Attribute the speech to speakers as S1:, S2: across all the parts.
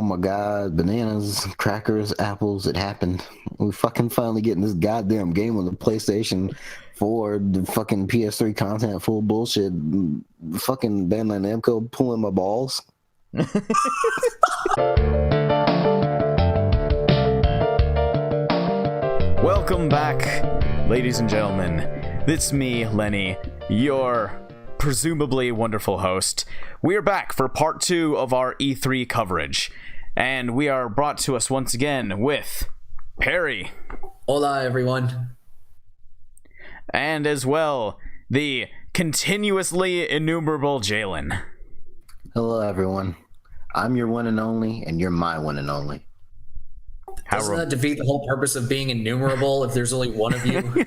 S1: my god, bananas, crackers, apples, it happened. We fucking finally getting this goddamn game on the PlayStation 4, the fucking PS3 content full bullshit. Fucking Bandai Namco pulling my balls.
S2: Welcome back, ladies and gentlemen. It's me, Lenny, your presumably wonderful host. We are back for part 2 of our E3 coverage, and we are brought to us once again with Perry.
S3: Hola, everyone.
S2: And as well, the continuously innumerable Jalen.
S1: Hello, everyone. I'm your one and only, and you're my one and only.
S3: Doesn't that defeat the whole purpose of being innumerable if there's only one of you?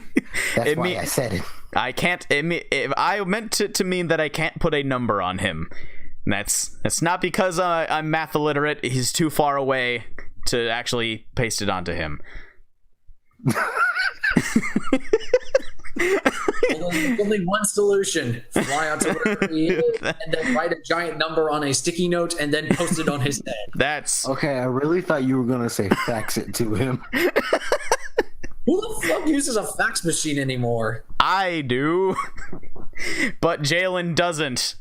S1: That's why I said it.
S2: I can't. I meant to mean that I can't put a number on him. That's not because I'm math illiterate. He's too far away to actually paste it onto him.
S3: Only one solution: fly out to wherever he is, and then write a giant number on a sticky note, and then post it on his head.
S2: That's
S1: okay. I really thought you were gonna say fax it to him.
S3: Who the fuck uses a fax machine anymore?
S2: I do, but Jalen doesn't.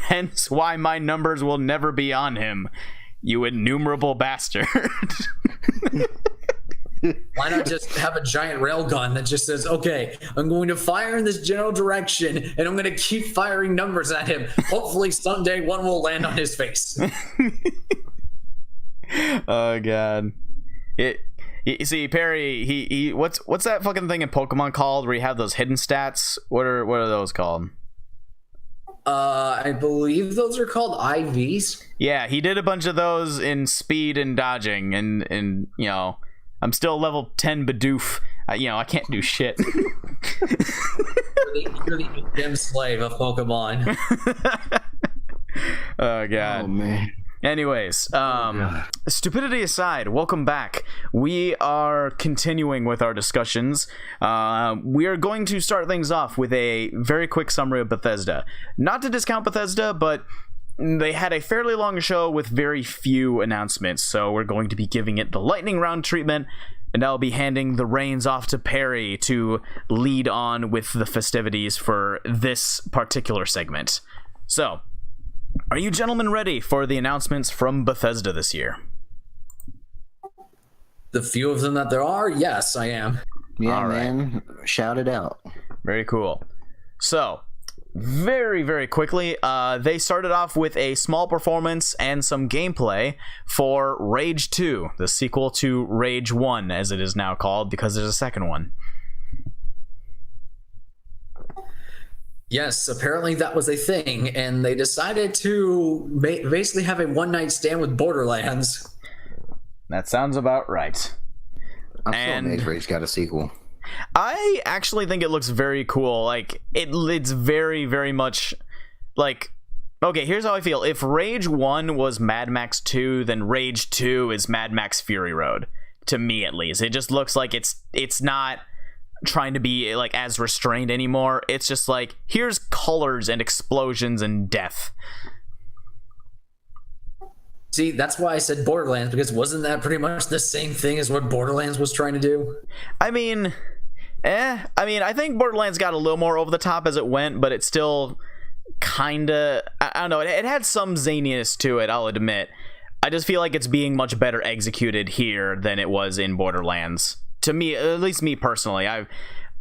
S2: Hence why my numbers will never be on him. You innumerable bastard.
S3: Why not just have a giant railgun that just says, okay, I'm going to fire in this general direction, and I'm going to keep firing numbers at him. Hopefully someday one will land on his face.
S2: Oh, God. You see, Perry, he what's that fucking thing in Pokemon called where you have those hidden stats? What are those called?
S3: I believe those are called IVs.
S2: Yeah, he did a bunch of those in speed and dodging, and you know, I'm still level 10 Bidoof. I can't do shit.
S3: You're the gem slave of Pokemon.
S2: Oh, God.
S1: Oh, man.
S2: Anyways, stupidity aside, welcome back. We are continuing with our discussions. We are going to start things off with a very quick summary of Bethesda. Not to discount Bethesda, but they had a fairly long show with very few announcements, so we're going to be giving it the lightning round treatment, and I'll be handing the reins off to Perry to lead on with the festivities for this particular segment. So, are you gentlemen ready for the announcements from Bethesda this year?
S3: The few of them that there are, yes, I am.
S1: Yeah,
S2: all right.
S1: Man. Shout it out.
S2: Very cool. So, very, very quickly, they started off with a small performance and some gameplay for Rage 2, the sequel to Rage 1, as it is now called, because there's a second one.
S3: Yes, apparently that was a thing, and they decided to basically have a one-night stand with Borderlands.
S2: That sounds about right.
S1: I'm still amazed Rage got a sequel.
S2: I actually think it looks very cool. Like, it's very, very much like... Okay, here's how I feel. If Rage 1 was Mad Max 2, then Rage 2 is Mad Max Fury Road. To me, at least. It just looks like it's not trying to be like as restrained anymore. It's just like, here's colors and explosions and death.
S3: See, that's why I said Borderlands, because wasn't that pretty much the same thing as what Borderlands was trying to do?
S2: I mean, I think Borderlands got a little more over the top as it went, but it still kind of, I don't know, it had some zaniness to it, I'll admit. I just feel like it's being much better executed here than it was in Borderlands. To me, at least me personally, I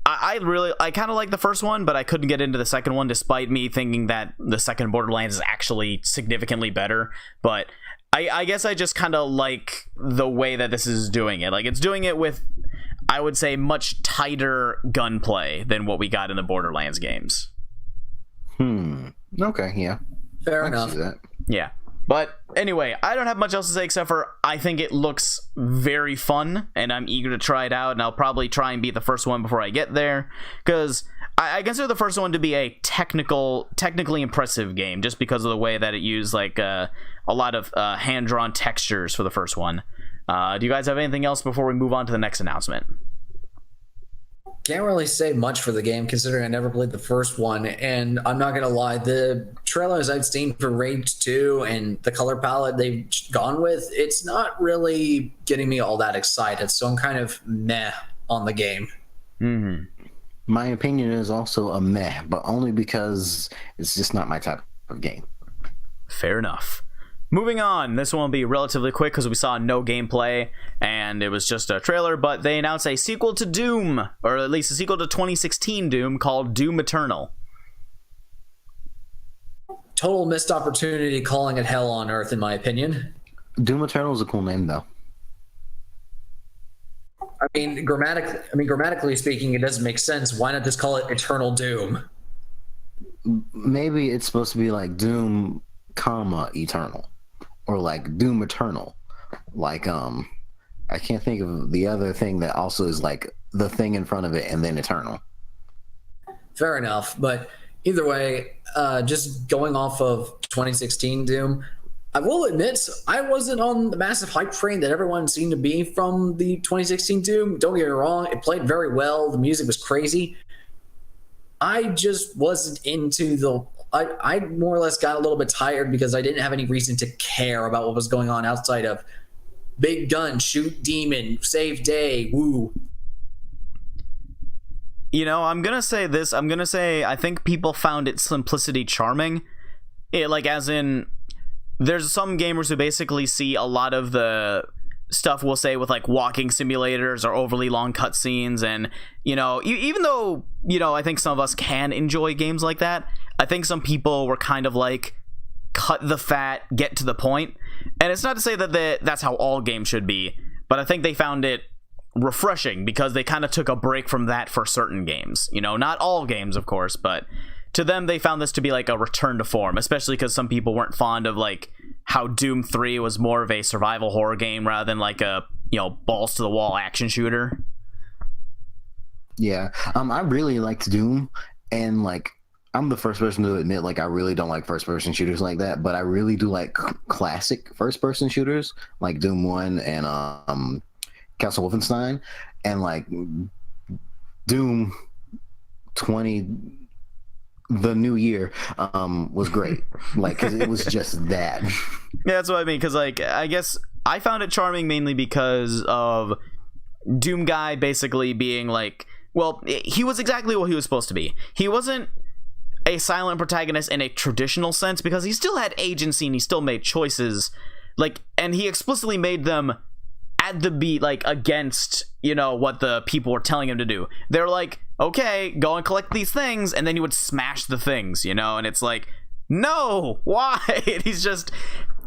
S2: kind of like the first one, but I couldn't get into the second one, despite me thinking that the second Borderlands is actually significantly better. But I guess I just kind of like the way that this is doing it. Like, it's doing it with, I would say, much tighter gunplay than what we got in the Borderlands games.
S1: Okay, yeah.
S3: Fair enough.
S1: I see that.
S2: Yeah. But anyway, I don't have much else to say except for I think it looks very fun, and I'm eager to try it out, and I'll probably try and beat the first one before I get there, because I consider the first one to be a technically impressive game, just because of the way that it used like a lot of hand-drawn textures for the first one. Do you guys have anything else before we move on to the next announcement?
S3: Can't really say much for the game considering I never played the first one. And I'm not going to lie, the trailers I've seen for Rage 2 and the color palette they've gone with, it's not really getting me all that excited. So I'm kind of meh on the game.
S2: Mm-hmm.
S1: My opinion is also a meh, but only because it's just not my type of game.
S2: Fair enough. Moving on, this one will be relatively quick because we saw no gameplay and it was just a trailer, but they announced a sequel to Doom, or at least a sequel to 2016 Doom called Doom Eternal.
S3: Total missed opportunity calling it Hell on Earth, in my opinion.
S1: Doom Eternal is a cool name, though.
S3: I mean, grammatically speaking, it doesn't make sense. Why not just call it Eternal Doom?
S1: Maybe it's supposed to be like Doom, Eternal. Or like Doom Eternal. Like, I can't think of the other thing that also is like the thing in front of it and then Eternal.
S3: Fair enough. But either way, just going off of 2016 Doom, I will admit I wasn't on the massive hype train that everyone seemed to be from the 2016 Doom. Don't get me wrong. It played very well. The music was crazy. I just wasn't into the... I more or less got a little bit tired because I didn't have any reason to care about what was going on outside of big gun, shoot demon, save day, woo.
S2: You know, I'm going to say this. I'm going to say I think people found its simplicity charming. Like, as in, there's some gamers who basically see a lot of the stuff we'll say with like walking simulators or overly long cutscenes, and you know, even though, you know, I think some of us can enjoy games like that, I think some people were kind of like, cut the fat, get to the point. And it's not to say that that's how all games should be, but I think they found it refreshing because they kind of took a break from that for certain games. You know, not all games, of course, but to them, they found this to be like a return to form, especially because some people weren't fond of like how Doom 3 was more of a survival horror game rather than like a, you know, balls to the wall action shooter.
S1: Yeah. I really liked Doom, and like, I'm the first person to admit, like, I really don't like first-person shooters like that, but I really do like classic first-person shooters, like Doom 1 and Castle Wolfenstein, and like Doom 20, the new year, was great. Like, 'cause it was just that.
S2: Yeah, that's what I mean, because like, I guess I found it charming mainly because of Doom Guy basically being like, well, he was exactly what he was supposed to be. He wasn't a silent protagonist in a traditional sense because he still had agency and he still made choices, like, and he explicitly made them at the beat, like, against, you know, what the people were telling him to do. They're like, okay, go and collect these things, and then he would smash the things, you know, and it's like, no, why? He's just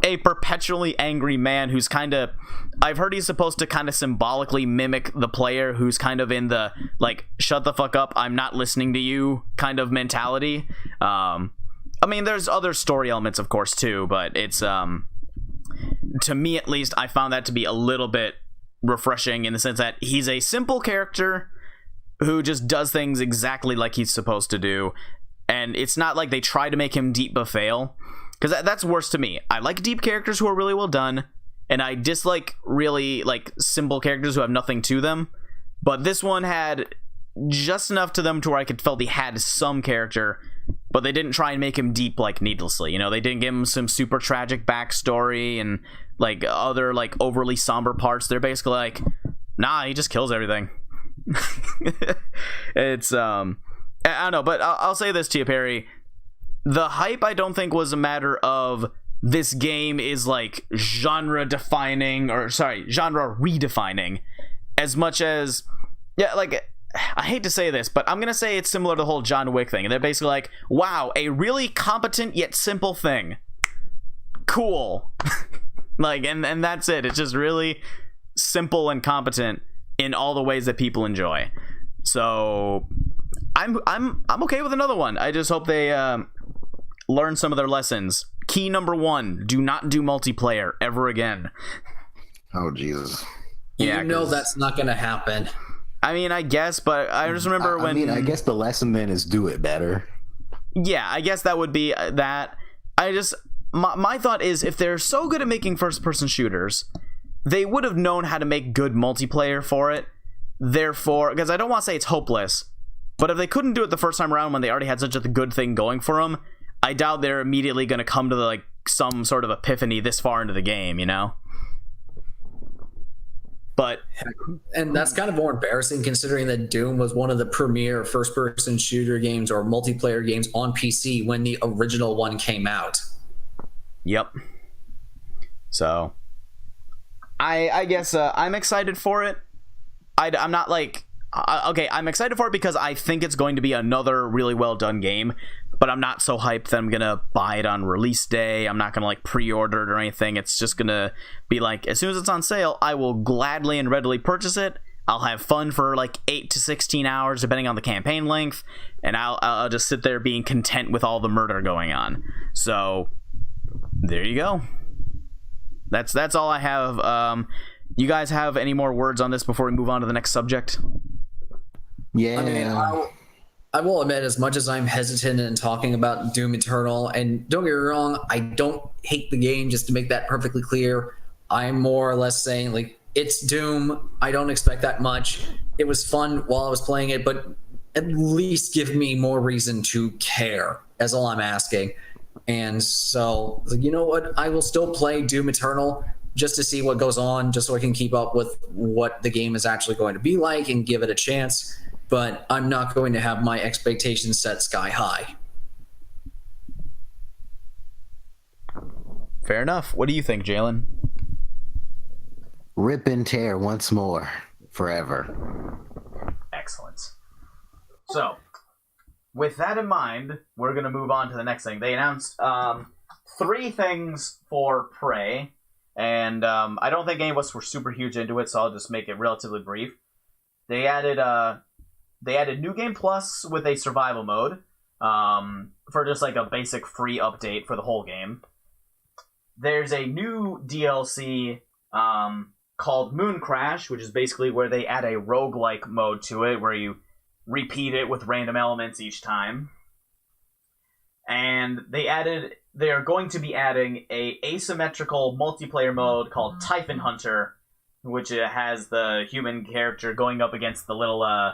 S2: a perpetually angry man who's kind of, I've heard he's supposed to kind of symbolically mimic the player who's kind of in the, like, shut the fuck up, I'm not listening to you kind of mentality. I mean, there's other story elements, of course, too, but it's, to me at least, I found that to be a little bit refreshing in the sense that he's a simple character who just does things exactly like he's supposed to do, and it's not like they try to make him deep but fail. Because that's worse to me. I like deep characters who are really well done, and I dislike really like simple characters who have nothing to them. But this one had just enough to them to where I could felt he had some character, but they didn't try and make him deep like needlessly. You know, they didn't give him some super tragic backstory and like other like overly somber parts. They're basically like, nah, he just kills everything. It's I don't know, but I'll say this to you, Perry. The hype, I don't think, was a matter of this game is like genre redefining, as much as, yeah, like, I hate to say this, but I'm gonna say it's similar to the whole John Wick thing. And they're basically like, wow, a really competent yet simple thing. Cool. Like, and that's it. It's just really simple and competent in all the ways that people enjoy. So I'm okay with another one. I just hope they learn some of their lessons. Key number 1: do not do multiplayer ever again.
S1: Oh Jesus.
S2: Yeah,
S3: you know that's not gonna happen.
S2: I mean, I guess, but I just remember when... I mean,
S1: I guess the lesson then is do it better.
S2: Yeah, I guess that would be that. I just... My thought is, if they're so good at making first-person shooters, they would have known how to make good multiplayer for it. therefore, because I don't want to say it's hopeless, but if they couldn't do it the first time around when they already had such a good thing going for them, I doubt they're immediately going to come to like some sort of epiphany this far into the game, you know? But
S3: and that's kind of more embarrassing considering that Doom was one of the premier first-person shooter games or multiplayer games on PC when the original one came out.
S2: Yep. So, I guess I'm excited for it. I'm not like... okay, I'm excited for it because I think it's going to be another really well done game, but I'm not so hyped that I'm gonna buy it on release day. I'm not gonna like pre-order it or anything. It's just gonna be like, as soon as it's on sale, I will gladly and readily purchase it. I'll have fun for like 8 to 16 hours depending on the campaign length, and I'll just sit there being content with all the murder going on. So there you go. That's all I have. You guys have any more words on this before we move on to the next subject?
S1: Yeah.
S3: I mean, I will admit, as much as I'm hesitant in talking about Doom Eternal, and don't get me wrong, I don't hate the game, just to make that perfectly clear. I'm more or less saying, like, it's Doom. I don't expect that much. It was fun while I was playing it, but at least give me more reason to care. That's all I'm asking. And so, you know what? I will still play Doom Eternal just to see what goes on, just so I can keep up with what the game is actually going to be like and give it a chance. But I'm not going to have my expectations set sky high.
S2: Fair enough. What do you think, Jalen?
S1: Rip and tear once more, forever.
S2: Excellent. So, with that in mind, we're going to move on to the next thing. They announced 3 things for Prey, and I don't think any of us were super huge into it, so I'll just make it relatively brief. They added New Game Plus with a survival mode for just like a basic free update for the whole game. There's a new DLC called Moon Crash, which is basically where they add a roguelike mode to it, where you repeat it with random elements each time. And they are going to be adding a asymmetrical multiplayer mode called Typhon Hunter, which has the human character going up against the little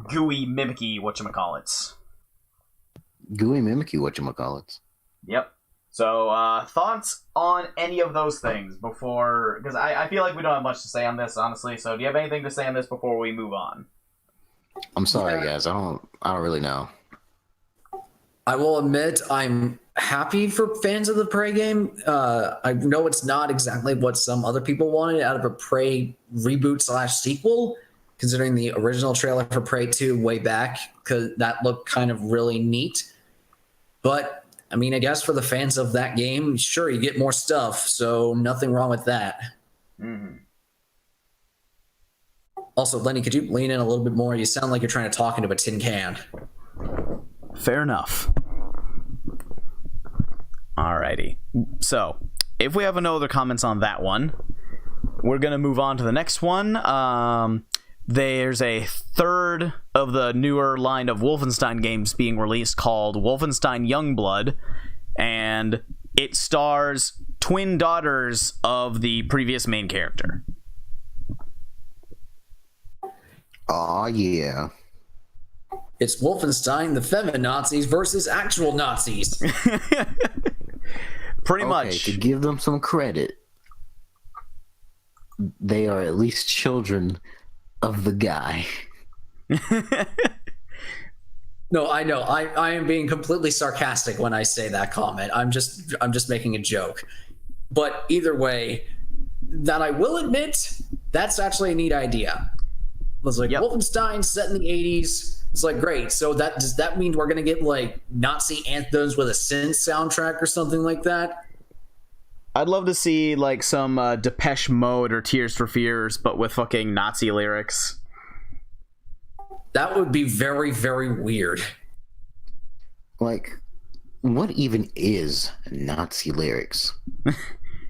S2: gooey mimicky whatchamacallits.
S1: Gooey mimicky whatchamacallits.
S2: Yep. So, thoughts on any of those things before... Because I feel like we don't have much to say on this, honestly. So, do you have anything to say on this before we move on?
S1: I'm sorry, guys. I don't really know.
S3: I will admit I'm happy for fans of the Prey game. I know it's not exactly what some other people wanted out of a Prey reboot / sequel, considering the original trailer for Prey 2 way back, because that looked kind of really neat. But, I mean, I guess for the fans of that game, sure, you get more stuff, so nothing wrong with that.
S2: Mm-hmm.
S3: Also, Lenny, could you lean in a little bit more? You sound like you're trying to talk into a tin can.
S2: Fair enough. Alrighty. So, if we have no other comments on that one, we're going to move on to the next one. There's a third of the newer line of Wolfenstein games being released called Wolfenstein Youngblood, and it stars twin daughters of the previous main character.
S1: Aw, yeah.
S3: It's Wolfenstein, the feminazis versus actual Nazis.
S2: Pretty
S1: Okay,
S2: much.
S1: to give them some credit, they are at least children of the guy.
S3: No, I know. I am being completely sarcastic when I say that comment. I'm just making a joke. But either way, that I will admit, that's actually a neat idea. It was like,
S2: yep.
S3: Wolfenstein set in the 80s. It's like, great. So does that mean we're going to get like Nazi anthems with a synth soundtrack or something like that?
S2: I'd love to see like some Depeche Mode or Tears for Fears, but with fucking Nazi lyrics.
S3: That would be very, very weird.
S1: Like, what even is Nazi lyrics?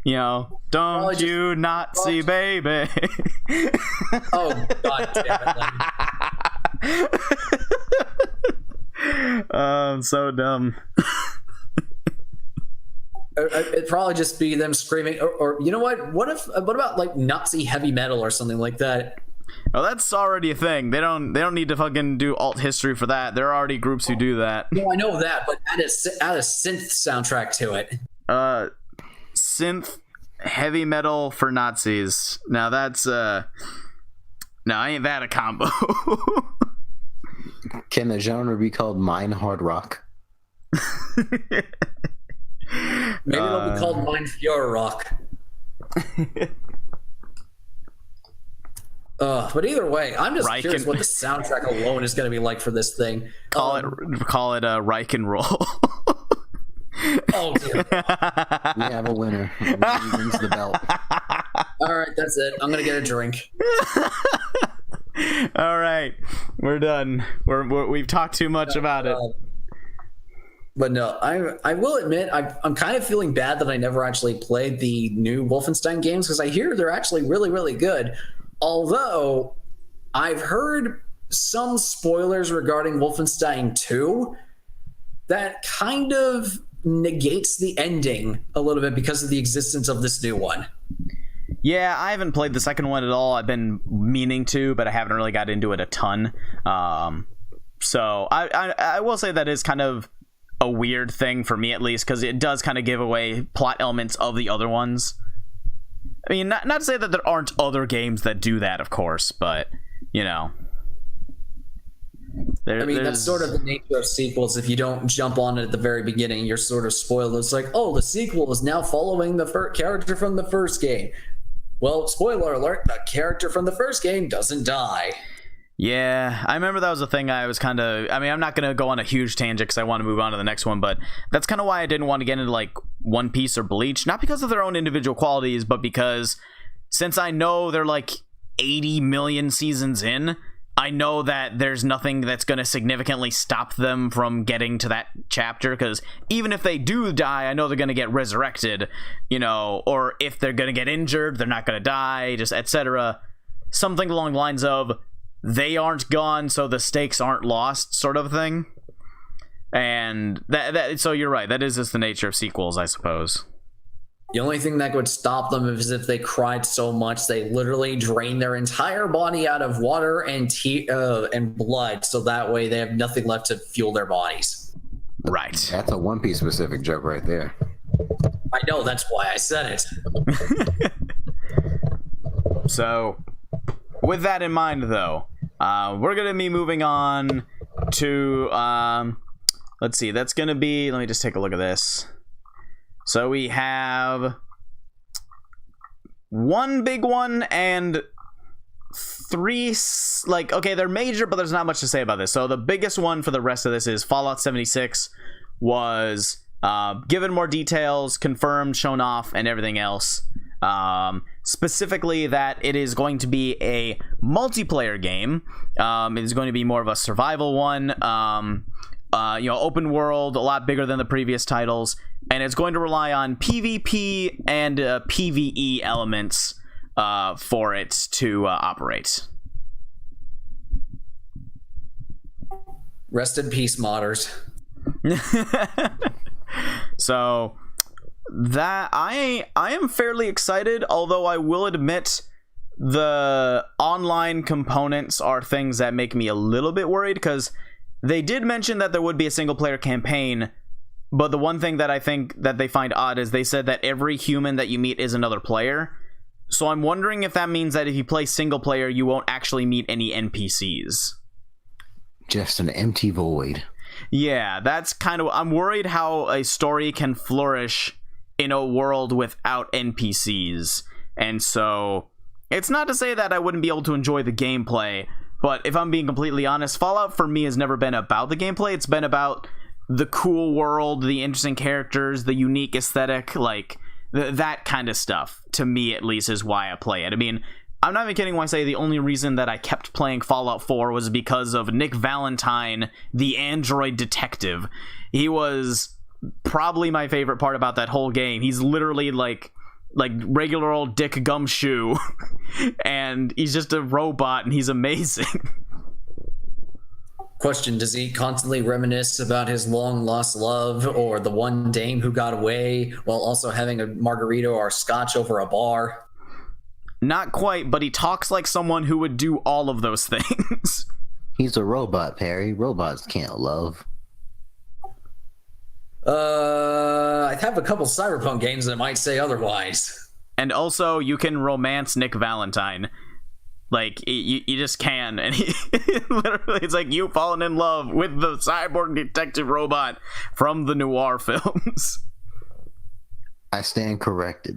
S2: You know, don't you Nazi baby.
S3: Oh, God damn it,
S2: I'm so dumb.
S3: It'd probably just be them screaming, or you know what? What about like Nazi heavy metal or something like that?
S2: Oh, that's already a thing. They don't need to fucking do alt history for that. There are already groups who do that.
S3: No, I know that, but add a synth soundtrack to it.
S2: Synth heavy metal for Nazis. Now that's no, ain't that a combo?
S1: Can the genre be called mine hard rock?
S3: Maybe it'll be called Mine Fjord Rock. But either way, I'm just curious what the soundtrack alone is going to be like for this thing.
S2: Call it a Reich and roll.
S3: Oh dear.
S1: We have a winner. He wins the belt.
S3: All right, that's it. I'm going to get a drink.
S2: All right, we're done. We've talked too much about it.
S3: But no, I will admit I'm kind of feeling bad that I never actually played the new Wolfenstein games because I hear they're actually really, really good. Although I've heard some spoilers regarding Wolfenstein 2 that kind of negates the ending a little bit because of the existence of this new one.
S2: Yeah, I haven't played the second one at all. I've been meaning to, but I haven't really got into it a ton. So I will say that is kind of a weird thing for me, at least, because it does kind of give away plot elements of the other ones. I mean, not to say that there aren't other games that do that, of course, but, you know.
S3: That's sort of the nature of sequels. If you don't jump on it at the very beginning, you're sort of spoiled. It's like, oh, the sequel is now following the character from the first game. Well, spoiler alert, the character from the first game doesn't die.
S2: Yeah, I remember that was a thing I was kind of... I mean, I'm not going to go on a huge tangent because I want to move on to the next one, but that's kind of why I didn't want to get into, like, One Piece or Bleach. Not because of their own individual qualities, but because since I know they're, like, 80 million seasons in, I know that there's nothing that's going to significantly stop them from getting to that chapter, because even if they do die, I know they're going to get resurrected, you know, or if they're going to get injured, they're not going to die, just etc. Something along the lines of, they aren't gone, so the stakes aren't lost, sort of thing. And that so you're right, that is just the nature of sequels, I suppose.
S3: The only thing that would stop them is if they cried so much they literally drain their entire body out of water and blood, so that way they have nothing left to fuel their bodies.
S2: Right.
S1: That's a One Piece specific joke right there.
S3: I know, that's why I said it.
S2: So, with that in mind, though, we're going to be moving on to, let's see, that's going to be, let me just take a look at this. So we have one big one and three, like, okay, they're major, but there's not much to say about this. So the biggest one for the rest of this is Fallout 76 was given more details, confirmed, shown off, and everything else. Specifically that it is going to be a multiplayer game. It is going to be more of a survival one. Open world, a lot bigger than the previous titles, and it's going to rely on PvP and PvE elements for it to operate.
S3: Rest in peace, modders.
S2: So that I am fairly excited, although I will admit the online components are things that make me a little bit worried, because they did mention that there would be a single player campaign, but the one thing that I think that they find odd is they said that every human that you meet is another player. So I'm wondering if that means that if you play single player, you won't actually meet any NPCs.
S1: Just an empty void.
S2: Yeah, that's kind of... I'm worried how a story can flourish in a world without NPCs. And so, it's not to say that I wouldn't be able to enjoy the gameplay, but if I'm being completely honest, Fallout for me has never been about the gameplay. It's been about the cool world, the interesting characters, the unique aesthetic, like that kind of stuff. To me, at least, is why I play it. I mean, I'm not even kidding when I say the only reason that I kept playing Fallout 4 was because of Nick Valentine, the android detective. He was probably my favorite part about that whole game. He's literally like regular old Dick Gumshoe, and he's just a robot, and he's amazing.
S3: Question, does he constantly reminisce about his long-lost love or the one dame who got away while also having a margarita or scotch over a bar?
S2: Not quite, but he talks like someone who would do all of those things.
S1: He's a robot, Perry. Robots can't love.
S3: I have a couple Cyberpunk games that might say otherwise.
S2: And also, you can romance Nick Valentine. Like, you just can. And he literally, it's like you falling in love with the cyborg detective robot from the noir films.
S1: I stand corrected.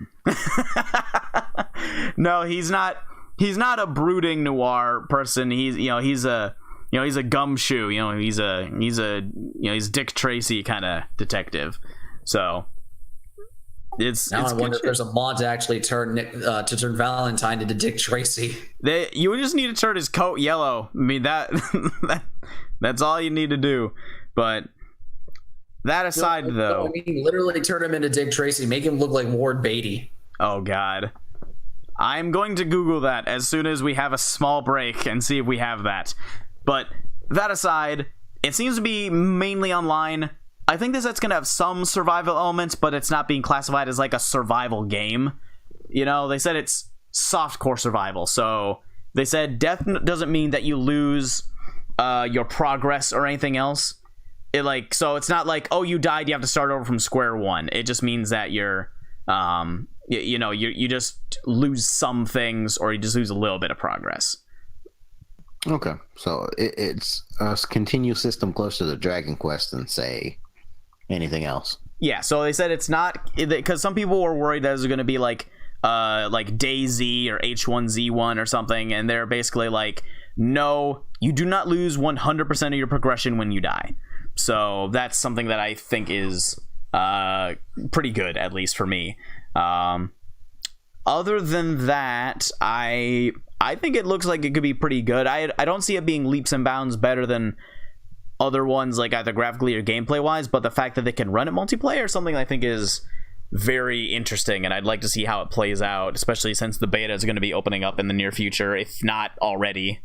S2: No, he's not a brooding noir person. He's a gumshoe. He's Dick Tracy kind of detective. So I
S3: wonder if there's a mod to actually turn Valentine into Dick Tracy.
S2: You would just need to turn his coat yellow. I mean that's all you need to do. But that aside, though,
S3: I mean, literally turn him into Dick Tracy, make him look like Ward Beatty.
S2: Oh God, I'm going to Google that as soon as we have a small break and see if we have that. But that aside, it seems to be mainly online. I think that's going to have some survival elements, but it's not being classified as like a survival game. You know, they said it's softcore survival. So they said death doesn't mean that you lose your progress or anything else. So it's not like, oh, you died, you have to start over from square one. It just means that you're, you just lose some things, or you just lose a little bit of progress.
S1: Okay, so it's a continuous system close to the Dragon Quest than, say, anything else.
S2: Yeah, so they said it's not, because some people were worried that it was going to be like DayZ or H1Z1 or something, and they're basically like, no, you do not lose 100% of your progression when you die. So that's something that I think is pretty good, at least for me. Other than that, I think it looks like it could be pretty good. I don't see it being leaps and bounds better than other ones, like either graphically or gameplay wise, but the fact that they can run it multiplayer is something I think is very interesting, and I'd like to see how it plays out, especially since the beta is going to be opening up in the near future, if not already.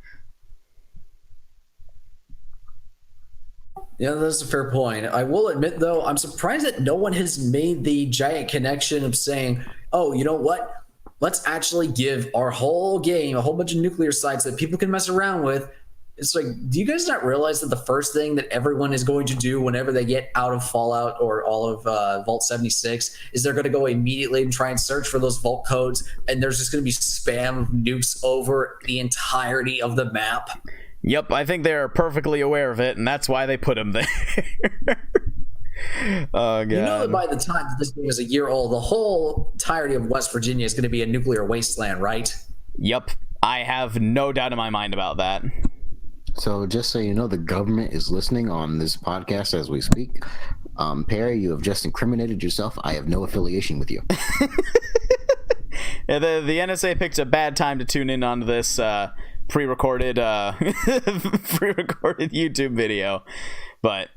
S3: Yeah, that's a fair point. I will admit, though, I'm surprised that no one has made the giant connection of saying, oh, you know what? Let's actually give our whole game a whole bunch of nuclear sites that people can mess around with. It's like, do you guys not realize that the first thing that everyone is going to do whenever they get out of Fallout or all of Vault 76 is they're going to go immediately and try and search for those vault codes, and there's just going to be spam of nukes over the entirety of the map?
S2: Yep, I think they're perfectly aware of it, and that's why they put them there. Oh, God.
S3: You know that by the time that this game is a year old, the whole entirety of West Virginia is going to be a nuclear wasteland, right?
S2: Yep, I have no doubt in my mind about that.
S1: So just so you know, the government is listening on this podcast as we speak. Perry, you have just incriminated yourself. I have no affiliation with you.
S2: Yeah, the NSA picked a bad time to tune in onto this pre-recorded YouTube video, but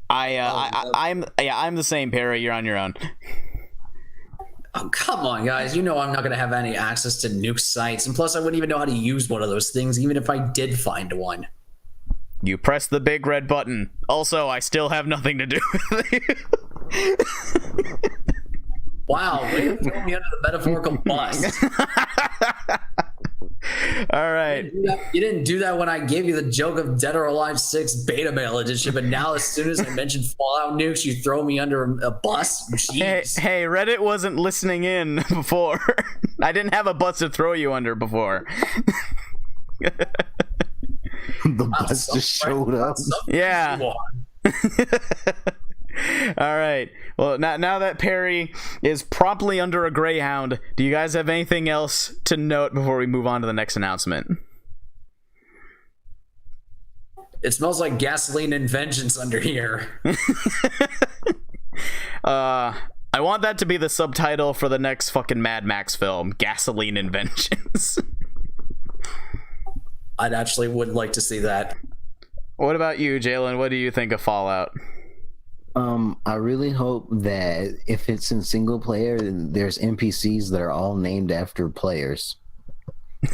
S2: I'm the same, Perry. You're on your own.
S3: Oh, come on, guys. You know I'm not going to have any access to nuke sites, and plus I wouldn't even know how to use one of those things, even if I did find one.
S2: You press the big red button. Also, I still have nothing to do with it.
S3: Wow, way to throw me under the metaphorical bus.
S2: All right.
S3: You didn't do that when I gave you the joke of Dead or Alive 6 Beta Mail Edition, but now as soon as I mentioned Fallout nukes, you throw me under a bus? Jeez.
S2: Hey, Reddit wasn't listening in before. I didn't have a bus to throw you under before.
S1: The bus just showed up.
S2: Yeah. All right. Well, now that Perry is promptly under a Greyhound, do you guys have anything else to note before we move on to the next announcement?
S3: It smells like gasoline and vengeance under here.
S2: I want that to be the subtitle for the next fucking Mad Max film, Gasoline and Vengeance.
S3: I'd actually would like to see that.
S2: What about you, Jalen? What do you think of Fallout?
S1: I really hope that if it's in single player, there's NPCs that are all named after players.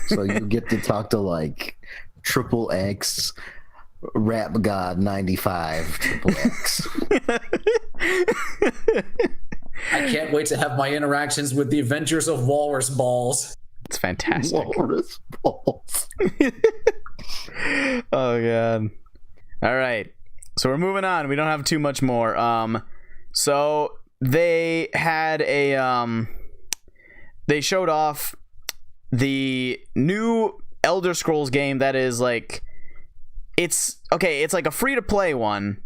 S1: So you get to talk to like Triple X, Rap God 95, Triple X.
S3: I can't wait to have my interactions with the Adventures of Walrus Balls.
S2: It's fantastic.
S1: Walrus balls.
S2: Oh god. All right. So we're moving on. We don't have too much more. So they had they showed off the new Elder Scrolls game that is like it's like a free to play one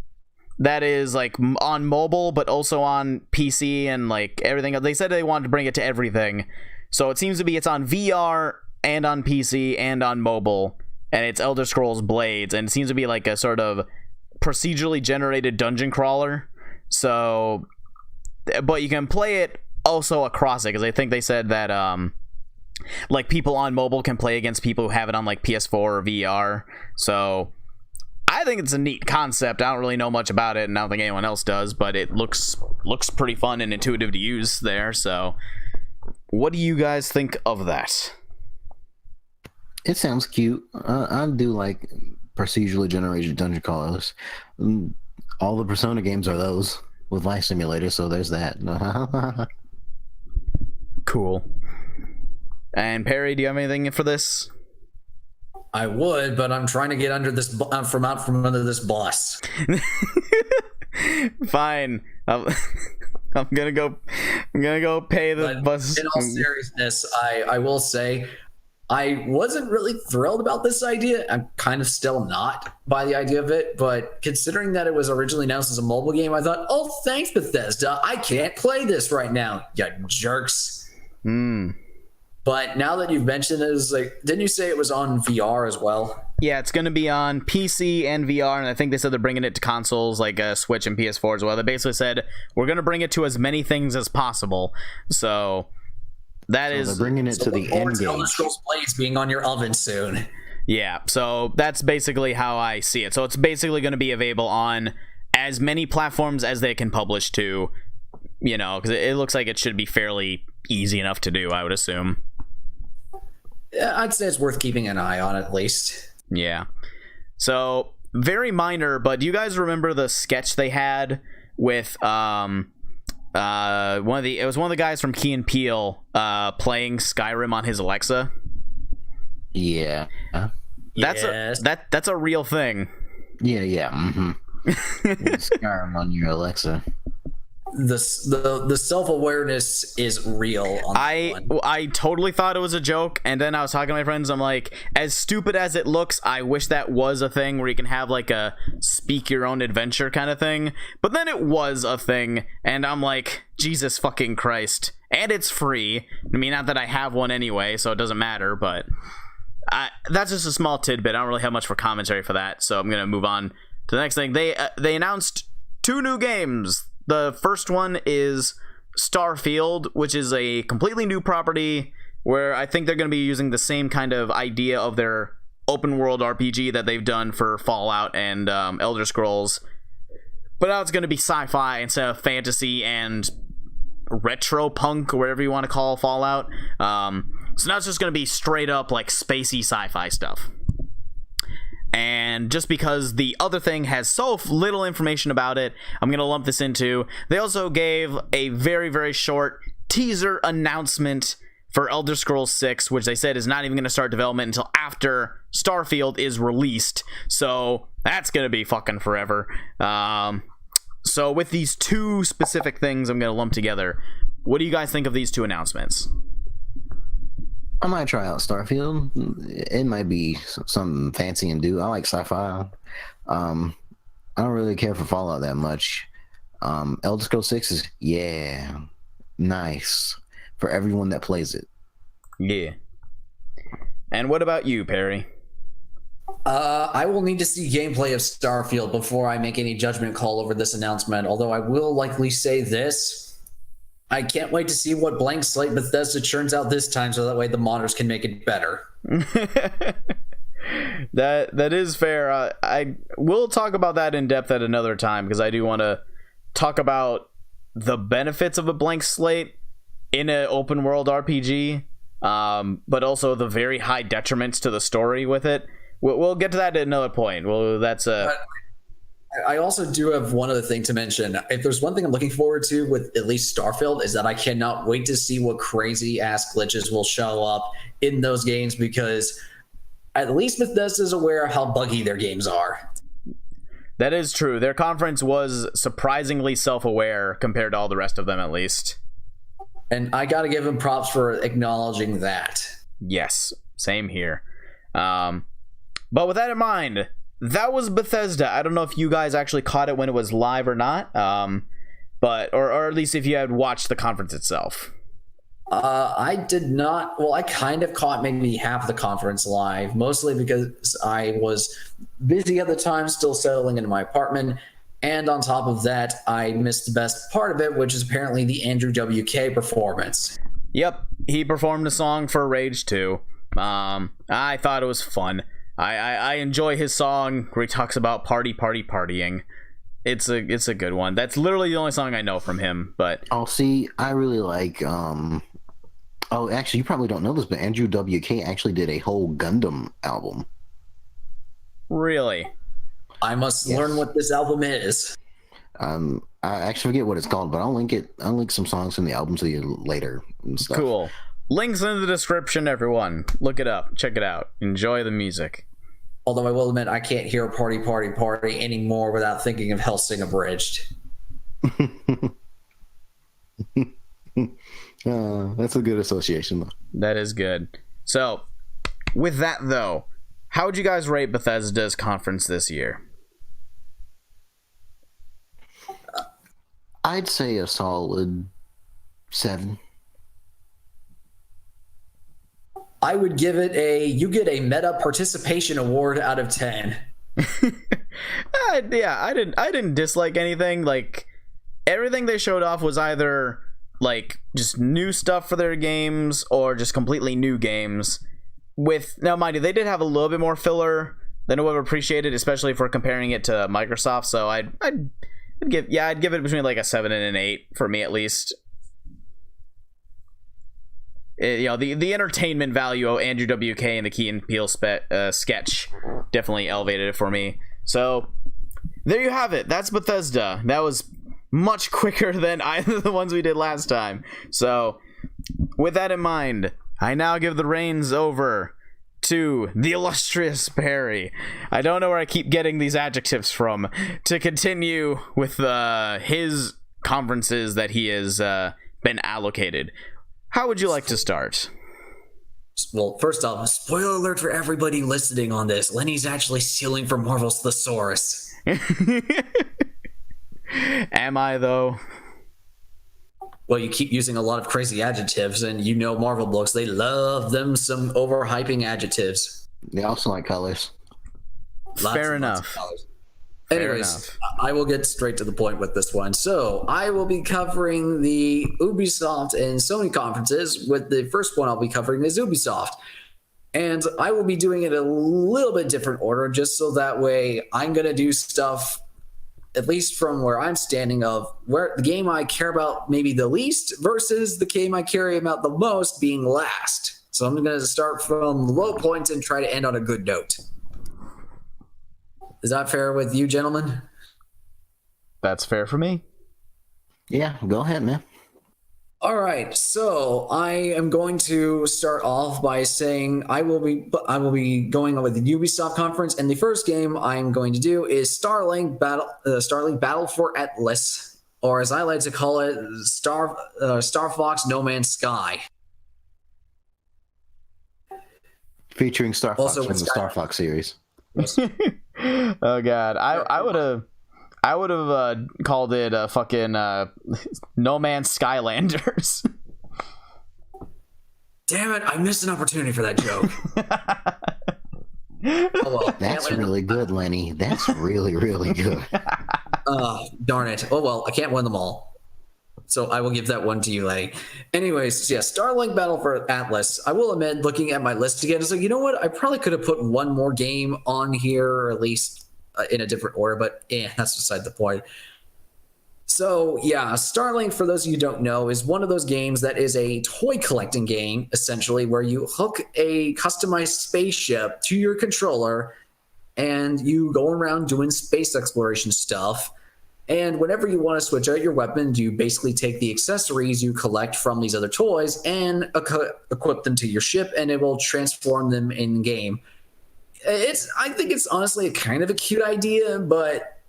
S2: that is like on mobile but also on PC and like everything. They said they wanted to bring it to everything. So it seems to be it's on VR and on PC and on mobile, and it's Elder Scrolls Blades, and it seems to be like a sort of procedurally generated dungeon crawler. So but you can play it also across it, because I think they said that like people on mobile can play against people who have it on like PS4 or VR. So I think it's a neat concept. I don't really know much about it, and I don't think anyone else does, but it looks pretty fun and intuitive to use there. So what do you guys think of that?
S1: It sounds cute. I do like procedurally generated dungeon crawlers. All the Persona games are those with Life Simulator, so there's that.
S2: Cool. And Perry, do you have anything for this?
S3: I would, but I'm trying to get under this from under this bus.
S2: Fine. I'm gonna go pay the bus.
S3: In all seriousness, I will say I wasn't really thrilled about this idea. I'm kind of still not by the idea of it, but considering that it was originally announced as a mobile game, I thought, oh, thanks, Bethesda. I can't play this right now, you jerks. But now that you've mentioned it, is like, didn't you say it was on VR as well?
S2: Yeah, it's going to be on PC and VR, and I think they said they're bringing it to consoles like Switch and PS4 as well. They basically said, we're going to bring it to as many things as possible. So they're
S1: bringing it to the end game.
S3: Elder Scrolls Blades being on your oven soon.
S2: Yeah, so that's basically how I see it. So it's basically going to be available on as many platforms as they can publish to, you know, because it looks like it should be fairly easy enough to do, I would assume.
S3: Yeah, I'd say it's worth keeping an eye on at least.
S2: Yeah. So very minor, but do you guys remember the sketch they had with one of the guys from Key and Peele playing Skyrim on his Alexa?
S1: Yeah.
S2: That's a real thing.
S1: Yeah. Skyrim on your Alexa.
S3: The self-awareness is real on
S2: I totally thought it was a joke, and then I was talking to my friends. I'm like, as stupid as it looks, I wish that was a thing where you can have like a speak your own adventure kind of thing. But then it was a thing, and I'm like, Jesus fucking Christ. And it's free. I mean, not that I have one anyway, so it doesn't matter, but that's just a small tidbit. I don't really have much for commentary for that, so I'm gonna move on to the next thing. They announced 2 new games. The first one is Starfield, which is a completely new property where I think they're going to be using the same kind of idea of their open world RPG that they've done for Fallout and Elder Scrolls. But now it's going to be sci-fi instead of fantasy and retro punk, or whatever you want to call Fallout. So now it's just going to be straight up like spacey sci-fi stuff. And just because the other thing has so little information about it, I'm going to lump this into... They also gave a very, very short teaser announcement for Elder Scrolls 6, which they said is not even going to start development until after Starfield is released. So that's going to be fucking forever. So with these 2 specific things I'm going to lump together, what do you guys think of these 2 announcements?
S1: I might try out Starfield. It might be something fancy and do. I like sci-fi. I don't really care for Fallout that much. Elder Scrolls 6 is, nice for everyone that plays it.
S2: Yeah. And what about you, Perry?
S3: I will need to see gameplay of Starfield before I make any judgment call over this announcement, although I will likely say this. I can't wait to see what blank slate Bethesda churns out this time, so that way the modders can make it better.
S2: That is fair. I will talk about that in depth at another time, because I do want to talk about the benefits of a blank slate in an open world RPG, but also the very high detriments to the story with it. We'll get to that at another point. Well, that's
S3: I I also do have one other thing to mention. If there's one thing I'm looking forward to with at least Starfield is that I cannot wait to see what crazy ass glitches will show up in those games, because at least Bethesda is aware of how buggy their games are.
S2: That is true. Their conference was surprisingly self-aware compared to all the rest of them, at least.
S3: And I got to give them props for acknowledging that.
S2: Yes, same here. But with that in mind, that was Bethesda. I don't know if you guys actually caught it when it was live or not, but or at least if you had watched the conference itself.
S3: I did not. Well, I kind of caught maybe half the conference live, mostly because I was busy at the time, still settling into my apartment. And on top of that, I missed the best part of it, which is apparently the Andrew WK performance.
S2: Yep, he performed a song for Rage 2. I thought it was fun. I enjoy his song where he talks about partying. It's a good one. That's literally the only song I know from him. But
S1: see, I really like. Oh, actually, you probably don't know this, but Andrew WK actually did a whole Gundam album.
S2: Really?
S3: I must learn what this album is.
S1: I actually forget what it's called, but I'll link some songs from the album to you later and stuff.
S2: Cool. Links in the description, everyone. Look it up. Check it out. Enjoy the music.
S3: Although I will admit, I can't hear party anymore without thinking of Hellsing Abridged.
S1: That's a good association, though.
S2: That is good. So, with that, though, how would you guys rate Bethesda's conference this year?
S1: I'd say a solid 7.
S3: I would give it you get a meta participation award out of 10.
S2: Yeah, I didn't dislike anything. Like, everything they showed off was either like just new stuff for their games or just completely new games. Now, mind you, they did have a little bit more filler than I would have appreciated, especially for comparing it to Microsoft. So I'd give it between like a 7 and an 8 for me, at least. The entertainment value of Andrew WK and the Key and Peele sketch definitely elevated it for me. So there you have it. That's Bethesda. That was much quicker than either of the ones we did last time. So with that in mind, I now give the reins over to the illustrious Perry. I don't know where I keep getting these adjectives from, to continue with his conferences that he has been allocated. How would you like to start?
S3: Well, first off, spoiler alert for everybody listening on this. Lenny's actually stealing from Marvel's Thesaurus.
S2: Am I, though?
S3: Well, you keep using a lot of crazy adjectives, and you know Marvel books, they love them some overhyping adjectives.
S1: They also like colors.
S2: Fair enough.
S3: Anyways, I will get straight to the point with this one. So I will be covering the Ubisoft and Sony conferences. With the first one I'll be covering is Ubisoft. And I will be doing it a little bit different order, just so that way I'm going to do stuff, at least from where I'm standing, of where the game I care about maybe the least versus the game I care about the most being last. So I'm going to start from low points and try to end on a good note. Is that fair with you, gentlemen?
S2: That's fair for me.
S1: Yeah, go ahead, man.
S3: All right, so I am going to start off by saying I will be going on with the Ubisoft conference, and the first game I'm going to do is Starlink Battle for Atlas, or as I like to call it, Star Fox No Man's Sky.
S1: Featuring Star Fox
S3: Also
S1: from the Star Fox series.
S2: Oh god, I would have called it fucking No Man's Skylanders.
S3: Damn it! I missed an opportunity for that joke. Oh, well,
S1: That's really good, Lenny. That's really, really good.
S3: Darn it. Oh well, I can't win them all. So I will give that one to you, Lenny. Anyways, yeah, Starlink Battle for Atlas. I will admit, looking at my list again, it's like, you know what? I probably could have put one more game on here, or at least in a different order, but that's beside the point. So yeah, Starlink, for those of you who don't know, is one of those games that is a toy collecting game, essentially, where you hook a customized spaceship to your controller, and you go around doing space exploration stuff. And whenever you want to switch out your weapon, you basically take the accessories you collect from these other toys and equip them to your ship, and it will transform them in game. I think it's honestly a kind of a cute idea, but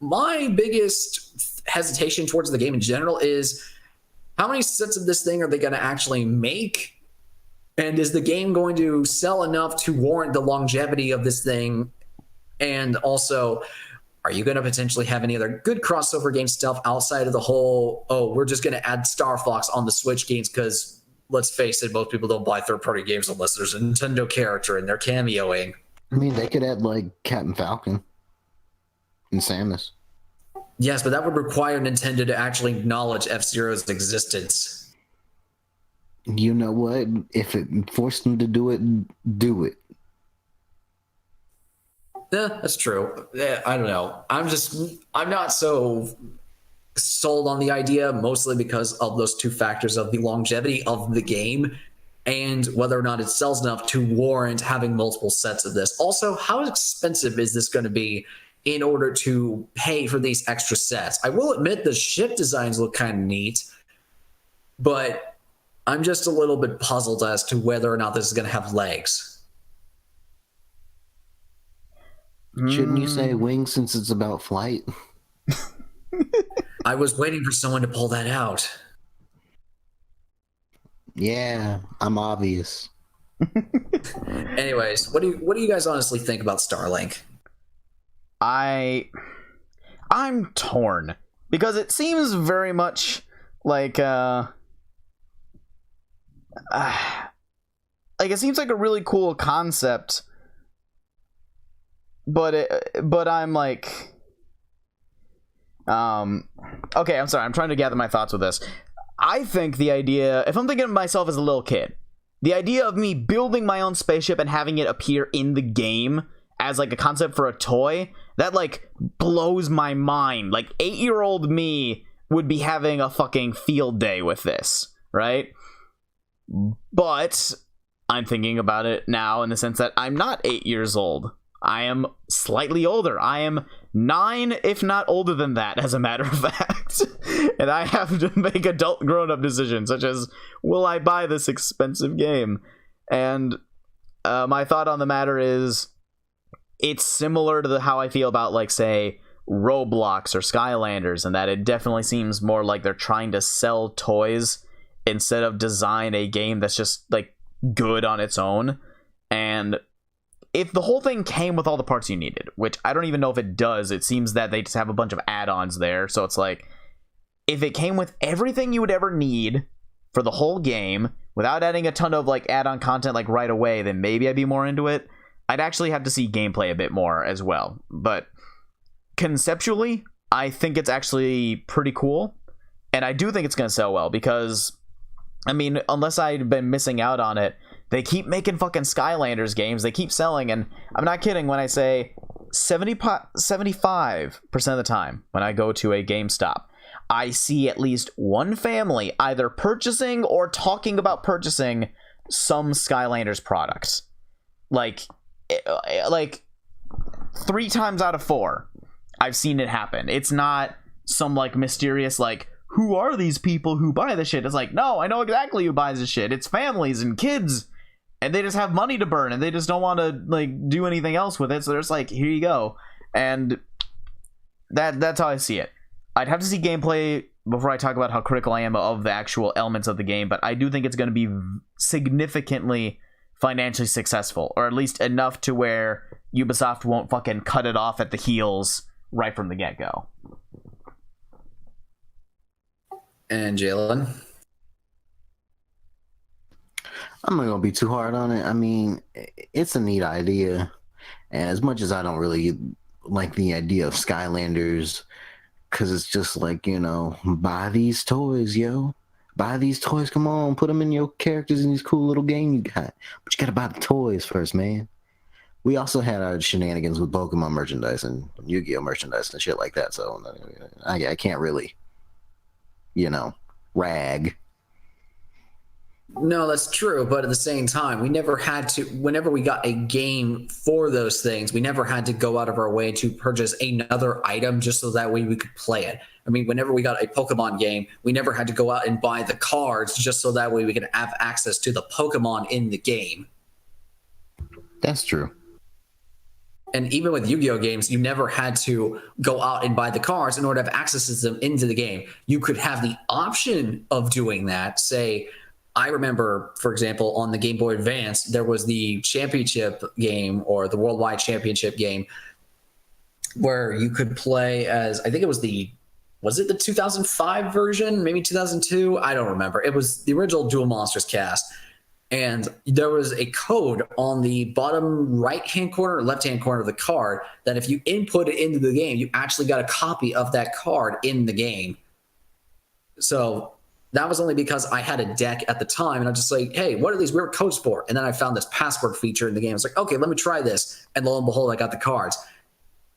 S3: my biggest hesitation towards the game in general is how many sets of this thing are they going to actually make? And is the game going to sell enough to warrant the longevity of this thing? And also, are you going to potentially have any other good crossover game stuff outside of the whole, oh, we're just going to add Star Fox on the Switch games because, let's face it, most people don't buy third-party games unless there's a Nintendo character and they're cameoing.
S1: I mean, they could add, like, Captain Falcon and Samus.
S3: Yes, but that would require Nintendo to actually acknowledge F-Zero's existence.
S1: You know what? If it forced them to do it, do it.
S3: Yeah, that's true. I don't know. I'm not so sold on the idea, mostly because of those two factors of the longevity of the game and whether or not it sells enough to warrant having multiple sets of this. Also, how expensive is this going to be in order to pay for these extra sets? I will admit the ship designs look kind of neat, but I'm just a little bit puzzled as to whether or not this is going to have legs.
S1: Shouldn't you say wings since it's about flight?
S3: I was waiting for someone to pull that out.
S1: Yeah, I'm obvious.
S3: Anyways, what do you guys honestly think about Starlink?
S2: I'm torn because it seems very much like it seems like a really cool concept, but I'm like, okay, I'm sorry, I'm trying to gather my thoughts with this. I think the idea, if I'm thinking of myself as a little kid, the idea of me building my own spaceship and having it appear in the game as like a concept for a toy, that like blows my mind. Like 8-year-old me would be having a fucking field day with this, right? But I'm thinking about it now in the sense that I'm not 8 years old. I am slightly older. I am 9, if not older than that, as a matter of fact. And I have to make adult grown-up decisions, such as, will I buy this expensive game? And my thought on the matter is, it's similar to how I feel about, like, say, Roblox or Skylanders, and that it definitely seems more like they're trying to sell toys instead of design a game that's just, like, good on its own. And if the whole thing came with all the parts you needed, which I don't even know if it does, it seems that they just have a bunch of add-ons there. So it's like, if it came with everything you would ever need for the whole game without adding a ton of like add-on content like right away, then maybe I'd be more into it. I'd actually have to see gameplay a bit more as well. But conceptually, I think it's actually pretty cool. And I do think it's going to sell well because, I mean, unless I'd been missing out on it, they keep making fucking Skylanders games. They keep selling, and I'm not kidding when I say 75% of the time when I go to a GameStop, I see at least one family either purchasing or talking about purchasing some Skylanders products. Like 3 times out of 4, I've seen it happen. It's not some like mysterious like, who are these people who buy this shit? It's like, no, I know exactly who buys this shit. It's families and kids. And they just have money to burn, and they just don't want to like do anything else with it. So they're just like, here you go. And that's how I see it. I'd have to see gameplay before I talk about how critical I am of the actual elements of the game, but I do think it's going to be significantly financially successful, or at least enough to where Ubisoft won't fucking cut it off at the heels right from the get-go.
S3: And Jalen?
S1: I'm not gonna be too hard on it. I mean, it's a neat idea, and as much as I don't really like the idea of Skylanders, because it's just like, you know, buy these toys, yo, buy these toys. Come on, put them in your characters in these cool little game you got. But you gotta buy the toys first, man. We also had our shenanigans with Pokemon merchandise and Yu-Gi-Oh merchandise and shit like that. So I can't really, you know, rag.
S3: No, that's true. But at the same time, we never had to, whenever we got a game for those things, we never had to go out of our way to purchase another item just so that way we could play it. I mean, whenever we got a Pokemon game, we never had to go out and buy the cards just so that way we could have access to the Pokemon in the game.
S1: That's true.
S3: And even with Yu-Gi-Oh games, you never had to go out and buy the cards in order to have access to them into the game. You could have the option of doing that. Say, I remember, for example, on the Game Boy Advance, there was the championship game or the Worldwide Championship game where you could play as, I think it was it the 2005 version? Maybe 2002? I don't remember. It was the original Duel Monsters cast. And there was a code on the bottom right-hand corner or left-hand corner of the card that if you input it into the game, you actually got a copy of that card in the game. So that was only because I had a deck at the time, and I was just like, hey, what are these weird codes for? And then I found this password feature in the game. I was like, okay, let me try this. And lo and behold, I got the cards.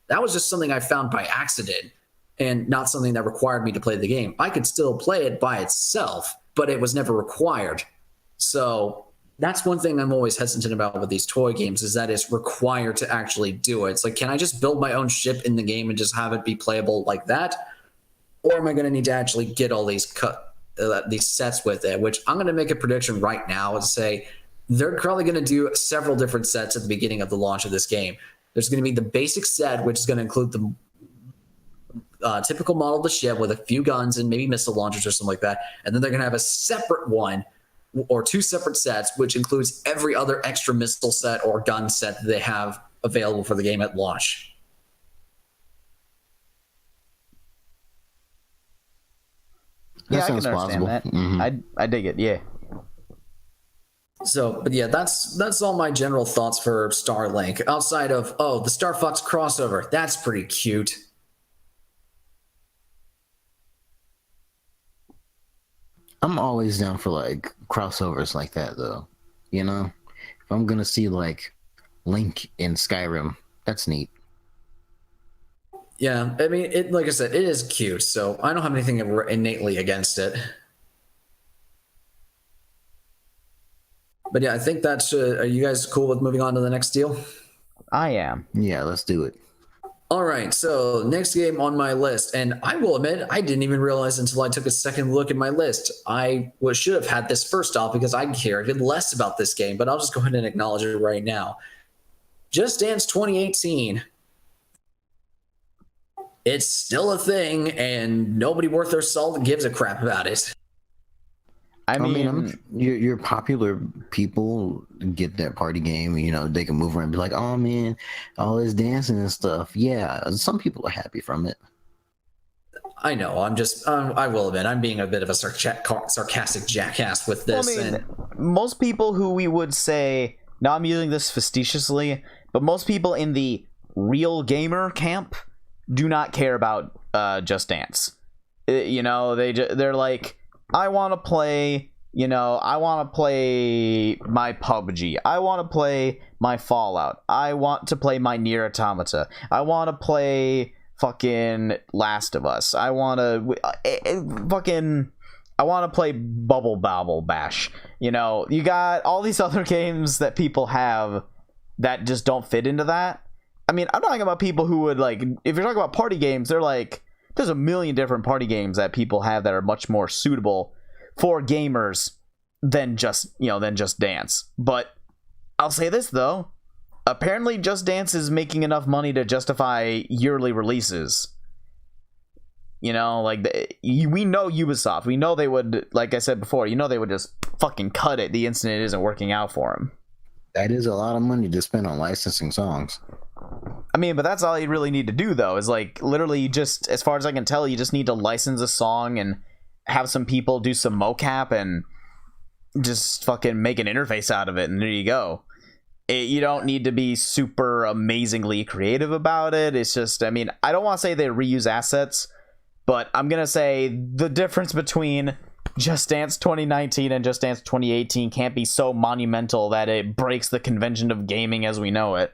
S3: That was just something I found by accident and not something that required me to play the game. I could still play it by itself, but it was never required. So that's one thing I'm always hesitant about with these toy games is that it's required to actually do it. It's like, can I just build my own ship in the game and just have it be playable like that? Or am I going to need to actually get all these sets with it? Which I'm going to make a prediction right now and say they're probably going to do several different sets at the beginning of the launch of this game. There's going to be the basic set, which is going to include the typical model of the ship with a few guns and maybe missile launchers or something like that. And then they're going to have a separate one or two separate sets, which includes every other extra missile set or gun set that they have available for the game at launch.
S2: Yeah, I can understand that. Mm-hmm. I dig it. Yeah.
S3: So, but yeah, that's all my general thoughts for Starlink. Outside of the Star Fox crossover, that's pretty cute.
S1: I'm always down for like crossovers like that, though. You know, if I'm gonna see like Link in Skyrim, that's neat.
S3: Yeah, I mean, like I said, it is cute, so I don't have anything innately against it. But yeah, I think that's. Are you guys cool with moving on to the next deal?
S2: I am.
S1: Yeah, let's do it.
S3: All right, so next game on my list, and I will admit, I didn't even realize until I took a second look at my list. I should have had this first off because I cared less about this game, but I'll just go ahead and acknowledge it right now. Just Dance 2018. It's still a thing, and nobody worth their salt gives a crap about it.
S1: I mean your popular people get that party game, you know, they can move around and be like, oh man, all this dancing and stuff. Yeah, some people are happy from it.
S3: I know. I'm just, I will admit, I'm being a bit of a sarcastic jackass with this.
S2: Well, I mean, most people who we would say, now I'm using this facetiously, but most people in the real gamer camp do not care about Just Dance. You know, they're like, I want to play, I want to play my PUBG. I want to play my Fallout. I want to play my Nier Automata. I want to play fucking Last of Us. I want to play Bubble Bobble Bash. You know, you got all these other games that people have that just don't fit into that. I mean, I'm talking about people who would like, if you're talking about party games, they're like, there's a million different party games that people have that are much more suitable for gamers than just Dance. But I'll say this though, apparently Just Dance is making enough money to justify yearly releases. You know, like we know Ubisoft, we know they would, like I said before, they would just fucking cut it the instant it isn't working out for them.
S1: That is a lot of money to spend on licensing songs.
S2: I mean, but that's all you really need to do, though, is like literally just, as far as I can tell, you just need to license a song and have some people do some mocap and just fucking make an interface out of it, and there you go. You don't need to be super amazingly creative about it. It's just, I mean, I don't want to say they reuse assets, but I'm going to say the difference between Just Dance 2019 and Just Dance 2018 can't be so monumental that it breaks the convention of gaming as we know it.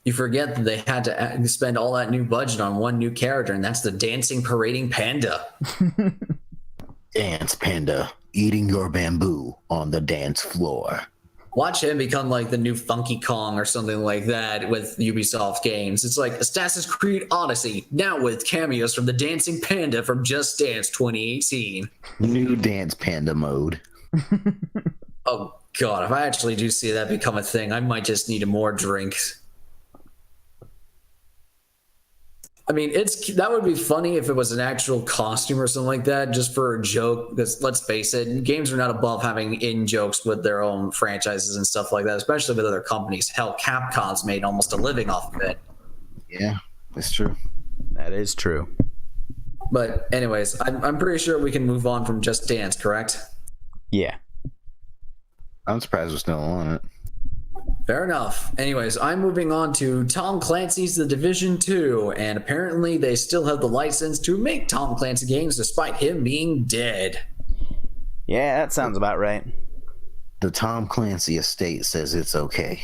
S3: You forget that they had to spend all that new budget on one new character, and that's the dancing, parading panda.
S1: Dance Panda. eating your bamboo on the dance floor.
S3: Watch him become like the new Funky Kong or something like that with Ubisoft games. It's like Assassin's Creed Odyssey, now with cameos from the Dancing Panda from Just Dance 2018.
S1: New Dance Panda mode.
S3: Oh, God, if I actually do see that become a thing, I might just need more drinks. I mean, that would be funny if it was an actual costume or something like that, just for a joke. Because let's face it, games are not above having in-jokes with their own franchises and stuff like that, especially with other companies. Hell, Capcom's made almost a living off of it.
S1: Yeah, that's true.
S2: That is true.
S3: But anyways, I'm pretty sure we can move on from Just Dance, correct?
S2: Yeah.
S1: I'm surprised we're still on it.
S3: Fair enough. Anyways, I'm moving on to Tom Clancy's The Division 2, and apparently they still have the license to make Tom Clancy games despite him being dead.
S2: Yeah, that sounds about right.
S1: The Tom Clancy estate says it's okay.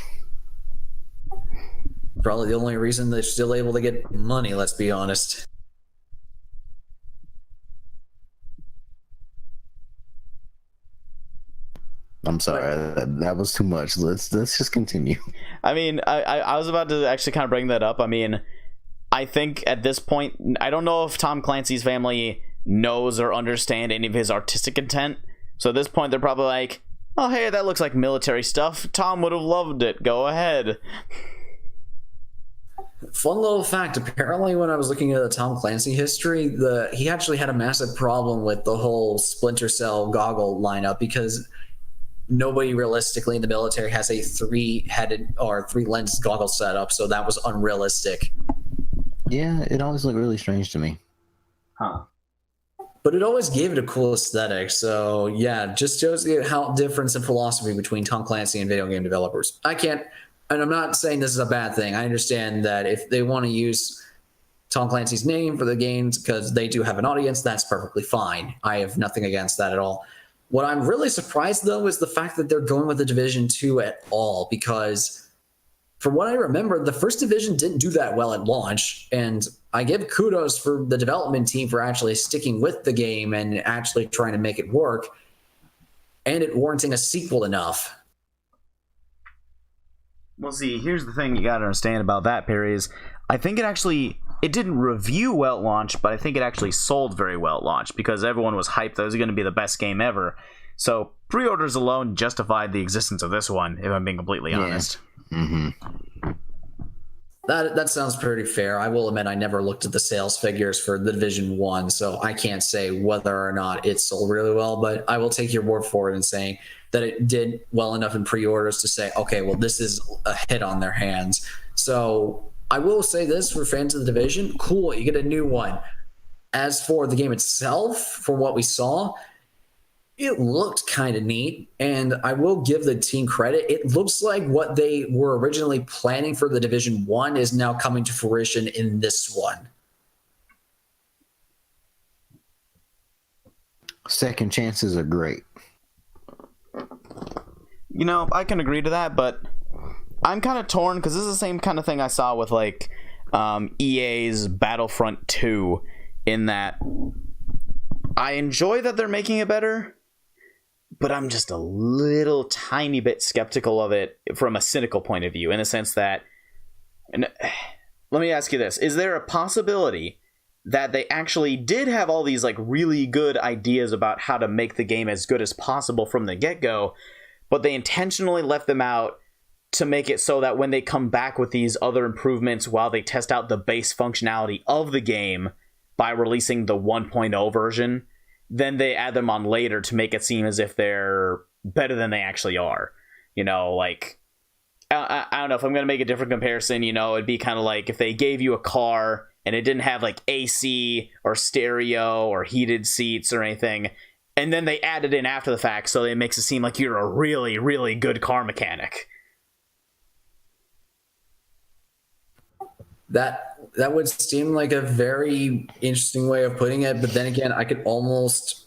S3: Probably the only reason they're still able to get money, let's be honest.
S1: I'm sorry, that was too much. Let's just continue.
S2: I mean, I was about to actually kind of bring that up. I mean, I think at this point, I don't know if Tom Clancy's family knows or understand any of his artistic intent. So at this point, they're probably like, oh, hey, that looks like military stuff. Tom would have loved it. Go ahead.
S3: Fun little fact, apparently when I was looking at the Tom Clancy history, he actually had a massive problem with the whole Splinter Cell goggle lineup because nobody realistically in the military has a three-headed or three-lens goggle setup, so that was unrealistic.
S1: Yeah, it always looked really strange to me.
S2: Huh.
S3: But it always gave it a cool aesthetic, so yeah, just shows you how difference in philosophy between Tom Clancy and video game developers. And I'm not saying this is a bad thing. I understand that if they want to use Tom Clancy's name for the games because they do have an audience, that's perfectly fine. I have nothing against that at all. What I'm really surprised, though, is the fact that they're going with the Division 2 at all, because from what I remember, the first Division didn't do that well at launch, and I give kudos for the development team for actually sticking with the game and actually trying to make it work, and it warranting a sequel enough.
S2: Well, see, here's the thing you gotta understand about that, Perry, is I think it didn't review well at launch, but I think it actually sold very well at launch because everyone was hyped that it was going to be the best game ever. So pre-orders alone justified the existence of this one, if I'm being completely honest.
S1: Mm-hmm.
S3: That sounds pretty fair. I will admit I never looked at the sales figures for the Division 1, so I can't say whether or not it sold really well, but I will take your word for it in saying that it did well enough in pre-orders to say, okay, well, this is a hit on their hands. So I will say this for fans of the Division, cool, you get a new one. As for the game itself, from what we saw, it looked kind of neat, and I will give the team credit. It looks like what they were originally planning for the Division 1 is now coming to fruition in this one.
S1: Second chances are great.
S2: You know, I can agree to that, but I'm kind of torn because this is the same kind of thing I saw with like EA's Battlefront 2, in that I enjoy that they're making it better, but I'm just a little tiny bit skeptical of it from a cynical point of view, in the sense that, and let me ask you this, is there a possibility that they actually did have all these like really good ideas about how to make the game as good as possible from the get-go, but they intentionally left them out to make it so that when they come back with these other improvements while they test out the base functionality of the game by releasing the 1.0 version, then they add them on later to make it seem as if they're better than they actually are. You know, like, I don't know if I'm going to make a different comparison, you know, it'd be kind of like if they gave you a car and it didn't have like AC or stereo or heated seats or anything, and then they added in after the fact so it makes it seem like you're a really, really good car mechanic.
S3: That would seem like a very interesting way of putting it, but then again, I could almost,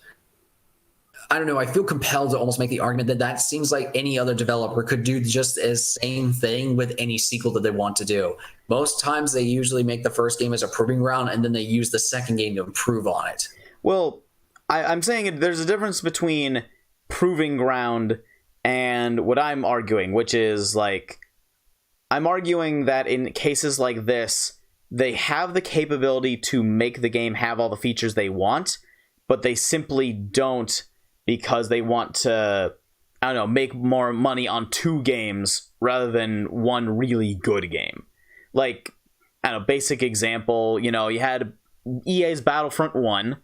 S3: I don't know, I feel compelled to almost make the argument that that seems like any other developer could do just as same thing with any sequel that they want to do. Most times they usually make the first game as a proving ground, and then they use the second game to improve on it.
S2: Well, I'm saying there's a difference between proving ground and what I'm arguing, which is like, I'm arguing that in cases like this, they have the capability to make the game have all the features they want, but they simply don't because they want to, I don't know, make more money on 2 games rather than one really good game. Like, I don't know, basic example, you know, you had EA's Battlefront 1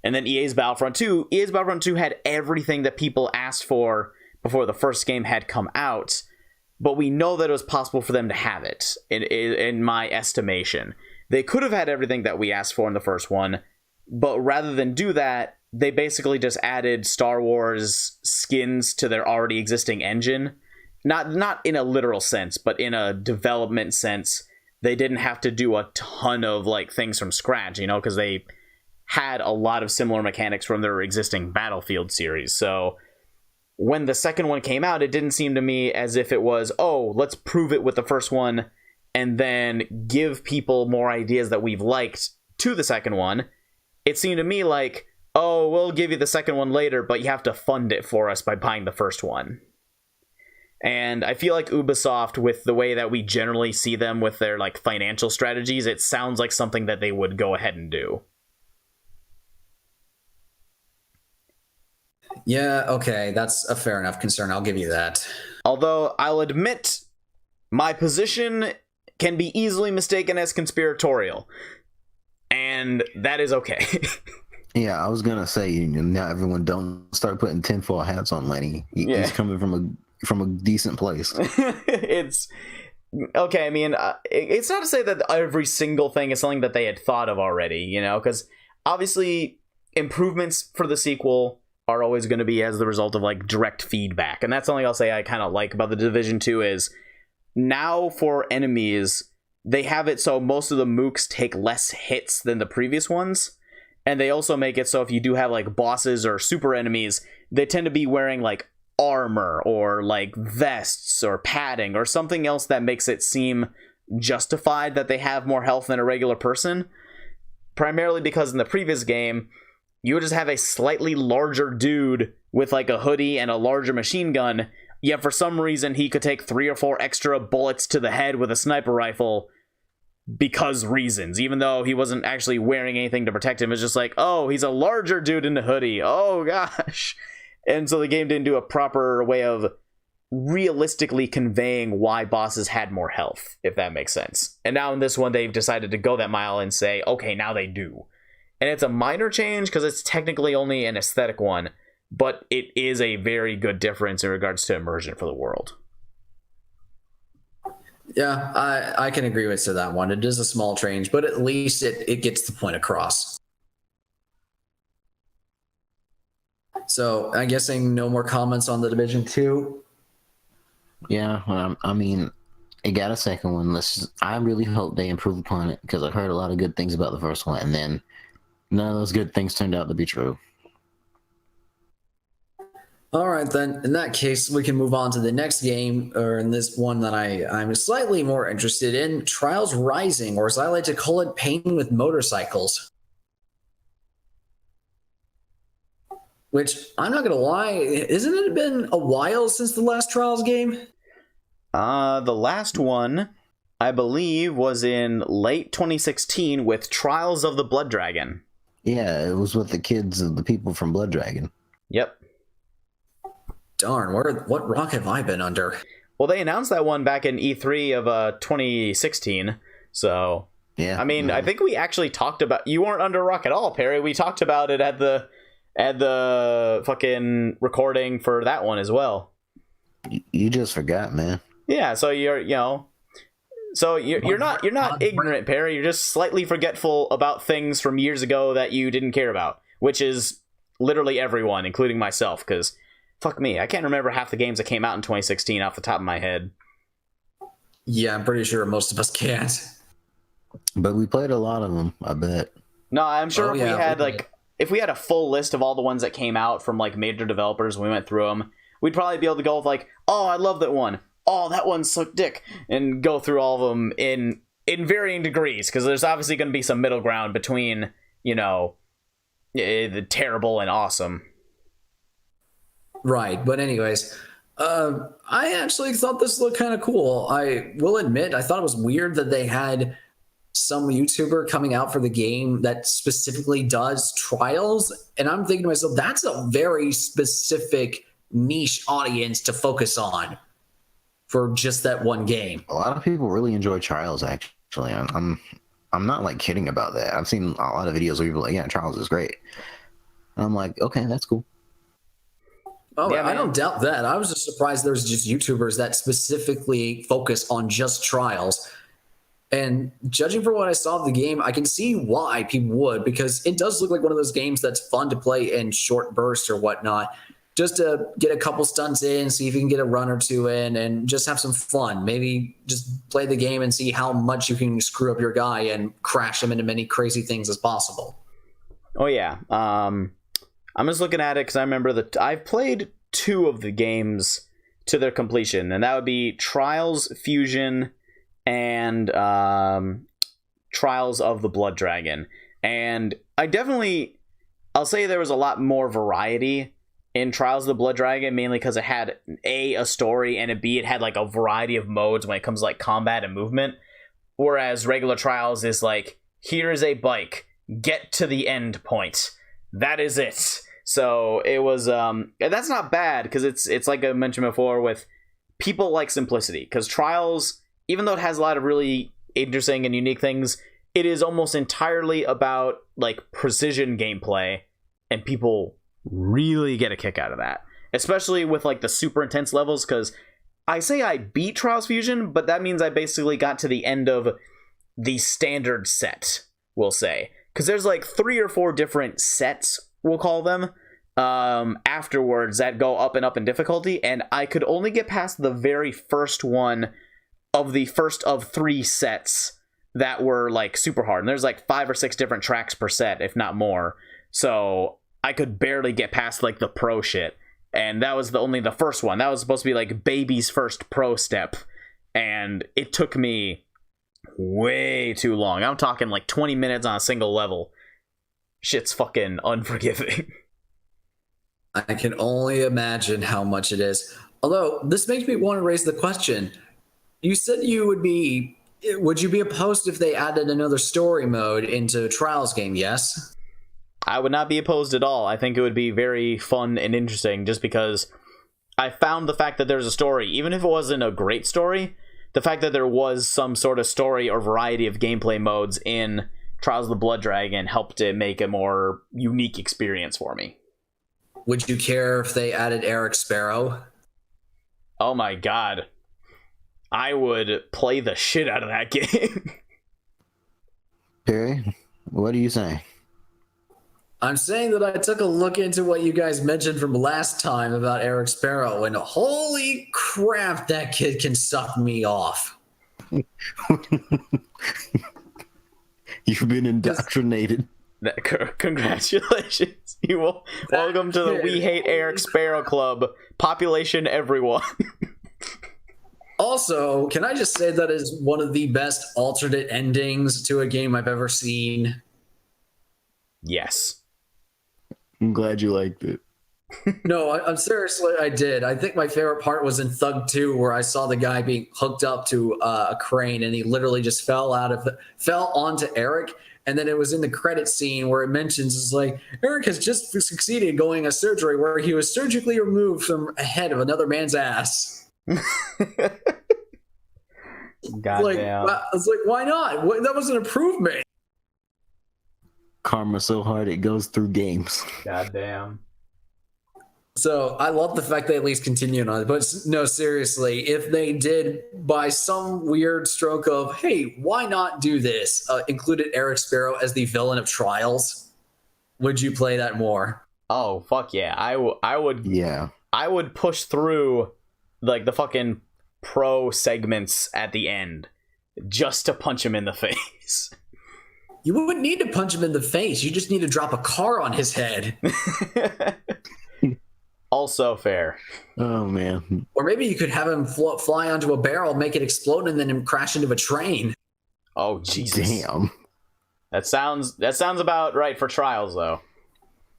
S2: and then EA's Battlefront 2. EA's Battlefront 2 had everything that people asked for before the first game had come out, but we know that it was possible for them to have it, in my estimation. They could have had everything that we asked for in the first one, but rather than do that, they basically just added Star Wars skins to their already existing engine. Not in a literal sense, but in a development sense. They didn't have to do a ton of like things from scratch, you know, because they had a lot of similar mechanics from their existing Battlefield series. So when the second one came out, it didn't seem to me as if it was, oh, let's prove it with the first one and then give people more ideas that we've liked to the second one. It seemed to me like, oh, we'll give you the second one later, but you have to fund it for us by buying the first one. And I feel like Ubisoft, with the way that we generally see them with their like financial strategies, it sounds like something that they would go ahead and do.
S3: Yeah, okay, that's a fair enough concern. I'll give you that.
S2: Although I'll admit my position can be easily mistaken as conspiratorial. And that is okay.
S1: Yeah, I was gonna say, now everyone don't start putting tinfoil hats on Lenny. He's coming from a decent place.
S2: It's okay. I mean, it's not to say that every single thing is something that they had thought of already, you know, because obviously improvements for the sequel are always going to be as the result of like direct feedback, and that's something I'll say I kind of like about the Division 2 is now for enemies they have it so most of the mooks take less hits than the previous ones. And they also make it so if you do have like bosses or super enemies, they tend to be wearing like armor or like vests or padding or something else that makes it seem justified that they have more health than a regular person. Primarily because in the previous game, you would just have a slightly larger dude with like a hoodie and a larger machine gun, yet for some reason he could take 3 or 4 extra bullets to the head with a sniper rifle because reasons, even though he wasn't actually wearing anything to protect him. It's just like, oh, he's a larger dude in the hoodie, oh gosh. And so the game didn't do a proper way of realistically conveying why bosses had more health, if that makes sense. And now in this one they've decided to go that mile and say, okay, now they do. And it's a minor change because it's technically only an aesthetic one, but it is a very good difference in regards to immersion for the world.
S3: Yeah, I can agree with that one. It is a small change, but at least it gets the point across. So I'm guessing no more comments on the Division 2.
S1: Yeah, I mean, it got a second one. I really hope they improve upon it because I heard a lot of good things about the first one, and then none of those good things turned out to be true.
S3: All right, then. In that case, we can move on to the next game, or in this one that I'm slightly more interested in, Trials Rising, or as I like to call it, Pain with Motorcycles. Which, I'm not going to lie, isn't it been a while since the last Trials game?
S2: The last one, I believe, was in late 2016 with Trials of the Blood Dragon.
S1: Yeah, it was with the kids of the people from Blood Dragon.
S2: Yep.
S3: Darn, what rock have I been under?
S2: Well, they announced that one back in E3 of 2016, so...
S1: Yeah.
S2: I mean, I think we actually talked about... You weren't under rock at all, Perry. We talked about it at the fucking recording for that one as well.
S1: You just forgot, man.
S2: Yeah, so you're not ignorant, Perry. You're just slightly forgetful about things from years ago that you didn't care about, which is literally everyone, including myself, because fuck me, I can't remember half the games that came out in 2016 off the top of my head.
S3: Yeah, I'm pretty sure most of us can't.
S1: But we played a lot of them, I bet.
S2: No, I'm sure if we had a full list of all the ones that came out from like major developers, we went through them, we'd probably be able to go with like, oh, I love that one. Oh, that one sucked dick, and go through all of them in varying degrees, because there's obviously going to be some middle ground between, the terrible and awesome.
S3: Right. But anyways, I actually thought this looked kind of cool. I will admit, I thought it was weird that they had some YouTuber coming out for the game that specifically does trials. And I'm thinking to myself, that's a very specific niche audience to focus on for just that one game.
S1: A lot of people really enjoy Trials. Actually, I'm not like kidding about that. I've seen a lot of videos where people are like, yeah, Trials is great. And I'm like, okay, that's cool.
S3: Oh,
S2: Yeah,
S3: I don't doubt that. I was just surprised there's just YouTubers that specifically focus on just trials. And judging from what I saw of the game, I can see why people would, because it does look like one of those games that's fun to play in short bursts or whatnot, just to get a couple stunts in, see if you can get a run or two in, and just have some fun. Maybe just play the game and see how much you can screw up your guy and crash him into many crazy things as possible.
S2: Oh yeah. I'm just looking at it because I remember that I've played 2 of the games to their completion, and that would be Trials Fusion and Trials of the Blood Dragon. And I'll say there was a lot more variety in Trials of the Blood Dragon, mainly because it had a story, and it had like a variety of modes when it comes to like combat and movement. Whereas regular Trials is like, here is a bike, get to the end point. That is it. So it was that's not bad, because it's like I mentioned before, with people like simplicity, because Trials, even though it has a lot of really interesting and unique things, it is almost entirely about like precision gameplay, and people really get a kick out of that, especially with like the super intense levels. Because I say I beat Trials Fusion, but that means I basically got to the end of the standard set, we'll say, because there's like 3 or 4 different sets, we'll call them, afterwards, that go up and up in difficulty, and I could only get past the very first one of the first of 3 sets that were like super hard. And there's like 5 or 6 different tracks per set, if not more. So I could barely get past like the pro shit, and that was only the first one. That was supposed to be like baby's first pro step, and it took me way too long. I'm talking like 20 minutes on a single level. Shit's fucking unforgiving.
S3: I can only imagine how much it is. Although, this makes me want to raise the question. You said would you be opposed if they added another story mode into Trials game, yes?
S2: I would not be opposed at all. I think it would be very fun and interesting, just because I found the fact that there's a story, even if it wasn't a great story, the fact that there was some sort of story or variety of gameplay modes in Trials of the Blood Dragon helped it make a more unique experience for me.
S3: Would you care if they added Eric Sparrow?
S2: Oh my god. I would play the shit out of that game.
S1: Perry, what do you say?
S3: I'm saying that I took a look into what you guys mentioned from last time about Eric Sparrow, and holy crap, that kid can suck me off.
S1: You've been indoctrinated.
S2: Congratulations. Welcome to the We Hate Eric Sparrow Club. Population everyone.
S3: Also, can I just say that is one of the best alternate endings to a game I've ever seen?
S2: Yes.
S1: I'm glad you liked it.
S3: No, I'm seriously, I did. I think my favorite part was in Thug 2, where I saw the guy being hooked up to a crane, and he literally just fell onto Eric. And then it was in the credit scene where it mentions, it's like, Eric has just succeeded going a surgery where he was surgically removed from a head of another man's ass.
S2: Goddamn.
S3: I was like, why not? That was an improvement.
S1: Karma so hard it goes through games.
S2: Goddamn.
S3: So I love the fact they at least continued on it. But no, seriously, if they did, by some weird stroke of, hey, why not do this, included Eric Sparrow as the villain of Trials, would you play that more?
S2: Oh, fuck yeah. I would.
S1: Yeah.
S2: I would push through like the fucking pro segments at the end just to punch him in the face.
S3: You wouldn't need to punch him in the face. You just need to drop a car on his head.
S2: Also fair.
S1: Oh, man.
S3: Or maybe you could have him fly onto a barrel, make it explode, and then him crash into a train.
S2: Oh, Jesus.
S1: Damn.
S2: That sounds about right for Trials, though.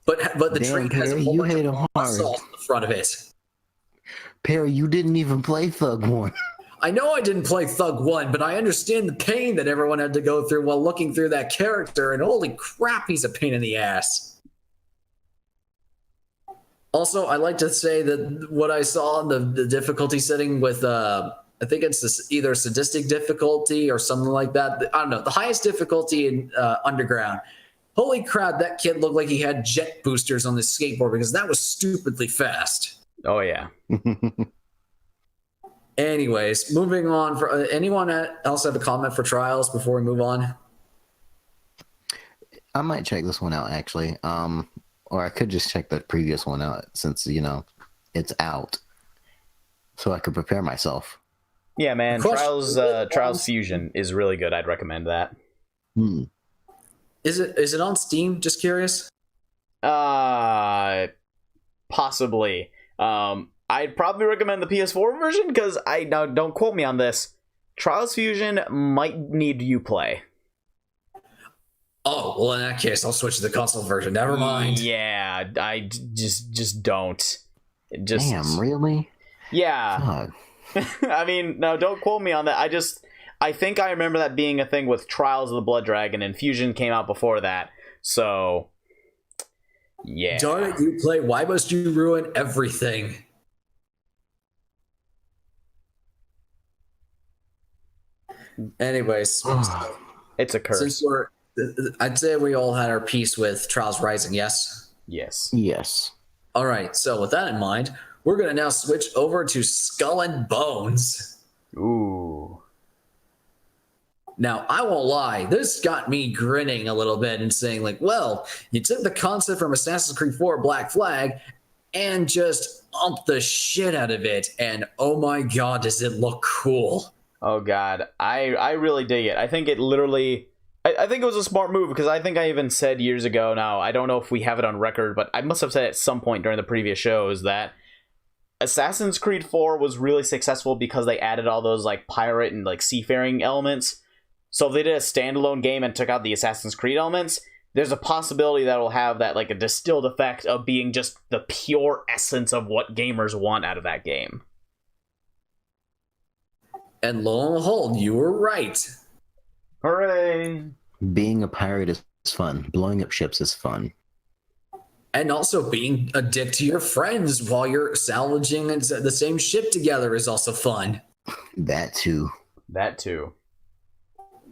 S3: but the
S1: Damn,
S3: train has a
S1: Perry,
S3: whole
S1: you
S3: bunch
S1: hate
S3: of
S1: him
S3: raw
S1: hard.
S3: salt in the front of it.
S1: Perry, you didn't even play Thug 1.
S3: I know I didn't play Thug 1, but I understand the pain that everyone had to go through while looking through that character, and holy crap, he's a pain in the ass. Also, I like to say that what I saw in the difficulty setting with, I think it's either sadistic difficulty or something like that. I don't know. The highest difficulty in Underground. Holy crap, that kid looked like he had jet boosters on his skateboard because that was stupidly fast.
S2: Oh yeah.
S3: Anyways, moving on. For anyone else have a comment for Trials before we move on?
S1: I might check this one out actually. Or I could just check the previous one out since it's out, so I could prepare myself.
S2: Yeah, man. Trials Fusion is really good. I'd recommend that.
S3: Is it on Steam? Just curious.
S2: Possibly. I'd probably recommend the PS4 version because now don't quote me on this. Trials Fusion might need Uplay.
S3: Oh, well, in that case, I'll switch to the console version. Never mind.
S2: Yeah, I just don't.
S1: Damn, really?
S2: Yeah. I mean, no, don't quote me on that. I think I remember that being a thing with Trials of the Blood Dragon, and Fusion came out before that. So, yeah.
S3: Darn it, Uplay. Why must you ruin everything? Anyways,
S2: It's a curse.
S3: since I'd say we all had our piece with Trials Rising, yes?
S2: Yes.
S1: Yes.
S3: All right, so with that in mind, we're going to now switch over to Skull and Bones.
S2: Ooh.
S3: Now, I won't lie, this got me grinning a little bit and saying, like, well, you took the concept from Assassin's Creed 4 Black Flag and just umped the shit out of it, and oh my god, does it look cool.
S2: Oh god, I really dig it. I think it literally... I think it was a smart move because I think I even said years ago now, I don't know if we have it on record, but I must have said at some point during the previous shows that Assassin's Creed 4 was really successful because they added all those like pirate and like seafaring elements. So if they did a standalone game and took out the Assassin's Creed elements, there's a possibility that will have that like a distilled effect of being just the pure essence of what gamers want out of that game.
S3: And lo and behold, you were right.
S2: Hooray!
S1: Being a pirate is fun. Blowing up ships is fun.
S3: And also being a dick to your friends while you're salvaging the same ship together is also fun.
S1: That too.
S2: That too.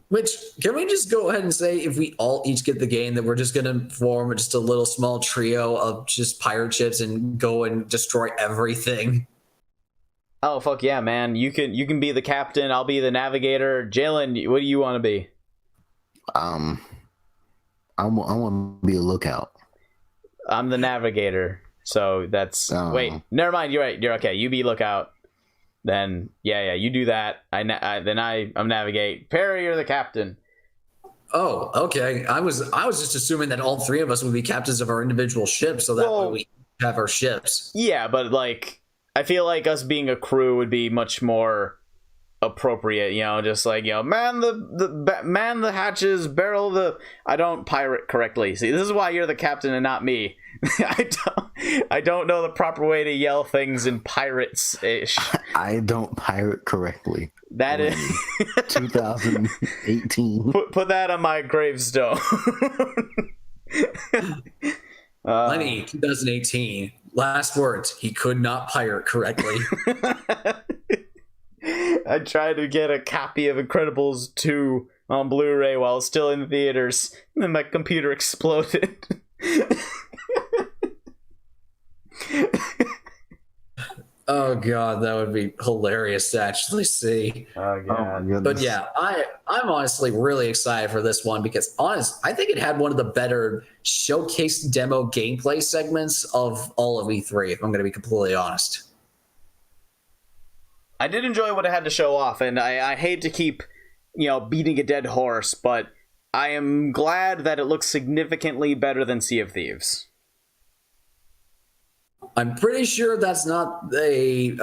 S3: Which, can we just go ahead and say if we all each get the game that we're just going to form just a little small trio of just pirate ships and go and destroy everything?
S2: Oh fuck yeah, man! You can be the captain. I'll be the navigator. Jalen, what do you want to be?
S1: I want to be a lookout.
S2: I'm the navigator. So that's wait. Never mind. You're right. You're okay. You be lookout. Then yeah. You do that. I'm navigate. Perry, you're the captain.
S3: Oh, okay. I was just assuming that all three of us would be captains of our individual ships, so that way we have our ships.
S2: Yeah, but like. I feel like us being a crew would be much more appropriate, just like, man the hatches, barrel the... I don't pirate correctly. See, this is why you're the captain and not me. I don't know the proper way to yell things in pirates-ish.
S1: I don't pirate correctly.
S2: That is...
S1: 2018.
S2: Put that on my gravestone.
S3: Lenny, 2018. Last words, he could not pirate correctly.
S2: I tried to get a copy of Incredibles 2 on Blu-ray while it was still in theaters, and then my computer exploded.
S3: Oh god, that would be hilarious to actually see.
S2: Oh god.
S3: But yeah, I'm honestly really excited for this one because I think it had one of the better showcase demo gameplay segments of all of E3, if I'm going to be completely honest.
S2: I did enjoy what it had to show off, and I hate to keep, beating a dead horse, but I am glad that it looks significantly better than Sea of Thieves.
S3: I'm pretty sure that's not an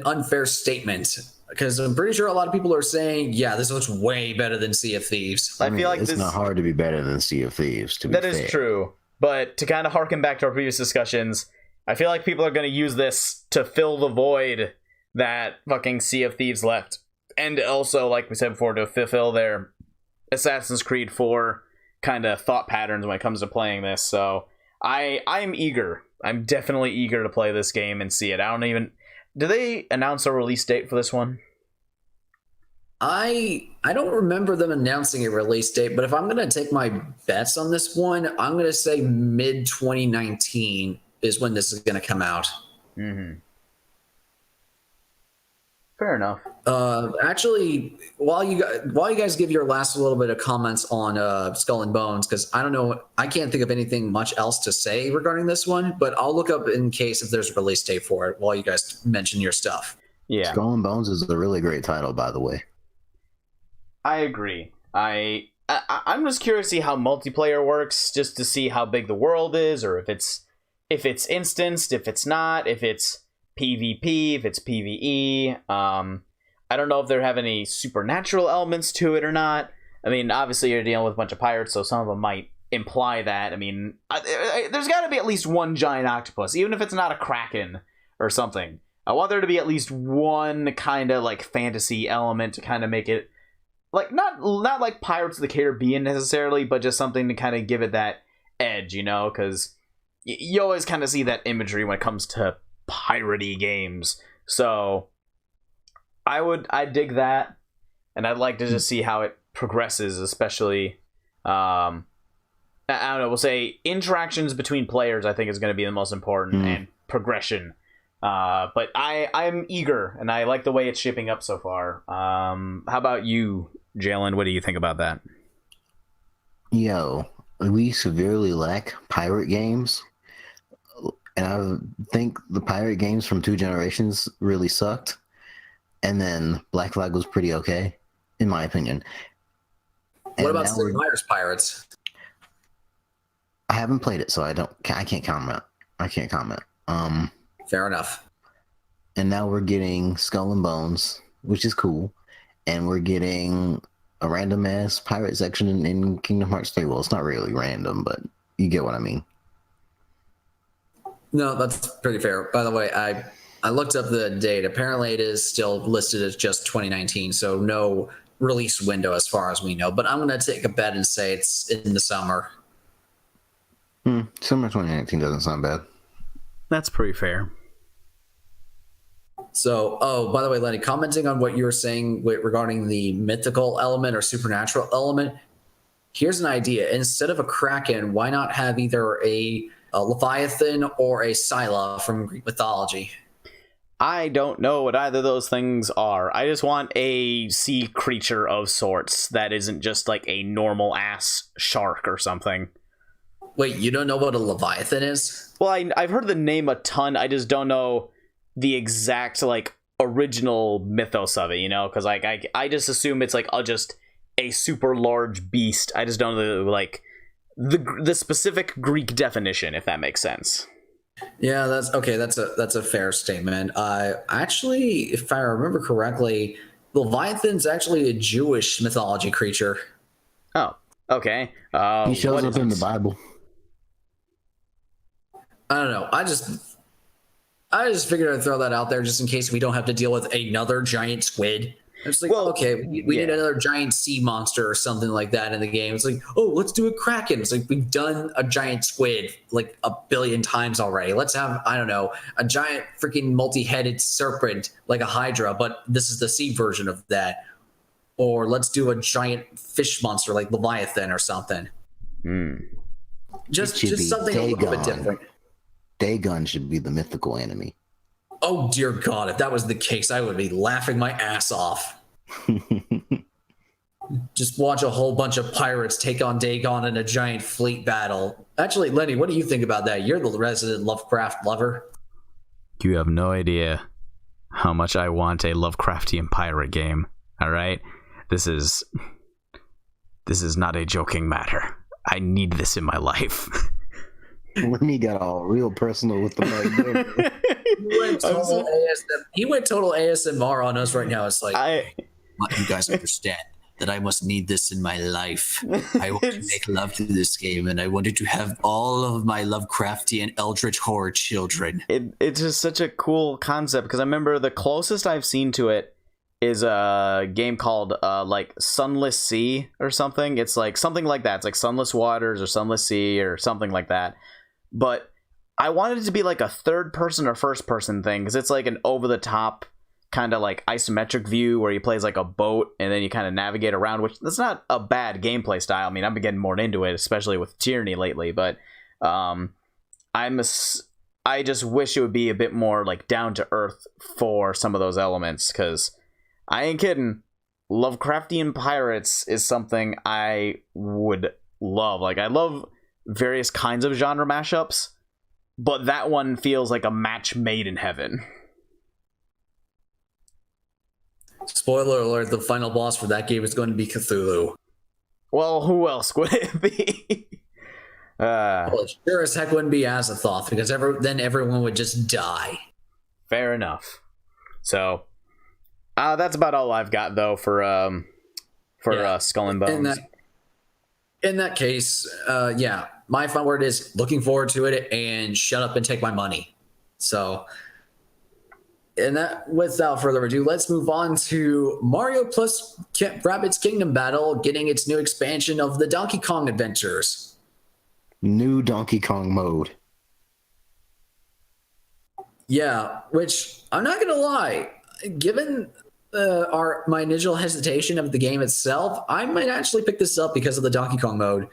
S3: unfair statement, because I'm pretty sure a lot of people are saying, yeah, this looks way better than Sea of Thieves.
S2: I feel like
S1: it's not hard to be better than Sea of Thieves, to be fair.
S2: That is true. But to kind of harken back to our previous discussions, I feel like people are going to use this to fill the void that fucking Sea of Thieves left. And also, like we said before, to fulfill their Assassin's Creed 4 kind of thought patterns when it comes to playing this. So I'm eager. I'm definitely eager to play this game and see it. Do they announce a release date for this one?
S3: I don't remember them announcing a release date, but if I'm going to take my bets on this one, I'm going to say mid 2019 is when this is going to come out.
S2: Mm-hmm. Fair enough.
S3: Actually, while you guys give your last little bit of comments on Skull and Bones, because I don't know, I can't think of anything much else to say regarding this one, but I'll look up in case if there's a release date for it while you guys mention your stuff.
S2: Yeah,
S1: Skull and Bones is a really great title, by the way.
S2: I agree. I'm just curious to see how multiplayer works, just to see how big the world is, or if it's instanced, if it's not, if it's PvP, if it's PvE. I don't know if they have any supernatural elements to it or not. I mean, obviously you're dealing with a bunch of pirates, so some of them might imply that. I mean, there's got to be at least one giant octopus, even if it's not a kraken or something. I want there to be at least one kind of like fantasy element to kind of make it like not like Pirates of the Caribbean necessarily, but just something to kind of give it that edge, you know, because you always kind of see that imagery when it comes to piratey games. So I dig that, and I'd like to just see how it progresses, especially I don't know, we'll say interactions between players I think is going to be the most important, and progression. But I'm eager, and I like the way it's shaping up so far. How about you, Jalen? What do you think about that?
S1: Yo, we severely lack pirate games. And I think the pirate games from 2 generations really sucked. And then Black Flag was pretty okay, in my opinion. And
S3: what about Sid Meier's Pirates?
S1: I haven't played it, so I can't comment.
S3: Fair enough.
S1: And now we're getting Skull and Bones, which is cool. And we're getting a random ass pirate section in Kingdom Hearts 3. Well, it's not really random, but you get what I mean.
S3: No, that's pretty fair. By the way, I looked up the date. Apparently it is still listed as just 2019, so no release window as far as we know. But I'm going to take a bet and say it's in the summer.
S1: Summer 2019 doesn't sound bad.
S2: That's pretty fair.
S3: So, by the way, Lenny, commenting on what you were saying regarding the mythical element or supernatural element, here's an idea. Instead of a kraken, why not have either a Leviathan or a Scylla from Greek mythology?
S2: I don't know what either of those things are. I just want a sea creature of sorts that isn't just like a normal ass shark or something.
S3: Wait, you don't know what a Leviathan is?
S2: Well, I've heard the name a ton. I just don't know the exact like original mythos of it, you know, because like I just assume it's like just a super large beast. I just don't know like the specific Greek definition, if that makes sense.
S3: Yeah, that's okay. That's a fair statement. Actually, if I remember correctly, Leviathan's actually a Jewish mythology creature.
S2: Oh, okay.
S1: He shows up in the Bible.
S3: I don't know. I just figured I'd throw that out there just in case we don't have to deal with another giant squid. It's like, okay, we need another giant sea monster or something like that in the game. It's like, oh, let's do a kraken. It's like, we've done a giant squid like 1 billion times already. Let's have, I don't know, a giant freaking multi-headed serpent like a hydra, but this is the sea version of that. Or let's do a giant fish monster like Leviathan or something. Just something a little bit different.
S1: Dagon should be the mythical enemy.
S3: Oh, dear God. If that was the case, I would be laughing my ass off. Just watch a whole bunch of pirates take on Dagon in a giant fleet battle. Actually, Lenny, what do you think about that? You're the resident Lovecraft lover.
S2: You have no idea how much I want a Lovecraftian pirate game. All right? This is not a joking matter. I need this in my life.
S1: Lenny got all real personal with the mic.
S3: He went total ASMR on us right now. It's like, you guys understand. that I must need this in my life. I want to make love to this game, and I wanted to have all of my Lovecraftian eldritch horror children.
S2: It's just such a cool concept, because I remember the closest I've seen to it is a game called like Sunless Sea or something. It's like something like that. It's like Sunless Waters or Sunless Sea or something like that. But I wanted it to be like a third person or first person thing, because it's like an over the top kind of like isometric view where you play as like a boat and then you kind of navigate around, which that's not a bad gameplay style. I mean, I've been getting more into it, especially with Tyranny lately, but I just wish it would be a bit more like down to earth for some of those elements, because I ain't kidding. Lovecraftian pirates is something I would love. Like, I love various kinds of genre mashups, but that one feels like a match made in heaven.
S3: Spoiler alert, the final boss for that game is going to be Cthulhu.
S2: Well, who else would it be?
S3: Well, it sure as heck wouldn't be Azathoth, because then everyone would just die.
S2: Fair enough. So, that's about all I've got, though, for Skull and Bones.
S3: In that case, yeah, my final word is looking forward to it, and shut up and take my money. So, and that, without further ado, let's move on to Mario plus Rabbids Kingdom Battle, getting its new expansion of the Donkey Kong Adventures.
S1: New Donkey Kong mode.
S3: Yeah, which I'm not gonna lie, given my initial hesitation of the game itself, I might actually pick this up because of the Donkey Kong mode.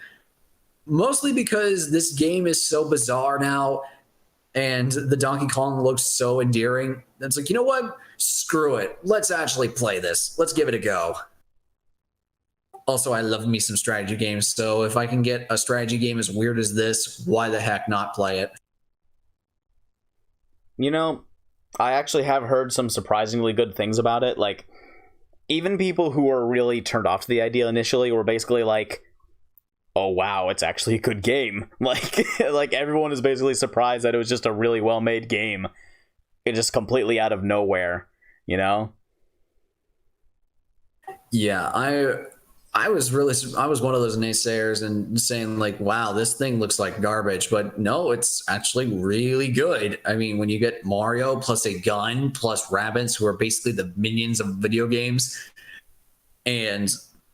S3: Mostly because this game is so bizarre now, and the Donkey Kong looks so endearing. It's like, you know what? Screw it. Let's actually play this. Let's give it a go. Also, I love me some strategy games, so if I can get a strategy game as weird as this, why the heck not play it?
S2: You know, I actually have heard some surprisingly good things about it. Like, even people who were really turned off to the idea initially were basically like, oh wow, it's actually a good game. Like everyone is basically surprised that it was just a really well-made game. It just completely out of nowhere, you know?
S3: Yeah, I was one of those naysayers and saying like, wow, this thing looks like garbage, but no, it's actually really good. I mean, when you get Mario plus a gun plus rabbits, who are basically the minions of video games, and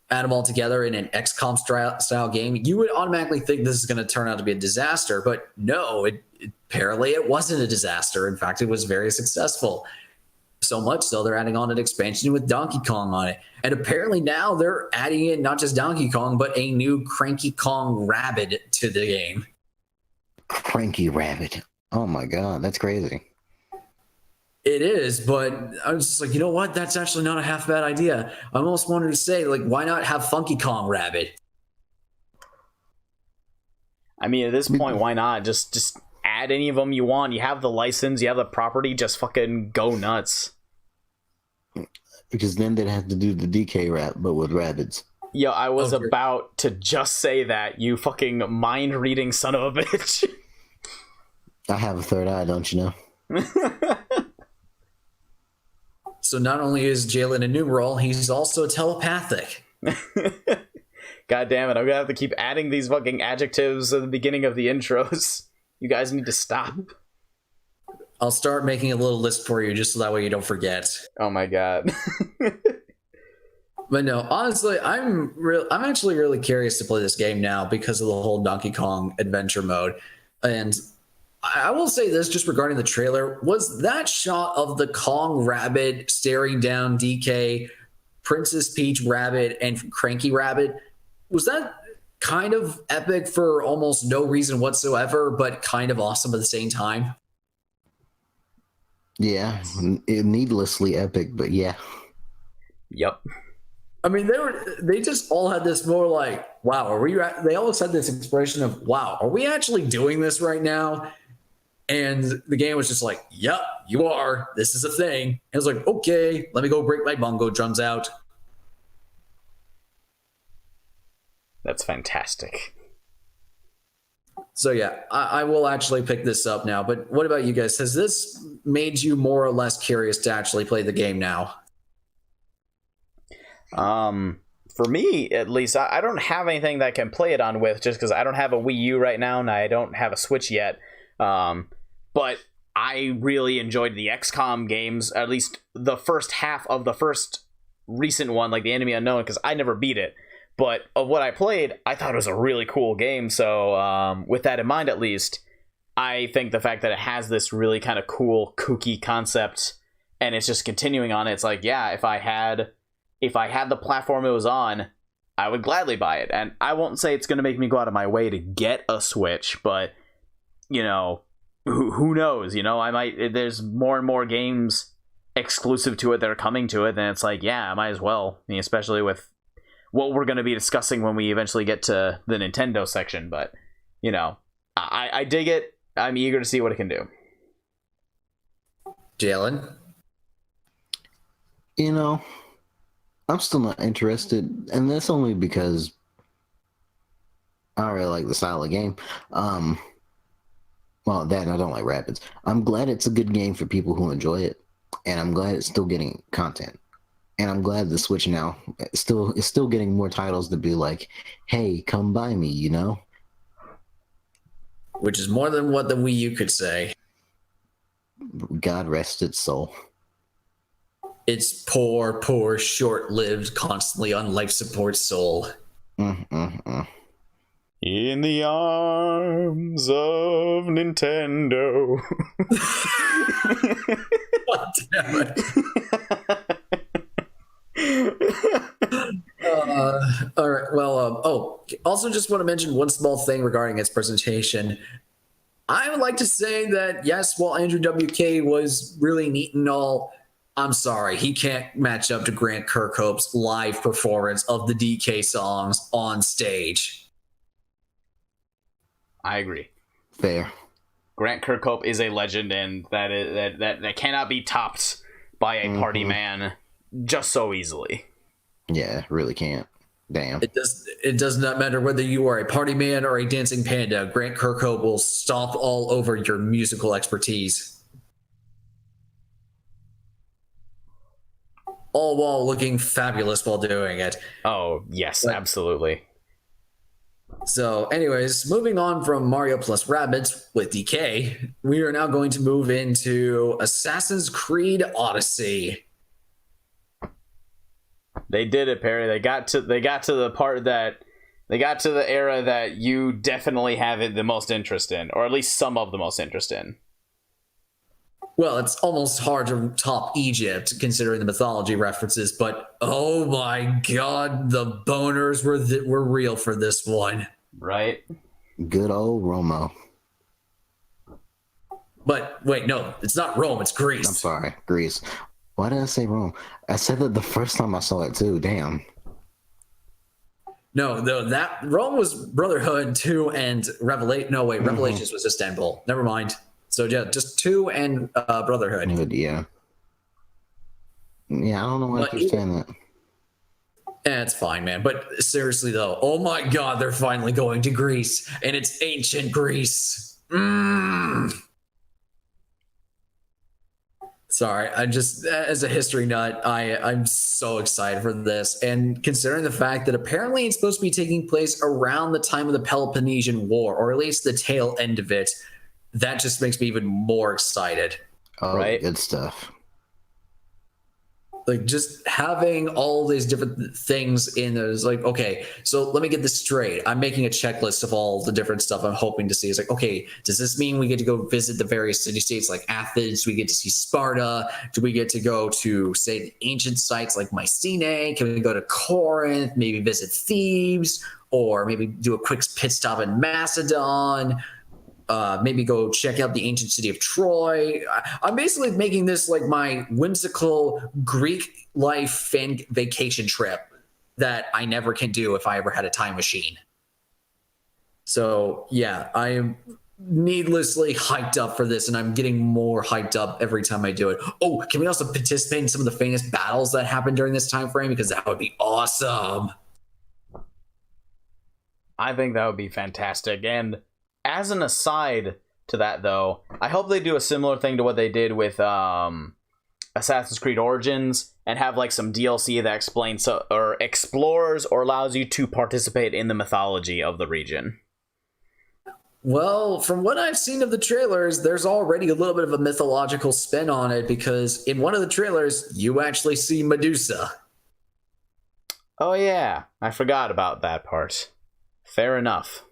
S3: add them all together in an XCOM style game, you would automatically think this is going to turn out to be a disaster, but no, apparently it wasn't a disaster. In fact, it was very successful. So much so they're adding on an expansion with Donkey Kong on it. And apparently now they're adding in not just Donkey Kong, but a new Cranky Kong Rabbit to the game.
S1: Cranky Rabbit. Oh my god, that's crazy.
S3: It is, but I was just like, you know what? That's actually not a half bad idea. I almost wanted to say, like, why not have Funky Kong Rabbit?
S2: I mean, at this point, why not? Just add any of them you want. You have the license, you have the property, just fucking go nuts.
S1: Because then they'd have to do the DK rap, but with rabbits.
S2: Yo, I was about to just say that, you fucking mind-reading son of a bitch.
S1: I have a third eye, don't you know?
S3: So not only is Jalen a numeral, he's also telepathic.
S2: God damn it, I'm gonna have to keep adding these fucking adjectives at the beginning of the intros. You guys need to stop.
S3: I'll start making a little list for you just so that way you don't forget.
S2: Oh my god.
S3: But no, honestly, I'm actually really curious to play this game now because of the whole Donkey Kong adventure mode. And I will say this just regarding the trailer, was that shot of the Kong Rabbit staring down DK, Princess Peach Rabbit, and Cranky Rabbit, was that kind of epic for almost no reason whatsoever, but kind of awesome at the same time?
S1: Yeah, needlessly epic, but yeah.
S2: Yep.
S3: I mean, they just all had this more like, wow, they always had this expression of, wow, are we actually doing this right now? And the game was just like, yep, you are. This is a thing. And I was like, okay, let me go break my bongo drums out.
S2: That's fantastic.
S3: So yeah, I will actually pick this up now. But what about you guys? Has this made you more or less curious to actually play the game now?
S2: for me at least, I don't have anything that I can play it on with, just because I don't have a Wii U right now and I don't have a Switch yet. But I really enjoyed the XCOM games, at least the first half of the first recent one, like the Enemy Unknown, because I never beat it. But of what I played, I thought it was a really cool game. So with that in mind, at least, I think the fact that it has this really kind of cool, kooky concept, and it's just continuing on, it's like, yeah, if I had the platform it was on, I would gladly buy it. And I won't say it's going to make me go out of my way to get a Switch, but, you know, who knows? You know, I might. There's more and more games exclusive to it that are coming to it, then it's like, yeah, I might as well. I mean, especially with what we're going to be discussing when we eventually get to the Nintendo section. But, you know, I dig it. I'm eager to see what it can do.
S3: Jalen?
S1: You know, I'm still not interested, and that's only because I don't really like the style of game. Well, that and I don't like rapids. I'm glad it's a good game for people who enjoy it, and I'm glad it's still getting content. And I'm glad the Switch now is still getting more titles to be like, hey, come buy me, you know?
S3: Which is more than what the Wii U could say.
S1: God rest its soul.
S3: It's poor, short-lived, constantly on life support soul.
S2: In the arms of Nintendo.
S3: God damn it. All right. Well, also just want to mention one small thing regarding its presentation. I would like to say that, yes, while Andrew WK was really neat and all, I'm sorry, he can't match up to Grant Kirkhope's live performance of the DK songs on stage.
S2: I agree.
S1: Fair.
S2: Grant Kirkhope is a legend, and that cannot be topped by a party man just so easily.
S1: Yeah, really can't. Damn.
S3: It does not matter whether you are a party man or a dancing panda. Grant Kirkhope will stomp all over your musical expertise. All while looking fabulous while doing it.
S2: Oh, yes, absolutely.
S3: So, anyways, moving on from Mario plus Rabbids with DK, we are now going to move into Assassin's Creed Odyssey.
S2: They did it, Perry. They got to the part that they got to the era that you definitely have the most interest in, or at least some of the most interest in.
S3: Well, it's almost hard to top Egypt considering the mythology references, but oh my god, the boners were real for this one.
S2: Right?
S1: Good old Romo.
S3: But wait, no, it's not Rome, it's Greece.
S1: I'm sorry, Greece. Why did I say Rome? I said that the first time I saw it too. Damn.
S3: No, that Rome was Brotherhood 2 and Revelation. No, wait, Revelations was Istanbul. Never mind. So yeah, just 2 and Brotherhood.
S1: Yeah. Yeah, I don't know why you're saying that.
S3: It's fine, man. But seriously though, oh my god, they're finally going to Greece, and it's ancient Greece. Sorry, I just, as a history nut, I'm so excited for this. And considering the fact that apparently it's supposed to be taking place around the time of the Peloponnesian War, or at least the tail end of it, that just makes me even more excited.
S1: Oh,
S2: right?
S1: Good stuff.
S3: Like, just having all these different things in there is like, okay, so let me get this straight. I'm making a checklist of all the different stuff I'm hoping to see. It's like, okay, does this mean we get to go visit the various city-states like Athens? Do we get to see Sparta? Do we get to go to, say, the ancient sites like Mycenae? Can we go to Corinth, maybe visit Thebes, or maybe do a quick pit stop in Macedon? Maybe go check out the ancient city of Troy. I'm basically making this like my whimsical Greek life fan vacation trip that I never can do if I ever had a time machine. So yeah, I am needlessly hyped up for this, and I'm getting more hyped up every time I do it. Oh, can we also participate in some of the famous battles that happened during this time frame? Because that would be awesome.
S2: I think that would be fantastic. And as an aside to that, though, I hope they do a similar thing to what they did with Assassin's Creed Origins and have like some DLC that explains or explores or allows you to participate in the mythology of the region.
S3: Well, from what I've seen of the trailers, there's already a little bit of a mythological spin on it because in one of the trailers, you actually see Medusa.
S2: Oh yeah, I forgot about that part. Fair enough.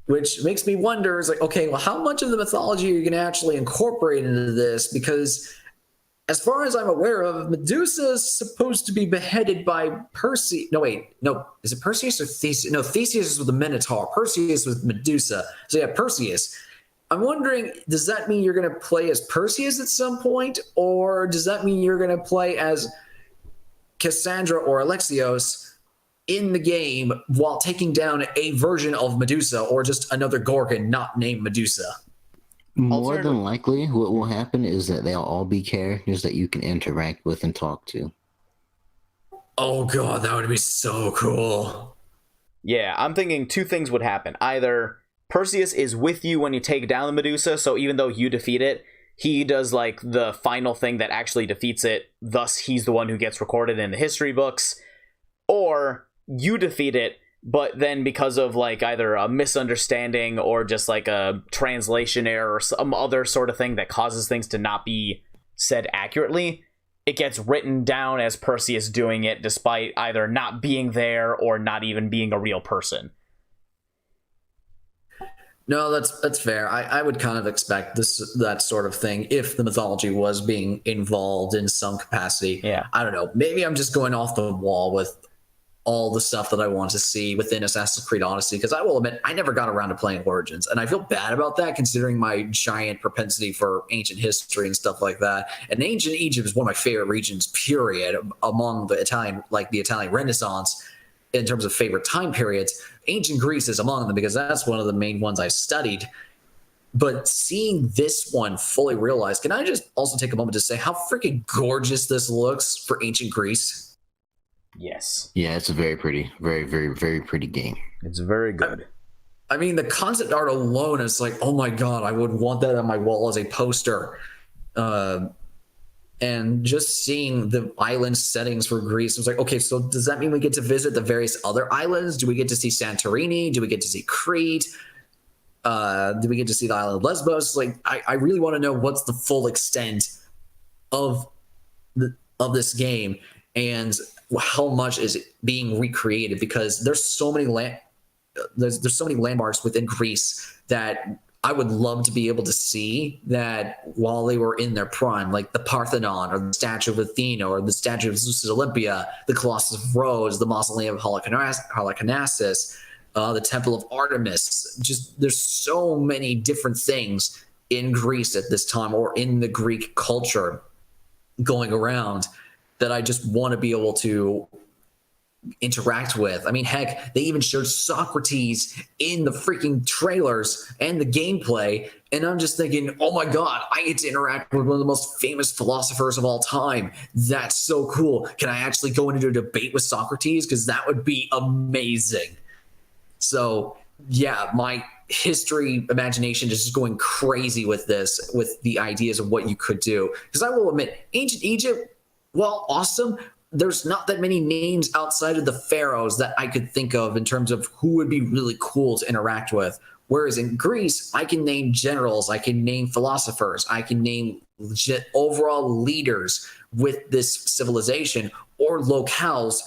S3: Which makes me wonder, is like, okay, well, how much of the mythology are you going to actually incorporate into this? Because as far as I'm aware of, Medusa is supposed to be beheaded by Perseus. No, wait. No, is it Perseus or Theseus? No, Theseus is with the Minotaur. Perseus with Medusa. So yeah, Perseus. I'm wondering, does that mean you're going to play as Perseus at some point? Or does that mean you're going to play as Cassandra or Alexios in the game while taking down a version of Medusa or just another Gorgon not named Medusa?
S1: More than likely, what will happen is that they'll all be characters that you can interact with and talk to.
S3: Oh god, that would be so cool.
S2: Yeah, I'm thinking two things would happen. Either Perseus is with you when you take down the Medusa, so even though you defeat it, he does like the final thing that actually defeats it, thus he's the one who gets recorded in the history books. Or you defeat it, but then because of like either a misunderstanding or just like a translation error or some other sort of thing that causes things to not be said accurately, it gets written down as Perseus doing it despite either not being there or not even being a real person.
S3: No, that's fair. I would kind of expect that sort of thing if the mythology was being involved in some capacity.
S2: Yeah.
S3: I don't know. Maybe I'm just going off the wall with all the stuff that I want to see within Assassin's Creed Odyssey, because I will admit I never got around to playing Origins, and I feel bad about that considering my giant propensity for ancient history and stuff like that. And ancient Egypt is one of my favorite regions, period, among the Italian Renaissance in terms of favorite time periods. Ancient Greece is among them because that's one of the main ones I studied. But seeing this one fully realized, can I just also take a moment to say how freaking gorgeous this looks for ancient Greece?
S2: Yes.
S1: Yeah, it's a very pretty, very, very, very pretty game.
S2: It's very good.
S3: I mean, the concept art alone is like, oh my god, I would want that on my wall as a poster. And just seeing the island settings for Greece, I was like, okay, so does that mean we get to visit the various other islands? Do we get to see Santorini? Do we get to see Crete? Do we get to see the island of Lesbos? Like, I really want to know what's the full extent of this game and how much is it being recreated, because there's so many there's so many landmarks within Greece that I would love to be able to see that while they were in their prime, like the Parthenon or the statue of Athena or the statue of Zeus Olympia, the Colossus of Rhodes, the mausoleum of Halicarnassus, the Temple of Artemis. Just there's so many different things in Greece at this time, or in the Greek culture going around, that I just want to be able to interact with. I mean, heck, they even showed Socrates in the freaking trailers and the gameplay, and I'm just thinking, oh my god, I get to interact with one of the most famous philosophers of all time. That's so cool. Can I actually go into a debate with Socrates? Because that would be amazing. So yeah, my history imagination is just going crazy with this, with the ideas of what you could do. Because I will admit, ancient Egypt, well, awesome, there's not that many names outside of the pharaohs that I could think of in terms of who would be really cool to interact with. Whereas in Greece, I can name generals, I can name philosophers, I can name legit overall leaders with this civilization, or locales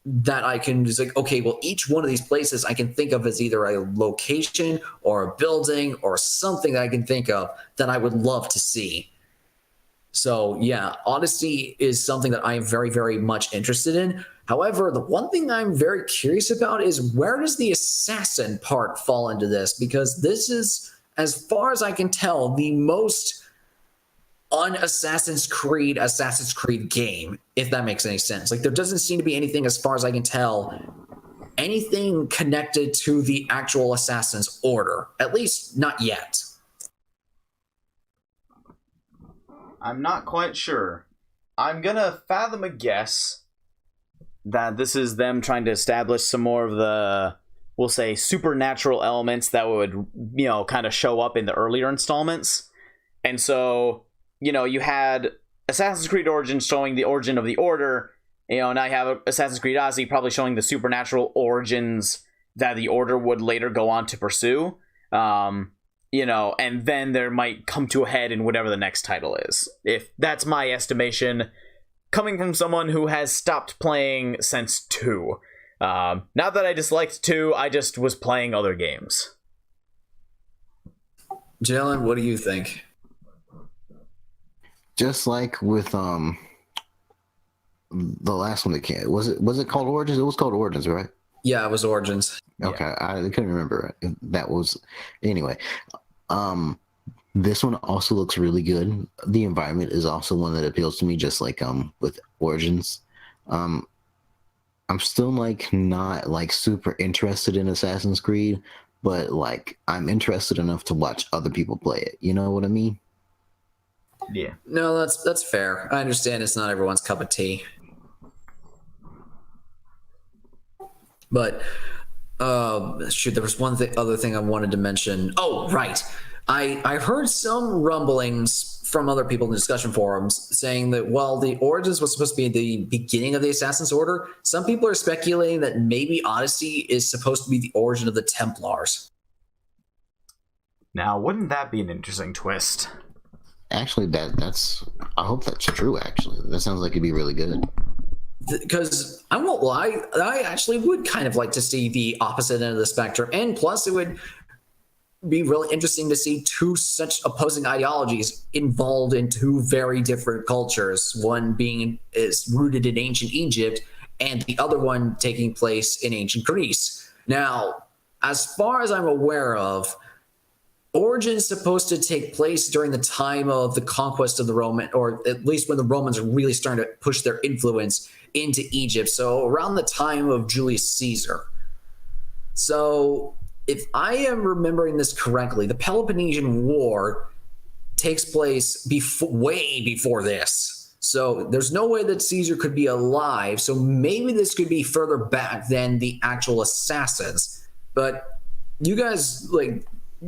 S3: that I can just like, okay, well, each one of these places I can think of as either a location or a building or something that I can think of that I would love to see. So yeah, Odyssey is something that I'm very, very much interested in. However, the one thing I'm very curious about is, where does the assassin part fall into this? Because this is, as far as I can tell, the most un-Assassin's Creed game, if that makes any sense. Like, there doesn't seem to be anything, as far as I can tell, anything connected to the actual Assassin's Order. At least not yet.
S2: I'm not quite sure. I'm gonna fathom a guess that this is them trying to establish some more of the, we'll say, supernatural elements that would, you know, kind of show up in the earlier installments. And so, you know, you had Assassin's Creed Origins showing the origin of the Order, and I have Assassin's Creed Odyssey probably showing the supernatural origins that the Order would later go on to pursue. And then there might come to a head in whatever the next title is. If that's my estimation, coming from someone who has stopped playing since 2. Not that I disliked 2, I just was playing other games.
S3: Jalen, what do you think?
S1: Just like with the last one that came, was it called Origins? It was called Origins, right?
S3: Yeah, it was Origins.
S1: Okay, yeah. I couldn't remember. That was anyway. This one also looks really good. The environment is also one that appeals to me, just like with Origins. I'm still like not like super interested in Assassin's Creed, but like I'm interested enough to watch other people play it. You know what I mean?
S2: Yeah.
S3: No, that's fair. I understand it's not everyone's cup of tea. But there was one other thing I wanted to mention. Oh, right. I heard some rumblings from other people in the discussion forums saying that while the Origins was supposed to be the beginning of the Assassin's Order, some people are speculating that maybe Odyssey is supposed to be the origin of the Templars.
S2: Now, wouldn't that be an interesting twist?
S1: Actually, that's. I hope that's true. Actually, that sounds like it'd be really good.
S3: Because I won't lie, I actually would kind of like to see the opposite end of the spectrum, and plus, it would be really interesting to see two such opposing ideologies involved in two very different cultures. One being is rooted in ancient Egypt, and the other one taking place in ancient Greece. Now, as far as I'm aware of, Origin is supposed to take place during the time of the conquest of the Roman, or at least when the Romans are really starting to push their influence into Egypt. So around the time of Julius Caesar. So if I am remembering this correctly, the Peloponnesian War takes place way before this. So there's no way that Caesar could be alive. So maybe this could be further back than the actual assassins. But you guys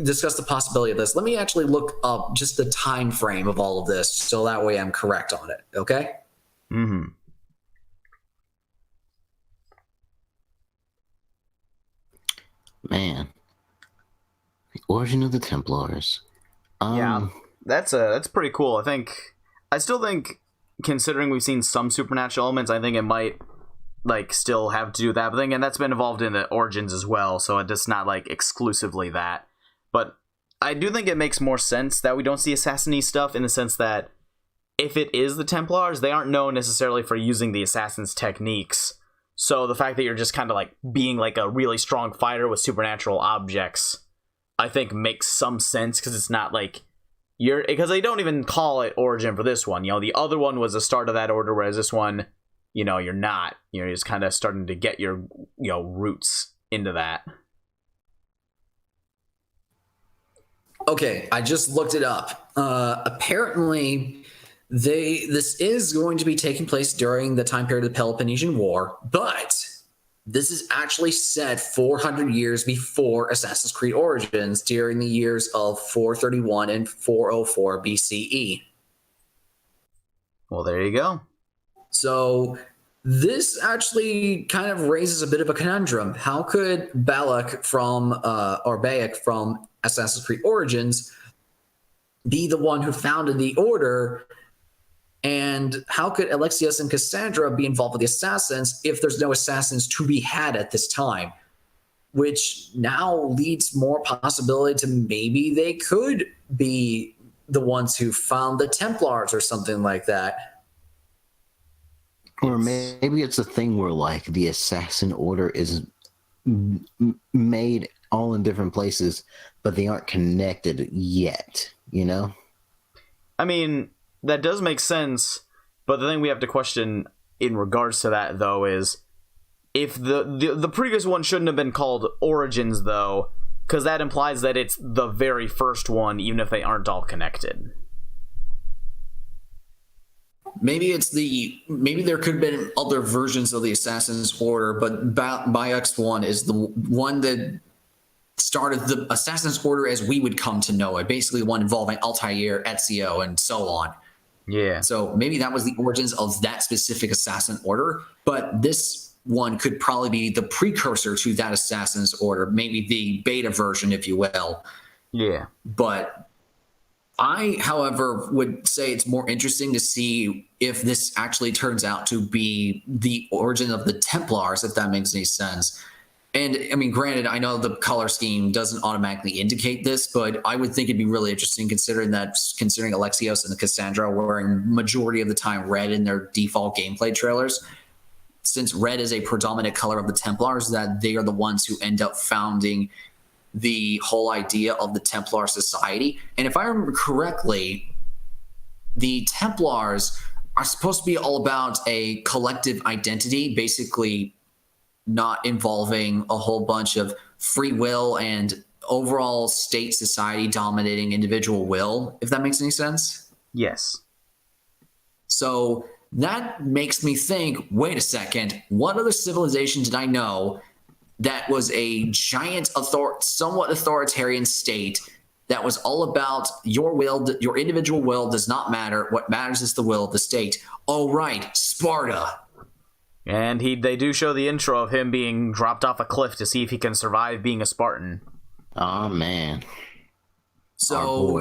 S3: discuss the possibility of this. Let me actually look up just the time frame of all of this, so that way I'm correct on it. Okay?
S2: Mm-hmm.
S1: Man, the origin of the Templars.
S2: Yeah, that's pretty cool. I still think, considering we've seen some supernatural elements, I think it might still have to do that. But then again, that's been involved in the Origins as well, so it's not exclusively that. But I do think it makes more sense that we don't see assassin-y stuff, in the sense that if it is the Templars, they aren't known necessarily for using the assassin's techniques. So the fact that you're just kind of being a really strong fighter with supernatural objects, I think makes some sense, because it's not because they don't even call it Origin for this one. The other one was the start of that order, whereas this one, you're not. You're just kind of starting to get your roots into that.
S3: Okay, I just looked it up. Apparently, this is going to be taking place during the time period of the Peloponnesian War, but this is actually set 400 years before Assassin's Creed Origins, during the years of 431 and 404 BCE.
S2: Well, there you go.
S3: So this actually kind of raises a bit of a conundrum. How could Bayek from Assassin's Creed Origins be the one who founded the Order? And how could Alexios and Cassandra be involved with the assassins if there's no assassins to be had at this time? Which now leads more possibility to maybe they could be the ones who found the Templars or something like that.
S1: Or maybe it's a thing where the assassin order is made all in different places, but they aren't connected yet,
S2: I mean, that does make sense, but the thing we have to question in regards to that, though, is if the previous one shouldn't have been called Origins, though, because that implies that it's the very first one, even if they aren't all connected.
S3: Maybe there could have been other versions of the Assassin's Order, but Bayek's one is the one that started the Assassin's Order as we would come to know it. Basically, one involving Altair, Ezio, and so on.
S2: Yeah.
S3: So maybe that was the origins of that specific assassin order, but this one could probably be the precursor to that assassin's order, maybe the beta version, if you will.
S2: Yeah.
S3: But I, however, would say it's more interesting to see if this actually turns out to be the origin of the Templars, if that makes any sense. And I mean, granted, I know the color scheme doesn't automatically indicate this, but I would think it'd be really interesting considering Alexios and Cassandra are wearing majority of the time red in their default gameplay trailers. Since red is a predominant color of the Templars, that they are the ones who end up founding the whole idea of the Templar society. And if I remember correctly, the Templars are supposed to be all about a collective identity, basically not involving a whole bunch of free will and overall state society dominating individual will, if that makes any sense.
S2: Yes.
S3: So that makes me think, wait a second, what other civilization did I know that was a giant, somewhat authoritarian state that was all about your will, your individual will does not matter. What matters is the will of the state. Oh, right, Sparta.
S2: And they do show the intro of him being dropped off a cliff to see if he can survive being a Spartan.
S1: Oh man.
S3: So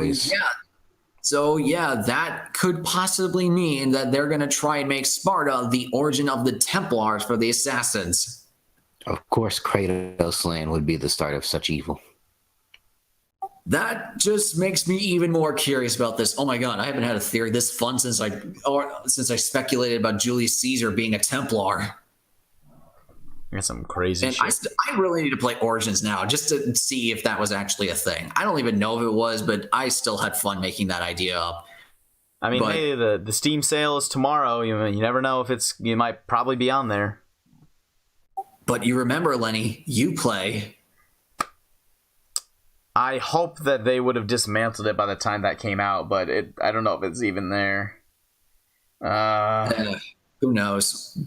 S3: yeah, that could possibly mean that they're going to try and make Sparta the origin of the Templars for the assassins.
S1: Of course, Kratos' land would be the start of such evil.
S3: That just makes me even more curious about this. Oh my god, I haven't had a theory this fun since I speculated about Julius Caesar being a Templar.
S2: That's some crazy
S3: and
S2: shit.
S3: I really need to play Origins now just to see if that was actually a thing. I don't even know if it was, but I still had fun making that idea up.
S2: I mean, hey, the Steam sale is tomorrow. You never know if you might probably be on there.
S3: But you remember, Lenny, you play.
S2: I hope that they would have dismantled it by the time that came out, but I don't know if it's even there.
S3: Who knows?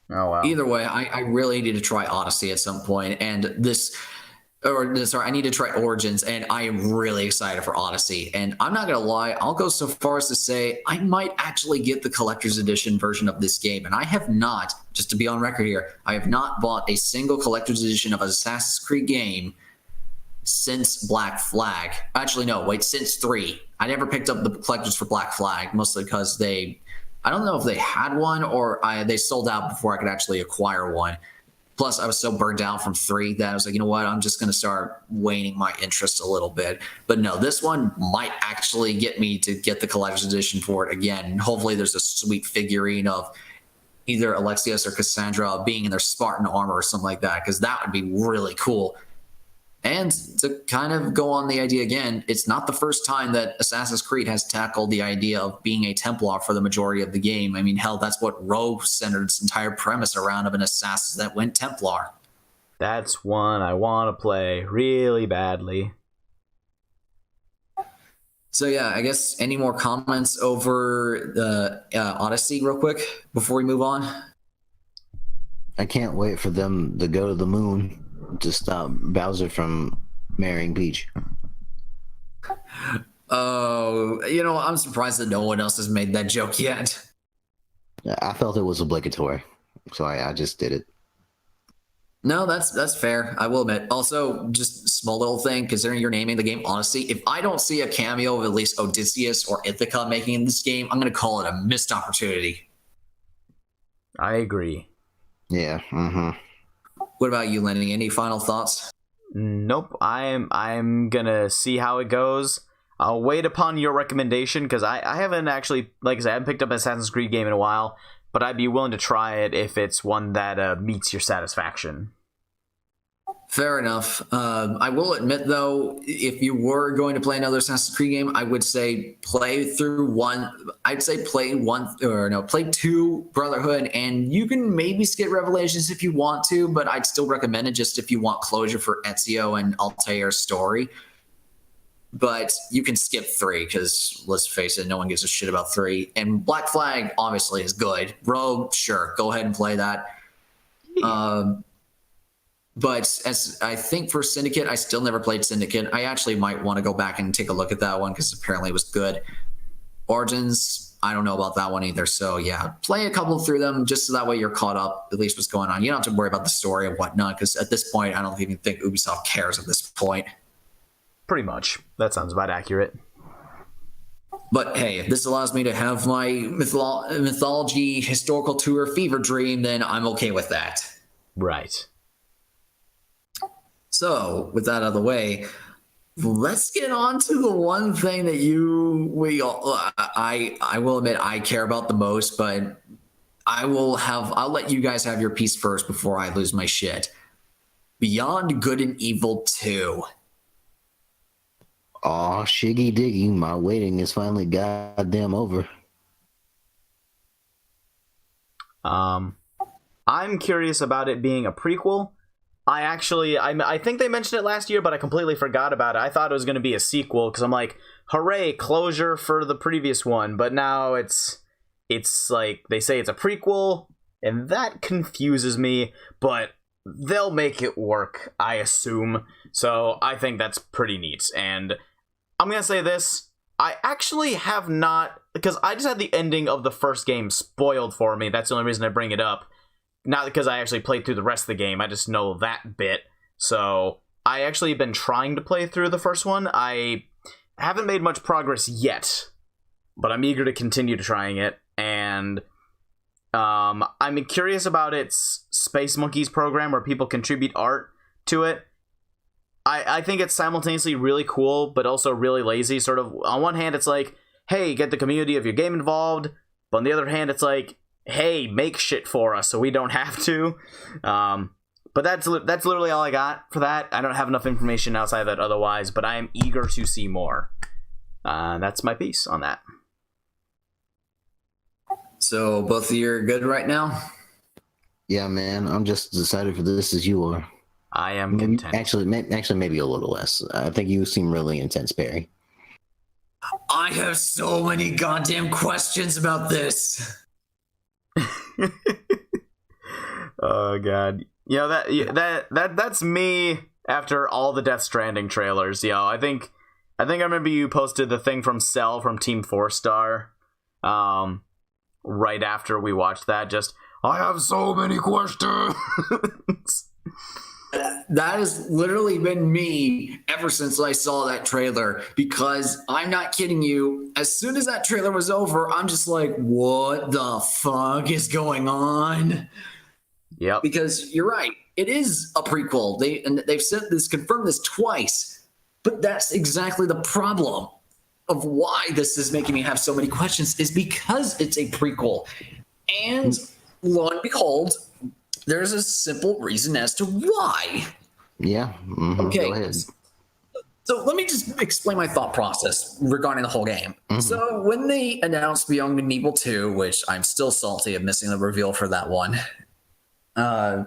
S2: Oh, well.
S3: Either way, I really need to try Odyssey at some point, and I need to try Origins, and I am really excited for Odyssey. And I'm not gonna lie, I'll go so far as to say I might actually get the collector's edition version of this game. And I have not, just to be on record here, I have not bought a single collector's edition of an Assassin's Creed game since Black Flag. Actually, no, wait, since 3. I never picked up the collectors for Black Flag, mostly because I don't know if they had one or they sold out before I could actually acquire one. Plus, I was so burned out from 3 that I was like, you know what, I'm just going to start waning my interest a little bit. But no, this one might actually get me to get the collector's edition for it again. Hopefully there's a sweet figurine of either Alexios or Cassandra being in their Spartan armor or something like that, because that would be really cool. And to kind of go on the idea again, it's not the first time that Assassin's Creed has tackled the idea of being a Templar for the majority of the game. I mean, hell, that's what Rogue centered its entire premise around, of an assassin that went Templar.
S2: That's one I want to play really badly.
S3: So yeah, I guess any more comments over the Odyssey real quick before we move on?
S1: I can't wait for them to go to the moon to stop Bowser from marrying Peach.
S3: Oh, I'm surprised that no one else has made that joke yet.
S1: I felt it was obligatory, so I just did it.
S3: No, that's fair. I will admit. Also, just a small little thing, considering you're naming the game Odyssey, if I don't see a cameo of at least Odysseus or Ithaca making in this game, I'm going to call it a missed opportunity.
S2: I agree.
S1: Yeah. Mm-hmm.
S3: What about you, Lenny? Any final thoughts?
S2: Nope. I'm gonna see how it goes. I'll wait upon your recommendation, because I haven't actually, like I said, I haven't picked up an Assassin's Creed game in a while, but I'd be willing to try it if it's one that meets your satisfaction.
S3: Fair enough. I will admit, though, if you were going to play another Assassin's Creed game, I would say play 2 Brotherhood, and you can maybe skip Revelations if you want to, but I'd still recommend it just if you want closure for Ezio and Altair's story. But you can skip 3, because let's face it, no one gives a shit about 3. And Black Flag obviously is good. Rogue, sure, go ahead and play that. But as I think for Syndicate, I still never played Syndicate. I actually might want to go back and take a look at that one, because apparently it was good. Origins, I don't know about that one either. So yeah, play a couple through them just so that way you're caught up, at least what's going on. You don't have to worry about the story and whatnot, because at this point, I don't even think Ubisoft cares at this point.
S2: Pretty much. That sounds about accurate.
S3: But hey, if this allows me to have my mythology historical tour fever dream, then I'm okay with that.
S2: Right.
S3: So, with that out of the way, let's get on to the one thing that I will admit I care about the most, but I'll let you guys have your piece first before I lose my shit. Beyond Good and Evil 2.
S1: Aw, shiggy diggy, my waiting is finally goddamn over.
S2: I'm curious about it being a prequel. I think they mentioned it last year, but I completely forgot about it. I thought it was going to be a sequel because I'm like, hooray, closure for the previous one. But now it's like they say it's a prequel, and that confuses me. But they'll make it work, I assume. So I think that's pretty neat. And I'm going to say this. I actually have not, because I just had the ending of the first game spoiled for me. That's the only reason I bring it up. Not because I actually played through the rest of the game. I just know that bit. So I actually been trying to play through the first one. I haven't made much progress yet, but I'm eager to continue to trying it. And I'm curious about its Space Monkeys program where people contribute art to it. I think it's simultaneously really cool, but also really lazy. Sort of, on one hand, it's like, hey, get the community of your game involved. But on the other hand, it's like, hey, make shit for us so we don't have to. But that's literally all I got for that. I don't have enough information outside of that otherwise, but I am eager to see more. That's my piece on that.
S3: So both of you are good right now?
S1: Yeah, man, I'm just as excited for this as you are.
S2: I am content.
S1: Actually, maybe a little less. I think you seem really intense, Barry.
S3: I have so many goddamn questions about this.
S2: Oh god, that's me after all the Death Stranding trailers. I think I remember you posted the thing from Cell from Team 4-Star right after we watched that. Just, I have so many questions.
S3: That has literally been me ever since I saw that trailer, because I'm not kidding you. As soon as that trailer was over, I'm just like, what the fuck is going on?
S2: Yep.
S3: Because you're right. It is a prequel. They've said this, confirmed this twice, but that's exactly the problem of why this is making me have so many questions, is because it's a prequel. And lo and behold, there's a simple reason as to why.
S1: Yeah. Mm-hmm.
S3: Okay.
S1: Go ahead.
S3: So let me just explain my thought process regarding the whole game. Mm-hmm. So when they announced Beyond Good and Evil 2, which I'm still salty of missing the reveal for that one, I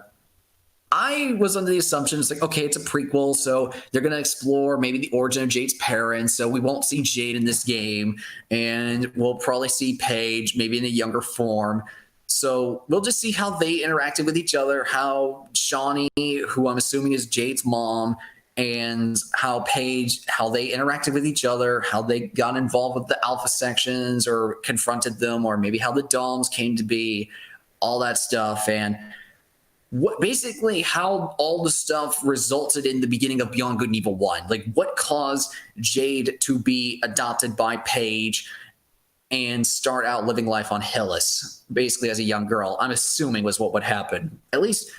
S3: was under the assumption it's like, okay, it's a prequel, so they're going to explore maybe the origin of Jade's parents, so we won't see Jade in this game, and we'll probably see Paige maybe in a younger form. So we'll just see how they interacted with each other, how Shawnee, who I'm assuming is Jade's mom, and how Paige, how they interacted with each other, how they got involved with the alpha sections or confronted them, or maybe how the Doms came to be, all that stuff. And basically how all the stuff resulted in the beginning of Beyond Good and Evil 1. Like, what caused Jade to be adopted by Paige and start out living life on Hillis, basically as a young girl, I'm assuming was what would happen. At least,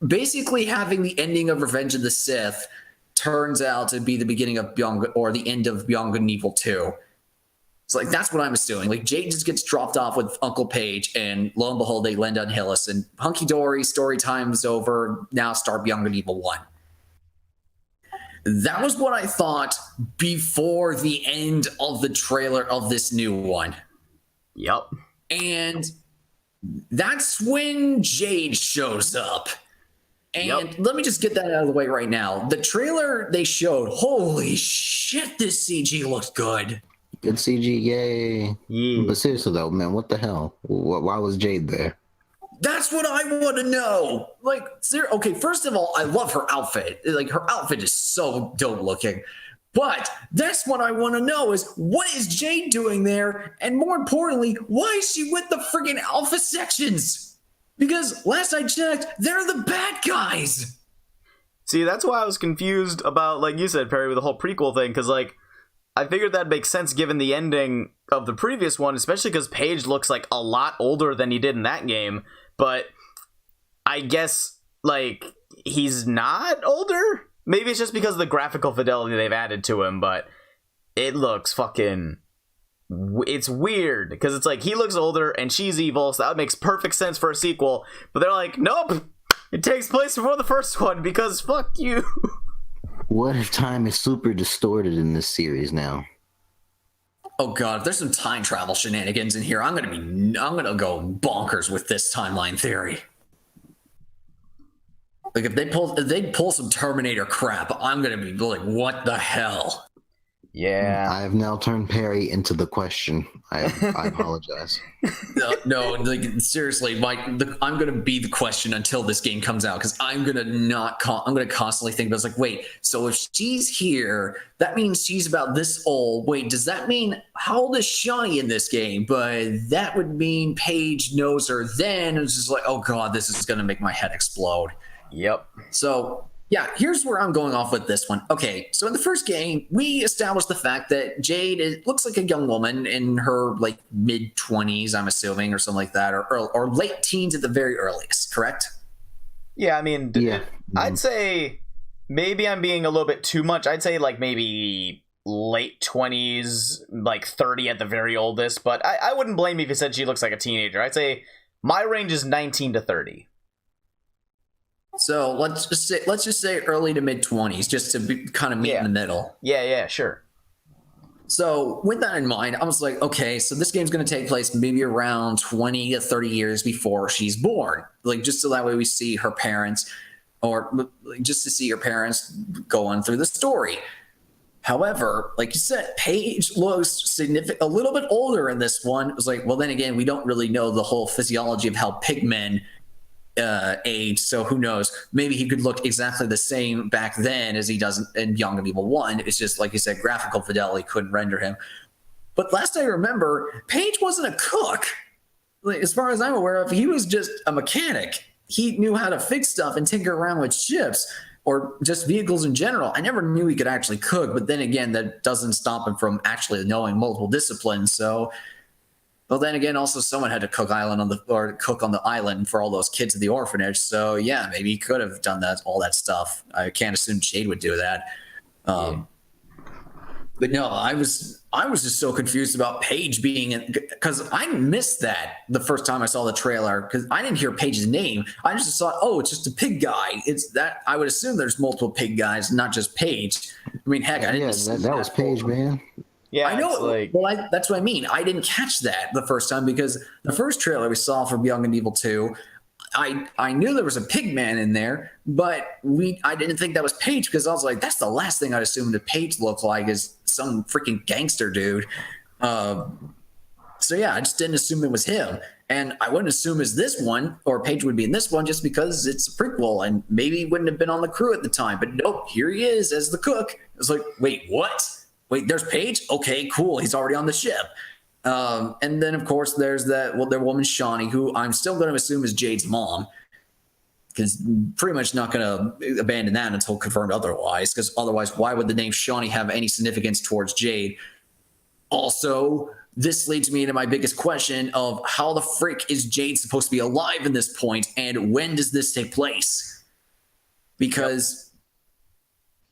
S3: basically having the ending of Revenge of the Sith turns out to be the beginning of Beyond, or the end of Beyond Good and Evil 2. It's like, that's what I'm assuming. Like, Jade just gets dropped off with Uncle Paige, and lo and behold, they land on Hillis, and hunky-dory, story time's over, now start Beyond Good and Evil 1. That was what I thought before the end of the trailer of this new one.
S2: Yep.
S3: And that's when Jade shows up. And let me just get that out of the way right now. The trailer they showed, holy shit, this CG looks good.
S1: Good CG, yay.
S2: Yeah.
S1: But seriously though, man, what the hell? Why was Jade there?
S3: That's what I want to know. Like, okay, first of all, I love her outfit. Like, her outfit is so dope looking. But that's what I want to know is what is Jade doing there? And more importantly, why is she with the friggin' Alpha sections? Because last I checked, they're the bad guys.
S2: See, that's why I was confused about, like you said, Perry, with the whole prequel thing, because, like, I figured that makes sense given the ending of the previous one, especially because Paige looks like a lot older than he did in that game, but I guess, like, he's not older? Maybe it's just because of the graphical fidelity they've added to him, but it looks fucking... It's weird, because it's like, he looks older and she's evil, so that makes perfect sense for a sequel, but they're like, nope! It takes place before the first one, because fuck you!
S1: What if time is super distorted in this series now?
S3: Oh god, if there's some time travel shenanigans in here, I'm gonna go bonkers with this timeline theory. Like if they pull some Terminator crap, I'm gonna be like, what the hell?
S2: Yeah.
S1: I have now turned Perry into the question. I apologize.
S3: No, like seriously, Mike. I'm gonna be the question until this game comes out because I'm gonna constantly think about. It's like, wait, so if she's here, that means she's about this old. Wait, does that mean how old is Shawnee in this game? But that would mean Paige knows her then. It's just like, oh god, this is gonna make my head explode.
S2: Yep.
S3: So. Yeah, here's where I'm going off with this one. Okay, so in the first game, we established the fact that Jade looks like a young woman in her like mid-20s, I'm assuming, or something like that, or late teens at the very earliest, correct?
S2: Yeah, I mean,
S1: Yeah.
S2: I'd say maybe I'm being a little bit too much. I'd say like maybe late 20s, like 30 at the very oldest, but I wouldn't blame you if you said she looks like a teenager. I'd say my range is 19 to 30.
S3: So let's just say early to mid 20s, just to be kind of meet in the middle.
S2: Yeah, sure.
S3: So with that in mind, I was like, okay, so this game's going to take place maybe around 20 to 30 years before she's born, like just so that way we see her parents, or just to see her parents going through the story. However, like you said, Paige looks a little bit older in this one. It was like, well, then again, we don't really know the whole physiology of how pigmen age, so who knows? Maybe he could look exactly the same back then as he does in Young and Evil 1. It's just, like you said, graphical fidelity couldn't render him. But last I remember, Paige wasn't a cook. Like, as far as I'm aware of, he was just a mechanic. He knew how to fix stuff and tinker around with ships or just vehicles in general. I never knew he could actually cook, but then again, that doesn't stop him from actually knowing multiple disciplines. So, well, then again, also someone had to cook on the island for all those kids at the orphanage. So yeah, maybe he could have done all that stuff. I can't assume Jade would do that. But no, I was just so confused about Paige being because I missed that the first time I saw the trailer because I didn't hear Paige's name. I just thought, oh, it's just a pig guy. It's that I would assume there's multiple pig guys, not just Paige. I mean, heck, I didn't.
S1: Yeah, that was Paige, man.
S2: Yeah,
S3: I know.
S2: like...
S3: Well, that's what I mean. I didn't catch that the first time because the first trailer we saw for Young and Evil 2, I knew there was a pig man in there, but I didn't think that was Paige because I was like, that's the last thing I'd assume that Paige looked like is some freaking gangster dude. So yeah, I just didn't assume it was him. And I wouldn't assume it's this one or Paige would be in this one just because it's a prequel and maybe he wouldn't have been on the crew at the time. But nope, here he is as the cook. It's like, wait, what? Wait, there's Paige? Okay, cool. He's already on the ship. And then, of course, there's their woman, Shawnee, who I'm still going to assume is Jade's mom. Because pretty much not going to abandon that until confirmed otherwise. Because otherwise, why would the name Shawnee have any significance towards Jade? Also, this leads me into my biggest question of how the frick is Jade supposed to be alive in this point? And when does this take place? Because...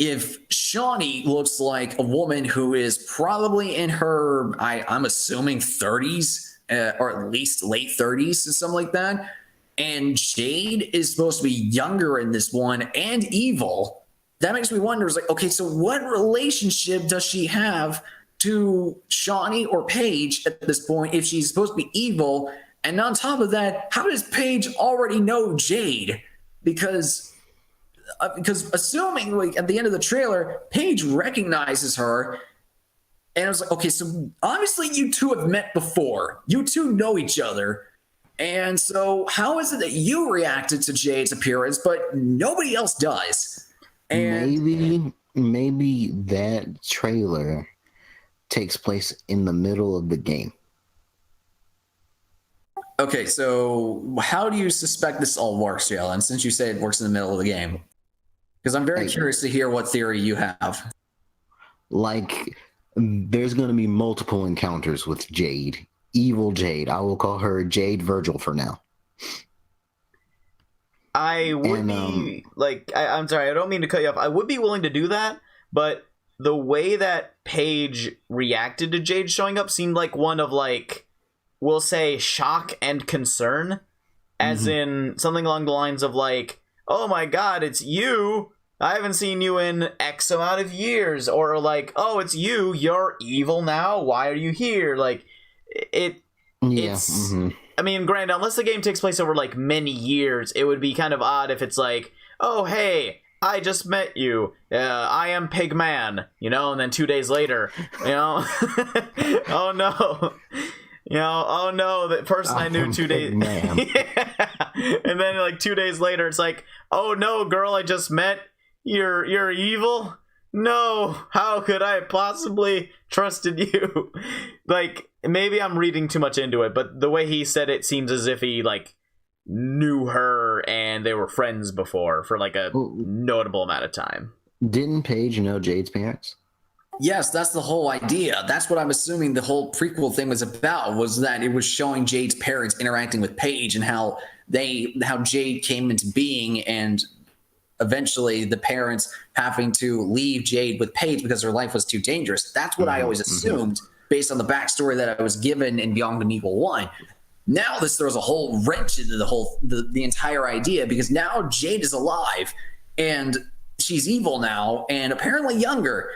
S3: if Shawnee looks like a woman who is probably in her, I'm assuming 30s, or at least late 30s or something like that, and Jade is supposed to be younger in this one and evil, that makes me wonder, is like, okay, so what relationship does she have to Shawnee or Paige at this point if she's supposed to be evil? And on top of that, how does Paige already know Jade? Because assuming like at the end of the trailer, Paige recognizes her, and I was like, okay, so obviously you two have met before. You two know each other. And so how is it that you reacted to Jade's appearance, but nobody else does? And
S1: maybe that trailer takes place in the middle of the game.
S3: Okay, so how do you suspect this all works, Jalen, since you say it works in the middle of the game? Because I'm very curious to hear what theory you have.
S1: Like, there's going to be multiple encounters with Jade. Evil Jade. I will call her Jade Virgil for now.
S2: I would be like, I'm sorry, I don't mean to cut you off. I would be willing to do that, but the way that Paige reacted to Jade showing up seemed like one of, like, we'll say shock and concern, as in something along the lines of like, oh my god, it's you, I haven't seen you in X amount of years, or like, oh, it's you, you're evil now, why are you here? Like, it's I mean, granted, unless the game takes place over like many years, it would be kind of odd if it's like, oh hey, I just met you, I am Pigman, you know, and then 2 days later, you know, oh no, you know, oh no, that person I knew 2 days. Yeah. And then like 2 days later, it's like, oh no, girl I just met, you're evil. No, how could I have possibly trusted you? Like, maybe I'm reading too much into it, but the way he said it seems as if he like knew her and they were friends before for like a notable amount of time.
S1: Didn't Paige know Jade's parents?
S3: Yes, that's the whole idea. That's what I'm assuming the whole prequel thing was about, was that it was showing Jade's parents interacting with Paige and how Jade came into being, and eventually the parents having to leave Jade with Paige because her life was too dangerous. That's what I always assumed based on the backstory that I was given in Beyond Good and Evil 1. Now this throws a whole wrench into the entire idea, because now Jade is alive and she's evil now and apparently younger.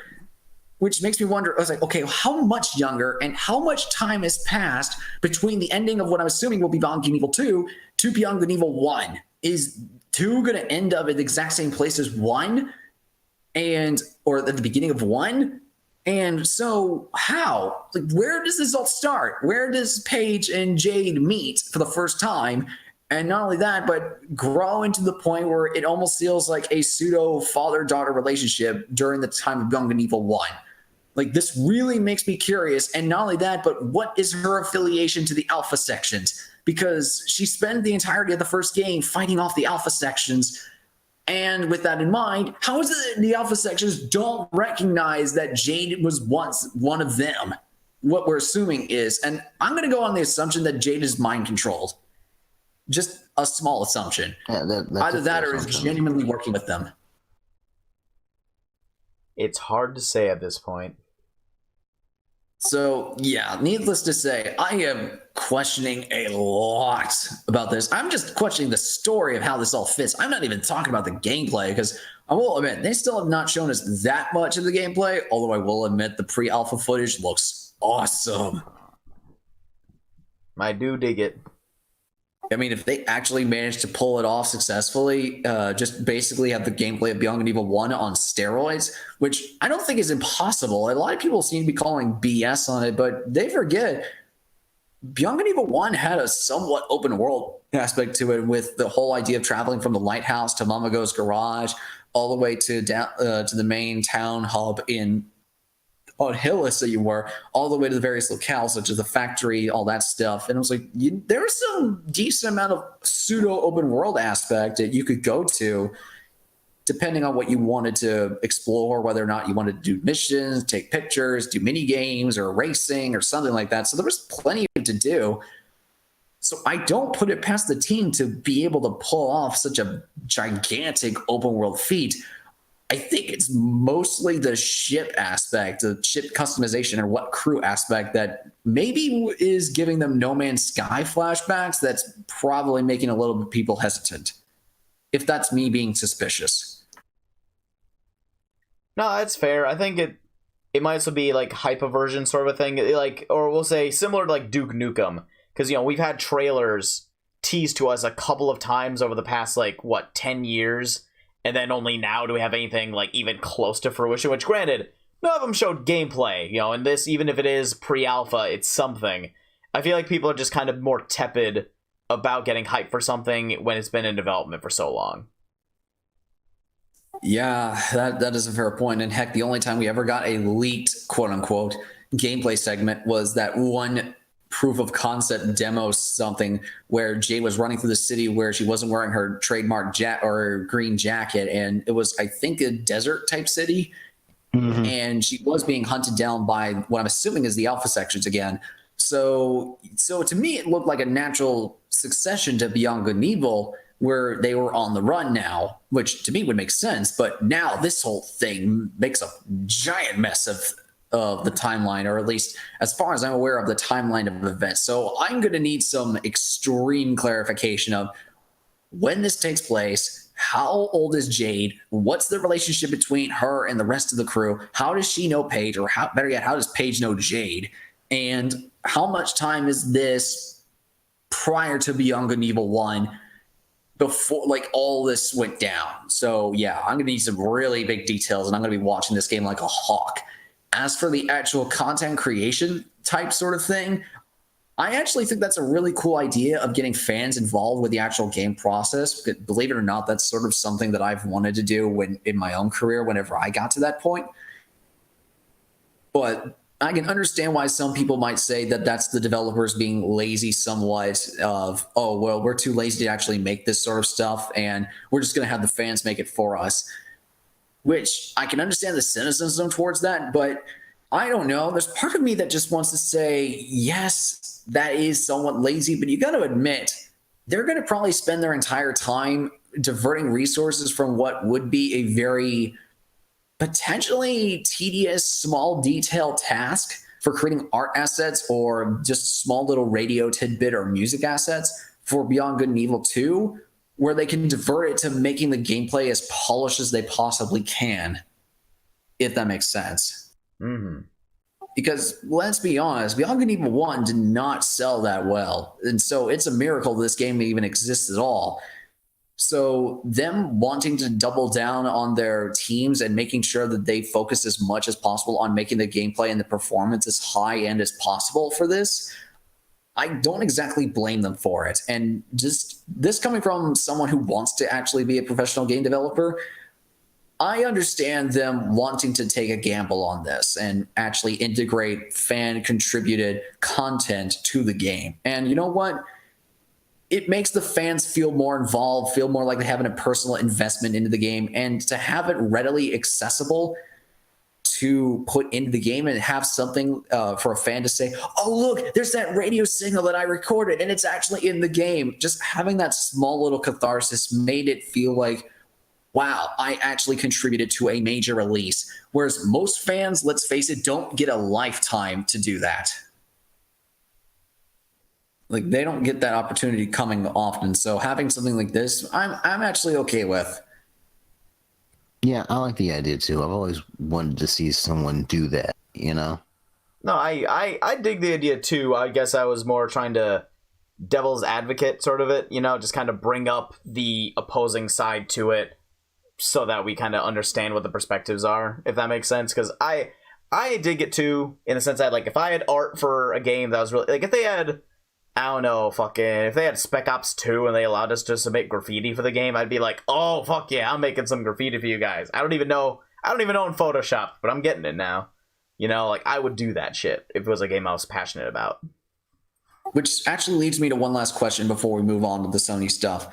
S3: Which makes me wonder, I was like, okay, how much younger and how much time has passed between the ending of what I'm assuming will be Beyond Good and Evil 2 to Beyond Good and Evil 1? Is 2 going to end up at the exact same place as 1? Or at the beginning of 1? And so how? Like, where does this all start? Where does Paige and Jade meet for the first time? And not only that, but grow into the point where it almost feels like a pseudo father-daughter relationship during the time of Beyond Good and Evil 1. Like, this really makes me curious. And not only that, but what is her affiliation to the Alpha sections? Because she spent the entirety of the first game fighting off the Alpha sections. And with that in mind, how is it that the Alpha sections don't recognize that Jade was once one of them? What we're assuming is, and I'm going to go on the assumption that Jade is mind controlled. Just a small assumption. Yeah, either that or is genuinely working with them.
S2: It's hard to say at this point.
S3: So, yeah, needless to say, I am questioning a lot about this. I'm just questioning the story of how this all fits. I'm not even talking about the gameplay, because I will admit, they still have not shown us that much of the gameplay, although I will admit the pre-alpha footage looks awesome.
S2: I do dig it.
S3: I mean, if they actually managed to pull it off successfully, just basically have the gameplay of Beyond Good and Evil 1 on steroids, which I don't think is impossible. A lot of people seem to be calling BS on it, but they forget Beyond Good and Evil 1 had a somewhat open world aspect to it, with the whole idea of traveling from the lighthouse to Mamago's garage, all the way to down to the main town hub on Hillis that you were, all the way to the various locales, such as the factory, all that stuff. And it was like, there was some decent amount of pseudo open world aspect that you could go to, depending on what you wanted to explore, whether or not you wanted to do missions, take pictures, do mini games or racing or something like that. So there was plenty to do. So I don't put it past the team to be able to pull off such a gigantic open world feat. I think it's mostly the ship aspect, the ship customization, or what crew aspect that maybe is giving them No Man's Sky flashbacks that's probably making a little bit people hesitant. If that's me being suspicious.
S2: No, that's fair. I think it might also be like hyper-version sort of a thing, like, or we'll say similar to like Duke Nukem, because, you know, we've had trailers teased to us a couple of times over the past, like, 10 years. And then only now do we have anything like even close to fruition, which, granted, none of them showed gameplay, you know, and this, even if it is pre-alpha, it's something. I feel like people are just kind of more tepid about getting hyped for something when it's been in development for so long.
S3: Yeah, that is a fair point. And heck, the only time we ever got a leaked quote unquote gameplay segment was that one proof of concept demo something where Jade was running through the city where she wasn't wearing her trademark or green jacket, and it was, I think, a desert type city. Mm-hmm. And she was being hunted down by what I'm assuming is the Alpha sections again. So to me, it looked like a natural succession to Beyond Good and Evil, where they were on the run now, which to me would make sense. But now this whole thing makes a giant mess of the timeline, or at least as far as I'm aware of the timeline of events. So I'm going to need some extreme clarification of when this takes place. How old is Jade? What's the relationship between her and the rest of the crew? How does she know Paige? Or better yet, how does Paige know Jade? And how much time is this prior to Beyond Good and Evil 1 before like all this went down? So yeah, I'm going to need some really big details, and I'm going to be watching this game like a hawk. As for the actual content creation type sort of thing, I actually think that's a really cool idea of getting fans involved with the actual game process. Believe it or not, that's sort of something that I've wanted to do in my own career whenever I got to that point. But I can understand why some people might say that that's the developers being lazy somewhat of, oh, well, we're too lazy to actually make this sort of stuff, and we're just going to have the fans make it for us. Which I can understand the cynicism towards that, but I don't know. There's part of me that just wants to say, yes, that is somewhat lazy, but you got to admit, they're going to probably spend their entire time diverting resources from what would be a very potentially tedious, small detail task for creating art assets or just small little radio tidbit or music assets for Beyond Good and Evil 2, where they can divert it to making the gameplay as polished as they possibly can, if that makes sense. Mm-hmm. Because let's be honest, Beyond Good and Evil 1 did not sell that well. And so it's a miracle this game even exists at all. So them wanting to double down on their teams and making sure that they focus as much as possible on making the gameplay and the performance as high-end as possible for this, I don't exactly blame them for it. And just this coming from someone who wants to actually be a professional game developer, I understand them wanting to take a gamble on this and actually integrate fan-contributed content to the game. And you know what? It makes the fans feel more involved, feel more like they're having a personal investment into the game, and to have it readily accessible to put into the game and have something for a fan to say, oh, look, there's that radio signal that I recorded and it's actually in the game. Just having that small little catharsis made it feel like, wow, I actually contributed to a major release. Whereas most fans, let's face it, don't get a lifetime to do that. Like, they don't get that opportunity coming often. So having something like this, I'm actually okay with.
S1: Yeah, I like the idea too. I've always wanted to see someone do that, you know?
S2: No, I dig the idea too. I guess I was more trying to devil's advocate sort of it, you know, just kind of bring up the opposing side to it so that we kind of understand what the perspectives are, if that makes sense. Because I dig it too, in the sense that, like, if I had art for a game that was really, like, if they had, I don't know, if they had Spec Ops 2 and they allowed us just to make graffiti for the game, I'd be like, oh, fuck yeah, I'm making some graffiti for you guys. I don't even know in Photoshop, but I'm getting it now. You know, like, I would do that shit if it was a game I was passionate about.
S3: Which actually leads me to one last question before we move on to the Sony stuff.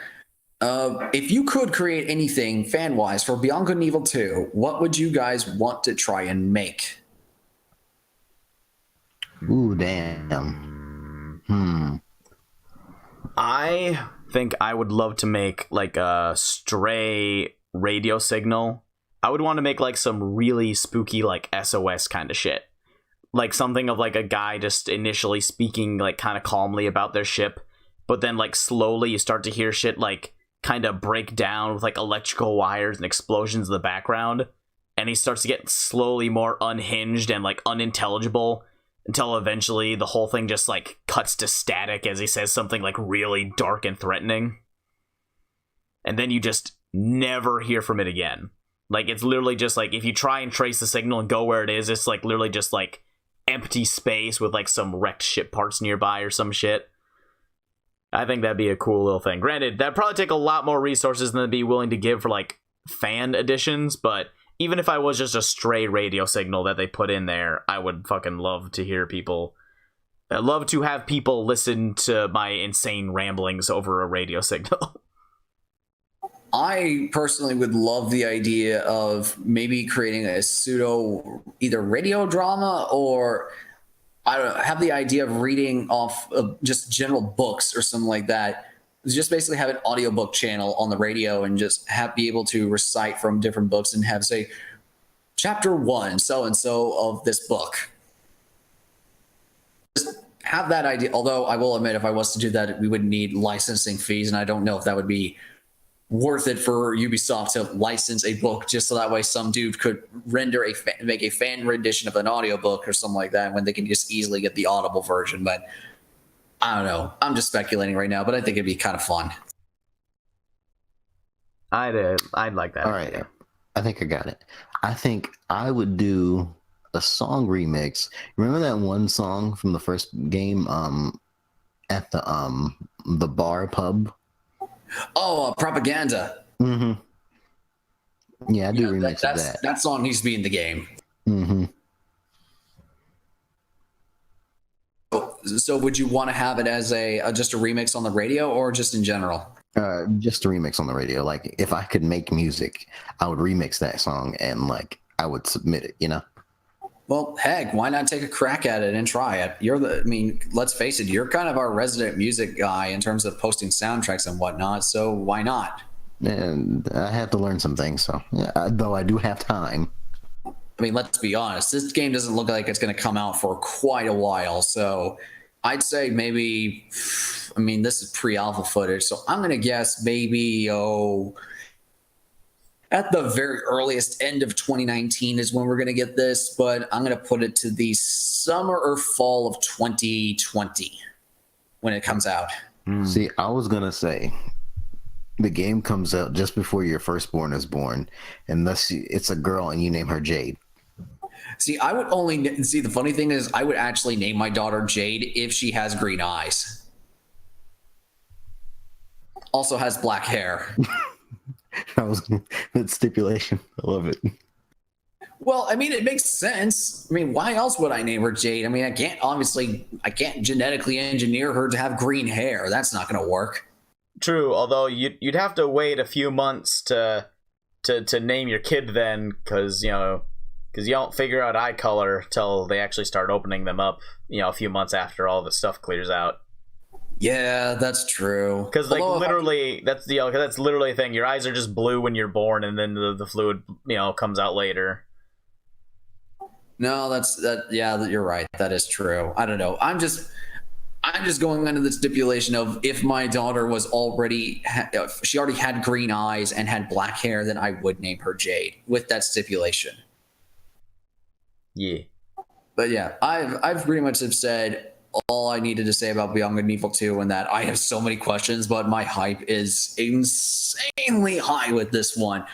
S3: If you could create anything fan-wise for Beyond Good and Evil 2, what would you guys want to try and make?
S1: Ooh, damn.
S2: I think I would love to make, like, a stray radio signal. I would want to make, like, some really spooky, like, SOS kind of shit. Like, something of, like, a guy just initially speaking, like, kind of calmly about their ship, but then, like, slowly you start to hear shit, like, kind of break down with, like, electrical wires and explosions in the background, and he starts to get slowly more unhinged and, like, unintelligible, until eventually the whole thing just, like, cuts to static as he says something, like, really dark and threatening. And then you just never hear from it again. Like, it's literally just, like, if you try and trace the signal and go where it is, it's, like, literally just, like, empty space with, like, some wrecked ship parts nearby or some shit. I think that'd be a cool little thing. Granted, that'd probably take a lot more resources than they'd be willing to give for, like, fan editions, but even if I was just a stray radio signal that they put in there, I would fucking love to hear people. I'd love to have people listen to my insane ramblings over a radio signal.
S3: I personally would love the idea of maybe creating a pseudo either radio drama, or I don't know, have the idea of reading off of just general books or something like that. Just basically have an audiobook channel on the radio and just be able to recite from different books and have, say, chapter 1 so and so of this book. Just have that idea. Although I will admit, if I was to do that, we would need licensing fees, and I don't know if that would be worth it for Ubisoft to license a book just so that way some dude could make a fan rendition of an audiobook or something like that, when they can just easily get the Audible version. But I don't know. I'm just speculating right now, but I think it'd be kind of fun.
S2: I'd like that.
S1: All right, I think I got it. I think I would do a song remix. Remember that one song from the first game at the bar pub?
S3: Oh, Propaganda.
S1: Mm-hmm. Yeah, I do remix of that.
S3: That song needs to be in the game.
S1: Mm-hmm.
S3: So would you want to have it as just a remix on the radio, or just in general?
S1: Just a remix on the radio. Like, if I could make music, I would remix that song and like I would submit it, you know?
S3: Well, heck, why not take a crack at it and try it? Let's face it, you're kind of our resident music guy in terms of posting soundtracks and whatnot, so why not?
S1: And I have to learn some things, so yeah, though I do have time.
S3: I mean, let's be honest, this game doesn't look like it's going to come out for quite a while, so I'd say maybe, this is pre-alpha footage, so I'm going to guess maybe, at the very earliest end of 2019 is when we're going to get this, but I'm going to put it to the summer or fall of 2020 when it comes out.
S1: See, I was going to say the game comes out just before your firstborn is born, and thus it's a girl and you name her Jade.
S3: See, the funny thing is I would actually name my daughter Jade if she has green eyes. Also has black hair.
S1: That stipulation. I love it.
S3: Well, it makes sense. Why else would I name her Jade? I can't genetically engineer her to have green hair. That's not going to work.
S2: True, although you'd have to wait a few months to name your kid then, because you don't figure out eye color till they actually start opening them up, a few months after all the stuff clears out.
S3: Yeah, that's true.
S2: Because that's literally a thing. Your eyes are just blue when you're born, and then the fluid comes out later.
S3: No, yeah, you're right. That is true. I don't know. I'm just going under the stipulation of if my daughter was she already had green eyes and had black hair, then I would name her Jade with that stipulation.
S2: Yeah.
S3: But yeah, I've pretty much have said all I needed to say about Beyond Good and Evil 2, and that I have so many questions, but my hype is insanely high with this one.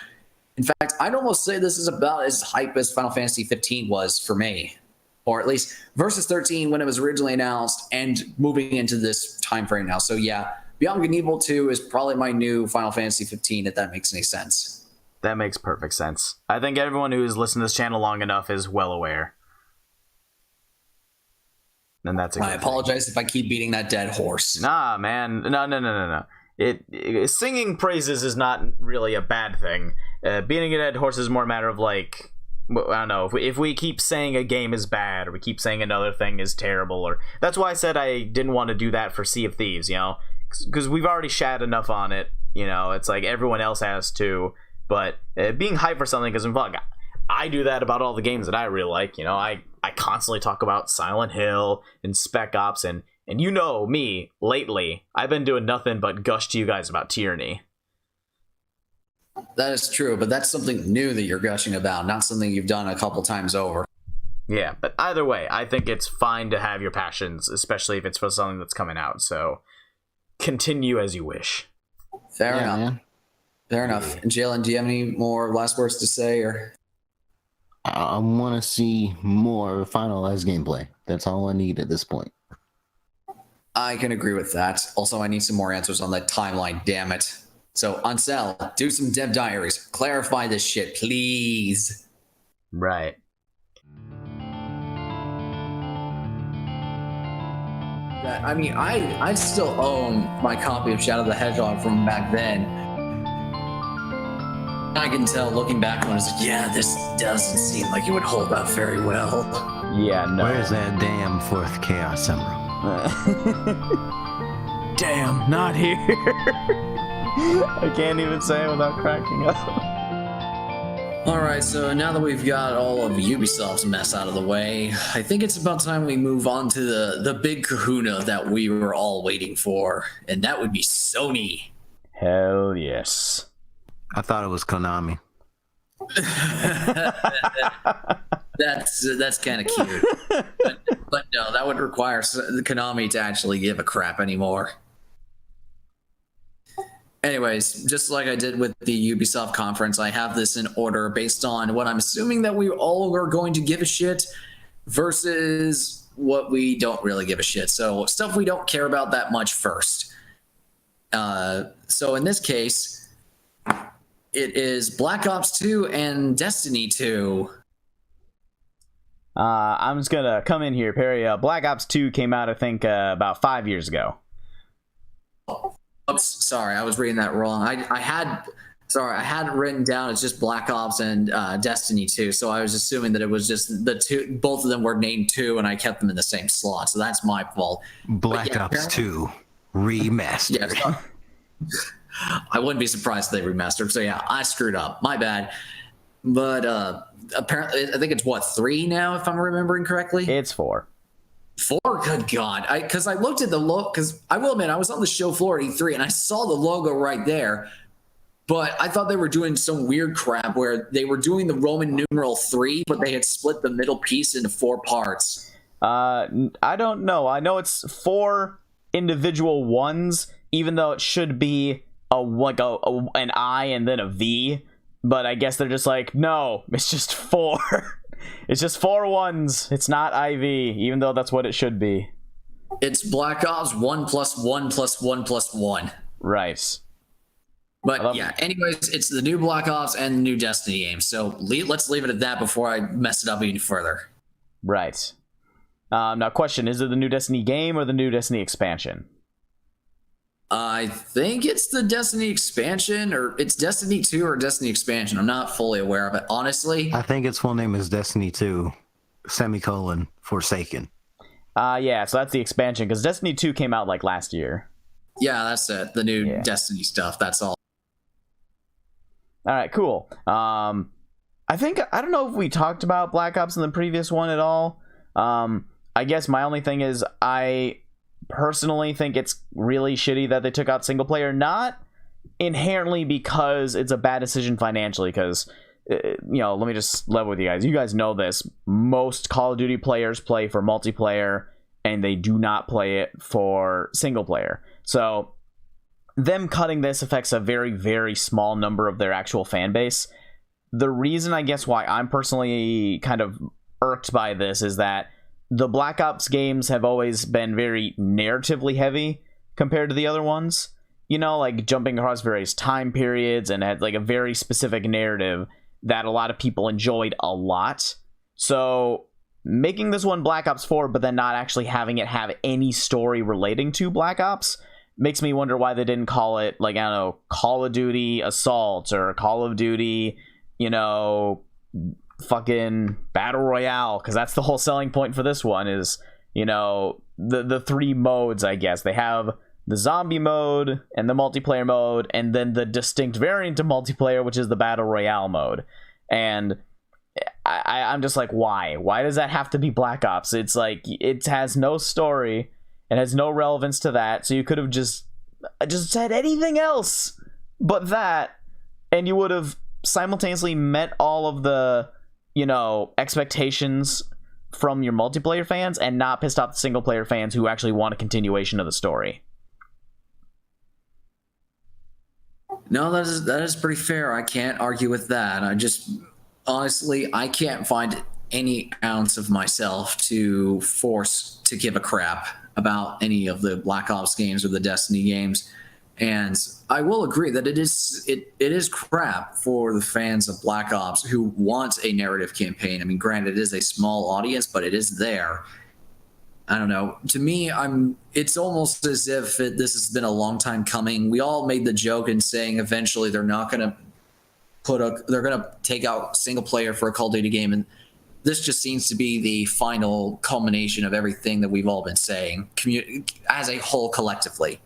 S3: In fact, I'd almost say this is about as hype as Final Fantasy 15 was for me, or at least Versus 13 when it was originally announced, and moving into this time frame now. So yeah, Beyond Good and Evil 2 is probably my new Final Fantasy 15, if that makes any sense.
S2: That makes perfect sense. I think everyone who's listened to this channel long enough is well aware. And that's
S3: I apologize if I keep beating that dead horse.
S2: Nah, man. No. Singing praises is not really a bad thing. Beating a dead horse is more a matter of like, I don't know, if we keep saying a game is bad, or we keep saying another thing is terrible, or that's why I said I didn't want to do that for Sea of Thieves, because we've already shat enough on it. It's like everyone else has to. But being hyped for something, because I do that about all the games that I really like. I constantly talk about Silent Hill and Spec Ops, and me, lately, I've been doing nothing but gush to you guys about Tyranny.
S3: That is true, but that's something new that you're gushing about, not something you've done a couple times over.
S2: Yeah, but either way, I think it's fine to have your passions, especially if it's for something that's coming out, so continue as you wish.
S3: Fair enough. Man. Fair enough. And Jalen, do you have any more last words to say, or?
S1: I want to see more finalized gameplay. That's all I need at this point.
S3: I can agree with that. Also, I need some more answers on that timeline, damn it. So, Ansel, do some dev diaries. Clarify this shit, please.
S2: Right.
S3: I mean, I still own my copy of Shadow the Hedgehog from back then. I can tell looking back when it's like, yeah, this doesn't seem like it would hold up very well.
S2: Yeah, no.
S1: Where's that damn fourth Chaos Emerald?
S2: Damn, not here. I can't even say it without cracking up.
S3: All right, so now that we've got all of Ubisoft's mess out of the way, I think it's about time we move on to the big kahuna that we were all waiting for, and that would be Sony.
S2: Hell yes.
S1: I thought it was Konami.
S3: That's kind of cute, but no, that would require Konami to actually give a crap anymore. Anyways, just like I did with the Ubisoft conference, I have this in order based on what I'm assuming that we all are going to give a shit versus what we don't really give a shit. So stuff we don't care about that much first. So in this case, it is Black Ops 2 and Destiny 2.
S2: I'm just gonna come in here, Perry. Black Ops 2 came out, I think, about 5 years ago.
S3: Oops, sorry, I was reading that wrong. I had it written down as just Black Ops and Destiny 2, so I was assuming that it was just the two. Both of them were named 2, and I kept them in the same slot, so that's my fault.
S1: Black Ops 2 remastered.
S3: Yeah, I wouldn't be surprised if they remastered. So yeah, I screwed up. My bad. But apparently, I think it's 3 now, if I'm remembering correctly.
S2: It's 4.
S3: 4, good God. Because I looked at the logo, because I will admit, I was on the show floor at E3 and I saw the logo right there, but I thought they were doing some weird crap where they were doing the Roman numeral 3, but they had split the middle piece into 4 parts.
S2: I don't know. I know it's 4 individual ones, even though it should be an I and then a V, but I guess they're just like, no, it's just 4. It's just 4 ones. It's not IV, even though that's what it should be.
S3: It's Black Ops 1 + 1 + 1 + 1.
S2: Right.
S3: But yeah, anyways, it's the new Black Ops and the new Destiny game. So let's leave it at that before I mess it up even further.
S2: Right. Now, question, is it the new Destiny game or the new Destiny expansion?
S3: I think it's the Destiny expansion, or it's Destiny 2 or Destiny expansion. I'm not fully aware of it, honestly.
S1: I think its full name is Destiny 2, Forsaken.
S2: Yeah, so that's the expansion, because Destiny 2 came out like last year.
S3: Yeah, that's it. The new Destiny stuff, that's all.
S2: All right, cool. I don't know if we talked about Black Ops in the previous one at all. I guess my only thing is I personally think it's really shitty that they took out single player, not inherently because it's a bad decision financially, because let me just level with you guys know this, most Call of Duty players play for multiplayer and they do not play it for single player. So them cutting this affects a very, very small number of their actual fan base. The reason, I guess, why I'm personally kind of irked by this is that the Black Ops games have always been very narratively heavy compared to the other ones. Like jumping across various time periods and had like a very specific narrative that a lot of people enjoyed a lot. So making this one Black Ops 4, but then not actually having it have any story relating to Black Ops makes me wonder why they didn't call it, like, I don't know, Call of Duty Assault or Call of Duty, fucking Battle Royale, because that's the whole selling point for this one is, the 3 modes, I guess. They have the zombie mode and the multiplayer mode, and then the distinct variant of multiplayer, which is the Battle Royale mode. And I'm just like, why? Why does that have to be Black Ops? It's like, it has no story. It has no relevance to that. So you could have just said anything else but that, and you would have simultaneously met all of the, expectations from your multiplayer fans and not pissed off the single player fans who actually want a continuation of the story.
S3: No, that is pretty fair. I can't argue with that. Honestly, I can't find any ounce of myself to force to give a crap about any of the Black Ops games or the Destiny games, And I will agree that it is crap for the fans of Black Ops who want a narrative campaign. I mean, granted, it is a small audience, but it is there. I don't know. To me, it's almost as if this has been a long time coming. We all made the joke in saying eventually they're not going to they're going to take out single player for a Call of Duty game, and this just seems to be the final culmination of everything that we've all been saying as a whole collectively.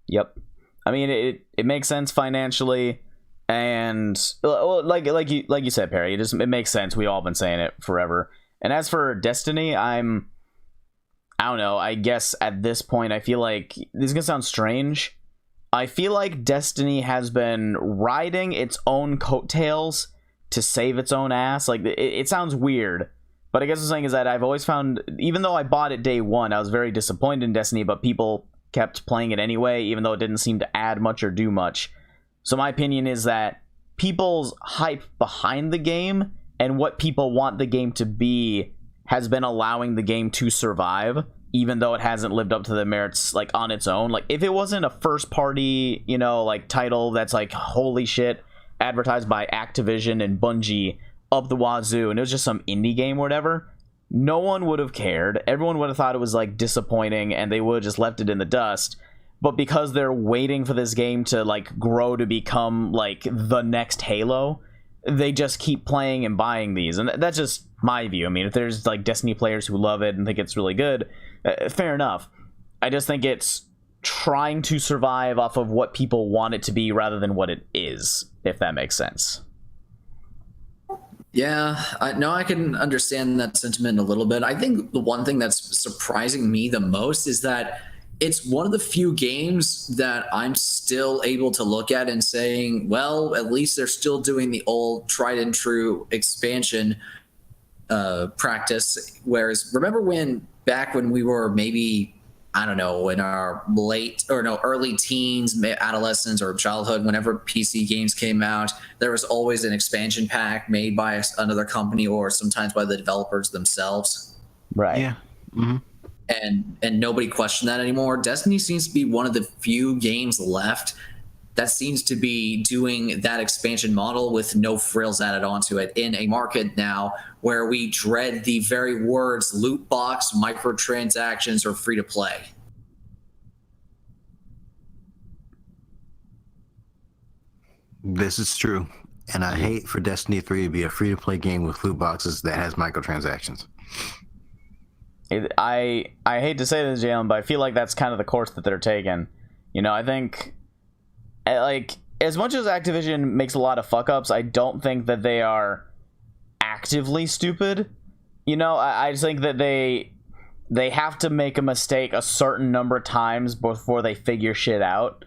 S2: Yep. I mean, it makes sense financially, and like you said, Perry, it makes sense. We've all been saying it forever. And as for Destiny, I don't know. I guess at this point, I feel like this is gonna sound strange. I feel like Destiny has been riding its own coattails to save its own ass. Like, it sounds weird, but I guess what I'm saying is that I've always found, even though I bought it day one, I was very disappointed in Destiny, but people kept playing it anyway, even though it didn't seem to add much or do much. So my opinion is that people's hype behind the game and what people want the game to be has been allowing the game to survive, even though it hasn't lived up to the merits, like, on its own. Like, if it wasn't a first party, like, title that's like, holy shit, advertised by Activision and Bungie up the wazoo, and it was just some indie game or whatever, no one would have cared. Everyone would have thought it was, like, disappointing, and they would have just left it in the dust. But because they're waiting for this game to, like, grow to become, like, the next Halo, they just keep playing and buying these. And that's just my view. I mean, if there's, like, Destiny players who love it and think it's really good, fair enough. I just think it's trying to survive off of what people want it to be rather than what it is, if that makes sense.
S3: Yeah, I can understand that sentiment a little bit. I think the one thing that's surprising me the most is that it's one of the few games that I'm still able to look at and saying, well, at least they're still doing the old tried and true expansion practice. Whereas remember back when we were maybe, I don't know, in our early teens, adolescence, or childhood, whenever PC games came out, there was always an expansion pack made by another company or sometimes by the developers themselves.
S2: Right.
S1: Yeah. Mm-hmm.
S3: And nobody questioned that anymore. Destiny seems to be one of the few games left that seems to be doing that expansion model with no frills added onto it in a market now where we dread the very words loot box, microtransactions, or free to play.
S1: This is true. And I hate for Destiny 3 to be a free-to-play game with loot boxes that has microtransactions.
S2: I hate to say this, Jalen, but I feel like that's kind of the course that they're taking. I think, like, as much as Activision makes a lot of fuck-ups, I don't think that they are actively stupid. I just think that they have to make a mistake a certain number of times before they figure shit out,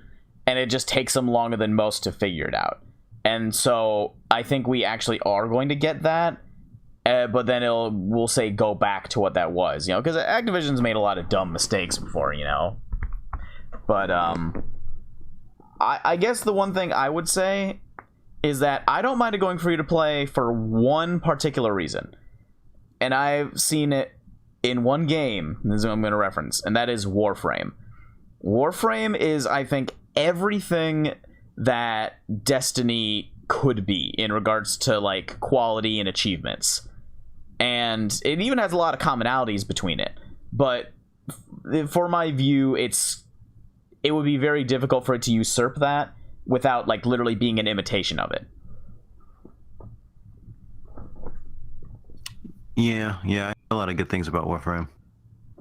S2: and it just takes them longer than most to figure it out. And so I think we actually are going to get that, but then we'll say go back to what that was, because Activision's made a lot of dumb mistakes before, But I guess the one thing I would say is that I don't mind it going free to play for one particular reason. And I've seen it in one game, this is what I'm going to reference, and that is Warframe. Warframe is, I think, everything that Destiny could be in regards to, like, quality and achievements. And it even has a lot of commonalities between it. But for my view, it would be very difficult for it to usurp that without, like, literally being an imitation of it.
S1: Yeah, I know a lot of good things about Warframe.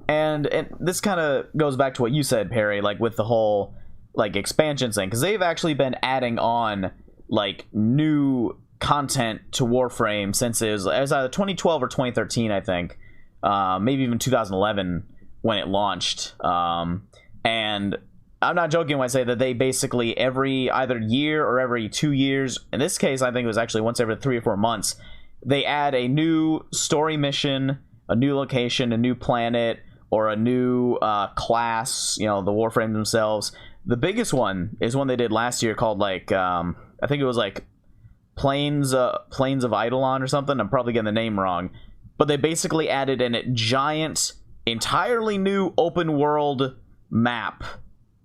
S2: And this kind of goes back to what you said, Perry, like, with the whole, like, expansion thing, because they've actually been adding on, like, new content to Warframe since it was either 2012 or 2013, I think, maybe even 2011 when it launched. And I'm not joking when I say that they basically every either year or every 2 years, in this case I think it was actually once every 3 or 4 months, they add a new story mission, a new location, a new planet, or a new class, the Warframe themselves. The biggest one is one they did last year called, like, I think it was like Plains of Eidolon or something. I'm probably getting the name wrong. But they basically added a giant, entirely new open world map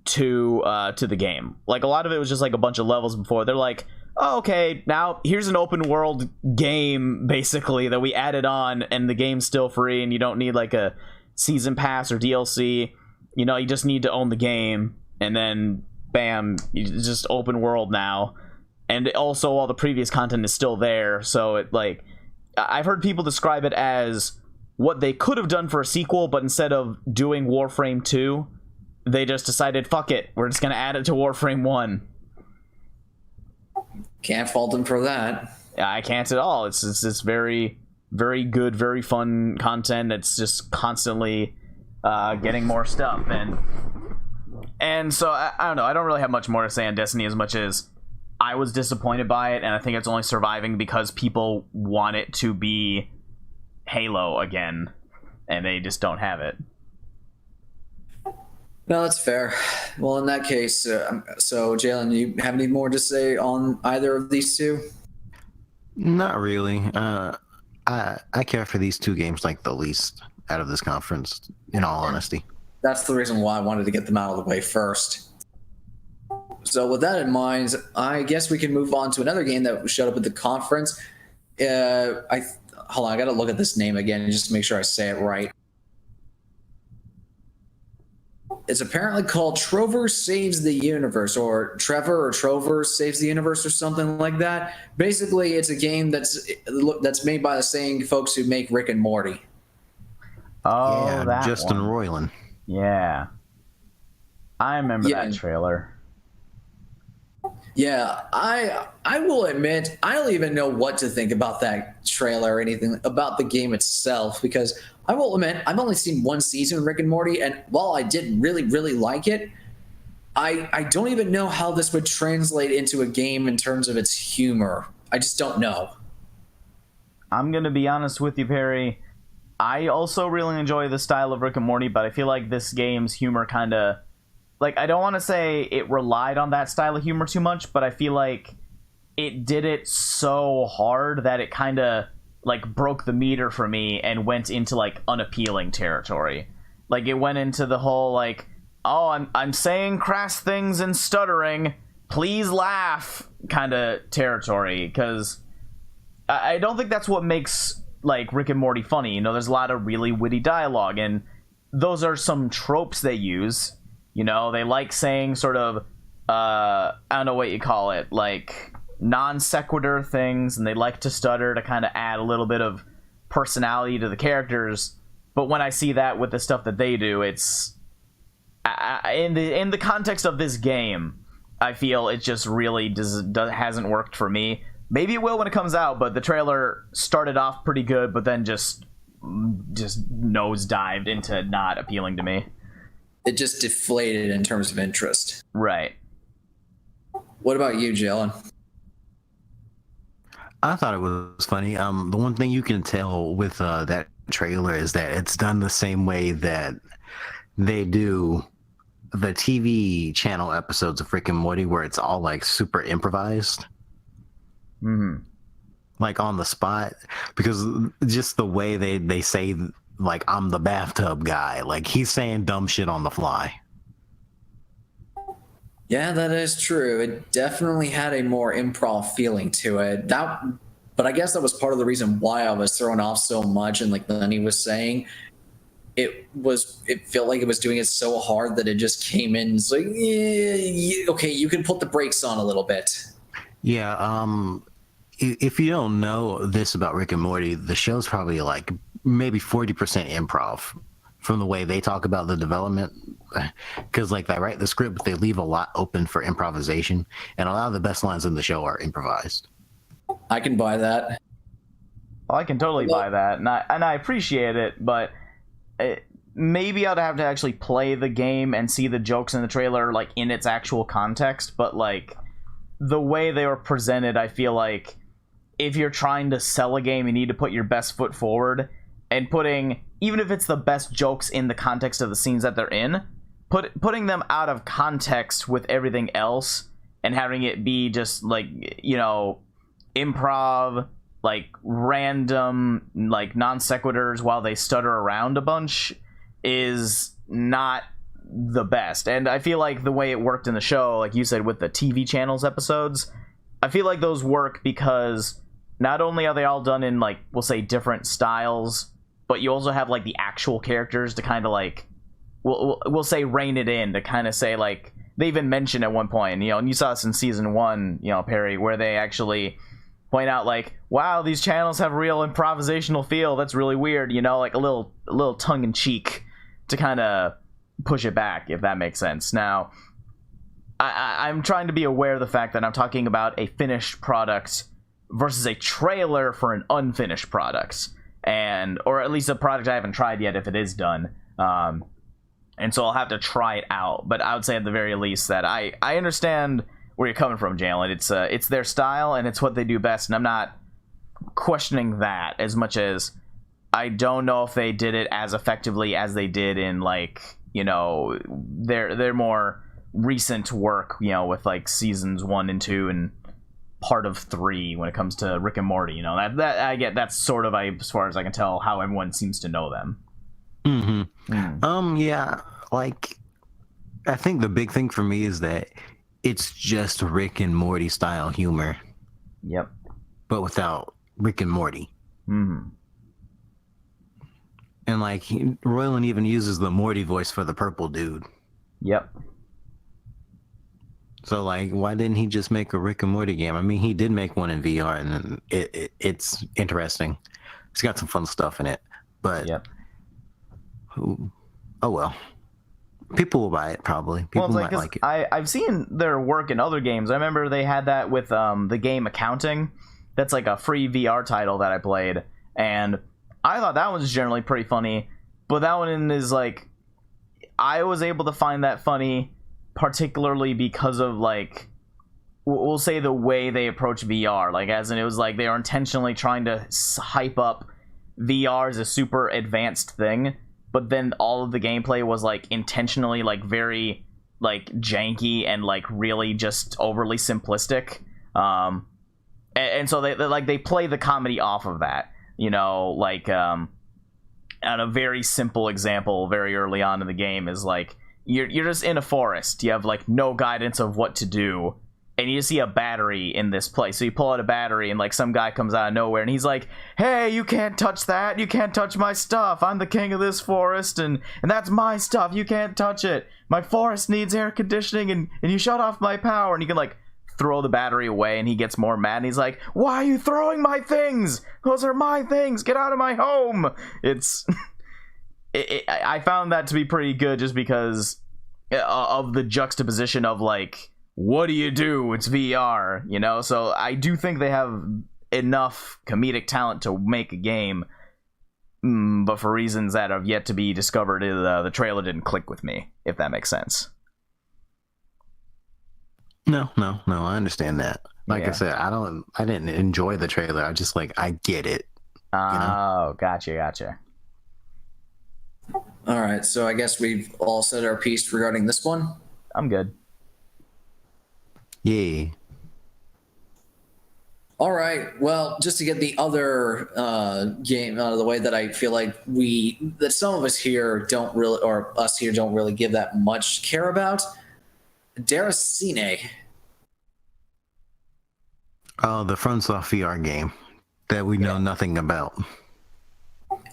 S2: to the game. Like, a lot of it was just like a bunch of levels before. They're like, oh, okay, now here's an open world game basically that we added on, and the game's still free, and you don't need like a season pass or DLC. You know, you just need to own the game, and then bam, it's just open world now. And also all the previous content is still there, so it, like, I've heard people describe it as what they could have done for a sequel, but instead of doing Warframe 2, they just decided, fuck it, we're just gonna add it to Warframe 1.
S3: Can't fault them for that.
S2: I can't at all. It's very, very good, very fun content. It's just constantly getting more stuff, and so I don't know. I don't really have much more to say on Destiny, as much as I was disappointed by it, and I think it's only surviving because people want it to be Halo again, and they just don't have it.
S3: No, that's fair. Well, in that case, so Jalen, do you have any more to say on either of these two?
S1: Not really. I care for these two games like the least out of this conference, in all honesty.
S3: That's the reason why I wanted to get them out of the way first. So with that in mind, I guess we can move on to another game that showed up at the conference. Hold on, I got to look at this name again just to make sure I say it right. It's apparently called Trover Saves the Universe, or Trevor or Trover Saves the Universe, or something like that. Basically, it's a game that's made by the same folks who make Rick and Morty.
S2: Oh,
S1: yeah,
S2: that
S1: Justin
S2: one.
S1: Roiland.
S2: Yeah, I remember that trailer.
S3: Yeah, I will admit, I don't even know what to think about that trailer or anything about the game itself, because I will admit, I've only seen one season of Rick and Morty, and while I did really, really like it, I don't even know how this would translate into a game in terms of its humor. I just don't know.
S2: I'm going to be honest with you, Perry. I also really enjoy the style of Rick and Morty, but I feel like this game's humor kind of... Like, I don't want to say it relied on that style of humor too much, but I feel like it did it so hard that it kind of, like, broke the meter for me and went into, like, unappealing territory. Like, it went into the whole, like, oh, I'm saying crass things and stuttering, please laugh kind of territory, because I don't think that's what makes, like, Rick and Morty funny. You know, there's a lot of really witty dialogue, and those are some tropes they use. You know, they like saying sort of, I don't know what you call it, like non sequitur things, and they like to stutter to kind of add a little bit of personality to the characters. But when I see that with the stuff that they do, it's in the context of this game, I feel it just really hasn't worked for me. Maybe it will when it comes out, but the trailer started off pretty good, but then just nosedived into not appealing to me.
S3: It just deflated in terms of interest.
S2: Right.
S3: What about you, Jalen?
S1: I thought it was funny. The one thing you can tell with that trailer is that it's done the same way that they do the TV channel episodes of Rick and Morty, where it's all like super improvised.
S2: Mm-hmm.
S1: Like on the spot, because just the way they say, like, I'm the bathtub guy, like he's saying dumb shit on the fly.
S3: Yeah, that is true. It definitely had a more improv feeling to it. But I guess that was part of the reason why I was thrown off so much. And like Lenny was saying, it felt like it was doing it so hard that it just came in. It's like, yeah, okay, you can put the brakes on a little bit.
S1: Yeah. If you don't know this about Rick and Morty, the show's probably like maybe 40% improv from the way they talk about the development, because like they write the script, but they leave a lot open for improvisation, and a lot of the best lines in the show are improvised.
S3: I can buy that.
S2: Well, I can totally buy that, and I appreciate it, but maybe I'd have to actually play the game and see the jokes in the trailer like in its actual context. But like the way they were presented, I feel like if you're trying to sell a game, you need to put your best foot forward. And putting, even if it's the best jokes in the context of the scenes that they're in, putting them out of context with everything else and having it be just like, you know, improv, like random, like non sequiturs while they stutter around a bunch is not the best. And I feel like the way it worked in the show, like you said, with the TV channels episodes, I feel like those work because not only are they all done in, like, we'll say different styles, but you also have like the actual characters to kind of like, we'll say rein it in, to kind of say, like, they even mentioned at one point, you know, and you saw this in season 1, you know, Perry, where they actually point out, like, wow, these channels have real improvisational feel. That's really weird, you know, like a little tongue in cheek to kind of push it back, if that makes sense. Now, I'm trying to be aware of the fact that I'm talking about a finished product versus a trailer for an unfinished product, or at least a product I haven't tried yet if it is done. And so I'll have to try it out. But I would say at the very least that I understand where you're coming from, Jalen. It's their style and it's what they do best, and I'm not questioning that as much as I don't know if they did it as effectively as they did in, like, you know, their more recent work, you know, with like seasons 1 and 2 and part of 3 when it comes to Rick and Morty. You know, that I get, that's sort of, as far as I can tell, how everyone seems to know them.
S1: Yeah, like, I think the big thing for me is that it's just Rick and Morty style humor.
S2: Yep.
S1: But without Rick and Morty. And like, Royland even uses the Morty voice for the purple dude.
S2: Yep.
S1: So like, why didn't he just make a Rick and Morty game? I mean, he did make one in VR, and it's interesting. It's got some fun stuff in it, but
S2: yep.
S1: Oh well, people will buy it probably. People might like it.
S2: I've seen their work in other games. I remember they had that with the game Accounting. That's like a free VR title that I played, and I thought that was generally pretty funny. But that one is like, I was able to find that funny, particularly because of, like, we'll say the way they approach VR. Like, as in, it was like they were intentionally trying to hype up VR as a super advanced thing, but then all of the gameplay was like intentionally like very like janky and like really just overly simplistic. And so they play the comedy off of that, you know, like and a very simple example very early on in the game is like you're just in a forest, you have like no guidance of what to do, and you see a battery in this place. So you pull out a battery, and like some guy comes out of nowhere, and he's like, "Hey, you can't touch that. You can't touch my stuff. I'm the king of this forest, and that's my stuff. You can't touch it. My forest needs air conditioning, and you shut off my power." And you can like throw the battery away, and he gets more mad, and he's like, "Why are you throwing my things? Those are my things. Get out of my home." It's I found that to be pretty good, just because of the juxtaposition of like, what do you do? It's VR, you know? So I do think they have enough comedic talent to make a game, but for reasons that have yet to be discovered, the trailer didn't click with me, if that makes sense.
S1: No, I understand that. Like
S2: Yeah.
S1: I said, I didn't enjoy the trailer. I just like, I get it.
S2: Oh,
S1: You know?
S2: Gotcha.
S3: All right, so I guess we've all said our piece regarding this one.
S2: I'm good.
S1: Yeah.
S3: All right, well, just to get the other game out of the way that I feel like that some of us here don't really, or us here don't really give that much care about, Deracine.
S1: Oh, the FromSoft VR game that we know nothing about.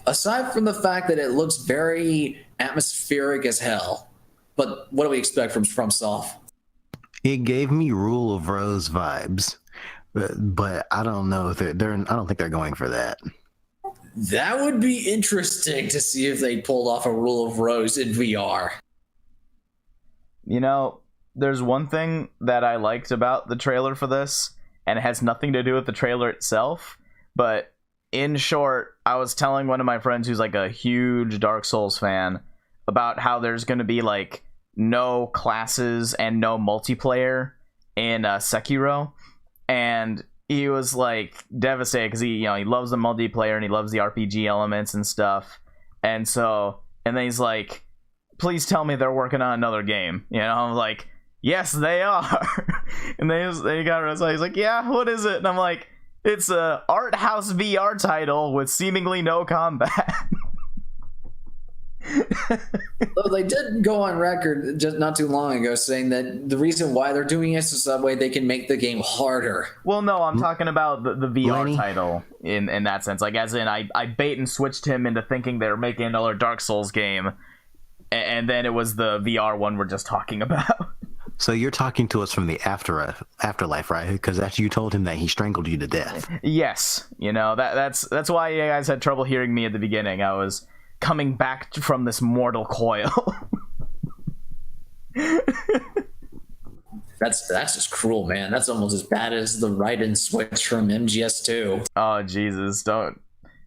S3: Aside from the fact that it looks very atmospheric as hell, but what do we expect from FromSoft?
S1: It gave me Rule of Rose vibes, but I don't know if I don't think they're going for that.
S3: That would be interesting to see if they pulled off a Rule of Rose in VR.
S2: You know, there's one thing that I liked about the trailer for this, and it has nothing to do with the trailer itself, but in short, I was telling one of my friends who's like a huge Dark Souls fan about how there's going to be like no classes and no multiplayer in Sekiro, and he was like devastated because he loves the multiplayer and he loves the RPG elements and stuff, and then he's like, "Please tell me they're working on another game." You know, I'm like, "Yes, they are." And they got he's like, "Yeah, what is it?" And I'm like, "It's a art house VR title with seemingly no combat."
S3: Though they did go on record just not too long ago saying that the reason why they're doing it is so that way they can make the game harder.
S2: Well, no, I'm talking about the VR
S1: Lenny?
S2: title in that sense. Like, as in, I bait and switched him into thinking they were making another Dark Souls game, and then it was the VR one we're just talking about.
S1: So you're talking to us from the afterlife, right? Because after you told him that he strangled you to death.
S2: Yes, that's why you guys had trouble hearing me at the beginning. I was coming back from this mortal coil.
S3: That's just cruel, man. That's almost as bad as the Raiden switch from MGS2.
S2: Oh Jesus! Don't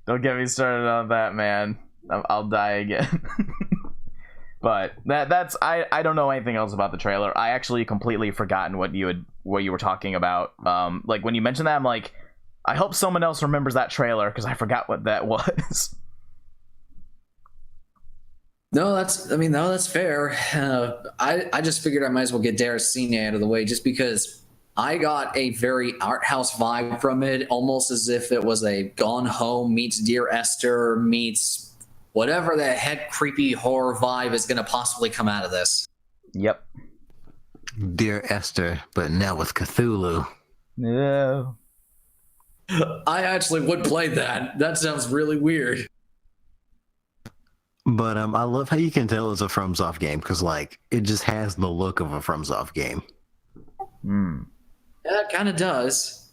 S2: get me started on that, man. I'll die again. But that's I don't know anything else about the trailer. I actually completely forgotten what you were talking about. Like when you mentioned that, I'm like, I hope someone else remembers that trailer because I forgot what that was.
S3: No, that's fair. I just figured I might as well get Daracine out of the way just because I got a very art house vibe from it, almost as if it was a Gone Home meets Dear Esther meets whatever the heck creepy horror vibe is going to possibly come out of this.
S2: Yep.
S1: Dear Esther, but now with Cthulhu.
S2: No.
S3: I actually would play that. That sounds really weird.
S1: But I love how you can tell it's a FromSoft game because like it just has the look of a FromSoft game.
S3: Yeah, it kind of does.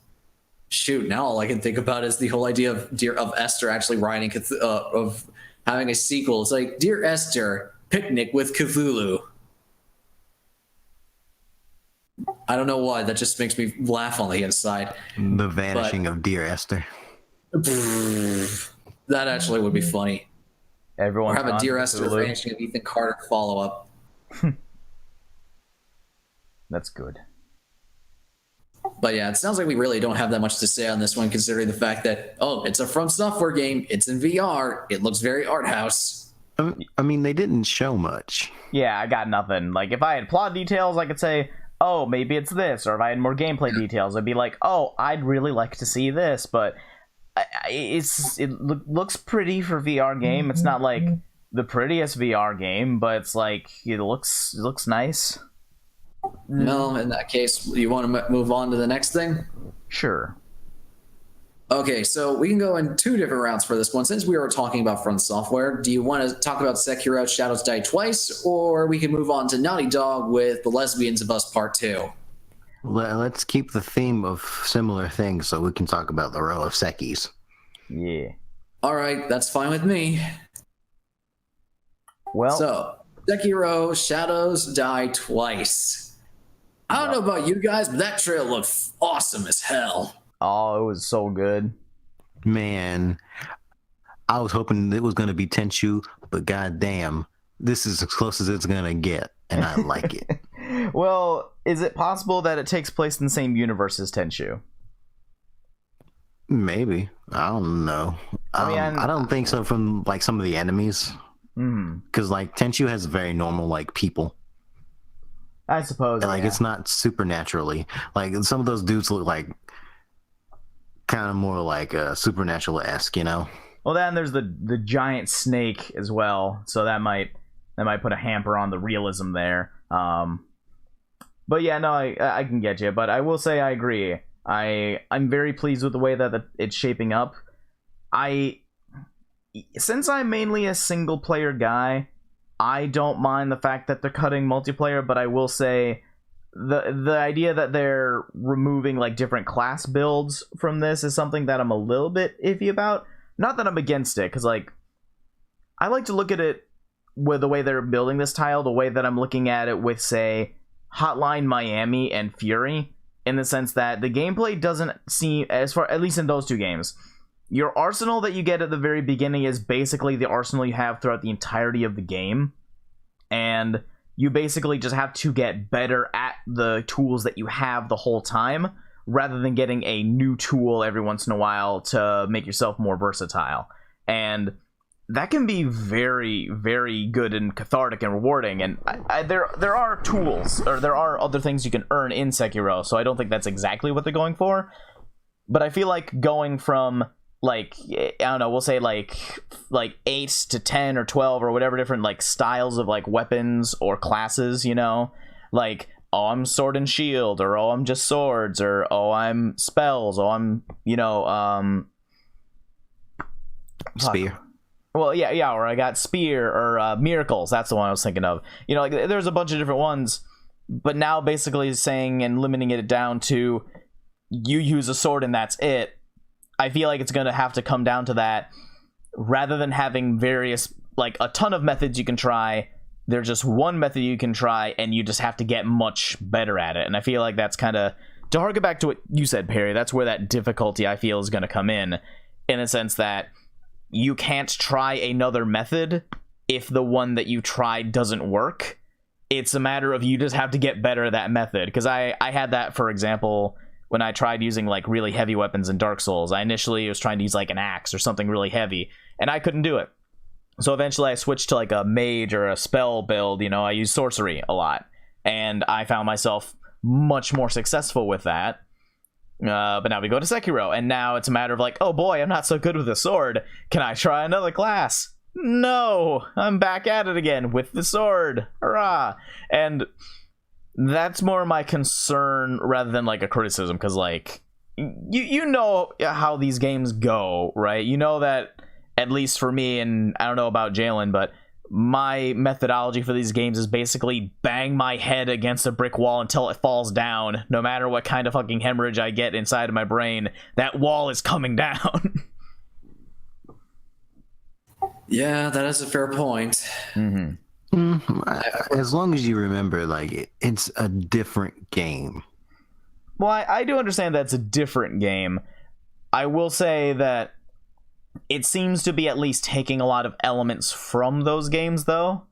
S3: Shoot, now all I can think about is the whole idea of Esther actually writing of having a sequel. It's like Dear Esther, Picnic with Cthulhu. I don't know why. That just makes me laugh on the inside.
S1: The vanishing of Dear Esther.
S3: That actually would be funny.
S2: Everyone
S3: Or have a Dear Esther vanishing of Ethan Carter follow up.
S2: That's good.
S3: But yeah, it sounds like we really don't have that much to say on this one, considering the fact that, it's a From Software game, it's in VR, it looks very art house.
S1: I mean, they didn't show much.
S2: Yeah, I got nothing. Like, if I had plot details, I could say, oh, maybe it's this. Or if I had more gameplay details, I'd be like, oh, I'd really like to see this. But it looks pretty for VR game. It's not like the prettiest VR game, but it's like, it looks nice.
S3: No, in that case, you want to move on to the next thing?
S2: Sure.
S3: Okay, so we can go in two different routes for this one. Since we are talking about Front Software, do you want to talk about Sekiro Shadows Die Twice, or we can move on to Naughty Dog with The Lesbians of Us Part 2?
S1: Let's keep the theme of similar things so we can talk about the row of Sekis.
S2: Yeah.
S3: All right, that's fine with me.
S2: Well,
S3: So, Sekiro Shadows Die Twice. I don't know about you guys, but that trailer looked awesome as hell.
S2: oh, it was so good.
S1: Man, I was hoping it was going to be Tenchu, but goddamn, this is as close as it's going to get, and I like it.
S2: Well, is it possible that it takes place in the same universe as Tenchu?
S1: Maybe. I don't know.
S2: I mean,
S1: I don't think so from like some of the enemies. Because like Tenchu has very normal like people.
S2: I suppose.
S1: And, like
S2: yeah.
S1: it's not supernaturally. Like some of those dudes look like kind of more like supernatural-esque, you know?
S2: Well, then there's the giant snake as well, so that might put a hamper on the realism there. But yeah, no, I can get you. But I will say I agree. I'm very pleased with the way that it's shaping up. Since I'm mainly a single player guy, I don't mind the fact that they're cutting multiplayer, but I will say the idea that they're removing like different class builds from this is something that I'm a little bit iffy about. Not that I'm against it, because like I like to look at it with the way they're building this tile, the way that I'm looking at it with, say, Hotline Miami and Fury, in the sense that the gameplay doesn't seem, at least in those two games, your arsenal that you get at the very beginning is basically the arsenal you have throughout the entirety of the game, and you basically just have to get better at the tools that you have the whole time, rather than getting a new tool every once in a while to make yourself more versatile. And that can be very, very good and cathartic and rewarding. And there are tools, or there are other things you can earn in Sekiro, so I don't think that's exactly what they're going for. But I feel like going from like, I don't know, we'll say like 8 to 10 or 12 or whatever different like styles of like weapons or classes, you know, like, oh, I'm sword and shield, or oh, I'm just swords, or oh, I'm spells, oh, I'm, you know,
S1: Spear.
S2: well, yeah, or I got spear, or miracles. That's the one I was thinking of. You know, like there's a bunch of different ones, but now basically saying and limiting it down to you use a sword and that's it. I feel like it's going to have to come down to that, rather than having various, like, a ton of methods you can try. There's just one method you can try, and you just have to get much better at it. And I feel like that's kind of, to harken back to what you said, Perry, that's where that difficulty I feel is going to come in the sense that you can't try another method if the one that you tried doesn't work. It's a matter of you just have to get better at that method. Because I had that, for example, when I tried using like really heavy weapons in Dark Souls. I initially was trying to use like an axe or something really heavy, and I couldn't do it. So eventually I switched to like a mage or a spell build. You know, I use sorcery a lot, and I found myself much more successful with that. But now we go to Sekiro, and now it's a matter of like, oh boy, I'm not so good with the sword. Can I try another class? No, I'm back at it again with the sword. Hurrah! And that's more my concern rather than like a criticism, because like you know how these games go, right? You know that, at least for me, and I don't know about Jalen, but my methodology for these games is basically bang my head against a brick wall until it falls down. No matter what kind of fucking hemorrhage I get inside of my brain, that wall is coming down.
S3: Yeah, that is a fair point.
S2: Mm-hmm.
S1: As long as you remember, like, it's a different game.
S2: Well, I do understand that's a different game. I will say that it seems to be at least taking a lot of elements from those games, though.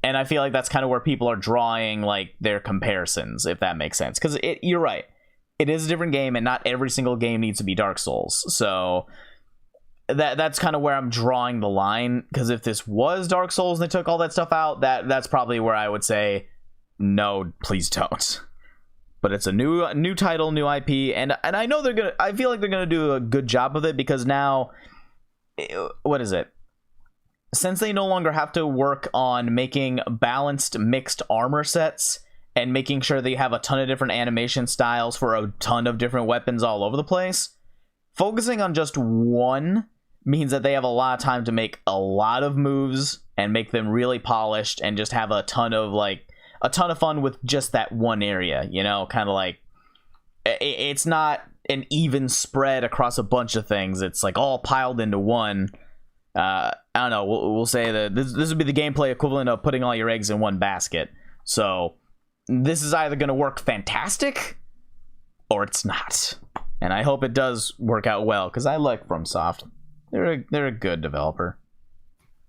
S2: And I feel like that's kind of where people are drawing, like, their comparisons, if that makes sense. Because you're right. It is a different game, and not every single game needs to be Dark Souls. So that's kind of where I'm drawing the line. Because if this was Dark Souls and they took all that stuff out, that's probably where I would say, no, please don't. But it's a new title, new IP, and I know I feel like they're gonna do a good job of it, because now, what is it? Since they no longer have to work on making balanced mixed armor sets and making sure they have a ton of different animation styles for a ton of different weapons all over the place, focusing on just one means that they have a lot of time to make a lot of moves and make them really polished and just have a ton of fun with just that one area, you know, kind of like, it's not an even spread across a bunch of things. It's like all piled into one. I don't know. We'll say that this would be the gameplay equivalent of putting all your eggs in one basket. So this is either going to work fantastic or it's not. And I hope it does work out well, because I like FromSoft. They're a good developer.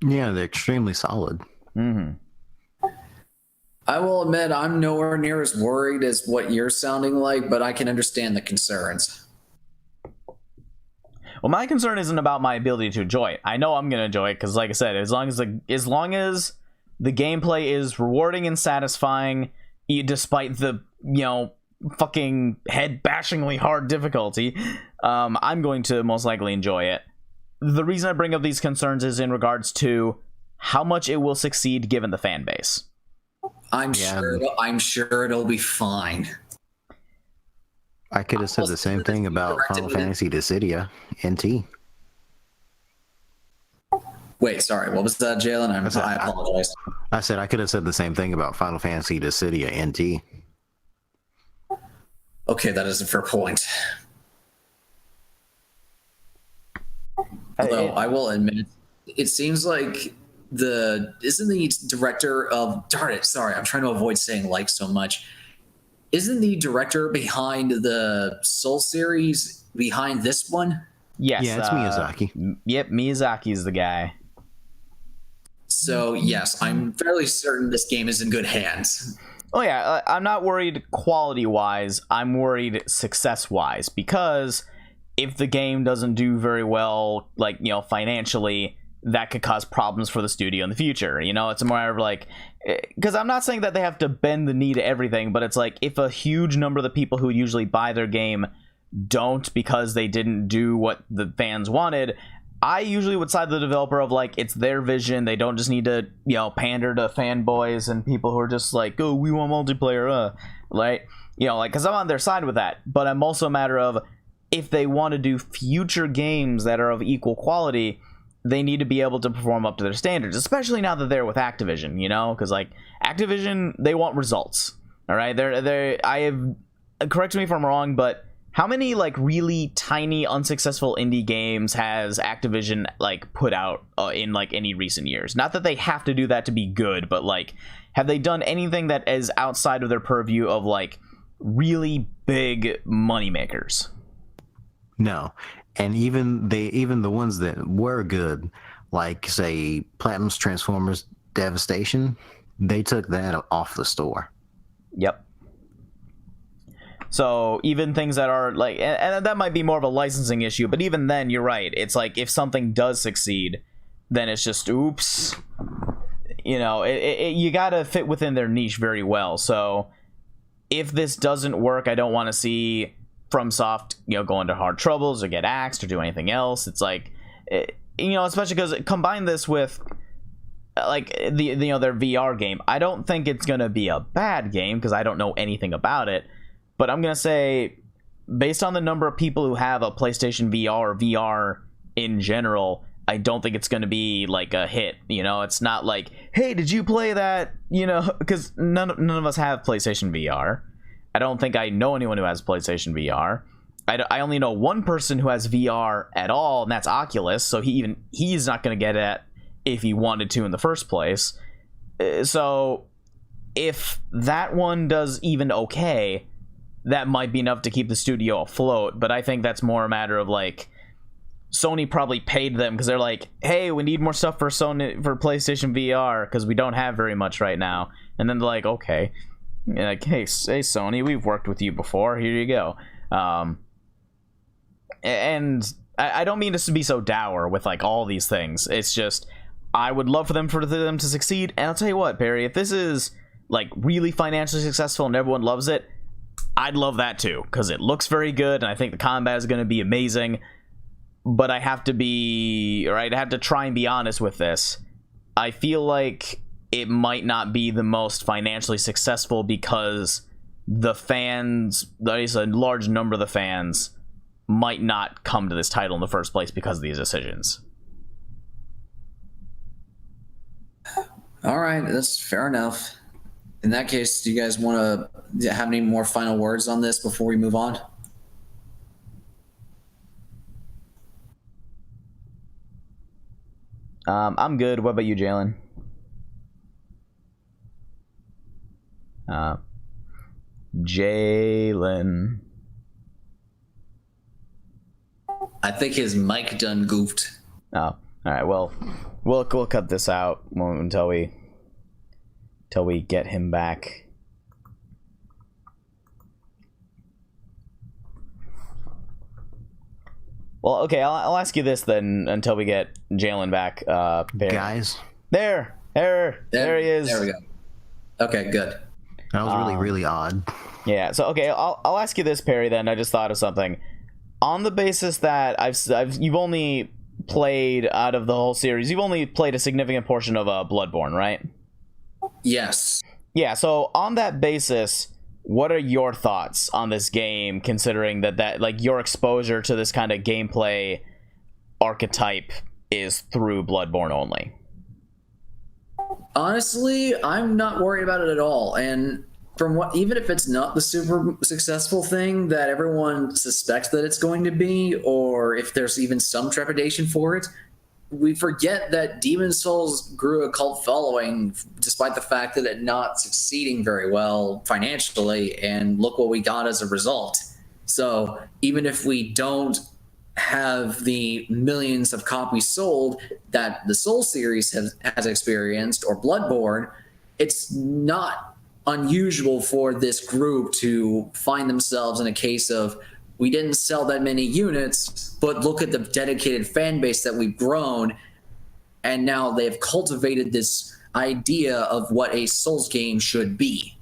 S1: Yeah, they're extremely solid.
S2: Mm-hmm.
S3: I will admit I'm nowhere near as worried as what you're sounding like, but I can understand the concerns.
S2: Well, my concern isn't about my ability to enjoy it. I know I'm going to enjoy it, because like I said, as long as the gameplay is rewarding and satisfying, despite the, you know, fucking head-bashingly hard difficulty, I'm going to most likely enjoy it. The reason I bring up these concerns is in regards to how much it will succeed given the fan base.
S3: I'm sure it'll be fine.
S1: I could have said the same thing about Final Fantasy Dissidia NT.
S3: Wait, sorry, what was that, Jalen? I apologize.
S1: I said I could have said the same thing about Final Fantasy Dissidia NT.
S3: Okay, that is a fair point. Although I will admit, it seems like isn't the director of, darn it, sorry, I'm trying to avoid saying like so much. Isn't the director behind the Soul series behind this one?
S2: Yes.
S1: Yeah, it's Miyazaki.
S2: Yep, Miyazaki's the guy.
S3: So yes, I'm fairly certain this game is in good hands.
S2: Oh yeah, I'm not worried quality-wise, I'm worried success-wise, because if the game doesn't do very well, like, you know, financially, that could cause problems for the studio in the future. You know, it's more of like, because I'm not saying that they have to bend the knee to everything, but it's like, if a huge number of the people who usually buy their game don't because they didn't do what the fans wanted, I usually would side the developer of like, it's their vision. They don't just need to, pander to fanboys and people who are just like, oh, we want multiplayer, like, because I'm on their side with that. But I'm also a matter of, if they want to do future games that are of equal quality, they need to be able to perform up to their standards, especially now that they're with Activision, because like Activision, they want results. All right, correct me if I'm wrong, but how many like really tiny unsuccessful indie games has Activision like put out in like any recent years? Not that they have to do that to be good, but like, have they done anything that is outside of their purview of like really big moneymakers?
S1: No. And even the ones that were good, like say Platinum's Transformers Devastation, they took that off the store.
S2: Yep. So even things that are like, and that might be more of a licensing issue, but even then, you're right. It's like, if something does succeed, then it's just oops. You gotta fit within their niche very well. So if this doesn't work, I don't want to see FromSoft, go into hard troubles or get axed or do anything else. It's like, especially because combine this with like their VR game. I don't think it's gonna be a bad game because I don't know anything about it. But I'm gonna say, based on the number of people who have a PlayStation VR or VR in general, I don't think it's gonna be like a hit. It's not like, hey, did you play that? Because none of us have PlayStation VR. I don't think I know anyone who has PlayStation VR. I only know one person who has VR at all, and that's Oculus. So he's not going to get it if he wanted to in the first place. So if that one does even okay, that might be enough to keep the studio afloat. But I think that's more a matter of like, Sony probably paid them because they're like, hey, we need more stuff for PlayStation VR because we don't have very much right now. And then they're like, okay. Like, hey Sony, we've worked with you before, here you go. And I don't mean this to be so dour with like all these things. It's just, I would love for them to succeed. And I'll tell you what, Barry, if this is like really financially successful and everyone loves it, I'd love that too, because it looks very good and I think the combat is going to be amazing. But I have to try and be honest with this. I feel like it might not be the most financially successful because the fans, at least a large number of the fans, might not come to this title in the first place because of these decisions.
S3: All right, that's fair enough. In that case, do you guys want to have any more final words on this before we move on?
S2: I'm good. What about you, Jalen? Jalen.
S3: I think his mic done goofed.
S2: Oh, all right. Well, we'll cut this out until we get him back. Well, okay. I'll ask you this then until we get Jalen back.
S1: Guys,
S2: there he is.
S3: There we go. Okay, good.
S1: That was really odd.
S2: Yeah. So okay, I'll ask you this, Perry. Then I just thought of something. On the basis that you've only played out of the whole series, you've only played a significant portion of Bloodborne, right?
S3: Yes.
S2: Yeah. So on that basis, what are your thoughts on this game? Considering that like your exposure to this kind of gameplay archetype is through Bloodborne only.
S3: Honestly, I'm not worried about it at all. And even if it's not the super successful thing that everyone suspects that it's going to be, or if there's even some trepidation for it, we forget that Demon's Souls grew a cult following despite the fact that it not succeeding very well financially, and look what we got as a result. So even if we don't have the millions of copies sold that the Soul series has experienced, or Bloodborne, it's not unusual for this group to find themselves in a case of, we didn't sell that many units, but look at the dedicated fan base that we've grown, and now they've cultivated this idea of what a Souls game should be.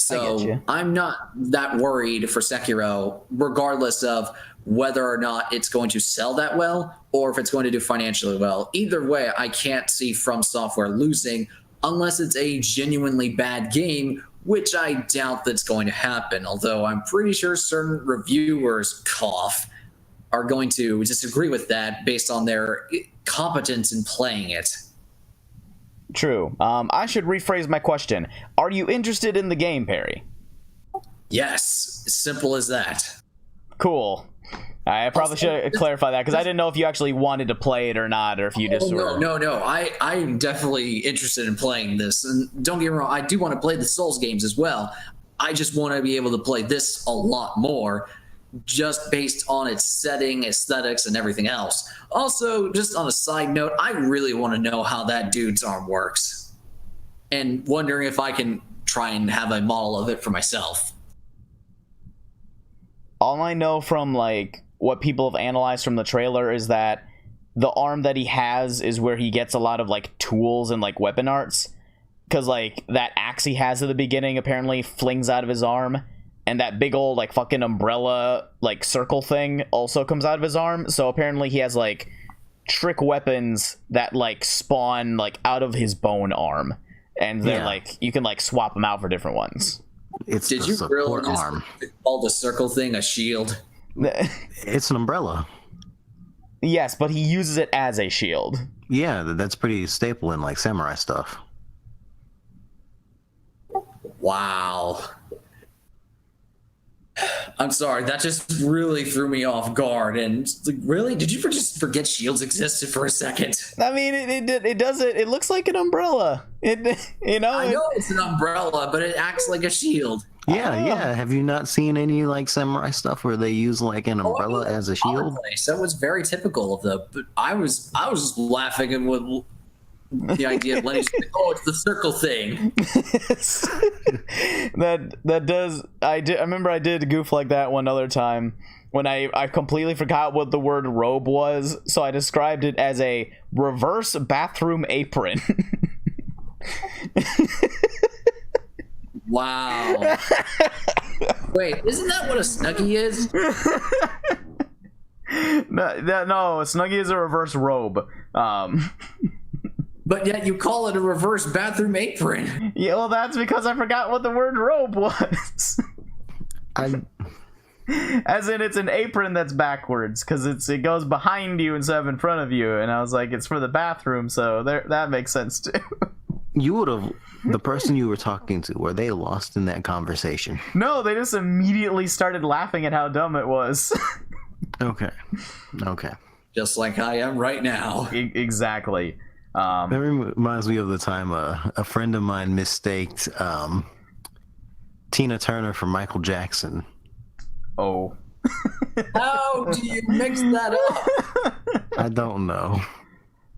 S3: So
S2: you.
S3: I'm not that worried for Sekiro, regardless of whether or not it's going to sell that well or if it's going to do financially well. Either way, I can't see From Software losing unless it's a genuinely bad game, which I doubt that's going to happen. Although I'm pretty sure certain reviewers are going to disagree with that based on their competence in playing it.
S2: True. I should rephrase my question. Are you interested in the game, Perry?
S3: Yes, simple as that.
S2: Cool. I probably should clarify that because I didn't know if you actually wanted to play it or not, or if you just
S3: No. I'm definitely interested in playing this. And don't get me wrong, I do want to play the Souls games as well. I just want to be able to play this a lot more, just based on its setting, aesthetics, and everything else. Also, just on a side note, I really want to know how that dude's arm works, and wondering if I can try and have a model of it for myself.
S2: All I know from like what people have analyzed from the trailer is that the arm that he has is where he gets a lot of like tools and like weapon arts, because like that axe he has at the beginning apparently flings out of his arm, and that big old like fucking umbrella like circle thing also comes out of his arm. So apparently he has like trick weapons that like spawn like out of his bone arm, and they're like you can like swap them out for different ones.
S1: Did you really arm?
S3: Call the circle thing a shield?
S1: It's an umbrella.
S2: Yes, but he uses it as a shield.
S1: Yeah, that's pretty staple in like samurai stuff.
S3: Wow. I'm sorry, that just really threw me off guard. And like, really, did you just forget shields existed for a second?
S2: I mean, it does it. It looks like an umbrella. I know
S3: it's an umbrella, but it acts like a shield.
S1: Yeah. Have you not seen any like samurai stuff where they use like an umbrella as a shield?
S3: That was very typical of the. But I was just laughing and with the idea of Lenny's like, oh, it's the circle thing.
S2: that does. I remember I did a goof like that one other time when I completely forgot what the word robe was, so I described it as a reverse bathroom apron.
S3: Wow. Wait, isn't that what a Snuggie is?
S2: No, a Snuggie is a reverse robe.
S3: But yet you call it a reverse bathroom apron.
S2: Yeah, well, that's because I forgot what the word robe was. As in, it's an apron that's backwards because it goes behind you instead of in front of you, and I was like, it's for the bathroom, so that makes sense too.
S1: You would have. The person you were talking to, were they lost in that conversation?
S2: No, they just immediately started laughing at how dumb it was.
S1: Okay.
S3: Just like I am right now.
S2: Exactly.
S1: That reminds me of the time a friend of mine mistaked Tina Turner for Michael Jackson.
S2: Oh.
S3: How do you mix that up?
S1: I don't know.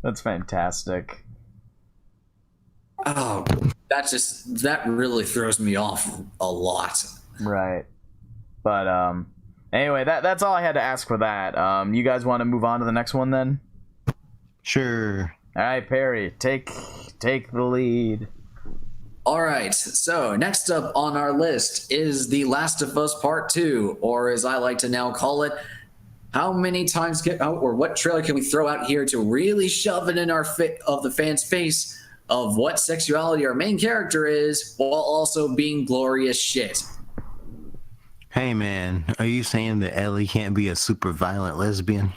S2: That's fantastic.
S3: Oh, that really throws me off a lot.
S2: Right. But anyway, that's all I had to ask for that. You guys want to move on to the next one then?
S1: Sure.
S2: All right, Perry, take the lead.
S3: All right, so next up on our list is The Last of Us Part 2, or as I like to now call it, how many times or what trailer can we throw out here to really shove it in of the fans' face of what sexuality our main character is, while also being glorious shit.
S1: Hey man, are you saying that Ellie can't be a super violent lesbian?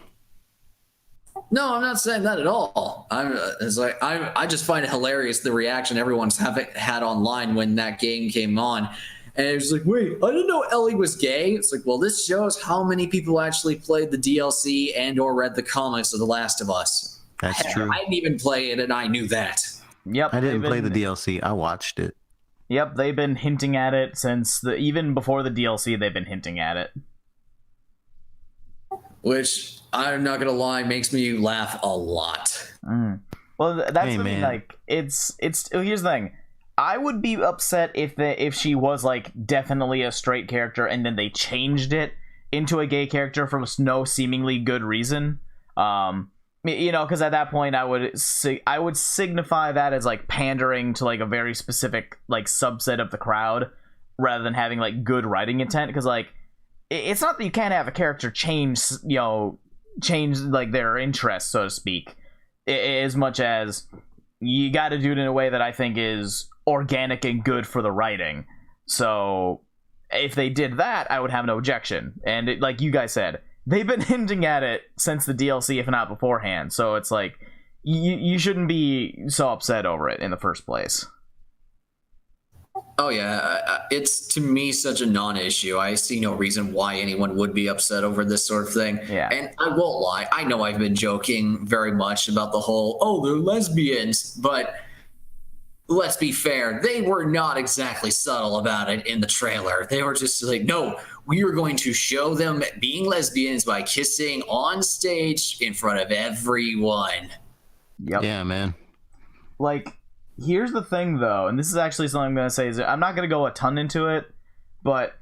S3: No, I'm not saying that at all. I just find it hilarious the reaction everyone's had online when that game came on. And it was like, wait, I didn't know Ellie was gay. It's like, well, this shows how many people actually played the DLC and or read the comics of The Last of Us.
S1: That's true.
S3: I didn't even play it, and I knew that.
S2: Yep.
S1: I didn't play the DLC. I watched it.
S2: Yep, they've been hinting at it since even before the DLC. They've been hinting at it.
S3: Which, I'm not gonna lie, makes me laugh a lot.
S2: Well, that's like it's. Here's the thing. I would be upset if she was like definitely a straight character and then they changed it into a gay character for no seemingly good reason. Because at that point I would signify that as like pandering to like a very specific like subset of the crowd. rather than having like good writing intent, because like it's not that you can't have a character change like their interests, so to speak, as much as you got to do it in a way that I think is organic and good for the writing. So if they did that, I would have no objection. And like you guys said, they've been hinting at it since the DLC, if not beforehand. So it's like you shouldn't be so upset over it in the first place.
S3: Oh yeah, it's to me such a non-issue. I see no reason why anyone would be upset over this sort of thing.
S2: Yeah.
S3: And I won't lie, I know I've been joking very much about the whole, oh, they're lesbians, but let's be fair, they were not exactly subtle about it in the trailer. They were just like, no, we are going to show them being lesbians by kissing on stage in front of everyone.
S2: Yep.
S1: Yeah, man.
S2: Like, here's the thing, though, and this is actually something I'm going to say, is I'm not going to go a ton into it, but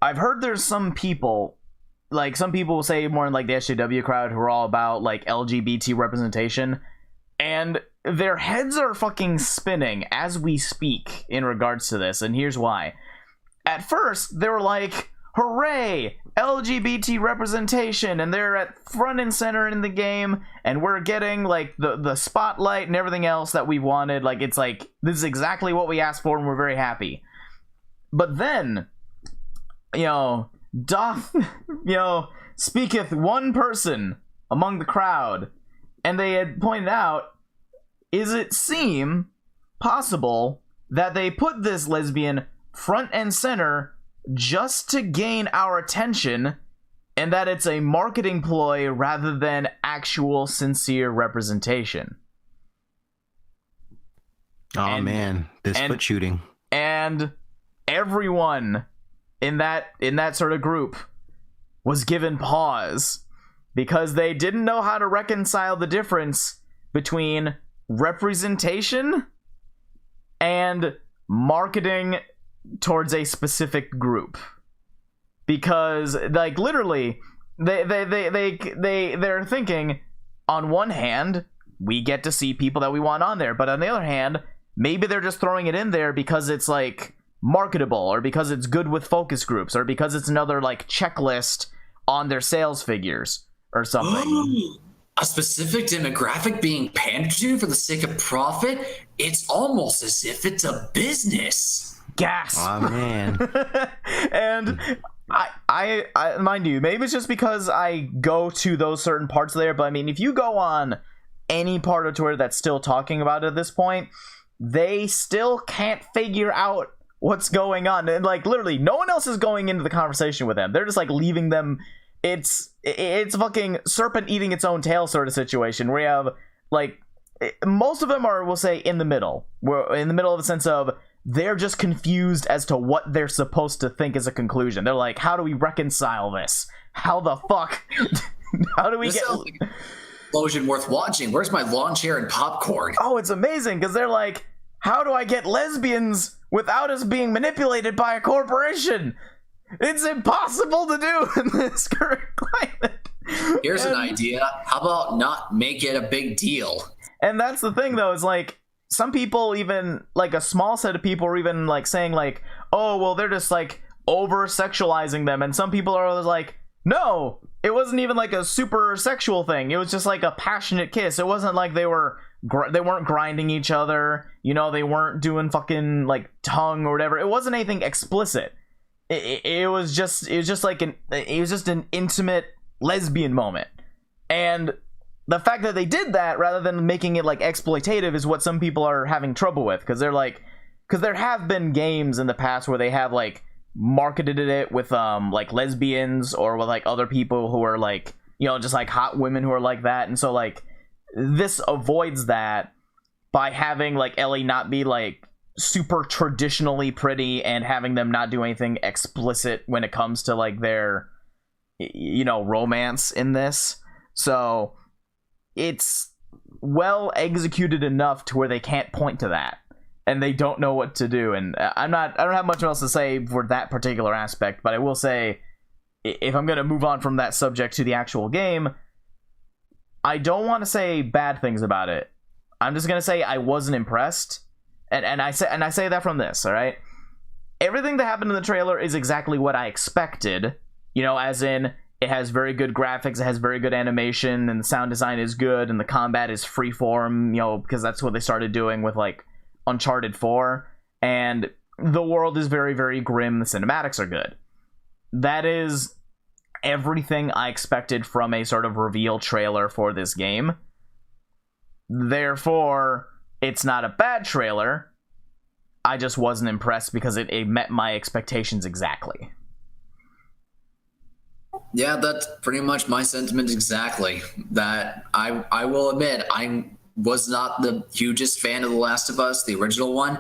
S2: I've heard there's some people, like, some people will say more in, like, the SJW crowd who are all about, like, LGBT representation, and their heads are fucking spinning as we speak in regards to this, and here's why. At first, they were like, hooray, LGBT representation, and they're at front and center in the game, and we're getting like the spotlight and everything else that we wanted. Like, it's like, this is exactly what we asked for, and we're very happy. But then, speaketh one person among the crowd, and they had pointed out, is it seem possible that they put this lesbian front and center just to gain our attention, and that it's a marketing ploy rather than actual sincere representation?
S1: Oh man, this foot shooting.
S2: And everyone in that sort of group was given pause because they didn't know how to reconcile the difference between representation and marketing towards a specific group. Because like literally they're thinking, on one hand, we get to see people that we want on there, but on the other hand, maybe they're just throwing it in there because it's like marketable, or because it's good with focus groups, or because it's another like checklist on their sales figures or something.
S3: A specific demographic being pandered to for the sake of profit? It's almost as if it's a business.
S2: Gasp.
S1: Oh man.
S2: And I mind you, maybe it's just because I go to those certain parts there, but I mean, if you go on any part of Twitter that's still talking about it at this point, they still can't figure out what's going on. And like literally no one else is going into the conversation with them. They're just like leaving them. It's fucking serpent eating its own tail sort of situation, where you have like, most of them are, we'll say, in the middle. We're in the middle of the sense of they're just confused as to what they're supposed to think is a conclusion. They're like, how do we reconcile this? How the fuck? How do we get
S3: like an explosion worth watching? Where's my lawn chair and popcorn?
S2: Oh, it's amazing, because they're like, how do I get lesbians without us being manipulated by a corporation? It's impossible to do in this current climate.
S3: Here's an idea. How about not make it a big deal?
S2: And that's the thing, though, is like, some people, even like a small set of people, are even like saying like, oh, well, they're just like over sexualizing them. And some people are like, no, it wasn't even like a super sexual thing. It was just like a passionate kiss. It wasn't like they weren't grinding each other. They weren't doing fucking like tongue or whatever. It wasn't anything explicit. It was just an intimate lesbian moment. And the fact that they did that rather than making it like exploitative is what some people are having trouble with, because there have been games in the past where they have like marketed it with like lesbians, or with like other people who are like, just like hot women who are like that. And so like this avoids that by having like Ellie not be like super traditionally pretty, and having them not do anything explicit when it comes to like their romance in this. So it's well executed enough to where they can't point to that, and they don't know what to do. And I don't have much else to say for that particular aspect, but I will say, if I'm going to move on from that subject to the actual game, I don't want to say bad things about it. I'm just going to say I wasn't impressed. And I say that from this, all right? everything that happened in the trailer is exactly what I expected. You know, as in, it has very good graphics, it has very good animation, and the sound design is good, and the combat is freeform, you know, because that's what they started doing with, like, Uncharted 4. And the world is very, very grim, the cinematics are good. That is everything I expected from a sort of reveal trailer for this game. Therefore, it's not a bad trailer. I just wasn't impressed because it met my expectations exactly.
S3: Yeah, that's pretty much my sentiment exactly. That I will admit, I was not the hugest fan of The Last of Us, the original one.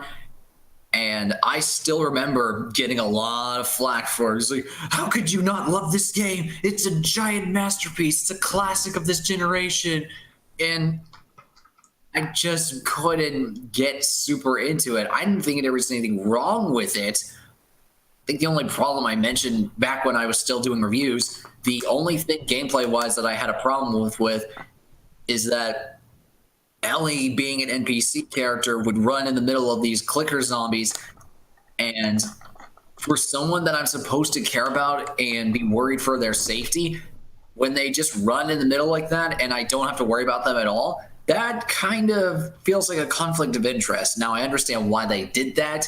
S3: And I still remember getting a lot of flack for it. It's like, how could you not love this game? It's a giant masterpiece. It's a classic of this generation. And I just couldn't get super into it. I didn't think there was anything wrong with it. I think the only problem I mentioned back when I was still doing reviews, the only thing gameplay-wise that I had a problem with is that Ellie, being an NPC character, would run in the middle of these clicker zombies. And for someone that I'm supposed to care about and be worried for their safety, when they just run in the middle like that and I don't have to worry about them at all, that kind of feels like a conflict of interest. Now, I understand why they did that,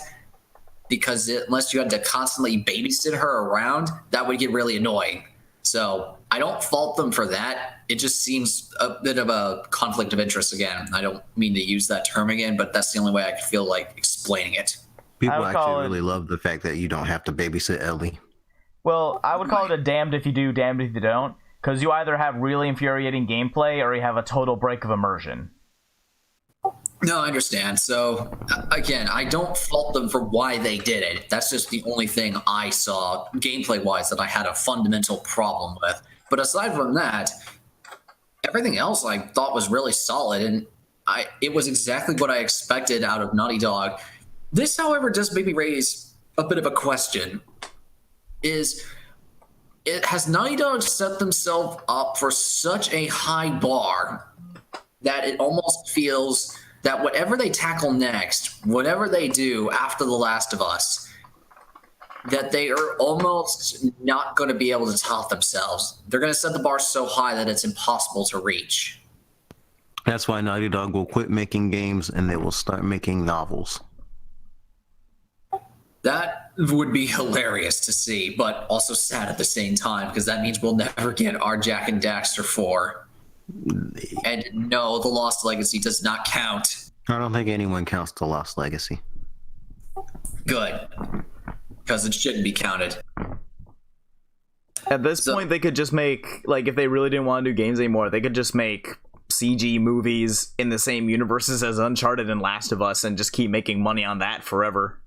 S3: because unless you had to constantly babysit her around, that would get really annoying. So I don't fault them for that. It just seems a bit of a conflict of interest again. I don't mean to use that term again, but that's the only way I could feel like explaining it.
S1: People actually really love the fact that you don't have to babysit Ellie.
S2: Well, I would call it a damned if you do, damned if you don't, because you either have really infuriating gameplay or you have a total break of immersion.
S3: No, I understand. So, again, I don't fault them for why they did it. That's just the only thing I saw, gameplay-wise, that I had a fundamental problem with. But aside from that, everything else I thought was really solid, and it was exactly what I expected out of Naughty Dog. This, however, does maybe raise a bit of a question. Has Naughty Dog set themselves up for such a high bar that it almost feels that whatever they tackle next, whatever they do after The Last of Us, that they are almost not going to be able to top themselves. They're going to set the bar so high that it's impossible to reach.
S1: That's why Naughty Dog will quit making games and they will start making novels.
S3: That would be hilarious to see, but also sad at the same time, because that means we'll never get our Jack and Daxter 4. And no, the Lost Legacy does not count.
S1: I don't think anyone counts the Lost Legacy.
S3: Good. Because it shouldn't be counted.
S2: At this point, they could just make, like, if they really didn't want to do games anymore, they could just make CG movies in the same universes as Uncharted and Last of Us and just keep making money on that forever.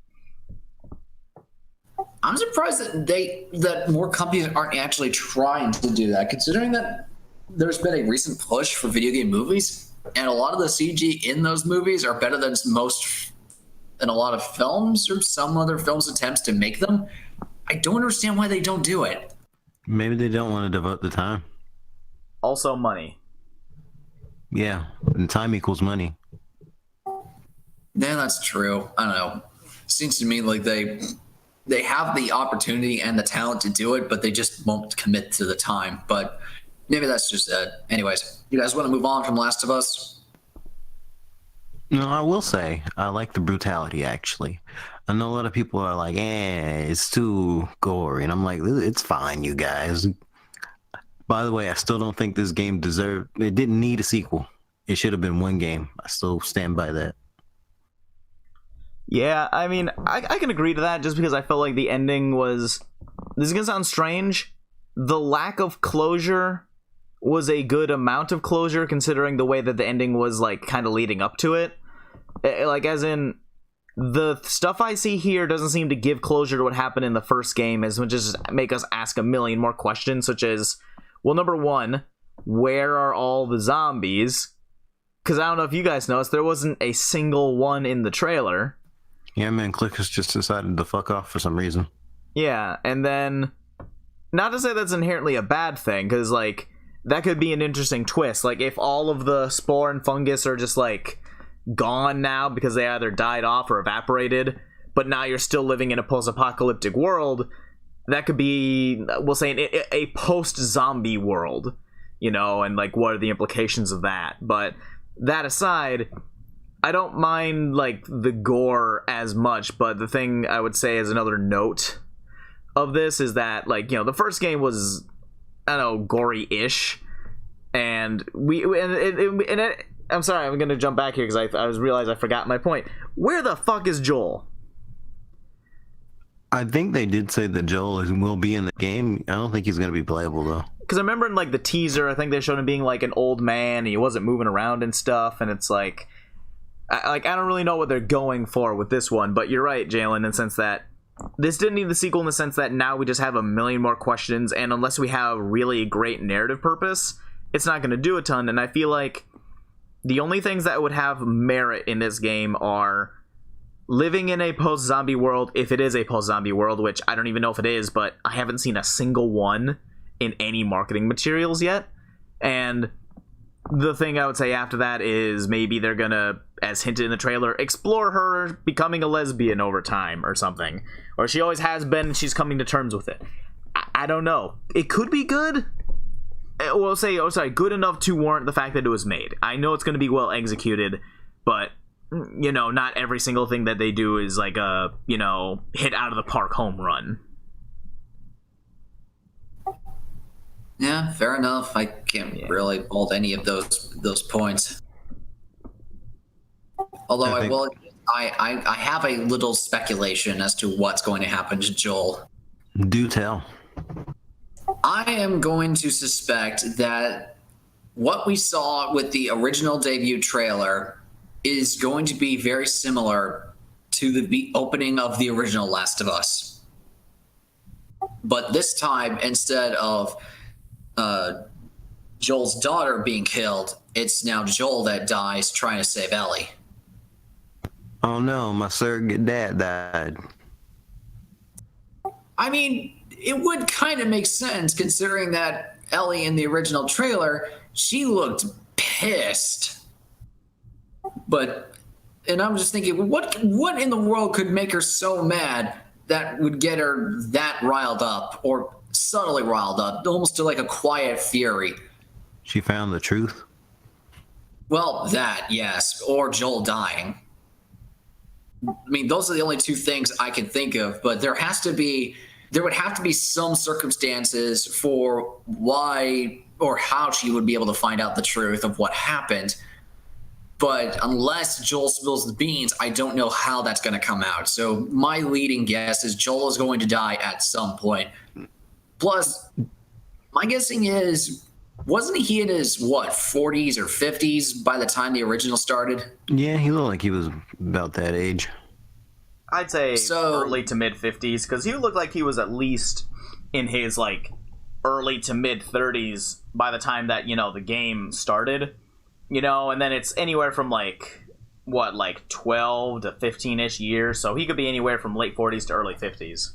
S3: I'm surprised that more companies aren't actually trying to do that, considering that there's been a recent push for video game movies, and a lot of the CG in those movies are better than most in a lot of films or some other films' attempts to make them. I don't understand why they don't do it.
S1: Maybe they don't want to devote the time.
S2: Also, money.
S1: Yeah, and time equals money.
S3: Yeah, that's true. I don't know. Seems to me like they have the opportunity and the talent to do it, but they just won't commit to the time. But maybe that's just it. Anyways, you guys want to move on from Last of Us?
S1: No, I will say I like the brutality, actually. I know a lot of people are like, it's too gory. And I'm like, it's fine, you guys. By the way, I still don't think this game it didn't need a sequel. It should have been one game. I still stand by that.
S2: Yeah, I mean, I can agree to that just because I felt like the ending was... This is going to sound strange. The lack of closure was a good amount of closure considering the way that the ending was, like, kind of leading up to it. Like, as in, the stuff I see here doesn't seem to give closure to what happened in the first game as much as make us ask a million more questions, such as, well, number one, where are all the zombies? Because I don't know if you guys noticed, there wasn't a single one in the trailer.
S1: Yeah, man, Clickers just decided to fuck off for some reason.
S2: Yeah, and then, not to say that's inherently a bad thing, because, like, that could be an interesting twist. Like, if all of the spore and fungus are just, like, gone now because they either died off or evaporated, but now you're still living in a post-apocalyptic world. That could be, we'll say, a post-zombie world, you know, and like what are the implications of that. But that aside, I don't mind like the gore as much, but the thing I would say as another note of this is that, like, you know, the first game was, I don't know, gory-ish, and I'm sorry, I'm gonna jump back here because I realized I forgot my point. Where the fuck is Joel?
S1: I think they did say that Joel will be in the game. I don't think he's going to be playable, though.
S2: Because I remember in, like, the teaser, I think they showed him being, like, an old man, and he wasn't moving around and stuff, and it's like... I don't really know what they're going for with this one, but you're right, Jalen, in the sense that this didn't need the sequel in the sense that now we just have a million more questions, and unless we have really a great narrative purpose, it's not going to do a ton, and I feel like the only things that would have merit in this game are... living in a post-zombie world, if it is a post-zombie world, which I don't even know if it is, but I haven't seen a single one in any marketing materials yet. And the thing I would say after that is maybe they're gonna, as hinted in the trailer, explore her becoming a lesbian over time or something. Or she always has been and she's coming to terms with it. I don't know. It could be good. Well, good enough to warrant the fact that it was made. I know it's gonna be well executed, but... you know, not every single thing that they do is like a, you know, hit out of the park home run.
S3: Yeah, fair enough. I can't really hold any of those points. Although I have a little speculation as to what's going to happen to Joel.
S1: Do tell.
S3: I am going to suspect that what we saw with the original debut trailer is going to be very similar to the opening of the original Last of Us. But this time, instead of Joel's daughter being killed, it's now Joel that dies trying to save Ellie.
S1: Oh no, my surrogate dad died.
S3: I mean, it would kind of make sense considering that Ellie in the original trailer, she looked pissed. And I'm just thinking, what in the world could make her so mad that would get her that riled up, or subtly riled up, almost to like a quiet fury?
S1: She found the truth?
S3: Well, that, yes. Or Joel dying. I mean, those are the only two things I can think of, but there would have to be some circumstances for why or how she would be able to find out the truth of what happened. But unless Joel spills the beans, I don't know how that's going to come out. So my leading guess is Joel is going to die at some point. Plus, my guessing is, wasn't he in his, 40s or 50s by the time the original started?
S1: Yeah, he looked like he was about that age.
S2: I'd say early to mid-50s, because he looked like he was at least in his, like, early to mid-30s by the time that, you know, the game started. You know, and then it's anywhere from, like, 12 to 15-ish years. So he could be anywhere from late 40s to early 50s.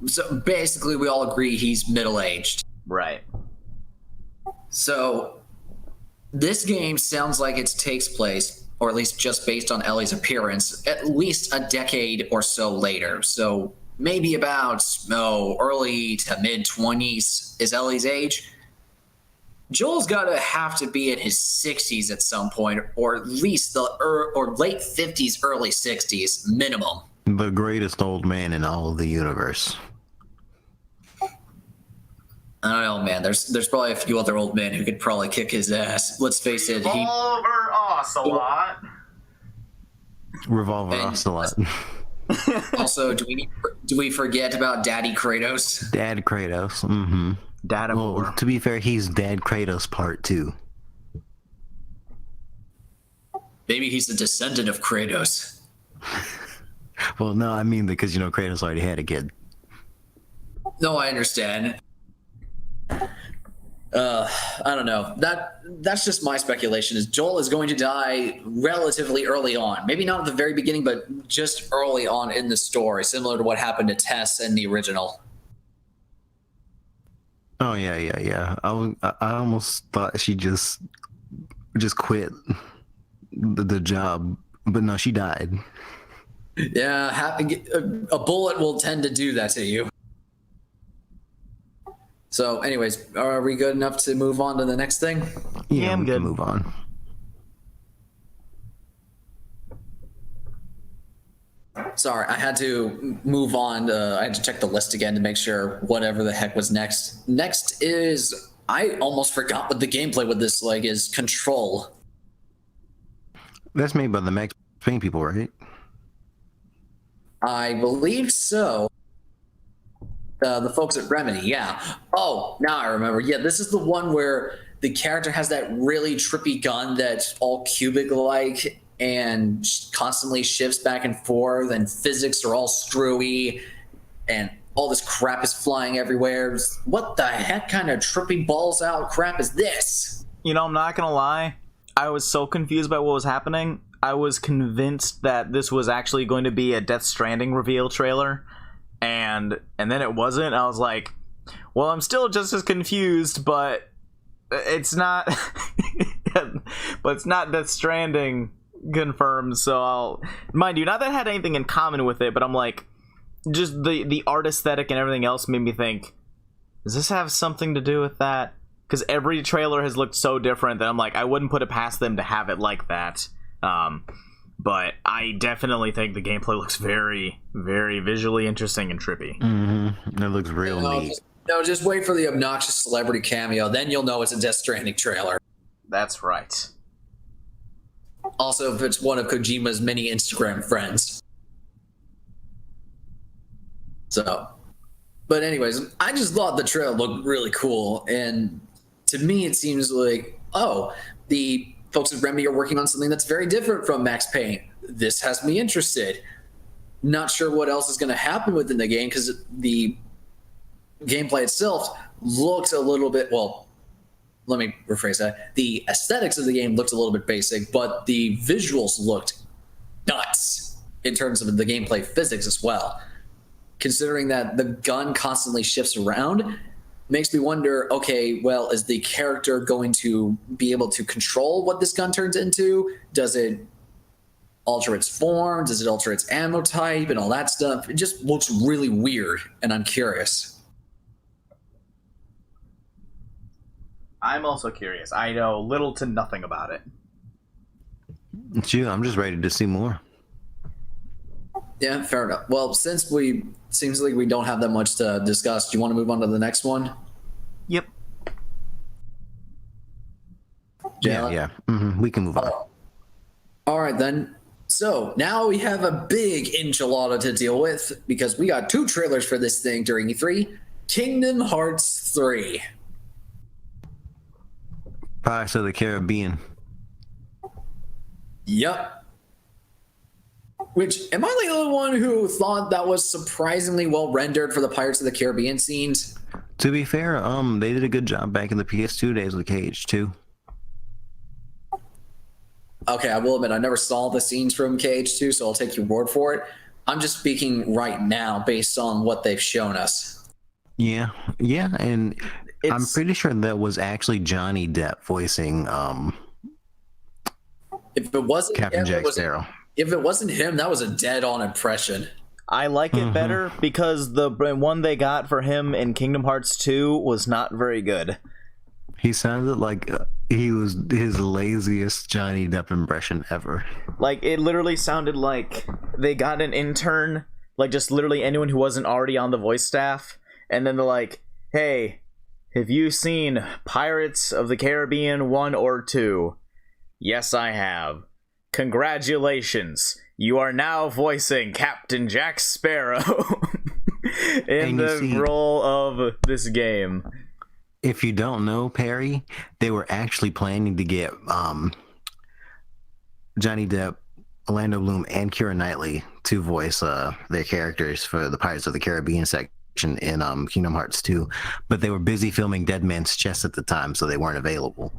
S3: So basically, we all agree he's middle-aged.
S2: Right.
S3: So this game sounds like it takes place, or at least just based on Ellie's appearance, at least a decade or so later. So maybe about, early to mid-20s is Ellie's age. Joel's got to have to be in his 60s at some point, or at least or late 50s, early 60s, minimum.
S1: The greatest old man in all of the universe.
S3: I don't know, man. There's probably a few other old men who could probably kick his ass. Let's face it.
S2: Revolver Ocelot.
S1: Revolver Ocelot.
S3: Also, do we forget about Daddy Kratos?
S1: Dad Kratos. Mm-hmm.
S2: Dad
S1: Well, to be fair, he's Dad Kratos Part 2.
S3: Maybe he's a descendant of Kratos.
S1: Well, no, I mean because, Kratos already had a kid.
S3: No, I understand. I don't know. That's just my speculation. Is Joel is going to die relatively early on. Maybe not at the very beginning, but just early on in the story, similar to what happened to Tess in the original.
S1: Oh yeah. I almost thought she just quit the job, but no, she died.
S3: Yeah, a bullet will tend to do that to you. So, anyways, are we good enough to move on to the next thing?
S2: Yeah, I'm
S1: we
S2: good.
S1: can move on.
S3: Sorry, I had to move on. I had to check the list again to make sure whatever the heck was next. Next is, I almost forgot what the gameplay with this like is. Control.
S1: That's made by the Max Payne people, right?
S3: I believe so. The folks at Remedy, yeah. Oh, now I remember. Yeah, this is the one where the character has that really trippy gun that's all cubic-like and constantly shifts back and forth, and physics are all screwy, and all this crap is flying everywhere. What the heck kind of trippy balls out crap is this?
S2: You know, I'm not gonna lie. I was so confused by what was happening. I was convinced that this was actually going to be a Death Stranding reveal trailer, and then it wasn't. I was like, well, I'm still just as confused, but it's not. But it's not Death Stranding confirmed. So I'll mind you, not that it had anything in common with it, but I'm like, just the art aesthetic and everything else made me think, does this have something to do with that? Because every trailer has looked so different that I'm like, I wouldn't put it past them to have it like that. But I definitely think the gameplay looks very, very visually interesting and trippy.
S1: It looks real neat.
S3: Just wait for the obnoxious celebrity cameo. Then you'll know it's a Death Stranding trailer.
S2: That's right.
S3: Also, if it's one of Kojima's many Instagram friends. So, but anyways, I just thought the trailer looked really cool. And to me, it seems like, oh, the folks at Remedy are working on something that's very different from Max Payne. This has me interested. Not sure what else is going to happen within the game because the gameplay itself looks a little bit, well, let me rephrase that. The aesthetics of the game looked a little bit basic, but the visuals looked nuts in terms of the gameplay physics as well. Considering that the gun constantly shifts around, makes me wonder, okay, well, is the character going to be able to control what this gun turns into? Does it alter its form? Does it alter its ammo type and all that stuff? It just looks really weird, and I'm curious.
S2: I'm also curious. I know little to nothing about it.
S1: It's you. I'm just ready to see more.
S3: Yeah, fair enough. Well, since seems like we don't have that much to discuss, do you want to move on to the next one?
S2: Yep.
S1: Yeah. We can move on.
S3: All right, then. So now we have a big enchilada to deal with because we got 2 trailers for this thing during E3. Kingdom Hearts 3.
S1: Pirates of the Caribbean.
S3: Yep. Which, am I the only one who thought that was surprisingly well rendered for the Pirates of the Caribbean scenes?
S1: To be fair, they did a good job back in the PS2 days with Cage too.
S3: Okay, I will admit I never saw the scenes from KH2, so I'll take your word for it. I'm just speaking right now based on what they've shown us.
S1: Yeah, and I'm pretty sure that was actually Johnny Depp voicing
S3: if it wasn't
S1: Captain Jack Sparrow.
S3: If it wasn't him, that was a dead-on impression.
S2: I like it better because the one they got for him in Kingdom Hearts 2 was not very good.
S1: He sounded like he was his laziest Johnny Depp impression ever.
S2: Like, it literally sounded like they got an intern, like just literally anyone who wasn't already on the voice staff, and then they're like, hey, have you seen Pirates of the Caribbean 1 or 2? Yes, I have. Congratulations. You are now voicing Captain Jack Sparrow in the role of this game.
S1: If you don't know, Perry, they were actually planning to get Johnny Depp, Orlando Bloom, and Keira Knightley to voice their characters for the Pirates of the Caribbean section in Kingdom Hearts 2, but they were busy filming Dead Man's Chest at the time, so they weren't available.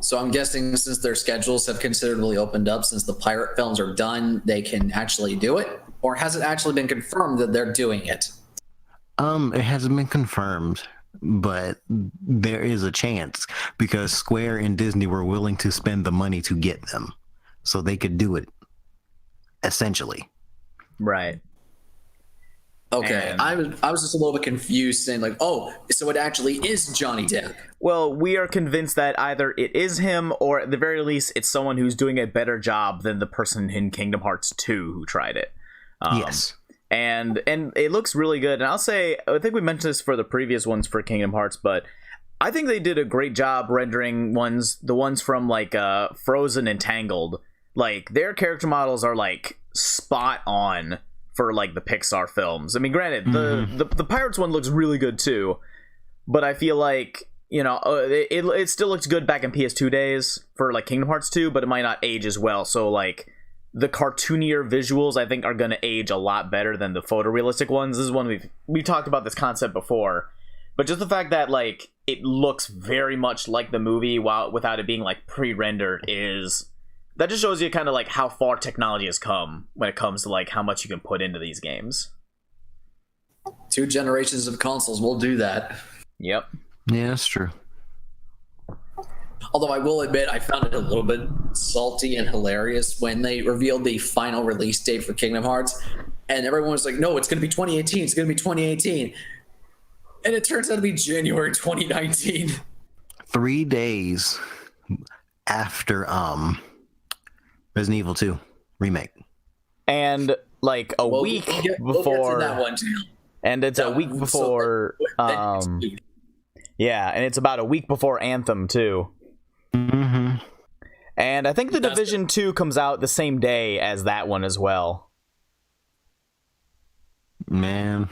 S3: So I'm guessing since their schedules have considerably opened up, since the pirate films are done, they can actually do it? Or has it actually been confirmed that they're doing it?
S1: It hasn't been confirmed, but there is a chance because Square and Disney were willing to spend the money to get them, so they could do it. essentially.
S2: Right.
S3: Okay,
S2: And-
S3: I was just a little bit confused, saying like, oh, so it actually is Johnny Depp.
S2: Well, we are convinced that either it is him, or at the very least, it's someone who's doing a better job than the person in Kingdom Hearts 2 who tried it.
S1: Yes.
S2: And it looks really good. And I'll say, I think we mentioned this for the previous ones for Kingdom Hearts, but I think they did a great job rendering the ones from like Frozen and Tangled. Like their character models are like spot on for like the Pixar films. I mean, granted, the Pirates one looks really good too, but I feel like, you know, it still looks good back in PS2 days for like Kingdom Hearts 2, but it might not age as well. So like the cartoonier visuals, I think, are going to age a lot better than the photorealistic ones. This is one we've talked about this concept before, but just the fact that like it looks very much like the movie without it being like pre-rendered that just shows you kind of like how far technology has come when it comes to like how much you can put into these games.
S3: 2 generations of consoles will do that.
S2: Yep.
S1: Yeah, that's true.
S3: Although I will admit, I found it a little bit salty and hilarious when they revealed the final release date for Kingdom Hearts, and everyone was like, no, it's going to be 2018. It's going to be 2018. And it turns out to be January 2019.
S1: 3 days after Resident Evil 2 remake.
S2: And like a week
S3: we'll
S2: before
S3: get to that one too.
S2: And it's a week before yeah, and it's about a week before Anthem too.
S1: Mm-hmm.
S2: And I think the Division 2 comes out the same day as that one as well.
S1: Man,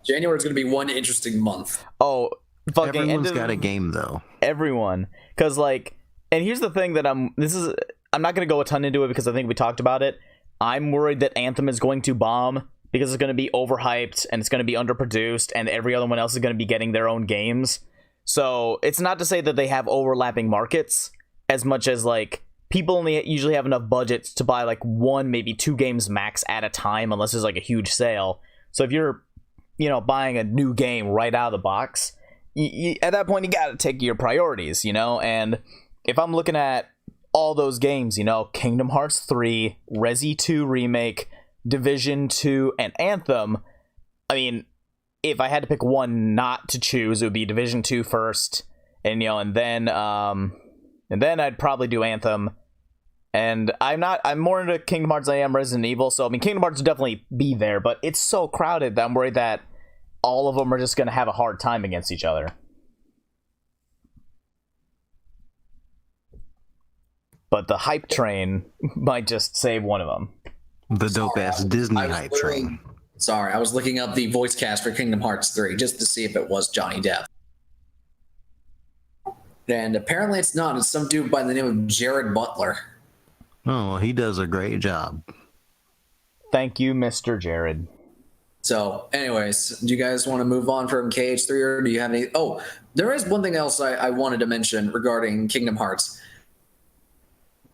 S3: January is gonna be one interesting month.
S2: Oh, fucking
S1: everyone's got a game though.
S2: Everyone, because like, and here's the thing that I'm not gonna go a ton into it because I think we talked about it. I'm worried that Anthem is going to bomb because it's going to be overhyped and it's going to be underproduced, and every other one else is going to be getting their own games. So it's not to say that they have overlapping markets as much as like people only usually have enough budgets to buy like 1, maybe 2 games max at a time, unless there's like a huge sale. So if you're, you know, buying a new game right out of the box, at that point you got to take your priorities, you know. And if I'm looking at all those games, you know, Kingdom Hearts 3, Resi 2 Remake, Division 2, and Anthem, I mean, if I had to pick one not to choose, it would be Division 2 first, and you know, and then I'd probably do Anthem. And I'm more into Kingdom Hearts than I am Resident Evil, so I mean, Kingdom Hearts would definitely be there, but it's so crowded that I'm worried that all of them are just going to have a hard time against each other. But the hype train might just save one of them.
S1: The dope-ass Disney hype train.
S3: Sorry, I was looking up the voice cast for Kingdom Hearts 3 just to see if it was Johnny Depp. And apparently it's not. It's some dude by the name of Jared Butler.
S1: Oh, well, he does a great job.
S2: Thank you, Mr. Jared.
S3: So, anyways, do you guys want to move on from KH3, or do you have any... Oh, there is one thing else I wanted to mention regarding Kingdom Hearts.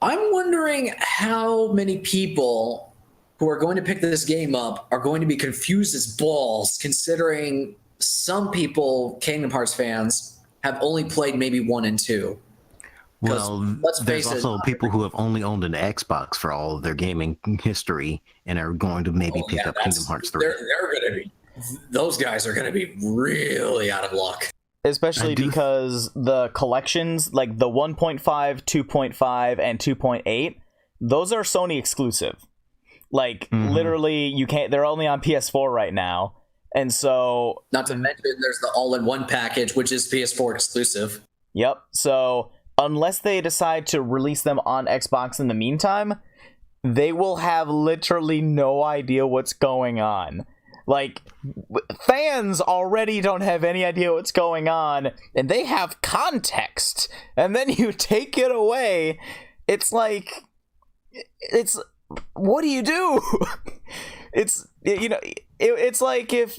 S3: I'm wondering how many people who are going to pick this game up are going to be confused as balls, considering some people, Kingdom Hearts fans, have only played maybe 1 and 2.
S1: Well, there's also people who have only owned an Xbox for all of their gaming history and are going to maybe pick up Kingdom Hearts 3.
S3: They're going to be... Those guys are going to be really out of luck.
S2: Especially because the collections, like the 1.5, 2.5, and 2.8, those are Sony exclusive. Like, literally, you can't... They're only on PS4 right now. And so...
S3: Not to mention, there's the all-in-one package, which is PS4 exclusive.
S2: Yep. So, unless they decide to release them on Xbox in the meantime, they will have literally no idea what's going on. Like, fans already don't have any idea what's going on, and they have context, and then you take it away. It's like, it's, what do you do? It's, you know, it's like if,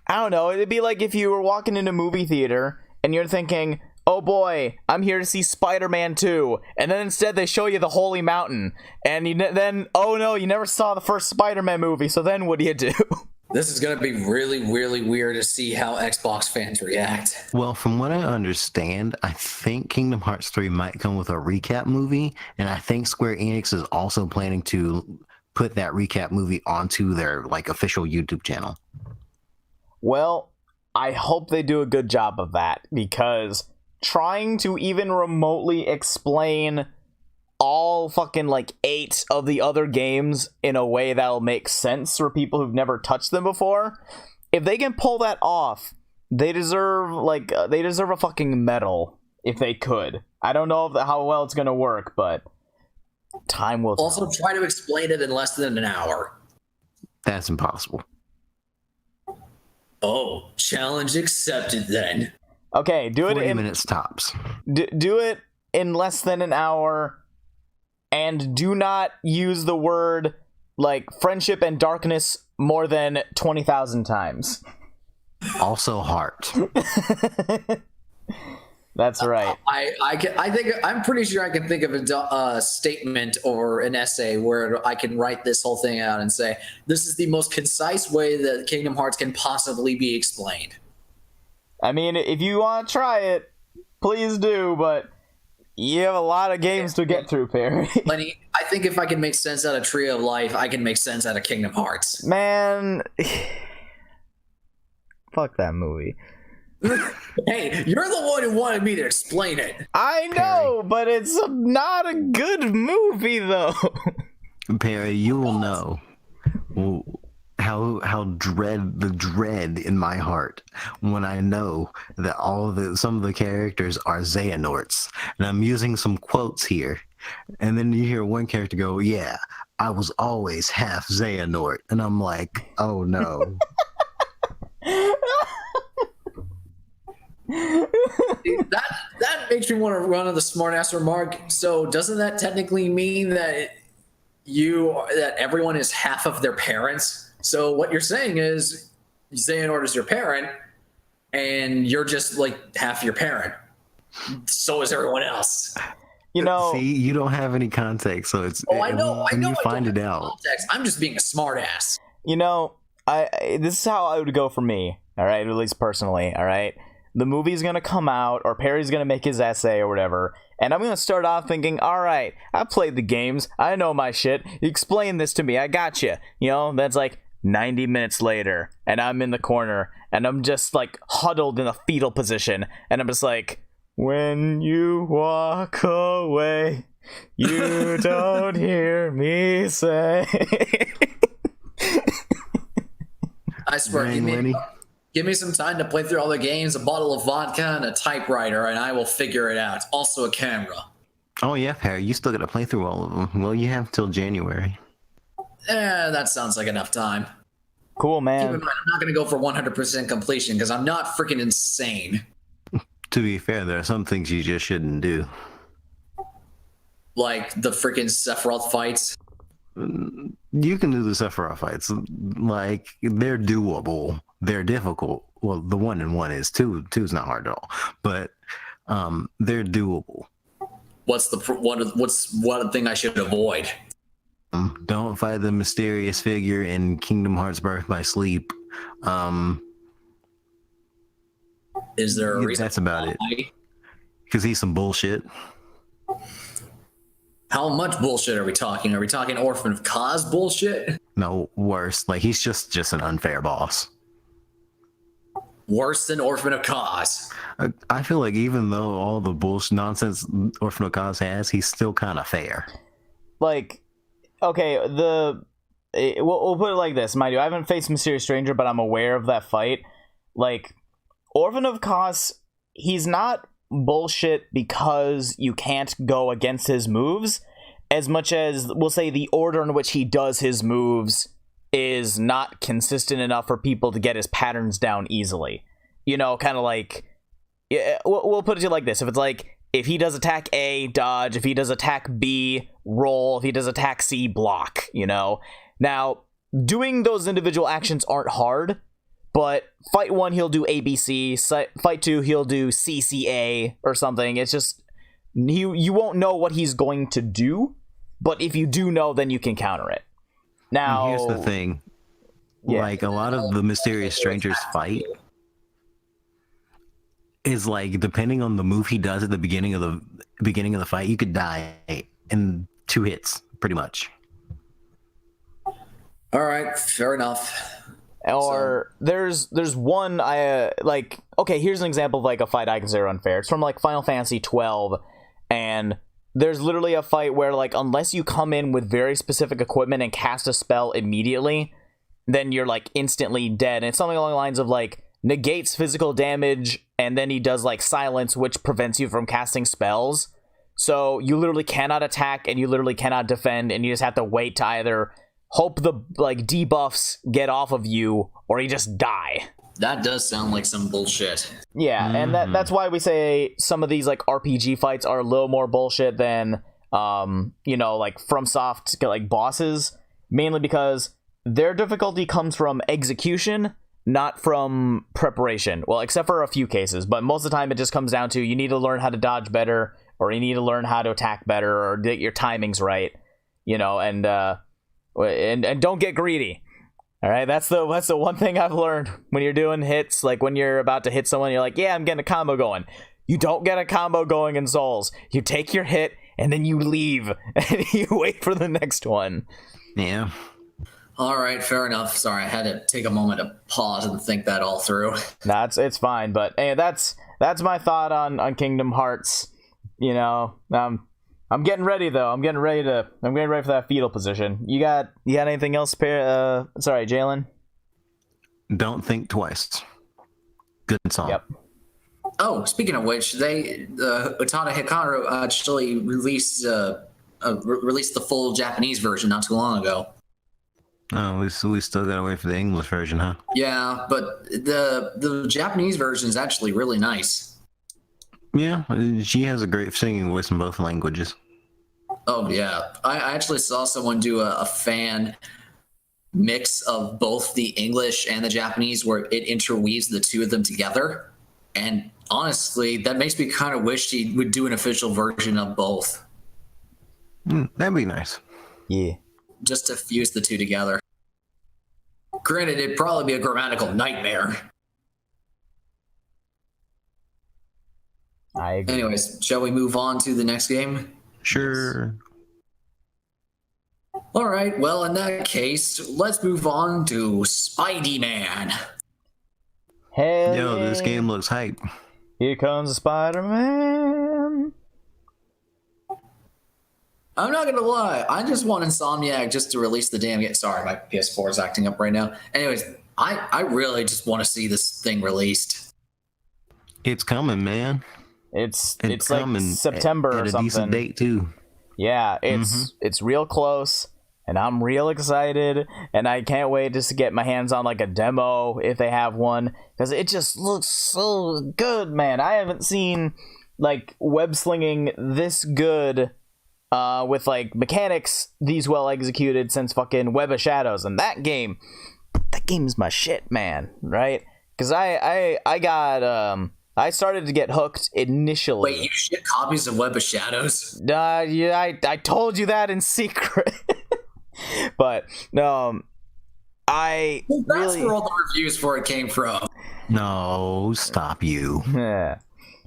S2: I don't know, it'd be like if you were walking into a movie theater, and you're thinking, oh boy, I'm here to see Spider-Man 2, and then instead they show you the Holy Mountain, and then, oh no, you never saw the first Spider-Man movie, so then what do you do?
S3: This is going to be really, really weird to see how Xbox fans react.
S1: Well, from what I understand, I think Kingdom Hearts 3 might come with a recap movie, and I think Square Enix is also planning to put that recap movie onto their like official YouTube channel.
S2: Well, I hope they do a good job of that, because trying to even remotely explain all fucking like 8 of the other games in a way that'll make sense for people who've never touched them before, if they can pull that off, they deserve a fucking medal if they could. I don't know how well it's gonna work, but time will tell.
S3: Also, try to explain it in less than an hour.
S1: That's impossible.
S3: Oh, challenge accepted then.
S2: Okay, do it
S1: 40
S2: in
S1: minutes tops.
S2: do it in less than an hour, and do not use the word like friendship and darkness more than 20,000 times.
S1: Also heart.
S2: That's right.
S3: I'm pretty sure I can think of a statement or an essay where I can write this whole thing out and say, this is the most concise way that Kingdom Hearts can possibly be explained.
S2: I mean, if you want to try it, please do, but you have a lot of games to get through, Perry.
S3: Lenny, I think if I can make sense out of Tree of Life, I can make sense out of Kingdom Hearts.
S2: Man, fuck that movie.
S3: Hey, you're the one who wanted me to explain it.
S2: I know, but it's not a good movie, though.
S1: Perry, you will know how the dread in my heart when I know that some of the characters are Xehanorts, and I'm using some quotes here, and then you hear one character go, "Yeah, I was always half Xehanort," and I'm like, "Oh no."
S3: that makes me want to run on the smartass remark. So doesn't that technically mean that everyone is half of their parents? So what you're saying is Xehanort is your parent, and you're just like half your parent. So is everyone else.
S2: You know,
S1: see, you don't have any context, so it's.
S3: I know.
S1: You find it out.
S3: Context. I'm just being a smartass.
S2: You know, this is how I would go for me. All right, at least personally. All right. The movie's gonna come out, or Perry's gonna make his essay or whatever, and I'm gonna start off thinking, all right, I played the games, I know my shit, explain this to me, I got you. You know, that's like 90 minutes later, and I'm in the corner, and I'm just like huddled in a fetal position, and I'm just like, when you walk away, you don't hear me say.
S3: I swear, give me some time to play through all the games, a bottle of vodka, and a typewriter, and I will figure it out. Also a camera.
S1: Oh yeah, Perry, you still got to play through all of them. Well, you have till January.
S3: That sounds like enough time.
S2: Cool, man.
S3: Keep in mind, I'm not going to go for 100% completion because I'm not freaking insane.
S1: To be fair, there are some things you just shouldn't do.
S3: Like the freaking Sephiroth fights.
S1: You can do the Sephiroth fights. Like, they're doable. They're difficult. Well, the 1-in-1 is. 2 is not hard at all. But they're doable.
S3: What's one thing I should avoid?
S1: Don't fight the mysterious figure in Kingdom Hearts Birth by Sleep.
S3: Is there a reason?
S1: That's about it. Because he's some bullshit.
S3: How much bullshit are we talking? Are we talking Orphan of Kaz bullshit?
S1: No, worse. Like, he's just an unfair boss.
S3: Worse than Orphan of Kaz.
S1: I feel like even though all the bullshit nonsense Orphan of Kaz has, he's still kind of fair.
S2: Like, okay, we'll put it like this, mind you, I haven't faced Mysterious Stranger, but I'm aware of that fight. Like, Orphan of Kaz, he's not bullshit because you can't go against his moves, as much as, we'll say, the order in which he does his moves is not consistent enough for people to get his patterns down easily. You know, kind of like, we'll put it to you like this. If it's like, if he does attack A, dodge. If he does attack B, roll. If he does attack C, block, you know? Now, doing those individual actions aren't hard, but fight 1, he'll do ABC. Fight 2, he'll do CCA or something. It's just, you won't know what he's going to do, but if you do know, then you can counter it. Now,
S1: here's the thing.
S2: Yeah.
S1: Like, a lot of the Mysterious Strangers fight is like, depending on the move he does at the beginning of the fight, you could die in 2 hits, pretty much.
S3: All right, fair enough.
S2: Or there's one I like. Okay, here's an example of like a fight I consider unfair. It's from like Final Fantasy 12, and there's literally a fight where like unless you come in with very specific equipment and cast a spell immediately, then you're like instantly dead. And it's something along the lines of like negates physical damage, and then he does like silence, which prevents you from casting spells. So you literally cannot attack and you literally cannot defend, and you just have to wait to either hope the like debuffs get off of you or you just die.
S3: That does sound like some bullshit.
S2: Yeah, and that's why we say some of these like RPG fights are a little more bullshit than like FromSoft like bosses, mainly because their difficulty comes from execution, not from preparation. Well, except for a few cases, but most of the time it just comes down to you need to learn how to dodge better, or you need to learn how to attack better, or get your timings right, and don't get greedy. All right, that's the one thing I've learned when you're doing hits. Like when you're about to hit someone, you're like, yeah, I'm getting a combo going. You don't get a combo going in Souls. You take your hit and then you leave and you wait for the next one.
S1: Yeah.
S3: All right, fair enough. Sorry, I had to take a moment to pause and think that all through.
S2: Nah, it's fine. But hey, that's my thought on Kingdom Hearts. I'm getting ready though. I'm getting ready for that fetal position. You got anything else? Sorry, Jalen.
S1: Don't think twice. Good song.
S2: Yep.
S3: Oh, speaking of which, Utada Hikaru actually released the full Japanese version not too long ago.
S1: Oh, we still gotta wait for the English version, huh?
S3: Yeah, but the Japanese version is actually really nice.
S1: Yeah, she has a great singing voice in both languages.
S3: Oh, yeah. I actually saw someone do a fan mix of both the English and the Japanese where it interweaves the two of them together. And honestly, that makes me kind of wish he would do an official version of both.
S1: That'd be nice.
S2: Yeah.
S3: Just to fuse the two together. Granted, it'd probably be a grammatical nightmare.
S2: I agree.
S3: Anyways, shall we move on to the next game?
S1: Sure.
S3: All right, well, in that case, let's move on to Spidey-Man.
S2: Hell
S1: Yo,
S2: yeah.
S1: this game looks hype.
S2: Here comes Spider-Man.
S3: I'm not gonna lie, I just want Insomniac just to release the damn game. Sorry, my PS4 is acting up right now. Anyways, I really just want to see this thing released.
S1: It's coming, man.
S2: It's
S1: coming
S2: like September
S1: at
S2: or
S1: a
S2: something.
S1: decent date too.
S2: Yeah, it's real close, and I'm real excited, and I can't wait just to get my hands on like a demo if they have one, because it just looks so good, man. I haven't seen like web slinging this good with like mechanics these well executed since fucking Web of Shadows, and that game is my shit, man. Right? Because I started to get hooked initially.
S3: Wait, you shit copies of Web of Shadows?
S2: Yeah, I told you that in secret. But
S3: That's
S2: really,
S3: where all the reviews for it came from.
S1: No, stop you.
S2: yeah.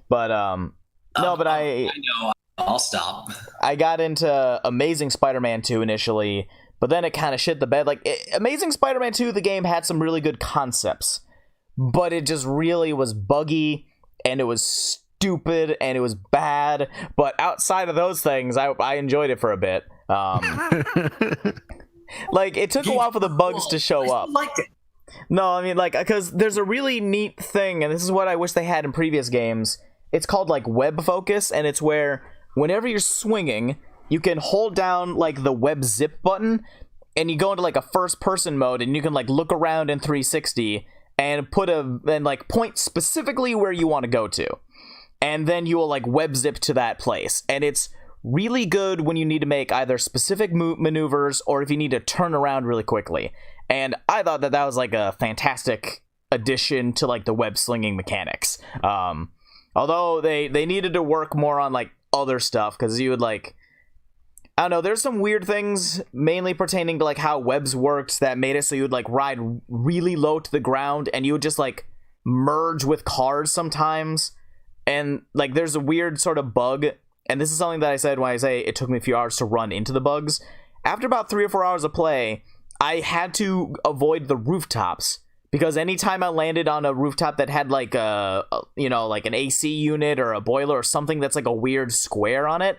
S2: But I
S3: know. I'll stop.
S2: I got into Amazing Spider-Man 2 initially, but then it kind of shit the bed. Like Amazing Spider-Man 2, the game had some really good concepts, but it just really was buggy, and it was stupid, and it was bad. But outside of those things, I enjoyed it for a bit. Like it took a while for the bugs to show up.
S3: Liked it.
S2: No, I mean like because there's a really neat thing, and this is what I wish they had in previous games. It's called like web focus, and it's where whenever you're swinging, you can hold down like the web zip button, and you go into like a first person mode, and you can like look around in 360 and point specifically where you want to go to, and then you will like web zip to that place. And it's really good when you need to make either specific maneuvers or if you need to turn around really quickly. And I thought that was like a fantastic addition to like the web slinging mechanics. Although they needed to work more on like other stuff, because you would like, I don't know, there's some weird things mainly pertaining to like how webs worked that made it so you would like ride really low to the ground, and you would just like merge with cars sometimes. And like there's a weird sort of bug, and this is something that I said when I say it took me a few hours to run into the bugs. After about 3 or 4 hours of play, I had to avoid the rooftops because anytime I landed on a rooftop that had like like an AC unit or a boiler or something that's like a weird square on it,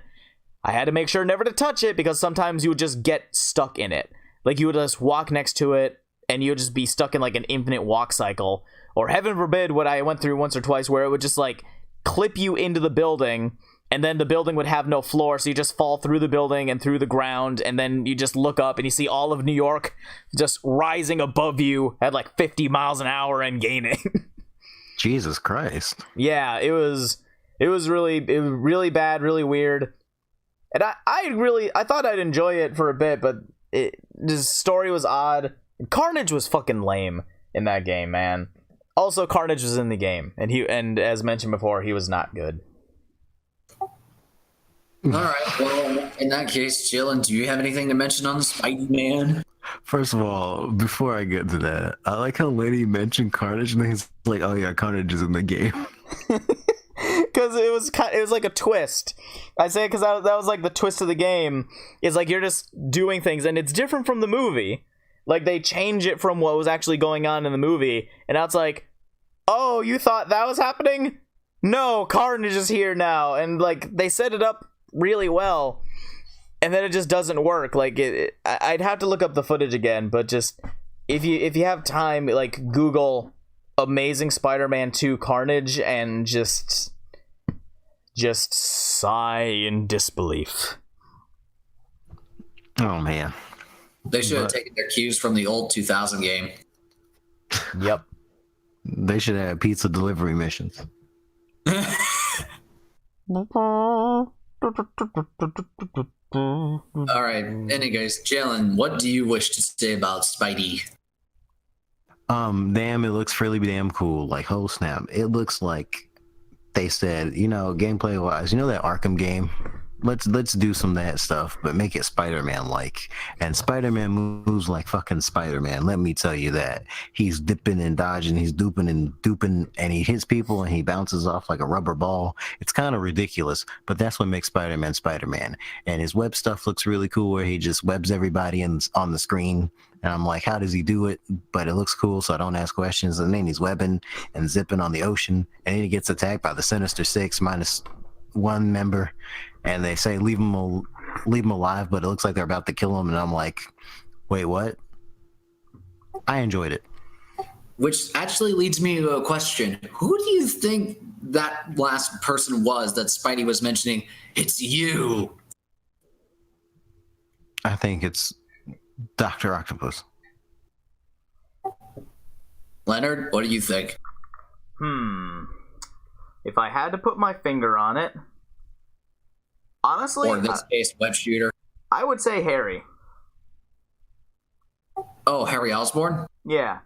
S2: I had to make sure never to touch it because sometimes you would just get stuck in it. Like you would just walk next to it and you would just be stuck in like an infinite walk cycle. Or heaven forbid what I went through once or twice where it would just like clip you into the building and then the building would have no floor, so you just fall through the building and through the ground, and then you just look up and you see all of New York just rising above you at like 50 miles an hour and gaining.
S1: Jesus Christ.
S2: Yeah, it was really bad, really weird. And I thought I'd enjoy it for a bit, but the story was odd. Carnage was fucking lame in that game, man. Also, Carnage was in the game, and as mentioned before, he was not good.
S3: All right. Well, in that case, Jalen, do you have anything to mention on Spider-Man?
S1: First of all, before I get to that, I like how Lenny mentioned Carnage and he's like, "Oh yeah, Carnage is in the game."
S2: Because it was like a twist. I say it because that was like the twist of the game. It's like you're just doing things, and it's different from the movie. Like they change it from what was actually going on in the movie, and now it's like, oh, you thought that was happening? No, Carnage is here now, and like they set it up really well, and then it just doesn't work. Like I'd have to look up the footage again, but just if you have time, like Google Amazing Spider-Man 2 Carnage and just sigh in disbelief.
S1: Oh man,
S3: they should have taken their cues from the old 2000 game.
S2: Yep.
S1: They should have pizza delivery missions.
S3: All right. Anyways, Jalen, what do you wish to say about Spidey?
S1: Damn, it looks really damn cool. Like, oh snap, it looks like they said, gameplay wise, that Arkham game. Let's do some of that stuff, but make it Spider-Man like. And Spider-Man moves like fucking Spider-Man. Let me tell you that. He's dipping and dodging, he's duping and duping, and he hits people and he bounces off like a rubber ball. It's kind of ridiculous, but that's what makes Spider-Man Spider-Man. And his web stuff looks really cool where he just webs everybody on the screen. And I'm like, how does he do it? But it looks cool, so I don't ask questions. And then he's webbing and zipping on the ocean, and then he gets attacked by the Sinister Six minus one member, and they say leave him alive, but it looks like they're about to kill him, and I'm like, wait, what? I enjoyed it.
S3: Which actually leads me to a question. Who do you think that last person was that Spidey was mentioning? It's you.
S1: I think it's Dr. Octopus.
S3: Leonard, what do you think?
S2: If I had to put my finger on it, honestly,
S3: or in this case, web shooter,
S2: I would say Harry.
S3: Oh, Harry Osborn?
S2: Yeah.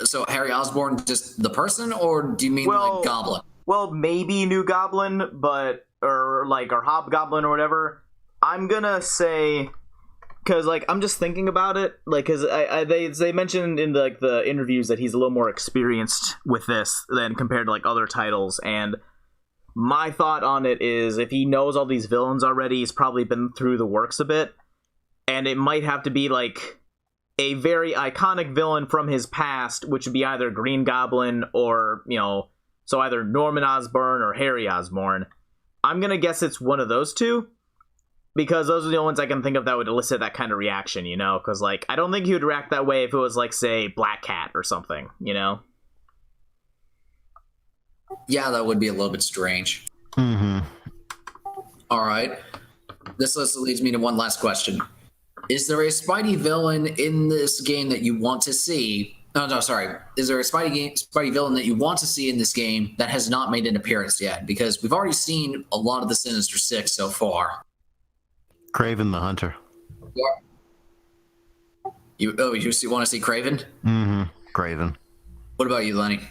S3: So Harry Osborn, just the person, or do you mean like Goblin?
S2: Well, maybe New Goblin, or Hobgoblin or whatever. I'm gonna say, because I'm just thinking about it, because they mentioned in the interviews that he's a little more experienced with this than compared to other titles, and my thought on it is if he knows all these villains already, he's probably been through the works a bit, and it might have to be a very iconic villain from his past, which would be either Green Goblin or so either Norman Osborn or Harry Osborn. I'm gonna guess it's one of those two, because those are the only ones I can think of that would elicit that kind of reaction, because I don't think he would react that way if it was say Black Cat or something,
S3: Yeah, that would be a little bit strange.
S1: Mm-hmm.
S3: All right. This leads me to one last question. Is there a Spidey villain in this game that you want to see? No, sorry. Is there a Spidey villain that you want to see in this game that has not made an appearance yet? Because we've already seen a lot of the Sinister Six so far.
S1: Craven the Hunter.
S3: You want to see Craven?
S1: Mm-hmm. Craven.
S3: What about you, Lenny?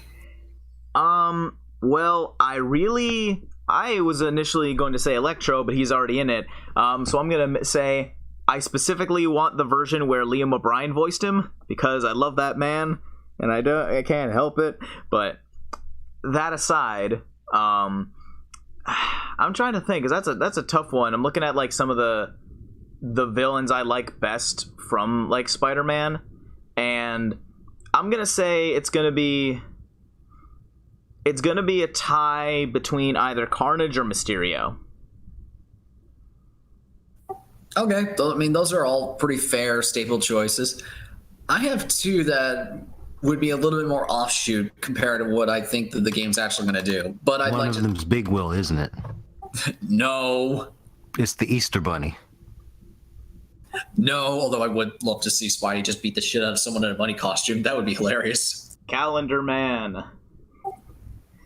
S2: Well, I was initially going to say Electro, but he's already in it. So I'm gonna say I specifically want the version where Liam O'Brien voiced him, because I love that man, and I can't help it. But that aside, I'm trying to think, because that's a tough one. I'm looking at some of the villains I like best from like Spider-Man, and I'm gonna say it's gonna be a tie between either Carnage or Mysterio.
S3: Okay, I mean, those are all pretty fair staple choices. I have two that would be a little bit more offshoot compared to what I think that the game's actually going to do. But I'd
S1: One
S3: like
S1: of
S3: to.
S1: them's Big Will, isn't it?
S3: No.
S1: It's the Easter Bunny.
S3: No, although I would love to see Spidey just beat the shit out of someone in a bunny costume. That would be hilarious.
S2: Calendar Man.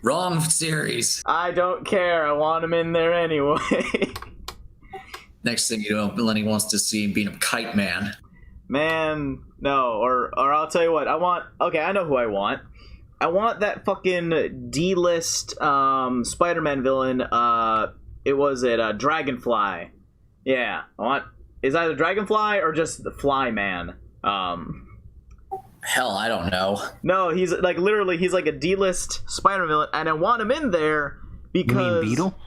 S3: Wrong series.
S2: I don't care. I want him in there anyway.
S3: Next thing you know, Lenny wants to see him beat him Kite Man.
S2: Man, no. Or I'll tell you what. I know who I want. I want that fucking D-list Spider-Man villain. It was Dragonfly. Yeah, I want. Is either Dragonfly or just the Fly Man.
S3: Hell, I don't know.
S2: No, he's like literally he's like a D-list Spider-Man villain, and I want him in there because.
S1: You mean Beetle?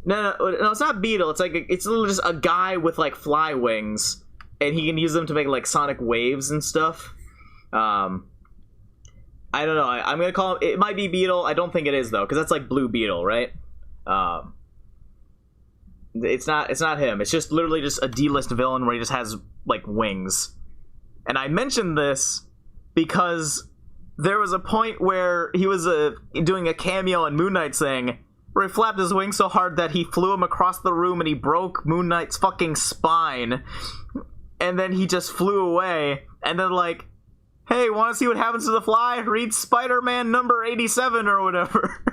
S2: No, it's not Beetle. It's like it's literally just a guy with like fly wings, and he can use them to make like sonic waves and stuff. I don't know. I'm gonna call him. It might be Beetle. I don't think it is though, because that's like Blue Beetle, right? It's not him. It's just literally just a D-list villain where he just has like wings. And I mentioned this because there was a point where he was doing a cameo in Moon Knight's thing where he flapped his wings so hard that he flew him across the room and he broke Moon Knight's fucking spine. And then he just flew away. And then like, hey, want to see what happens to the Fly? Read Spider-Man number 87 or whatever.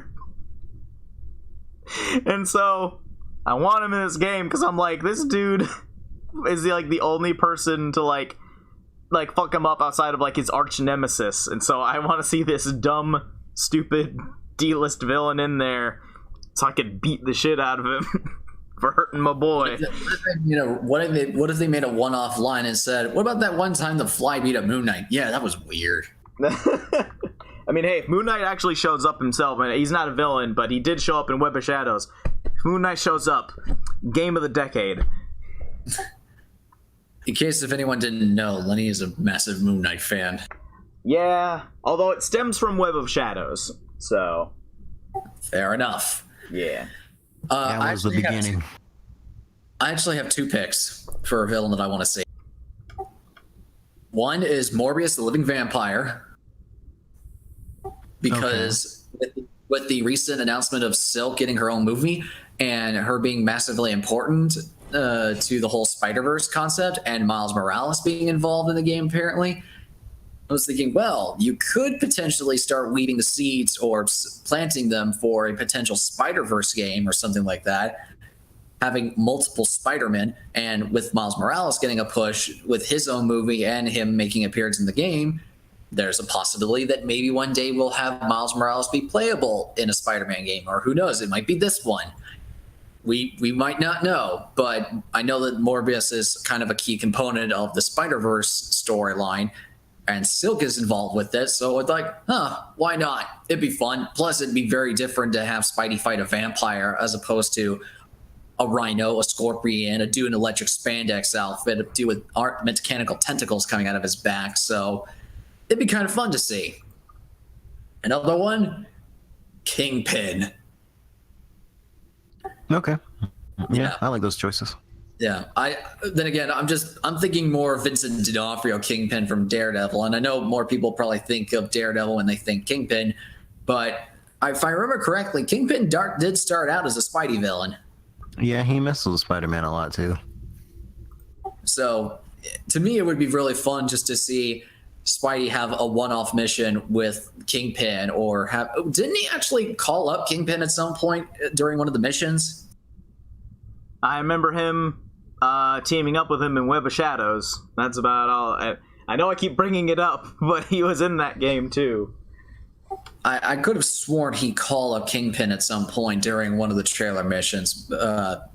S2: And so I want him in this game because I'm like, this dude is like the only person to like fuck him up outside of like his arch nemesis. And so I want to see this dumb, stupid D-list villain in there so I could beat the shit out of him for hurting my boy.
S3: What if they made a one-off line and said, what about that one time the Fly beat up Moon Knight? Yeah, that was weird.
S2: I mean, hey, if Moon Knight actually shows up himself, and he's not a villain, but he did show up in Web of Shadows. If Moon Knight shows up, game of the decade.
S3: In case if anyone didn't know, Lenny is a massive Moon Knight fan.
S2: Yeah, although it stems from Web of Shadows, so.
S3: Fair enough.
S2: Yeah.
S1: That was the beginning.
S3: I actually have two picks for a villain that I want to see. One is Morbius the Living Vampire. Because with the recent announcement of Silk getting her own movie and her being massively important to the whole Spider-Verse concept and Miles Morales being involved in the game apparently, I was thinking, well, you could potentially start weeding the seeds or planting them for a potential Spider-Verse game or something like that, having multiple Spider-Men, and with Miles Morales getting a push with his own movie and him making an appearance in the game, there's a possibility that maybe one day we'll have Miles Morales be playable in a Spider-Man game, or who knows, it might be this one. We might not know, but I know that Morbius is kind of a key component of the Spider-Verse storyline, and Silk is involved with it, so it's like, why not? It'd be fun. Plus, it'd be very different to have Spidey fight a vampire as opposed to a rhino, a scorpion, a dude in electric spandex outfit, a dude with mechanical tentacles coming out of his back, so it'd be kind of fun to see. Another one, Kingpin.
S1: Okay. Yeah, I like those choices.
S3: Yeah, then again, I'm thinking more of Vincent D'Onofrio Kingpin from Daredevil, and I know more people probably think of Daredevil when they think Kingpin, but if I remember correctly, Kingpin did start out as a Spidey villain.
S1: Yeah, he messes with Spider-Man a lot too.
S3: So, to me, it would be really fun just to see Spidey have a one-off mission with Kingpin, or didn't he actually call up Kingpin at some point during one of the missions?
S2: I remember him teaming up with him in Web of Shadows. That's about all. I know I keep bringing it up, but he was in that game too.
S3: I could have sworn he called up Kingpin at some point during one of the trailer missions, but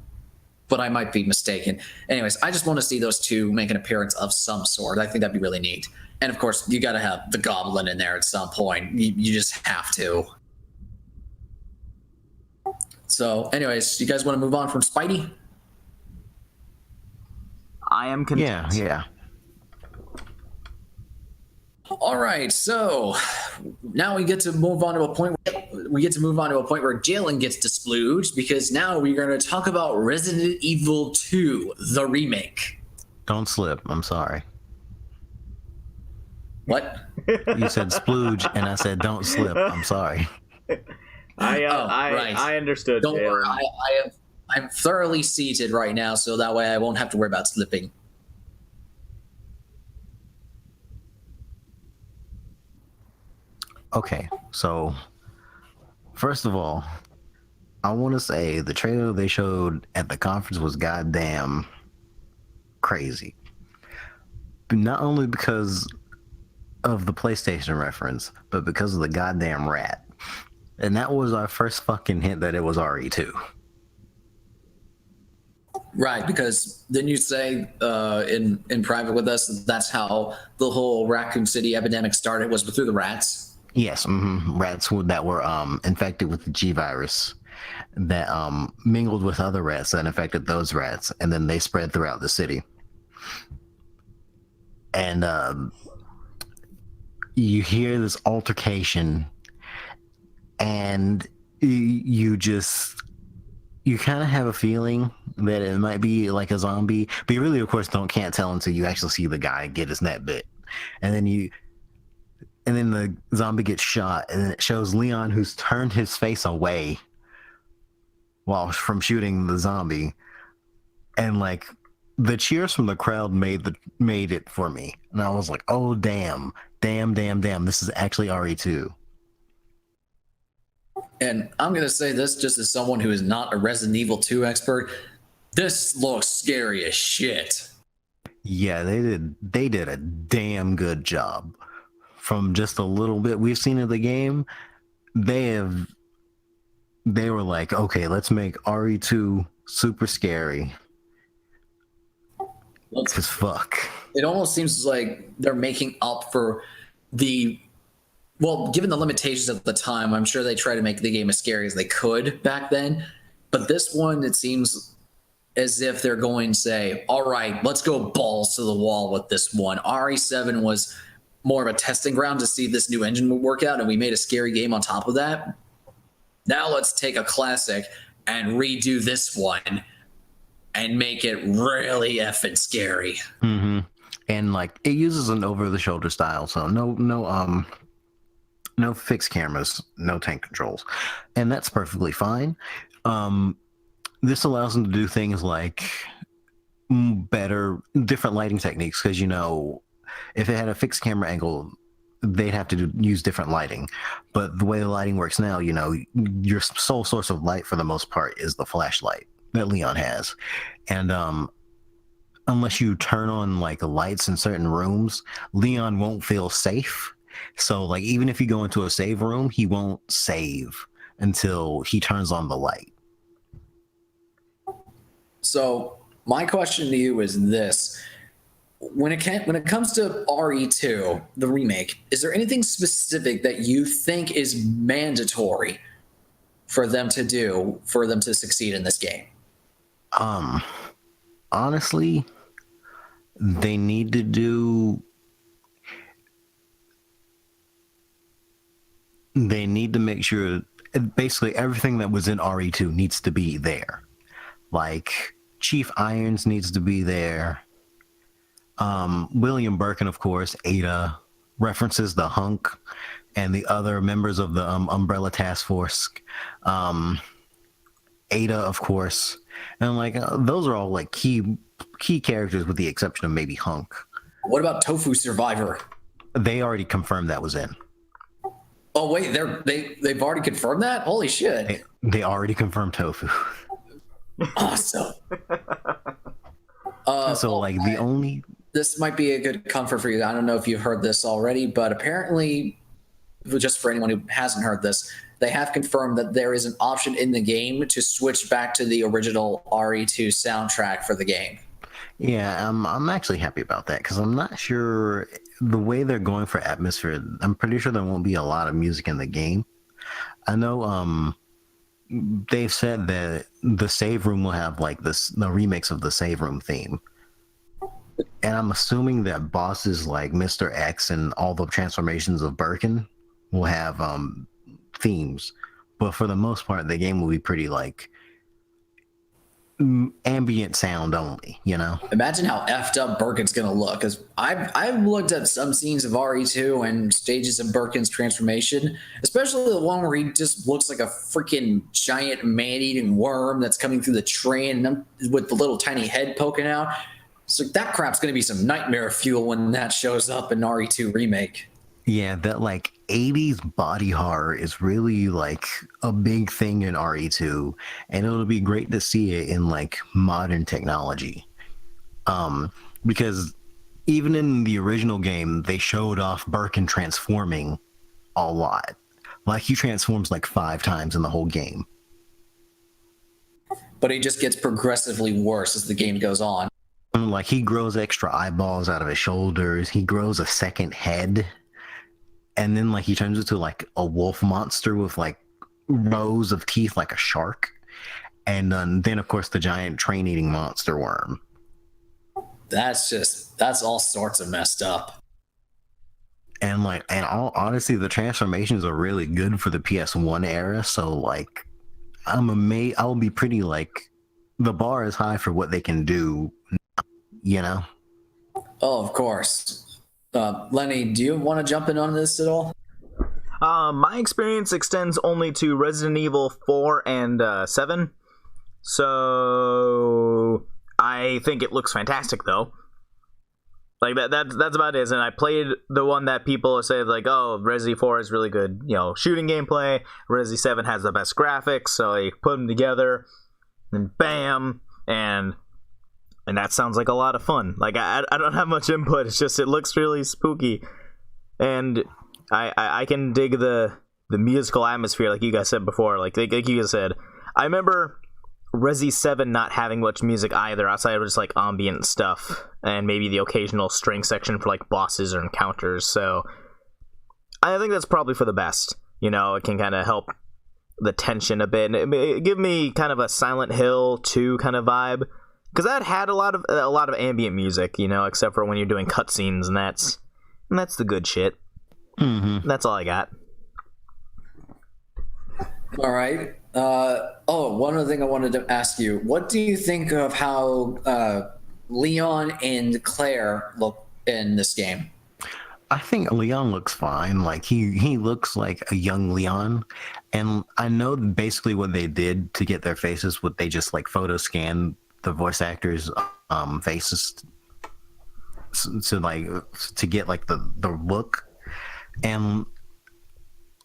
S3: I might be mistaken. Anyways, I just want to see those two make an appearance of some sort. I think that'd be really neat. And of course, you got to have the Goblin in there at some point. You just have to. So, anyways, you guys want to move on from Spidey?
S2: I am content.
S1: Yeah.
S3: All right, so now we get to move on to a point. Where Jalen gets to splooge because now we're going to talk about Resident Evil 2, the remake.
S1: Don't slip. I'm sorry.
S3: What?
S1: You said splooge, and I said don't slip. I'm sorry.
S2: I understood.
S3: Don't
S2: Jalen.
S3: worry, I'm thoroughly seated right now, so that way I won't have to worry about slipping.
S1: Okay, so first of all, I want to say the trailer they showed at the conference was goddamn crazy. Not only because of the PlayStation reference, but because of the goddamn rat. And that was our first fucking hint that it was RE2.
S3: Right, because didn't you say in private with us that's how the whole Raccoon City epidemic started, was through the rats?
S1: Yes, rats that were infected with the G virus that mingled with other rats that infected those rats, and then they spread throughout the city. And you hear this altercation, and you kind of have a feeling that it might be like a zombie, but you really, of course, can't tell until you actually see the guy get his net bit, and then the zombie gets shot, and it shows Leon who's turned his face away from shooting the zombie, and like the cheers from the crowd made it for me, and I was like, oh damn, this is actually RE2.
S3: And I'm gonna say this just as someone who is not a Resident Evil 2 expert. This looks scary as shit.
S1: Yeah, they did a damn good job. From just a little bit we've seen of the game, they were like, okay, let's make RE2 super scary. Because fuck.
S3: It almost seems like they're making up for given the limitations of the time, I'm sure they tried to make the game as scary as they could back then. But this one, it seems as if they're going to say, all right, let's go balls to the wall with this one. RE7 was more of a testing ground to see if this new engine would work out, and we made a scary game on top of that. Now let's take a classic and redo this one and make it really effing scary.
S1: Mm-hmm. And like it uses an over-the-shoulder style, so no fixed cameras, no tank controls, and that's perfectly fine. This allows them to do things like different lighting techniques, because if it had a fixed camera angle, they'd have to use different lighting. But the way the lighting works now, your sole source of light for the most part is the flashlight that Leon has, and unless you turn on like lights in certain rooms, Leon won't feel safe. So like even if you go into a save room, he won't save until he turns on the light.
S3: So my question to you is this: when it comes to RE2, the remake, is there anything specific that you think is mandatory for them to do for them to succeed in this game?
S1: Honestly, they need to make sure basically everything that was in RE2 needs to be there. Like Chief Irons needs to be there. William Birkin, of course. Ada references the Hunk and the other members of the Umbrella Task Force. Ada, of course, and like those are all like key characters, with the exception of maybe Hunk.
S3: What about Tofu Survivor?
S1: They already confirmed that was in.
S3: Oh wait, they've already confirmed that? Holy shit!
S1: They already confirmed Tofu.
S3: Awesome.
S1: So like the only.
S3: This might be a good comfort for you. I don't know if you've heard this already, but apparently, just for anyone who hasn't heard this, they have confirmed that there is an option in the game to switch back to the original RE2 soundtrack for the game.
S1: Yeah, I'm actually happy about that, because I'm not sure the way they're going for atmosphere. I'm pretty sure there won't be a lot of music in the game. I know they've said that the save room will have like the remakes of the save room theme. And I'm assuming that bosses like Mr. X and all the transformations of Birkin will have themes. But for the most part, the game will be pretty like ambient sound only, you know?
S3: Imagine how effed up Birkin's gonna look. Because I've looked at some scenes of RE2 and stages of Birkin's transformation, especially the one where he just looks like a freaking giant man-eating worm that's coming through the train and with the little tiny head poking out. So that crap's gonna be some nightmare fuel when that shows up in RE2 remake.
S1: Yeah, that like 80s body horror is really like a big thing in RE2, and it'll be great to see it in like modern technology. Because even in the original game, they showed off Birkin transforming a lot. Like he transforms like 5 times in the whole game.
S3: But he just gets progressively worse as the game goes on.
S1: And, like he grows extra eyeballs out of his shoulders, he grows a second head, and then like he turns into like a wolf monster with like rows of teeth like a shark, and then of course the giant train eating monster worm.
S3: That's all sorts of messed up.
S1: And like, and all honestly, the transformations are really good for the PS1 era, so like I'm amazed. I'll be pretty like, the bar is high for what they can do, you know.
S3: Oh, of course. Lenny, do you want to jump in on this at all?
S2: My experience extends only to Resident Evil 4 and 7. So I think it looks fantastic, though. Like that's about it. And I played the one that people say like, oh, Resident 4 is really good, you know, shooting gameplay. Resident 7 has the best graphics, so I put them together, and bam, and that sounds like a lot of fun. Like I don't have much input. It's just it looks really spooky, and I can dig the musical atmosphere, like you guys said before. Like you guys said, I remember Resi 7 not having much music either, outside of just like ambient stuff and maybe the occasional string section for like bosses or encounters. So I think that's probably for the best. You know, it can kind of help the tension a bit, and it give me kind of a Silent Hill 2 kind of vibe, because that had a lot of ambient music, you know, except for when you're doing cutscenes, and that's the good shit. Mm-hmm. That's all I got.
S3: All right. One other thing I wanted to ask you. What do you think of how Leon and Claire look in this game?
S1: I think Leon looks fine. Like he looks like a young Leon, and I know basically what they did to get their faces. What they just like photo scan the voice actors' faces to get like the look, and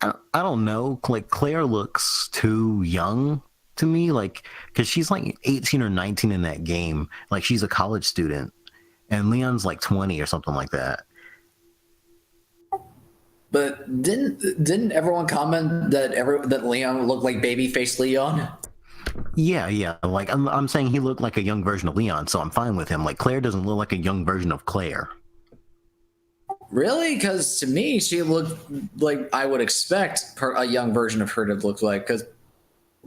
S1: I don't know. Like Claire looks too young to me, like because she's like 18 or 19 in that game. Like she's a college student, and Leon's like 20 or something like that.
S3: But didn't everyone comment that Leon looked like babyface Leon?
S1: Yeah. Like I'm saying he looked like a young version of Leon, so I'm fine with him. Like Claire doesn't look like a young version of Claire.
S3: Really? Because to me, she looked like I would expect a young version of her to look like. Because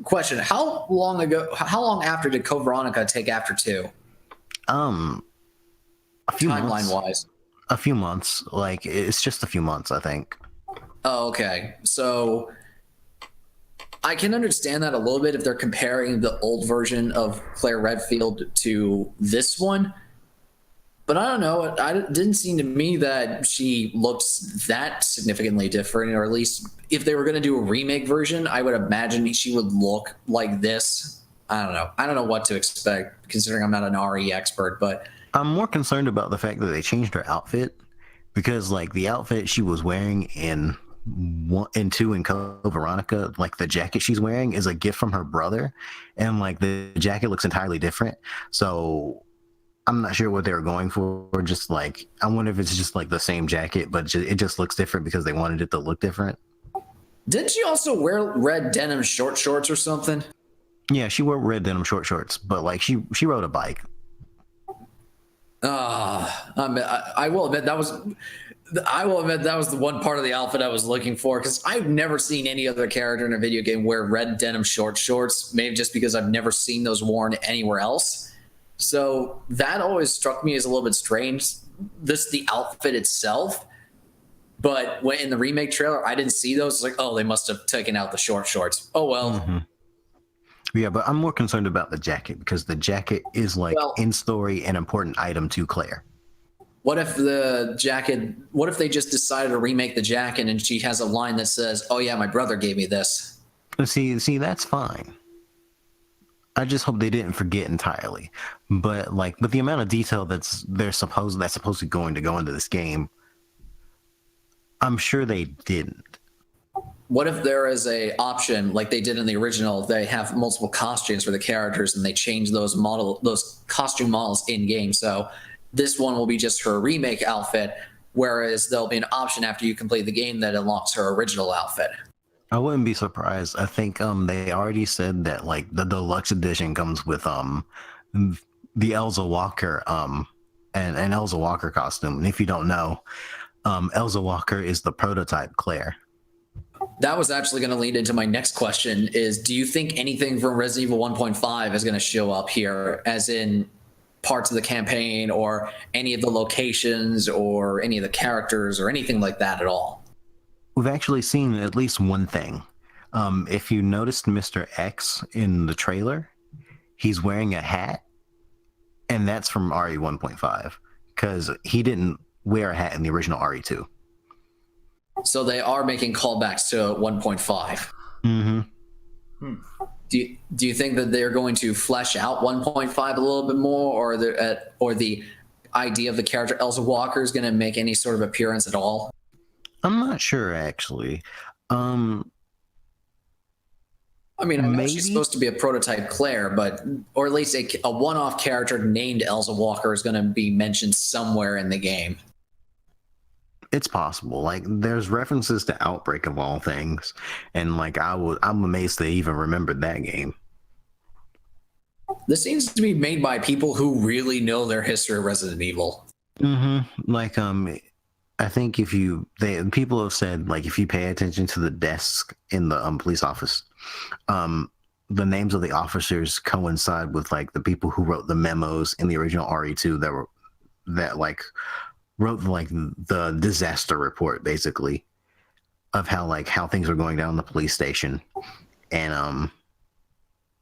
S3: question: how long after did Code Veronica take after 2?
S1: A few
S3: timeline
S1: months.
S3: Wise.
S1: A few months. Like it's just a few months, I think.
S3: Oh, okay. So I can understand that a little bit if they're comparing the old version of Claire Redfield to this one. But I don't know. It didn't seem to me that she looks that significantly different, or at least if they were going to do a remake version, I would imagine she would look like this. I don't know. I don't know what to expect, considering I'm not an RE expert, but
S1: I'm more concerned about the fact that they changed her outfit, because like the outfit she was wearing in 1 and 2 in Code Veronica, like the jacket she's wearing is a gift from her brother, and like the jacket looks entirely different. So I'm not sure what they were going for. Just like, I wonder if it's just like the same jacket, but it just looks different because they wanted it to look different.
S3: Didn't she also wear red denim short shorts or something?
S1: Yeah, she wore red denim short shorts, but like she rode a bike.
S3: I will admit that was the one part of the outfit I was looking for, because I've never seen any other character in a video game wear red denim short shorts. Maybe just because I've never seen those worn anywhere else. So that always struck me as a little bit strange. The outfit itself, but when in the remake trailer, I didn't see those. It's like, oh, they must have taken out the short shorts. Oh well.
S1: Mm-hmm. Yeah, but I'm more concerned about the jacket because the jacket is like in story an important item to Claire.
S3: What if they just decided to remake the jacket and she has a line that says, "Oh yeah, my brother gave me this."
S1: See, that's fine. I just hope they didn't forget entirely. But like with the amount of detail that's supposedly going to go into this game, I'm sure they didn't.
S3: What if there is a option like they did in the original? They have multiple costumes for the characters and they change those costume models in game. So this one will be just her remake outfit, whereas there'll be an option after you complete the game that unlocks her original outfit.
S1: I wouldn't be surprised. I think they already said that like the deluxe edition comes with the Elsa Walker and an Elsa Walker costume. And if you don't know, Elsa Walker is the prototype Claire.
S3: That was actually going to lead into my next question is, do you think anything from Resident Evil 1.5 is going to show up here, as in parts of the campaign or any of the locations or any of the characters or anything like that at all?
S1: We've actually seen at least one thing. If you noticed Mr. X in the trailer, he's wearing a hat, and that's from RE 1.5 because he didn't wear a hat in the original RE2.
S3: So they are making callbacks to 1.5.
S1: Mm-hmm.
S3: Do you think that they're going to flesh out 1.5 a little bit more, or the idea of the character Elsa Walker is going to make any sort of appearance at all?
S1: I'm not sure, actually.
S3: I mean, I know she's supposed to be a prototype Claire, or at least a one-off character named Elsa Walker is going to be mentioned somewhere in the game.
S1: It's possible. Like, there's references to Outbreak of all things, and like I'm amazed they even remembered that game.
S3: This seems to be made by people who really know their history of Resident Evil.
S1: Mm-hmm. Like, I think people have said, like, if you pay attention to the desk in the police office, the names of the officers coincide with like the people who wrote the memos in the original RE2 that wrote like the disaster report, basically, of how things were going down in the police station. And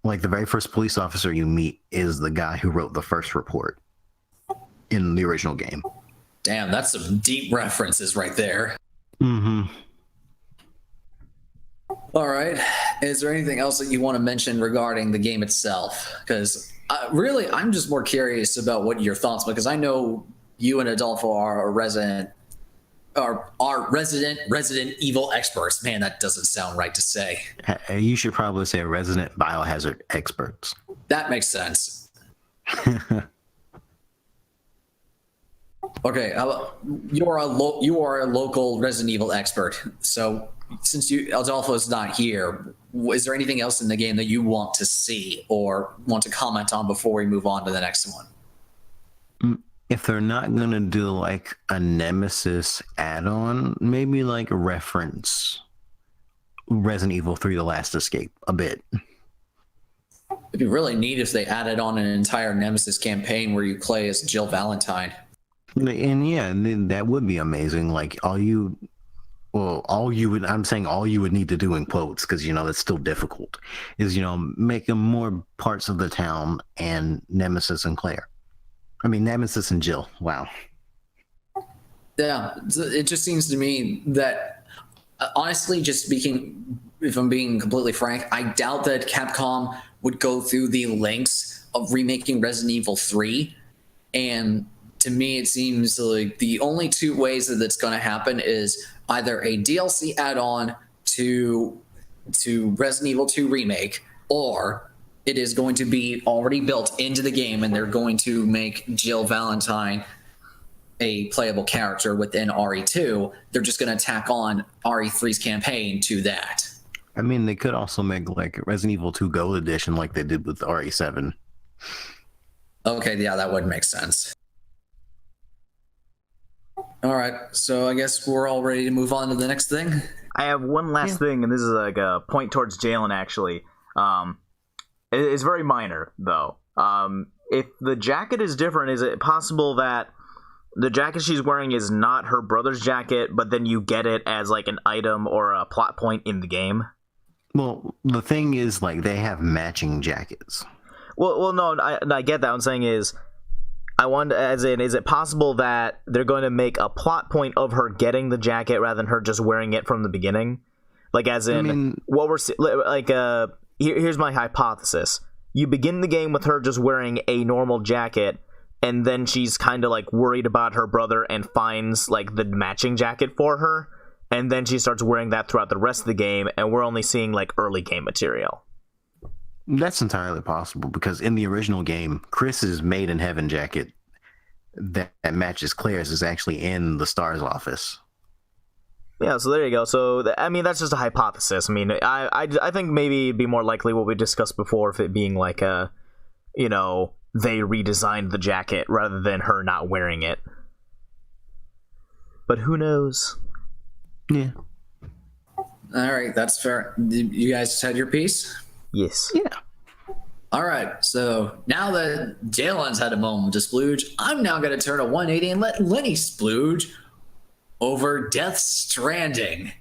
S1: like the very first police officer you meet is the guy who wrote the first report in the original game.
S3: Damn, that's some deep references right there.
S1: Mm-hmm.
S3: All right. Is there anything else that you want to mention regarding the game itself? Because really, I'm just more curious about what your thoughts, because I know you and Adolfo are Resident Evil experts. Man, that doesn't sound right to say.
S1: You should probably say resident biohazard experts.
S3: That makes sense. Okay, you are a local Resident Evil expert. So since Adolfo's not here, is there anything else in the game that you want to see or want to comment on before we move on to the next one?
S1: If they're not going to do like a Nemesis add-on, maybe like reference Resident Evil 3 The Last Escape a bit.
S3: It'd be really neat if they added on an entire Nemesis campaign where you play as Jill Valentine.
S1: And yeah, that would be amazing. Like all you would need to do in quotes, because that's still difficult, is make more parts of the town and Nemesis and Claire. I mean, Nemesis and Jill. Wow.
S3: Yeah, it just seems to me that, honestly, just speaking, if I'm being completely frank, I doubt that Capcom would go through the lengths of remaking Resident Evil 3. And to me, it seems like the only two ways that that's going to happen is either a DLC add-on to Resident Evil 2 Remake, or it is going to be already built into the game and they're going to make Jill Valentine a playable character within RE2. They're just going to tack on RE3's campaign to that.
S1: I mean, they could also make like Resident Evil 2 Gold Edition like they did with RE7.
S3: Okay, yeah, that would make sense. All right, so I guess we're all ready to move on to the next thing.
S2: I have one last thing, and this is like a point towards Jalen, actually. It's very minor, though. if the jacket is different, is it possible that the jacket she's wearing is not her brother's jacket, but then you get it as like an item or a plot point in the game?
S1: Well, the thing is, like, they have matching jackets.
S2: Well, no, I get that. What I'm saying is, I wonder, as in, is it possible that they're going to make a plot point of her getting the jacket rather than her just wearing it from the beginning? Like, as in, what we're like, here's my hypothesis. You begin the game with her just wearing a normal jacket, and then she's kind of like worried about her brother and finds like the matching jacket for her, and then she starts wearing that throughout the rest of the game, and we're only seeing like early game material.
S1: That's entirely possible, because in the original game, Chris's Made in Heaven jacket that matches Claire's is actually in the Star's office.
S2: Yeah, so there you go. So, I mean, that's just a hypothesis. I mean, I think maybe it'd be more likely what we discussed before, if it being like a, you know, they redesigned the jacket rather than her not wearing it. But who knows?
S1: Yeah.
S3: All right, that's fair. You guys had your piece?
S2: Yes.
S1: Yeah.
S3: All right, so now that Jalen's had a moment to splooge, I'm now going to turn a 180 and let Lenny splooge over Death Stranding.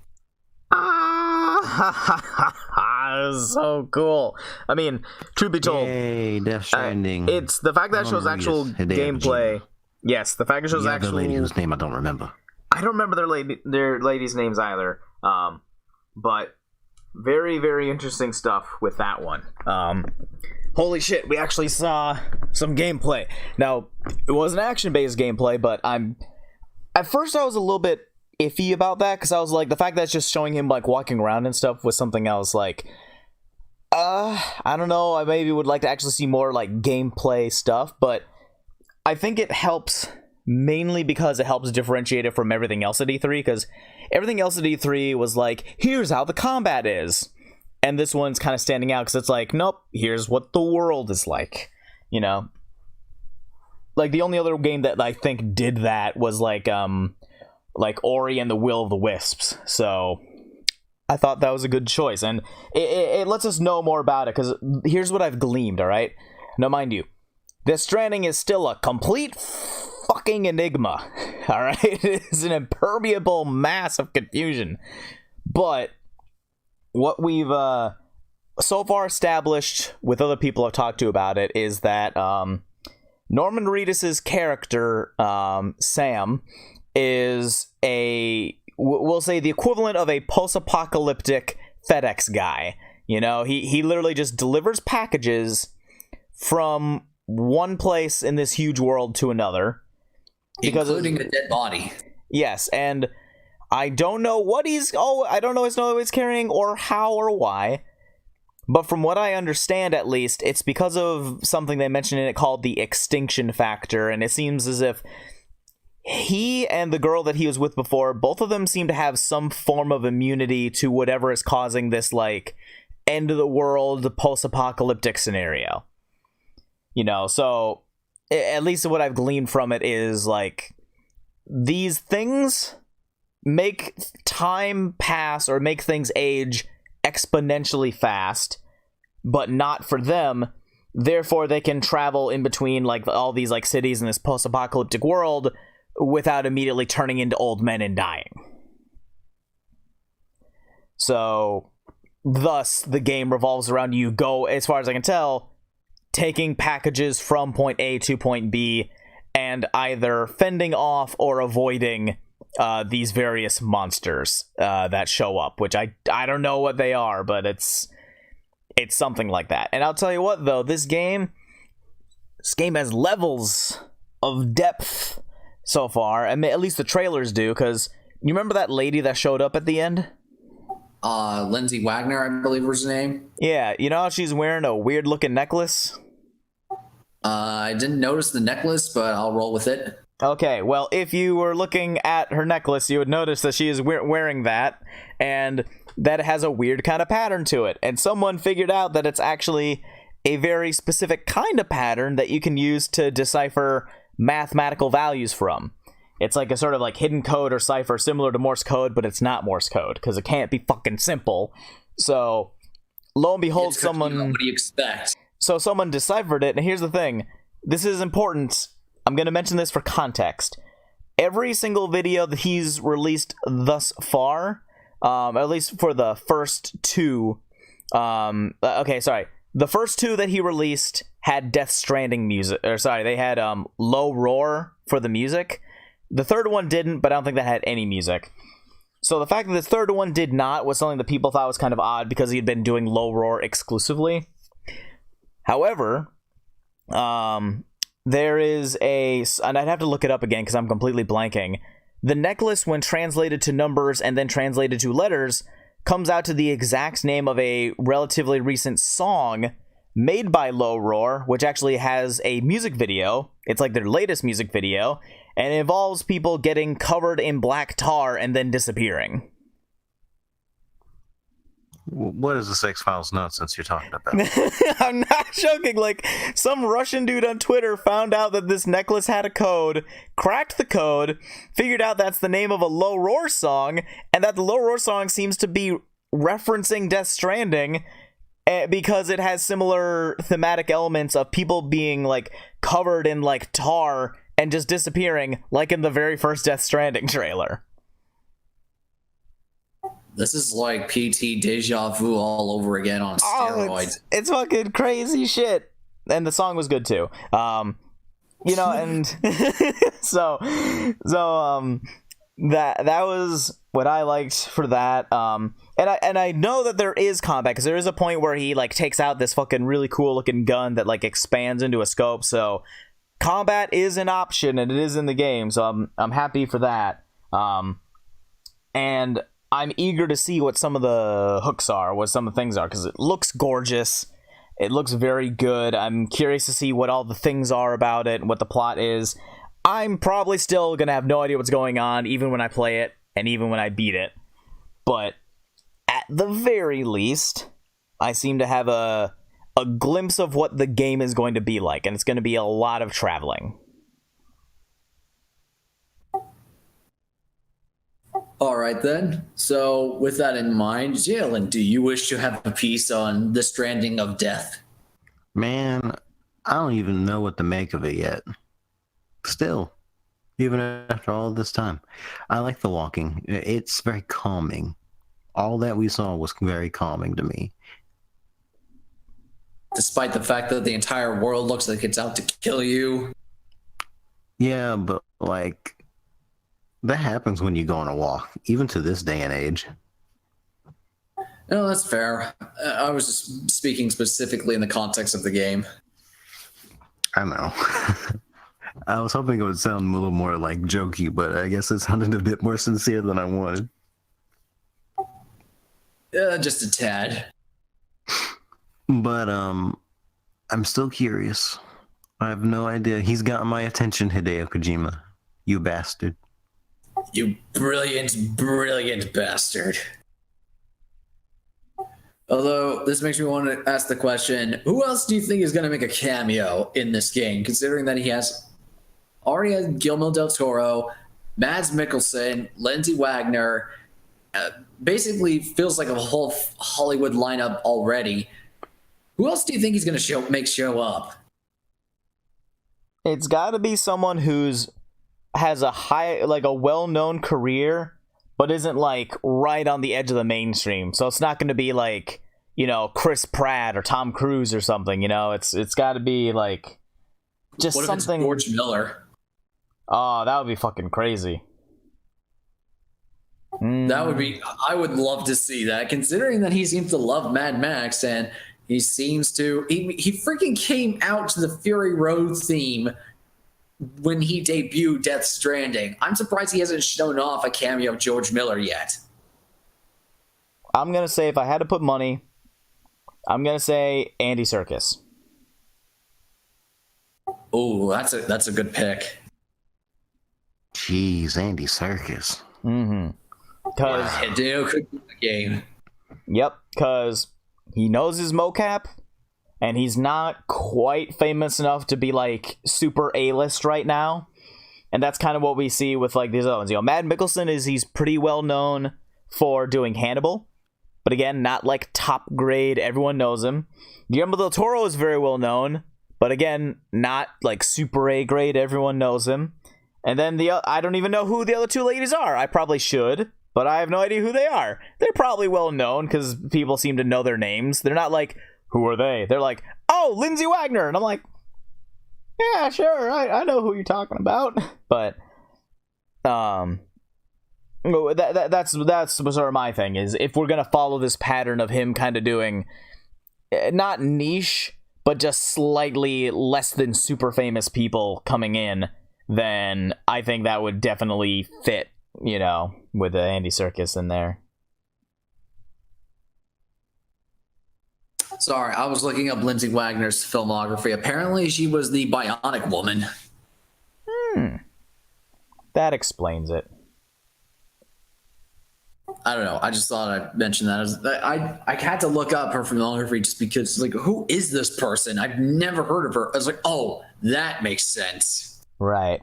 S2: So cool. I mean, truth be told,
S1: Yay, Death Stranding.
S2: it's the fact that it shows actual gameplay. Yes, the fact it shows actual.
S1: The lady whose name I don't remember.
S2: I don't remember their ladies' names either. But very, very interesting stuff with that one. Holy shit, we actually saw some gameplay. Now, it was an action-based gameplay, but at first I was a little bit iffy about that, because I was like, the fact that it's just showing him like walking around and stuff was something I was like, I don't know, I maybe would like to actually see more like gameplay stuff, but I think it helps mainly because it helps differentiate it from everything else at E3, because everything else at E3 was like, here's how the combat is, and this one's kind of standing out because it's like, nope, here's what the world is like, you know? Like, the only other game that I think did that was like Ori and the Will of the Wisps, so I thought that was a good choice, and it lets us know more about it, because here's what I've gleaned, alright? Now, mind you, Death Stranding is still a complete fucking enigma, alright? It is an impermeable mass of confusion, but what we've so far established with other people I've talked to about it is that Norman Reedus's character, Sam, is we'll say the equivalent of a post-apocalyptic FedEx guy. You know, he literally just delivers packages from one place in this huge world to another.
S3: Including a dead body.
S2: Yes, and I don't know what I don't know what he's carrying or how or why, but from what I understand, at least, it's because of something they mentioned in it called the extinction factor, and it seems as if he and the girl that he was with before, both of them seem to have some form of immunity to whatever is causing this, like, end of the world post-apocalyptic scenario. You know, so at least what I've gleaned from it is, like, these things make time pass or make things age exponentially fast, but not for them. Therefore, they can travel in between, like, all these, like, cities in this post-apocalyptic world without immediately turning into old men and dying. So, thus, the game revolves around you go, as far as I can tell, taking packages from point A to point B and either fending off or avoiding these various monsters that show up, which I don't know what they are, but it's something like that. And I'll tell you what, though, this game has levels of depth so far. I mean, at least the trailers do, because you remember that lady that showed up at the end?
S3: Lindsay Wagner, I believe was her name.
S2: Yeah, you know how she's wearing a weird looking necklace?
S3: I didn't notice the necklace, but I'll roll with it.
S2: Okay, well, if you were looking at her necklace, you would notice that she is wearing that, and that it has a weird kind of pattern to it. And someone figured out that it's actually a very specific kind of pattern that you can use to decipher mathematical values from. It's like a sort of like hidden code or cipher similar to Morse code, but it's not Morse code, because it can't be fucking simple. So, lo and behold,
S3: What do you expect?
S2: So someone deciphered it, and here's the thing. this is important. I'm going to mention this for context. Every single video that he's released thus far, at least for the first two, the first two that he released had Death Stranding music, they had Low Roar for the music. The third one didn't, but I don't think that had any music. So the fact that the third one did not was something that people thought was kind of odd because he had been doing Low Roar exclusively. However, there is and I'd have to look it up again because I'm completely blanking. The necklace, when translated to numbers and then translated to letters, comes out to the exact name of a relatively recent song made by Low Roar, which actually has a music video. It's like their latest music video, and it involves people getting covered in black tar and then disappearing.
S1: What is this X-Files nonsense you're talking about?
S2: I'm not joking. Like, some Russian dude on Twitter found out that this necklace had a code, cracked the code, figured out that's the name of a Low Roar song, and that the Low Roar song seems to be referencing Death Stranding because it has similar thematic elements of people being, like, covered in, like, tar and just disappearing, like in the very first Death Stranding trailer.
S3: This is like PT Deja Vu all over again on steroids.
S2: It's fucking crazy shit. And the song was good too. And so that was what I liked for that. And I know that there is combat because there is a point where he like takes out this fucking really cool looking gun that like expands into a scope. So combat is an option and it is in the game. So I'm happy for that. And I'm eager to see what some of the hooks are, what some of the things are, because it looks gorgeous. It looks very good. I'm curious to see what all the things are about it and what the plot is. I'm probably still going to have no idea what's going on, even when I play it and even when I beat it. But at the very least, I seem to have a glimpse of what the game is going to be like, and it's going to be a lot of traveling.
S3: All right, then. So, with that in mind, Jalen, do you wish to have a piece on the Stranding of Death?
S1: Man, I don't even know what to make of it yet. Still, even after all this time, I like the walking. It's very calming. All that we saw was very calming to me.
S3: Despite the fact that the entire world looks like it's out to kill you.
S1: Yeah, but like, that happens when you go on a walk, even to this day and age.
S3: No, that's fair. I was just speaking specifically in the context of the game.
S1: I know. I was hoping it would sound a little more like jokey, but I guess it sounded a bit more sincere than I wanted.
S3: Just a tad.
S1: But I'm still curious. I have no idea. He's got my attention, Hideo Kojima. You bastard.
S3: You brilliant, brilliant bastard. Although, this makes me want to ask the question, who else do you think is going to make a cameo in this game, considering that he already has Guillermo del Toro, Mads Mikkelsen, Lindsay Wagner, basically feels like a whole Hollywood lineup already. Who else do you think he's going to show up?
S2: It's got to be someone who's has a well-known career, but isn't like right on the edge of the mainstream. So it's not going to be like, Chris Pratt or Tom Cruise or something. It's got to be like just
S3: what
S2: something.
S3: If it's George Miller?
S2: Oh, that would be fucking crazy.
S3: That would be. I would love to see that, considering that he seems to love Mad Max and he seems to. He freaking came out to the Fury Road theme when he debuted Death Stranding. I'm surprised he hasn't shown off a cameo of George Miller yet.
S2: I'm going to say, if I had to put money, I'm going to say Andy Serkis.
S3: Oh, that's a good pick.
S1: Jeez, Andy Serkis.
S2: Mm-hmm. Because
S3: Hideo could be the game.
S2: Yep, because he knows his mocap, and he's not quite famous enough to be, like, super A-list right now. And that's kind of what we see with, like, these other ones. Matt Mikkelsen he's pretty well known for doing Hannibal. But again, not, like, top grade. Everyone knows him. Guillermo del Toro is very well known. but again, not like super A grade. Everyone knows him. And then I don't even know who the other two ladies are. I probably should, but I have no idea who they are. They're probably well known because people seem to know their names. They're not like, who are they? They're like, oh, Lindsay Wagner. And I'm like, yeah, sure, I know who you're talking about. But that's sort of my thing, is if we're gonna follow this pattern of him kind of doing not niche, but just slightly less than super famous people coming in, then I think that would definitely fit, with the Andy Serkis in there.
S3: Sorry, I was looking up Lindsay Wagner's filmography. Apparently, she was the Bionic Woman.
S2: That explains it.
S3: I don't know. I just thought I'd mention that. I had to look up her filmography just because, like, who is this person? I've never heard of her. I was like, oh, that makes sense.
S2: Right.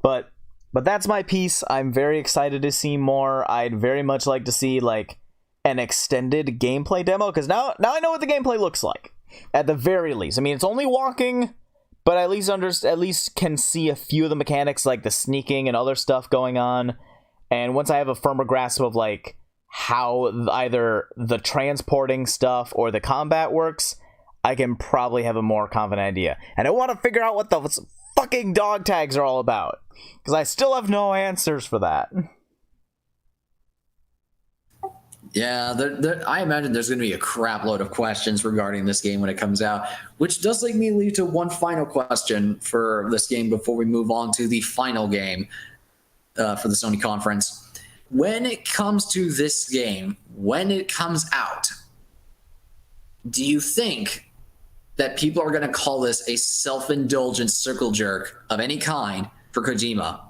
S2: But that's my piece. I'm very excited to see more. I'd very much like to see, like, an extended gameplay demo, because now I know what the gameplay looks like, at the very least. I mean, it's only walking, but at least can see a few of the mechanics, like the sneaking and other stuff going on. And once I have a firmer grasp of like how either the transporting stuff or the combat works, I can probably have a more confident idea. And I want to figure out what the fucking dog tags are all about, because I still have no answers for that.
S3: Yeah, I imagine there's going to be a crap load of questions regarding this game when it comes out, which does lead to one final question for this game before we move on to the final game for the Sony conference. When it comes to this game, when it comes out, do you think that people are going to call this a self-indulgent circle jerk of any kind for Kojima?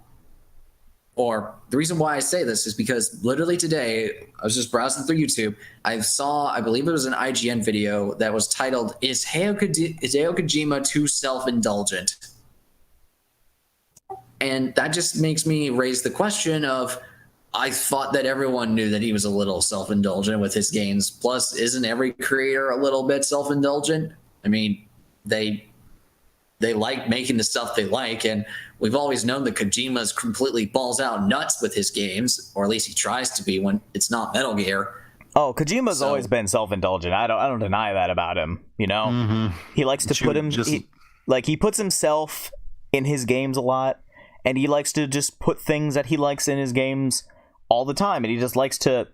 S3: Or the reason why I say this is because literally today, I was just browsing through YouTube. I believe it was an IGN video that was titled, Is Hideo Kojima Too Self-Indulgent? And that just makes me raise the question of, I thought that everyone knew that he was a little self-indulgent with his games. Plus, isn't every creator a little bit self-indulgent? I mean, they like making the stuff they like, and we've always known that Kojima's completely balls out nuts with his games, or at least he tries to be when it's not Metal Gear.
S2: Oh, Kojima's always been self-indulgent. I don't deny that about him.
S1: Mm-hmm.
S2: He likes to he puts himself in his games a lot, and he likes to just put things that he likes in his games all the time, and he just likes to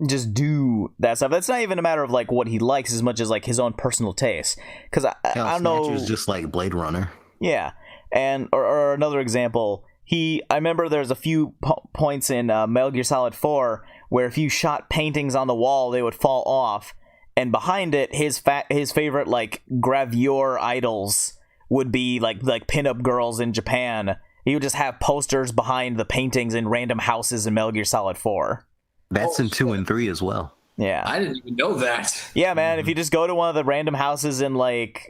S2: just do that stuff. That's not even a matter of like what he likes as much as like his own personal taste. Because I don't know,
S1: was just like Blade Runner.
S2: Yeah, and or another example, I remember there's a few points in Metal Gear Solid 4 where if you shot paintings on the wall, they would fall off, and behind it, his favorite like gravure idols would be like pinup girls in Japan. He would just have posters behind the paintings in random houses in Metal Gear Solid 4.
S1: That's in 2 and 3 as well.
S2: Yeah,
S3: I didn't even know that.
S2: Yeah, man. If you just go to one of the random houses in like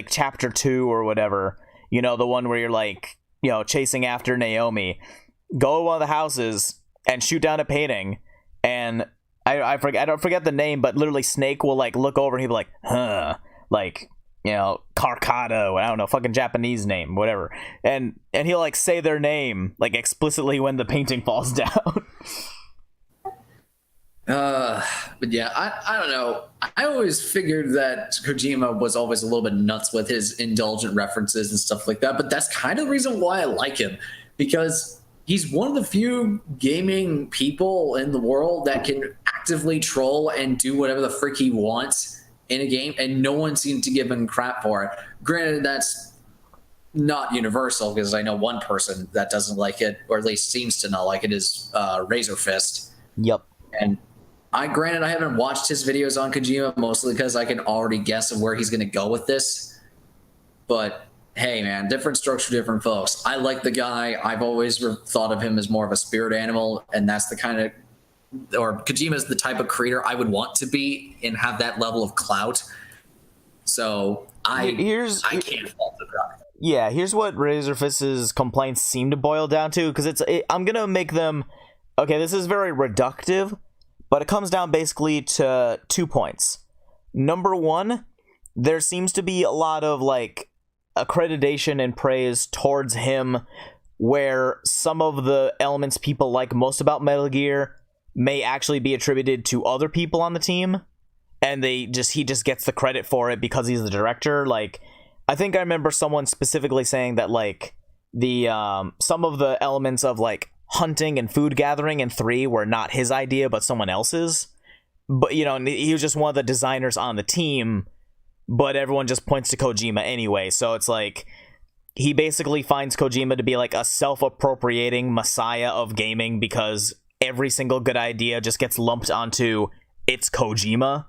S2: chapter 2 or whatever, the one where you're like, chasing after Naomi, go to one of the houses and shoot down a painting, and I forget the name, but literally Snake will like look over and he'll be like, huh, like, Carcado, I don't know, fucking Japanese name, whatever, and he'll like say their name like explicitly when the painting falls down.
S3: But yeah, I don't know. I always figured that Kojima was always a little bit nuts with his indulgent references and stuff like that, but that's kind of the reason why I like him, because he's one of the few gaming people in the world that can actively troll and do whatever the frick he wants in a game, and no one seems to give him crap for it. Granted, that's not universal, because I know one person that doesn't like it, or at least seems to not like it, is Razor Fist.
S2: Yep.
S3: And I haven't watched his videos on Kojima, mostly because I can already guess of where he's going to go with this. But hey, man, different strokes for different folks. I like the guy. I've always thought of him as more of a spirit animal, and that's the kind of, or Kojima's the type of creator I would want to be and have that level of clout. So I can't fault the guy.
S2: Yeah, here's what Razor Fist's complaints seem to boil down to, because I'm gonna make them. Okay, this is very reductive, but it comes down basically to 2 points. Number one, there seems to be a lot of like accreditation and praise towards him, where some of the elements people like most about Metal Gear may actually be attributed to other people on the team, and he just gets the credit for it because he's the director. Like, I think I remember someone specifically saying that like the some of the elements of like hunting and food gathering in 3 were not his idea but someone else's. But you know, he was just one of the designers on the team, but everyone just points to Kojima anyway. So it's like he basically finds Kojima to be like a self-appropriating messiah of gaming, because every single good idea just gets lumped onto it's Kojima.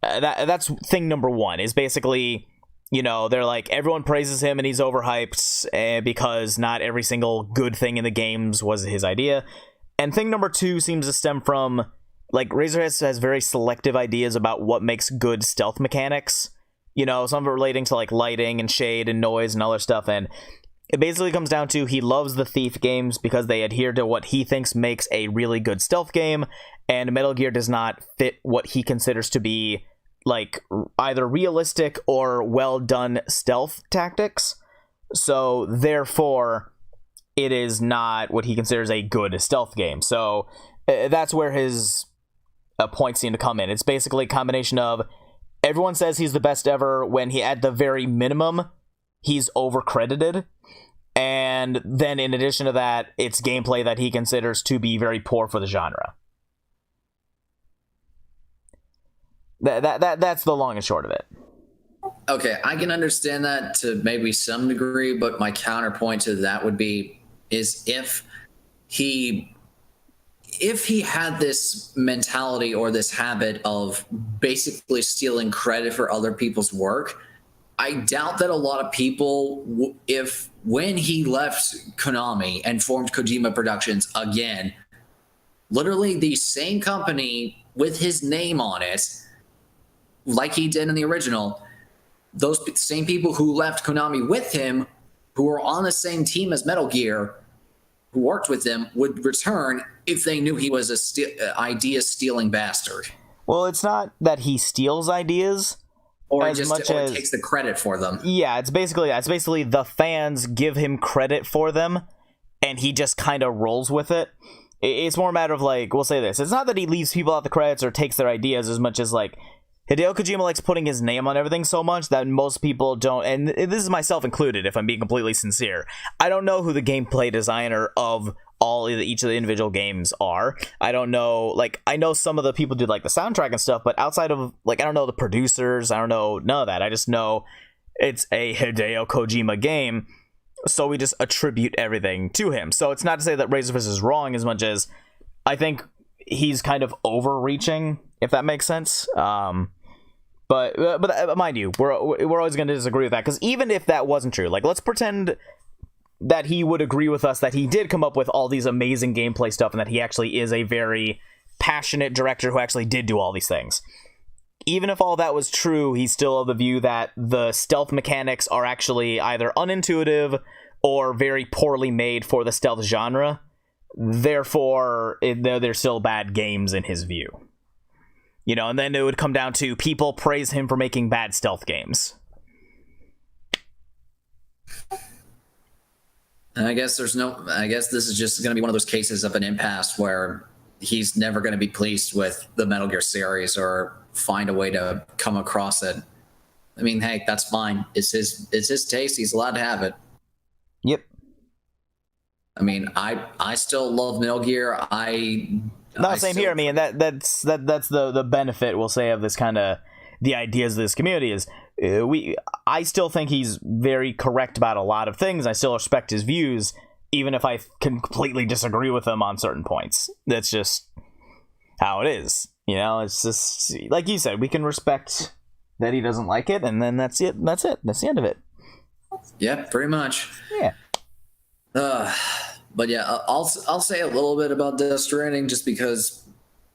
S2: That's thing number 1, is basically, you know, they're like, everyone praises him and he's overhyped because not every single good thing in the games was his idea. And thing number 2 seems to stem from, like, Razorhead has very selective ideas about what makes good stealth mechanics. You know, some of it relating to like lighting and shade and noise and other stuff. And it basically comes down to he loves the Thief games because they adhere to what he thinks makes a really good stealth game. And Metal Gear does not fit what he considers to be like either realistic or well done stealth tactics. So therefore, it is not what he considers a good stealth game. So that's where his points seem to come in. It's basically a combination of everyone says he's the best ever when he, at the very minimum, he's overcredited. And then in addition to that, it's gameplay that he considers to be very poor for the genre. That's the long and short of it.
S3: Okay, I can understand that to maybe some degree, but my counterpoint to that would be is if he had this mentality or this habit of basically stealing credit for other people's work, I doubt that a lot of people, when he left Konami and formed Kojima Productions again, literally the same company with his name on it, like he did in the original, those same people who left Konami with him, who were on the same team as Metal Gear, who worked with him, would return if they knew he was a idea-stealing bastard.
S2: Well, it's not that he steals ideas,
S3: or
S2: as
S3: just
S2: much as
S3: takes the credit for them.
S2: Yeah, it's basically the fans give him credit for them, and he just kind of rolls with it. It's more a matter of like, we'll say this: it's not that he leaves people out the credits or takes their ideas, as much as like Hideo Kojima likes putting his name on everything so much that most people don't, and this is myself included, if I'm being completely sincere. I don't know who the gameplay designer of each of the individual games are. I don't know, like, I know some of the people did like the soundtrack and stuff, but outside of, like, I don't know the producers, I don't know none of that. I just know it's a Hideo Kojima game, so we just attribute everything to him. So it's not to say that Razorfist is wrong, as much as I think he's kind of overreaching, if that makes sense. But mind you, we're always going to disagree with that, because even if that wasn't true, like, let's pretend that he would agree with us that he did come up with all these amazing gameplay stuff and that he actually is a very passionate director who actually did do all these things. Even if all that was true, he's still of the view that the stealth mechanics are actually either unintuitive or very poorly made for the stealth genre. Therefore, they're still bad games in his view. You know, and then it would come down to people praise him for making bad stealth games.
S3: And I guess this is just going to be one of those cases of an impasse where he's never going to be pleased with the Metal Gear series or find a way to come across it. I mean, hey, that's fine. It's his taste. He's allowed to have it.
S2: Yep.
S3: I mean, I still love Metal Gear.
S2: Same here. I mean, that's the benefit, we'll say, of this kind of the ideas of this community is I still think he's very correct about a lot of things. I still respect his views, even if I completely disagree with him on certain points. That's just how it is. You know, it's just like you said, we can respect that he doesn't like it, and then that's it. That's the end of it.
S3: Yeah, pretty much.
S2: Yeah.
S3: But yeah, I'll say a little bit about Death Stranding just because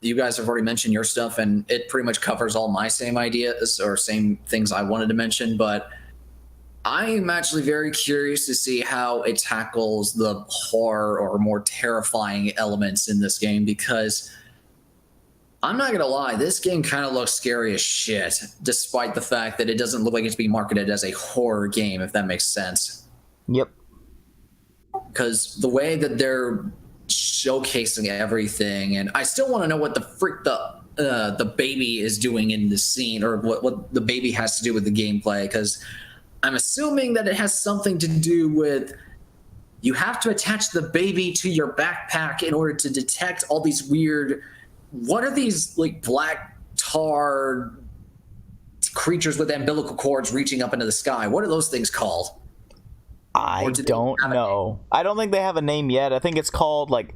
S3: you guys have already mentioned your stuff, and it pretty much covers all my same ideas or same things I wanted to mention. But I'm actually very curious to see how it tackles the horror or more terrifying elements in this game, because I'm not gonna lie, this game kind of looks scary as shit, despite the fact that it doesn't look like it's being marketed as a horror game, if that makes sense.
S2: Yep.
S3: Because the way that they're showcasing everything, and I still want to know what the frick the baby is doing in the scene, or what the baby has to do with the gameplay, because I'm assuming that it has something to do with you have to attach the baby to your backpack in order to detect all these weird, what are these like black tar creatures with umbilical cords reaching up into the sky? What are those things called?
S2: I don't know. I don't think they have a name yet. I think it's called like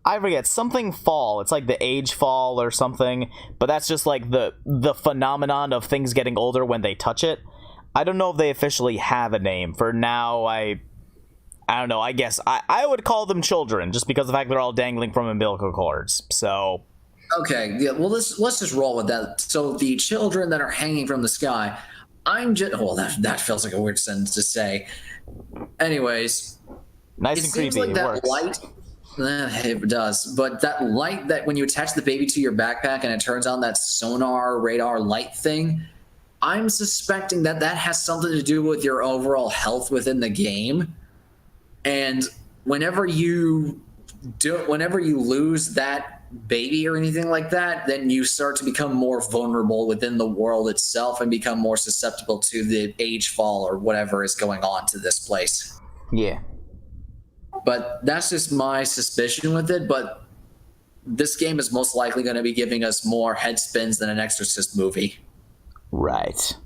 S2: I forget, something fall. It's like the age fall or something, but that's just like the phenomenon of things getting older when they touch it. I don't know if they officially have a name. For now, I don't know. I guess I would call them children, just because of the fact they're all dangling from umbilical cords. So,
S3: okay, yeah. Well, let's just roll with that. So the children that are hanging from the sky, that feels like a weird sentence to say. Anyways,
S2: nice and creepy.
S3: Seems like that
S2: works.
S3: light. It does, but that light that when you attach the baby to your backpack and it turns on that sonar radar light thing, I'm suspecting that has something to do with your overall health within the game. And whenever you lose that baby or anything like that, then you start to become more vulnerable within the world itself and become more susceptible to the age fall or whatever is going on to this place.
S2: Yeah.
S3: But that's just my suspicion with it. But this game is most likely going to be giving us more head spins than an Exorcist movie.
S2: Right.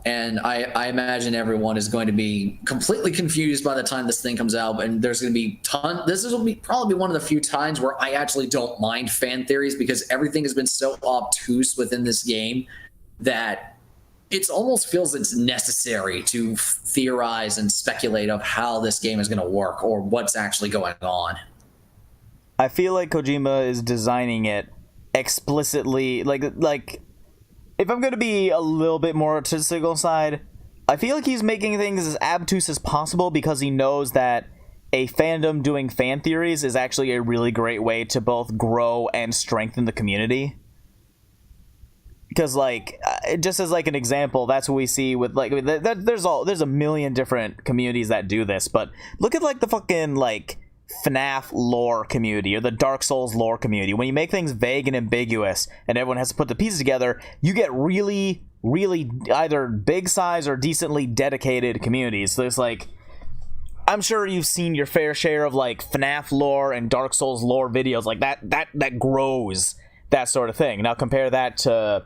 S3: And I imagine everyone is going to be completely confused by the time this thing comes out. And there's going to be this will be probably one of the few times where I actually don't mind fan theories, because everything has been so obtuse within this game that it almost feels it's necessary to theorize and speculate of how this game is going to work or what's actually going on.
S2: I feel like Kojima is designing it explicitly, like if I'm going to be a little bit more artistical side, I feel like he's making things as obtuse as possible because he knows that a fandom doing fan theories is actually a really great way to both grow and strengthen the community. Because, like, just as like an example, that's what we see with like there's a million different communities that do this, but look at like the fucking like FNAF lore community or the Dark Souls lore community. When you make things vague and ambiguous and everyone has to put the pieces together, you get really, really either big size or decently dedicated communities. So there's like, I'm sure you've seen your fair share of like FNAF lore and Dark Souls lore videos like that grows, that sort of thing. Now compare that to,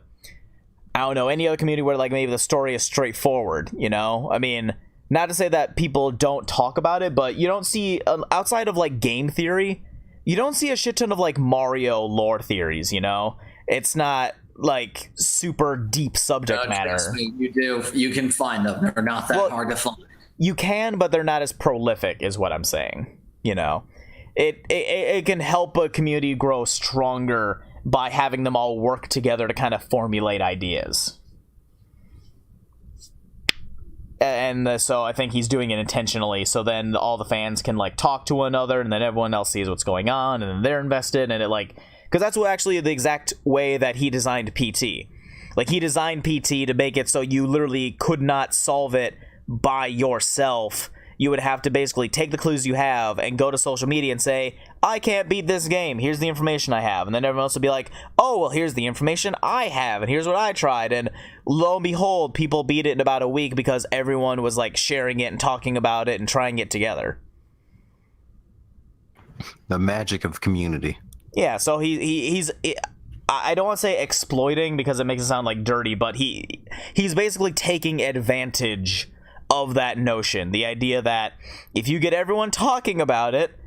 S2: I don't know, any other community where like maybe the story is straightforward, you know? I mean, not to say that people don't talk about it, but you don't see, outside of like game theory, you don't see a shit ton of like Mario lore theories, you know? It's not like super deep subject matter.
S3: Trust me, you do. You can find them. They're not that hard to find.
S2: You can, but they're not as prolific, is what I'm saying. You know, it can help a community grow stronger by having them all work together to kind of formulate ideas. And so I think he's doing it intentionally, so then all the fans can like talk to one another, and then everyone else sees what's going on, and then they're invested, and it like, because that's what actually the exact way that he designed PT. Like, he designed PT to make it so you literally could not solve it by yourself. You would have to basically take the clues you have and go to social media and say, I can't beat this game, here's the information I have. And then everyone else would be like, oh, well, here's the information I have, and here's what I tried. And lo and behold, people beat it in about a week because everyone was like sharing it and talking about it and trying it together.
S1: The magic of community.
S2: Yeah, so he's I don't want to say exploiting because it makes it sound like dirty, but he's basically taking advantage of that notion. The idea that if you get everyone talking about it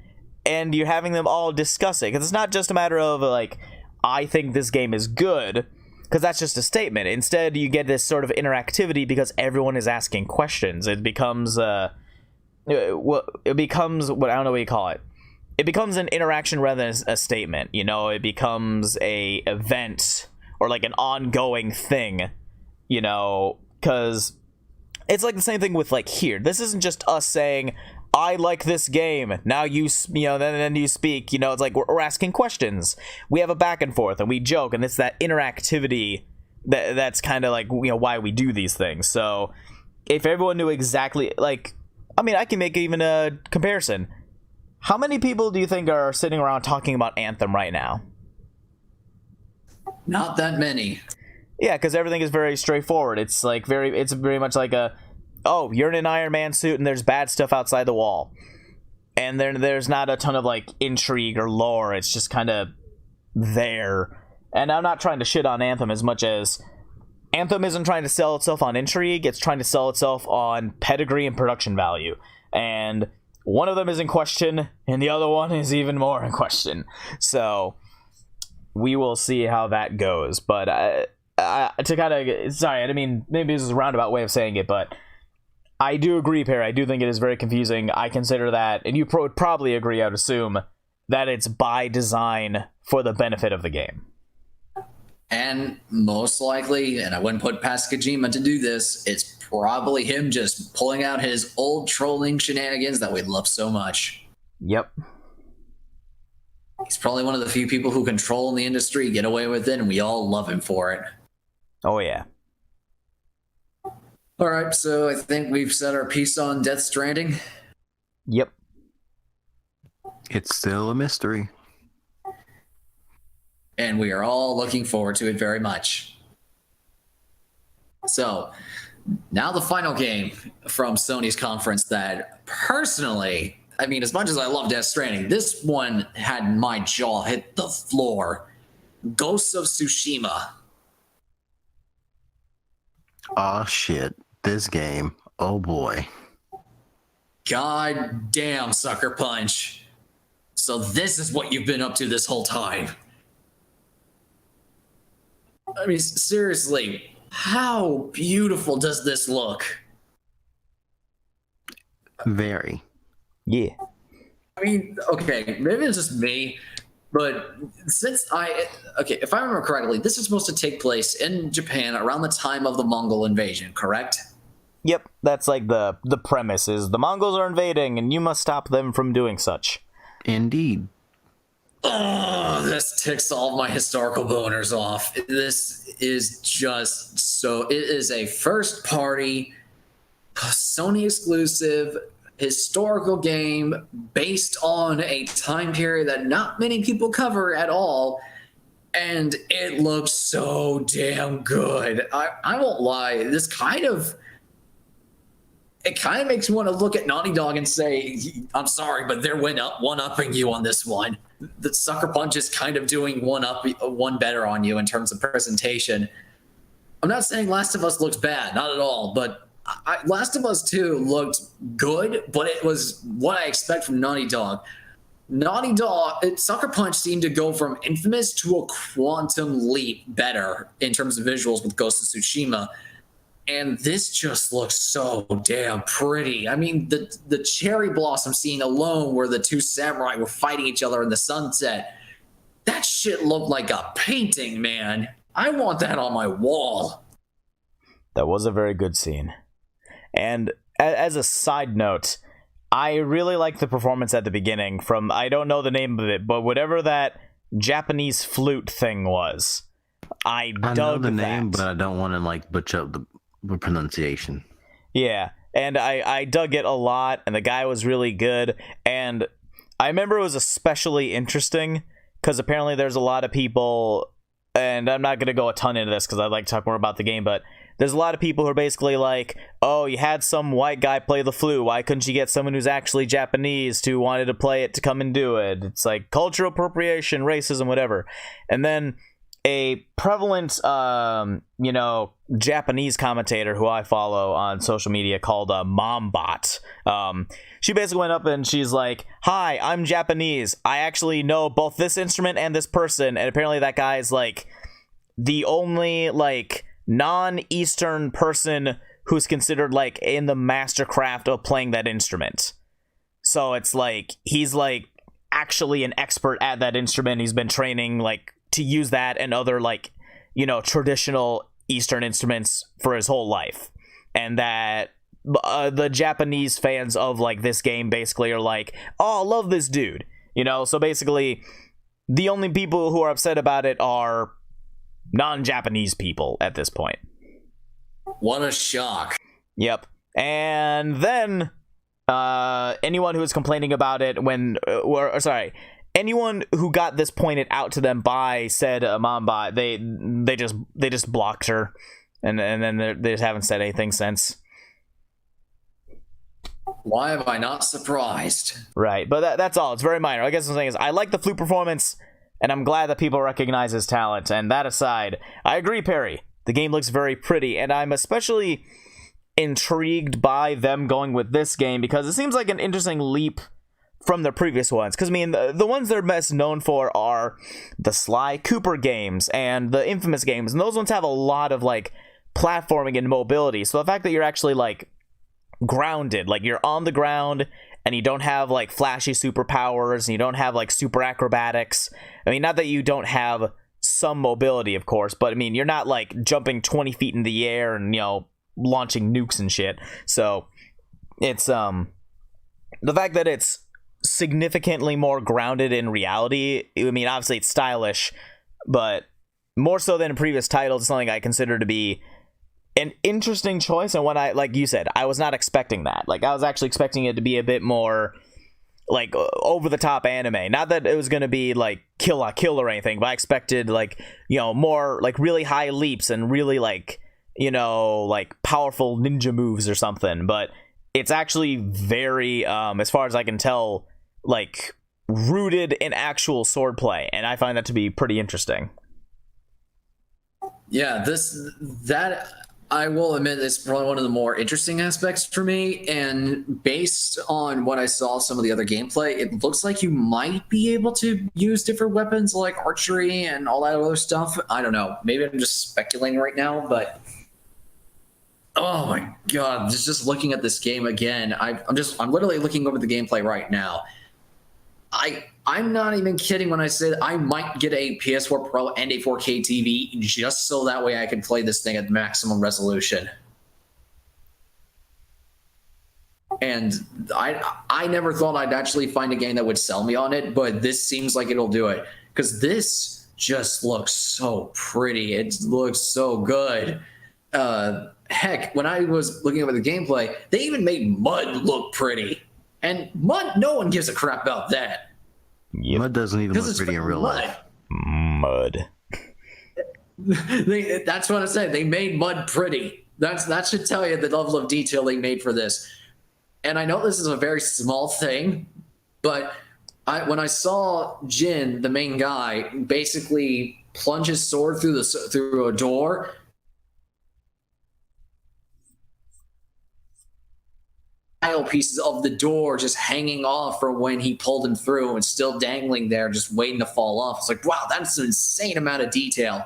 S2: and you're having them all discuss it, because it's not just a matter of like, I think this game is good, because that's just a statement. Instead, you get this sort of interactivity because everyone is asking questions. It becomes what I don't know what you call it. It becomes an interaction rather than a statement. You know, it becomes a event or like an ongoing thing. You know, because it's like the same thing with like here. This isn't just us saying, I like this game. Now then you speak. It's like we're asking questions. We have a back and forth, and we joke, and it's that interactivity that's kind of like why we do these things. So if everyone knew exactly, like, I mean, I can make even a comparison. How many people do you think are sitting around talking about Anthem right now?
S3: Not that many.
S2: Yeah, because everything is very straightforward. It's very much like you're in an Iron Man suit and there's bad stuff outside the wall. And there's not a ton of like intrigue or lore. It's just kind of there. And I'm not trying to shit on Anthem as much as Anthem isn't trying to sell itself on intrigue. It's trying to sell itself on pedigree and production value. And one of them is in question, and the other one is even more in question. So we will see how that goes. But to kind of, sorry, I mean, maybe this is a roundabout way of saying it, but I do agree, Perry. I do think it is very confusing. I consider that, and you would probably agree, I would assume, that it's by design for the benefit of the game.
S3: And most likely, and I wouldn't put past Kojima to do this, it's probably him just pulling out his old trolling shenanigans that we love so much.
S2: Yep.
S3: He's probably one of the few people who control in the industry, get away with it, and we all love him for it.
S2: Oh, yeah.
S3: All right, so I think we've said our piece on Death Stranding.
S2: Yep.
S1: It's still a mystery.
S3: And we are all looking forward to it very much. So, now the final game from Sony's conference that personally, I mean, as much as I love Death Stranding, this one had my jaw hit the floor. Ghosts of Tsushima.
S1: Oh shit, this game. Oh boy.
S3: God damn, Sucker Punch. So this is what you've been up to this whole time. I mean, seriously, how beautiful does this look?
S1: Very.
S2: Yeah.
S3: I mean, okay, maybe it's just me, but if I remember correctly, this is supposed to take place in Japan around the time of the Mongol invasion, correct?
S2: Yep, that's like the premise is the Mongols are invading and you must stop them from doing such.
S1: Indeed.
S3: Oh, this ticks all of my historical boners off. This is just so... It is a first-party, Sony exclusive, historical game based on a time period that not many people cover at all, and it looks so damn good. I won't lie. It kind of makes me want to look at Naughty Dog and say, I'm sorry, but they're one-upping you on this one. The Sucker Punch is kind of doing one better on you in terms of presentation. I'm not saying Last of Us looks bad, not at all, but Last of Us 2 looked good, but it was what I expect from Naughty Dog. Sucker Punch seemed to go from Infamous to a quantum leap better in terms of visuals with Ghost of Tsushima. And this just looks so damn pretty. I mean, the cherry blossom scene alone where the two samurai were fighting each other in the sunset, that shit looked like a painting, man. I want that on my wall.
S2: That was a very good scene. And as a side note, I really like the performance at the beginning from, I don't know the name of it, but whatever that Japanese flute thing was. I know the name,
S1: but I don't want to butcher up the pronunciation.
S2: Yeah, and I dug it a lot, and the guy was really good, and I remember it was especially interesting because apparently there's a lot of people, and I'm not going to go a ton into this because I'd like to talk more about the game, but there's a lot of people who are basically like, oh, you had some white guy play the flute, why couldn't you get someone who's actually Japanese who wanted to play it to come and do it? It's like cultural appropriation, racism, whatever. And then a prevalent, Japanese commentator who I follow on social media called Mombot. She basically went up and she's like, hi, I'm Japanese. I actually know both this instrument and this person. And apparently that guy is like the only non-Eastern person who's considered in the mastercraft of playing that instrument. So it's he's actually an expert at that instrument. He's been training to use that and other traditional Eastern instruments for his whole life. And that the Japanese fans of like this game basically are like, oh, I love this dude, you know. So basically, the only people who are upset about it are non-Japanese people at this point.
S3: What a shock!
S2: Yep. And then anyone who was complaining about it anyone who got this pointed out to them by said Mamba, they just blocked her, and then they just haven't said anything since.
S3: Why am I not surprised?
S2: Right, but that's all. It's very minor. I guess what I'm saying is I like the flute performance, and I'm glad that people recognize his talent. And that aside, I agree, Perry. The game looks very pretty, and I'm especially intrigued by them going with this game because it seems like an interesting leap from their previous ones. Because I mean, the ones they're best known for are the Sly Cooper games and the Infamous games, and those ones have a lot of like platforming and mobility. So the fact that you're actually like grounded, like you're on the ground and you don't have like flashy superpowers and you don't have like super acrobatics. I mean, not that you don't have some mobility, of course, but I mean, you're not like jumping 20 feet in the air and, you know, launching nukes and shit. So it's the fact that it's significantly more grounded in reality. I mean, obviously it's stylish, but more so than in previous titles, it's something I consider to be an interesting choice. And when I, like you said, I was not expecting that. Like, I was actually expecting it to be a bit more like over the top anime. Not that it was going to be like Kill la Kill or anything, but I expected like, you know, more like really high leaps and really like, you know, like powerful ninja moves or something. But it's actually very, as far as I can tell, like rooted in actual swordplay, and I find that to be pretty interesting.
S3: Yeah, that I will admit is probably one of the more interesting aspects for me. And based on what I saw some of the other gameplay, it looks like you might be able to use different weapons like archery and all that other stuff. I don't know. Maybe I'm just speculating right now, but oh my god, just looking at this game again, I'm literally looking over the gameplay right now. I'm not even kidding when I say that I might get a PS4 Pro and a 4K TV just so that way I can play this thing at maximum resolution. And I never thought I'd actually find a game that would sell me on it, but this seems like it'll do it. Because this just looks so pretty. It looks so good. Heck, when I was looking over the gameplay, they even made mud look pretty. And mud, no one gives a crap about that.
S1: Yep. Mud doesn't even look pretty in real life.
S2: Mud.
S3: That's what I said. They made mud pretty. That should tell you the level of detail they made for this. And I know this is a very small thing, but when I saw Jin, the main guy, basically plunge his sword through a door, pieces of the door just hanging off from when he pulled him through and still dangling there, just waiting to fall off. It's like, wow, that's an insane amount of detail.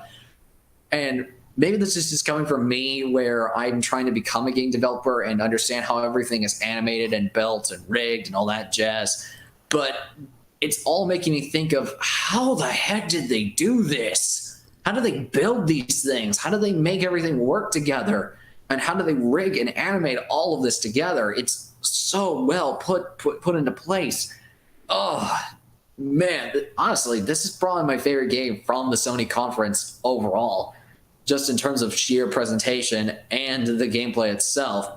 S3: And maybe this is just coming from me where I'm trying to become a game developer and understand how everything is animated and built and rigged and all that jazz. But it's all making me think of how the heck did they do this? How do they build these things? How do they make everything work together? And how do they rig and animate all of this together? It's so well put into place. Oh, man. Honestly, this is probably my favorite game from the Sony conference overall, just in terms of sheer presentation and the gameplay itself.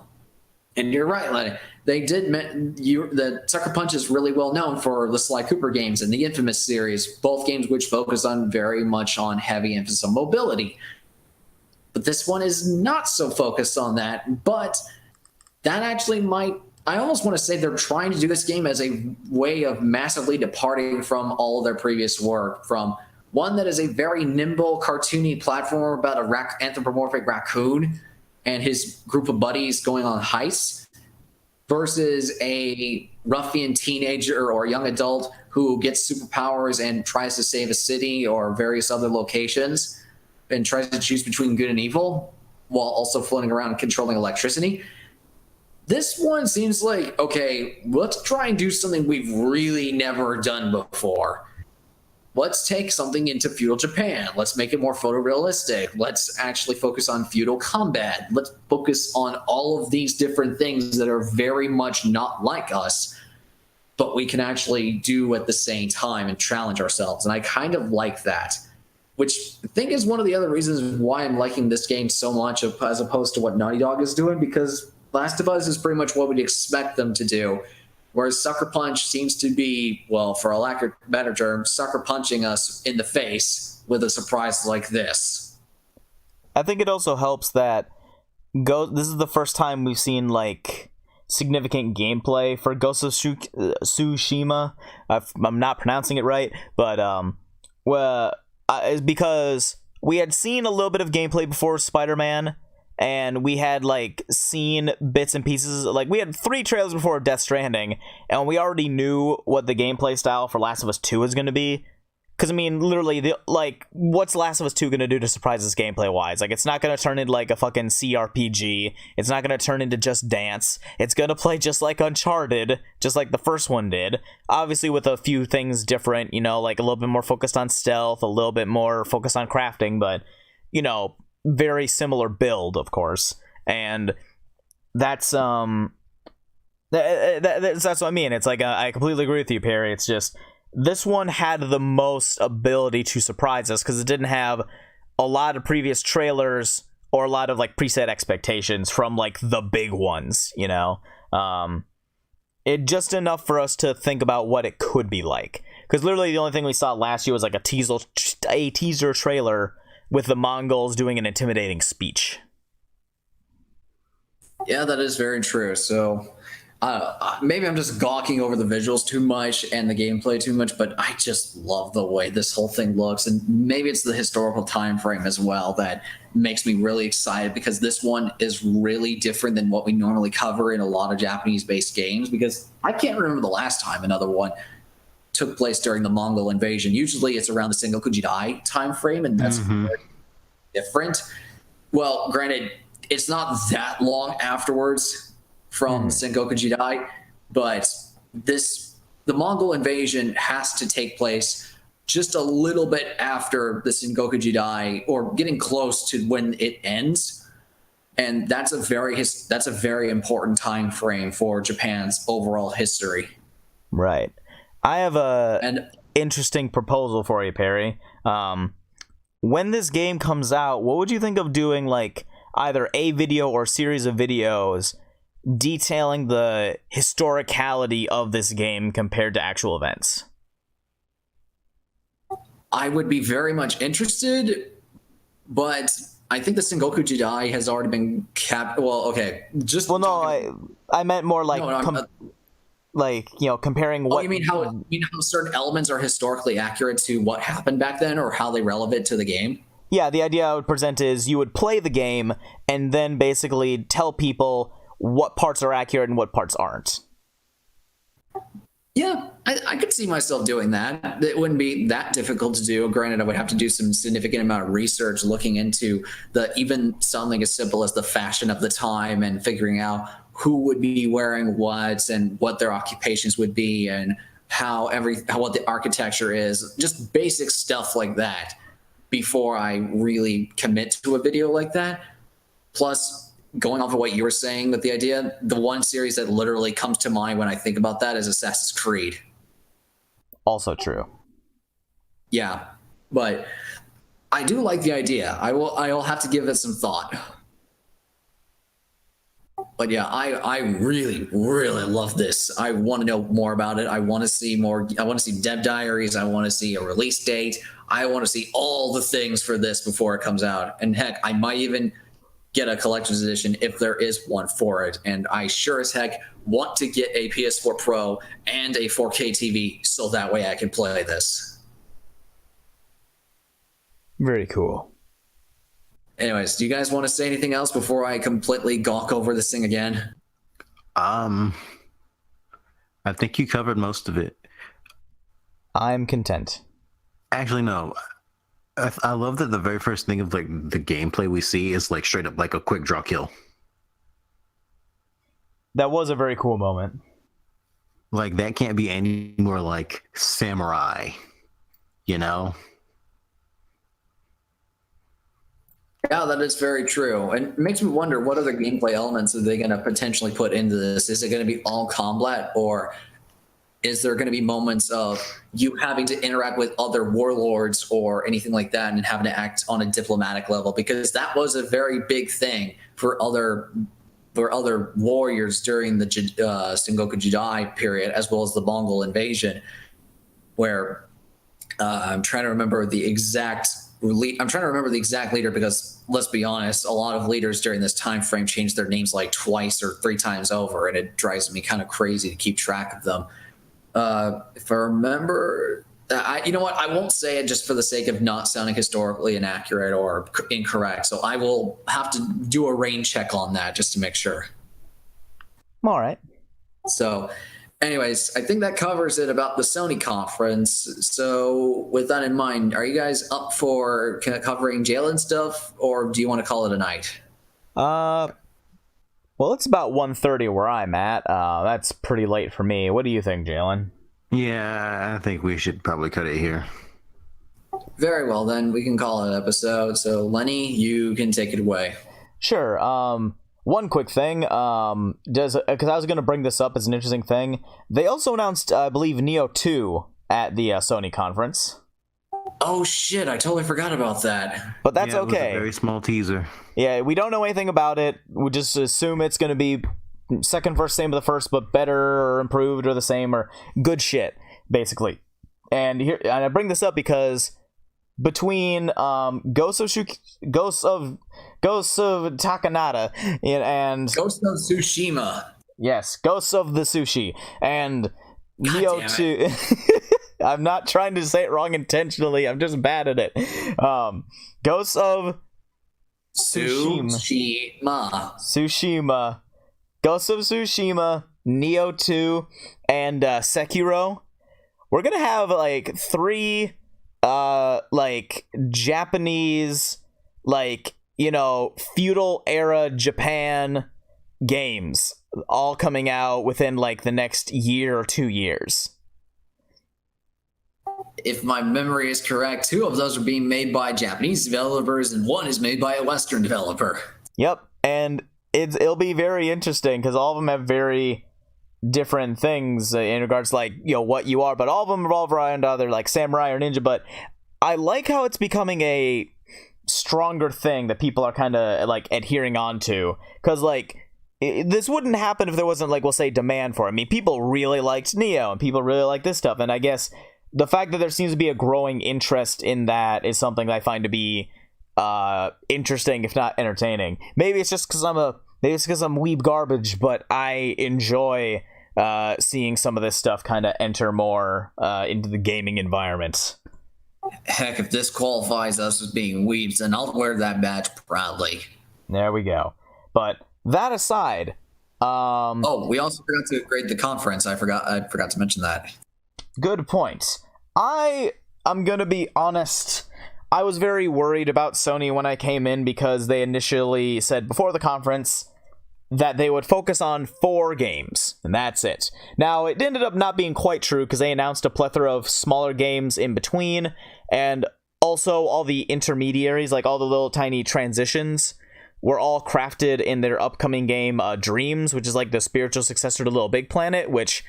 S3: And you're right, Lenny. The Sucker Punch is really well known for the Sly Cooper games and the Infamous series, both games which focus on very much on heavy emphasis on mobility. But this one is not so focused on that. But that actually might... I almost want to say they're trying to do this game as a way of massively departing from all of their previous work. From one that is a very nimble, cartoony platformer about a anthropomorphic raccoon and his group of buddies going on heists, versus a ruffian teenager or young adult who gets superpowers and tries to save a city or various other locations and tries to choose between good and evil while also floating around and controlling electricity. This one seems like, okay, let's try and do something we've really never done before. let's take something into feudal Japan. Let's make it more photorealistic. Let's actually focus on feudal combat. Let's focus on all of these different things that are very much not like us, but we can actually do at the same time and challenge ourselves. And I kind of like that, which I think is one of the other reasons why I'm liking this game so much as opposed to what Naughty Dog is doing, because Last of Us is pretty much what we'd expect them to do. Whereas Sucker Punch seems to be, well, for a lack of a better term, sucker punching us in the face with a surprise like this.
S2: I think it also helps that this is the first time we've seen like significant gameplay for Ghost of Tsushima. I'm not pronouncing it right, but it's because we had seen a little bit of gameplay before Spider-Man. And we had like seen bits and pieces, like we had 3 trailers before Death Stranding, and we already knew what the gameplay style for Last of Us 2 was going to be. Because I mean, literally, what's Last of Us 2 going to do to surprise us gameplay wise? Like, it's not going to turn into like a fucking CRPG. It's not going to turn into Just Dance. It's going to play just like Uncharted, just like the first one did. Obviously, with a few things different, you know, like a little bit more focused on stealth, a little bit more focused on crafting, but you know, very similar build, of course, and that's what I mean. It's like I completely agree with you, Perry. It's just this one had the most ability to surprise us because it didn't have a lot of previous trailers or a lot of like preset expectations from like the big ones, you know. It just enough for us to think about what it could be like, because literally the only thing we saw last year was like a teaser trailer with the Mongols doing an intimidating speech.
S3: Yeah, that is very true. So maybe I'm just gawking over the visuals too much and the gameplay too much, but I just love the way this whole thing looks. And maybe it's the historical time frame as well that makes me really excited, because this one is really different than what we normally cover in a lot of Japanese-based games, because I can't remember the last time another one took place during the Mongol invasion. Usually it's around the Sengoku Jidai time frame, and that's very different. Well, granted, it's not that long afterwards from Sengoku Jidai, but the Mongol invasion has to take place just a little bit after the Sengoku Jidai, or getting close to when it ends. And that's a very important time frame for Japan's overall history.
S2: Right. I have an interesting proposal for you, Perry. When this game comes out, what would you think of doing like either a video or series of videos detailing the historicality of this game compared to actual events?
S3: I would be very much interested, but I think the Sengoku Jidai has already been capped. Well, okay, just
S2: I meant more like like, you know, comparing what...
S3: Oh, you mean how certain elements are historically accurate to what happened back then, or how they relevant to the game?
S2: Yeah, the idea I would present is you would play the game and then basically tell people what parts are accurate and what parts aren't.
S3: Yeah, I could see myself doing that. It wouldn't be that difficult to do. Granted, I would have to do some significant amount of research looking into even something as simple as the fashion of the time and figuring out who would be wearing what and what their occupations would be and what the architecture is, just basic stuff like that before I really commit to a video like that. Plus, going off of what you were saying with the idea, the one series that literally comes to mind when I think about that is Assassin's Creed.
S2: Also true.
S3: Yeah, but I do like the idea. I'll have to give it some thought. But yeah, I really, really love this. I want to know more about it. I want to see more. I want to see dev diaries. I want to see a release date. I want to see all the things for this before it comes out. And heck, I might even get a collector's edition if there is one for it. And I sure as heck want to get a PS4 Pro and a 4K TV so that way I can play this.
S2: Very cool.
S3: Anyways, do you guys want to say anything else before I completely gawk over this thing again?
S1: I think you covered most of it.
S2: I'm content.
S1: Actually, no. I love that the very first thing of like the gameplay we see is like straight up like a quick draw kill.
S2: That was a very cool moment.
S1: Like that can't be any more like samurai. you know?
S3: Yeah, that is very true. And it makes me wonder what other gameplay elements are they going to potentially put into this? Is it going to be all combat, or is there going to be moments of you having to interact with other warlords or anything like that and having to act on a diplomatic level? Because that was a very big thing for other warriors during the Sengoku Jidai period, as well as the Mongol invasion, where I'm trying to remember the exact leader, because let's be honest, a lot of leaders during this time frame changed their names like twice or 3 times over, and it drives me kind of crazy to keep track of them. If I remember, you know what? I won't say it just for the sake of not sounding historically inaccurate or incorrect. So I will have to do a rain check on that just to make sure.
S2: All right.
S3: So, anyways, I think that covers it about the Sony conference. So, with that in mind, are you guys up for covering Jalen stuff, or do you want to call it a night?
S2: Well, it's about 1:30 where I'm at. That's pretty late for me. What do you think, Jalen?
S1: Yeah, I think we should probably cut it here.
S3: Very well, then we can call it an episode. So, Lenny, you can take it away.
S2: Sure. One quick thing, because I was going to bring this up as an interesting thing. They also announced, I believe, Neo 2 at the Sony conference.
S3: Oh shit! I totally forgot about that.
S2: But that's
S1: yeah,
S2: okay.
S1: It was a very small teaser.
S2: Yeah, we don't know anything about it. We just assume it's going to be second verse, same of the first, but better or improved or the same or good shit, basically. And I bring this up because between Ghosts of Takanada and
S3: Ghost of Tsushima.
S2: Yes, Ghosts of the Sushi and
S3: God
S2: Neo 2. I'm not trying to say it wrong intentionally. I'm just bad at it. Ghosts of Tsushima, Ghosts of Tsushima, Neo 2, and Sekiro. We're gonna have like 3 like Japanese, like, you know, feudal era Japan games all coming out within like the next year or 2 years.
S3: If my memory is correct, 2 of those are being made by Japanese developers and 1 is made by a Western developer.
S2: Yep, and it'll be very interesting because all of them have very different things in regards to, like, you know, what you are, but all of them revolve around either like samurai or ninja. But I like how it's becoming a stronger thing that people are kind of like adhering on to, because like this wouldn't happen if there wasn't, like, we'll say, demand for it. I mean, people really liked Neo and people really like this stuff, and I guess the fact that there seems to be a growing interest in that is something that I find to be interesting, if not entertaining. Maybe it's just because I'm weeb garbage, but I enjoy seeing some of this stuff kind of enter more into the gaming environment.
S3: Heck, if this qualifies us as being weebs, then I'll wear that badge proudly.
S2: There we go. But that aside,
S3: oh, we also forgot to grade the conference. I forgot to mention that.
S2: Good point. I'm gonna be honest. I was very worried about Sony when I came in because they initially said before the conference that they would focus on 4 games, and that's it. Now, it ended up not being quite true because they announced a plethora of smaller games in between, and also all the intermediaries, like all the little tiny transitions, were all crafted in their upcoming game, Dreams, which is like the spiritual successor to Little Big Planet, which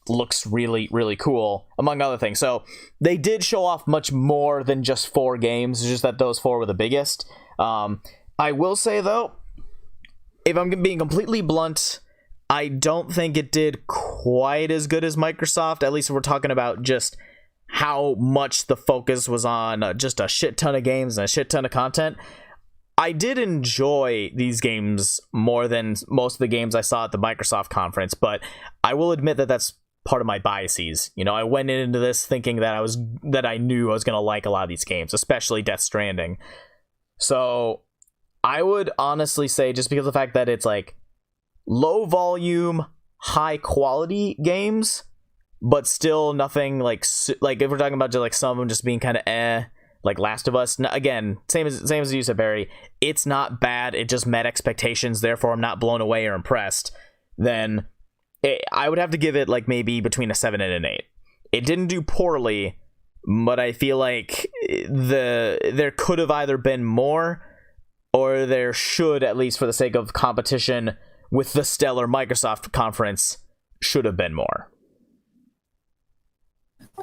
S2: looks really, really cool, among other things. So they did show off much more than just 4 games, it's just that those 4 were the biggest. I will say, though, if I'm being completely blunt, I don't think it did quite as good as Microsoft, at least if we're talking about just how much the focus was on just a shit ton of games and a shit ton of content. I did enjoy these games more than most of the games I saw at the Microsoft conference, but I will admit that that's part of my biases. You know, I went into this thinking that I knew I was going to like a lot of these games, especially Death Stranding. So I would honestly say, just because of the fact that it's like low volume, high quality games, but still nothing like if we're talking about just like some of them just being kind of like Last of Us. Again, same as you said, Barry. It's not bad. It just met expectations. Therefore, I'm not blown away or impressed. Then I would have to give it like maybe between a 7 and an 8. It didn't do poorly, but I feel like there could have either been more, or there should, at least for the sake of competition with the stellar Microsoft conference, should have been more.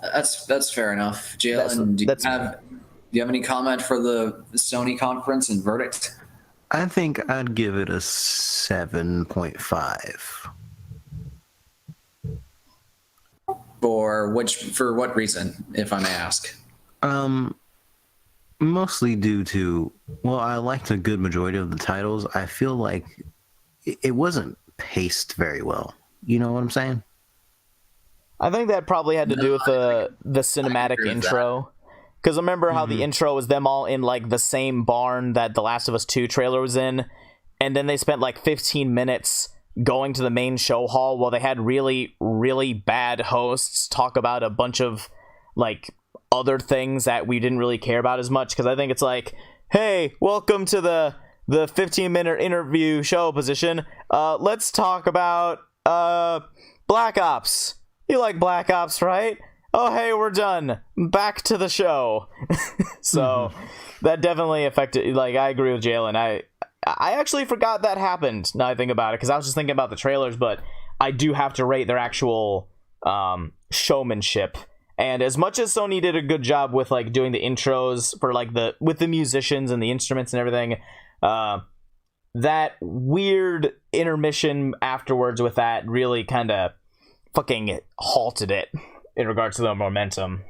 S3: That's fair enough. Jalen, do you have any comment for the Sony conference and verdict?
S1: I think I'd give it a 7.5.
S3: For what reason, if I may ask?
S1: Mostly due to, well, I liked a good majority of the titles. I feel like it wasn't paced very well. You know what I'm saying?
S2: I think that probably had to do with the cinematic intro. Because remember how the intro was them all in like the same barn that The Last of Us 2 trailer was in, and then they spent like 15 minutes going to the main show hall while they had really, really bad hosts talk about a bunch of like other things that we didn't really care about as much. Because I think it's like, hey, welcome to the 15-minute interview show position. Let's talk about Black Ops. You like Black Ops, right? Oh, hey, we're done. Back to the show. So that definitely affected. Like, I agree with Jalen. I actually forgot that happened. Now I think about it, because I was just thinking about the trailers. But I do have to rate their actual showmanship. And as much as Sony did a good job with like doing the intros for like with the musicians and the instruments and everything, that weird intermission afterwards with that really kind of fucking halted it in regards to the momentum.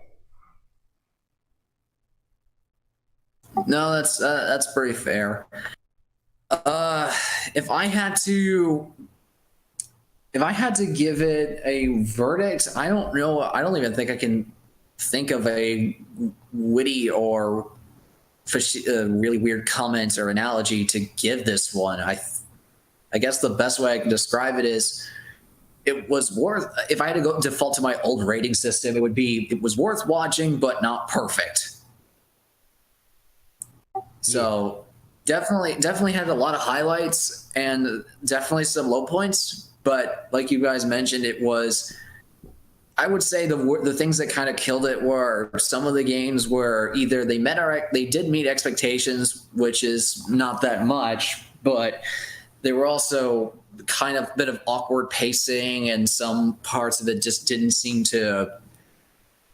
S3: No, that's pretty fair. If I had to give it a verdict, I don't know. I don't even think I can think of a witty or really weird comment or analogy to give this one. I guess the best way I can describe it is, it was worth, if I had to go default to my old rating system, it was worth watching, but not perfect. So definitely had a lot of highlights and definitely some low points. But like you guys mentioned, it was, I would say the things that kind of killed it were some of the games where either they did meet expectations, which is not that much, but they were also kind of a bit of awkward pacing, and some parts of it just didn't seem to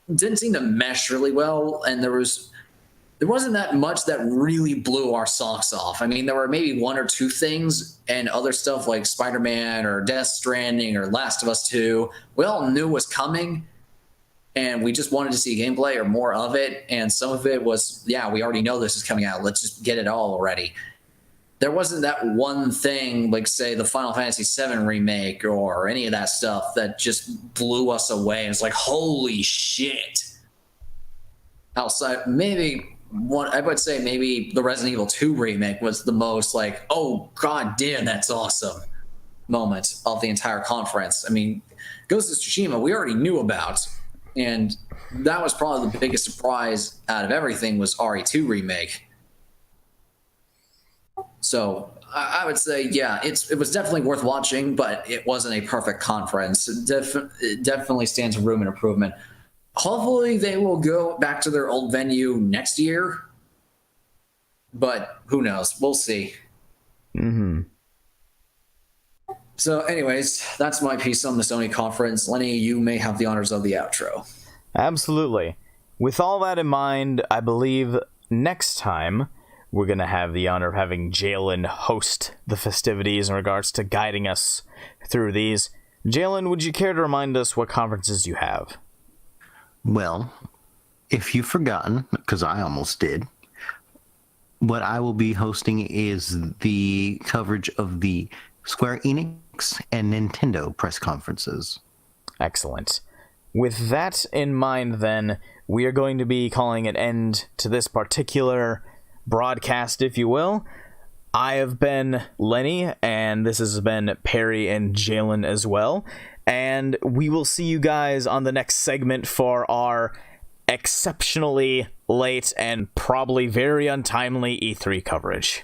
S3: mesh really well. And there wasn't that much that really blew our socks off. I mean, there were maybe one or two things, and other stuff like Spider-Man or Death Stranding or Last of Us 2, we all knew was coming, and we just wanted to see gameplay or more of it. And some of it was, yeah, we already know this is coming out. Let's just get it all already. There wasn't that one thing, like, say, the Final Fantasy VII remake or any of that stuff that just blew us away. It's like, holy shit. Outside, maybe I would say maybe the Resident Evil 2 remake was the most like, oh, god damn, that's awesome moment of the entire conference. I mean, Ghost of Tsushima, we already knew about. And that was probably the biggest surprise out of everything was RE2 remake. So I would say, yeah, it was definitely worth watching, but it wasn't a perfect conference. It definitely stands room in improvement. Hopefully they will go back to their old venue next year, but who knows? We'll see. So anyways, that's my piece on the Sony conference. Lenny, you may have the honors of the outro.
S2: Absolutely. With all that in mind, I believe next time we're going to have the honor of having Jalen host the festivities in regards to guiding us through these. Jalen, would you care to remind us what conferences you have?
S1: Well, if you've forgotten, because I almost did, what I will be hosting is the coverage of the Square Enix and Nintendo press conferences.
S2: Excellent. With that in mind, then, we are going to be calling an end to this particular broadcast, if you will. I have been Lenny, and this has been Perry and Jalen as well. And we will see you guys on the next segment for our exceptionally late and probably very untimely E3 coverage.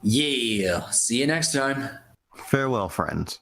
S3: Yeah, see you next time.
S1: Farewell, friends.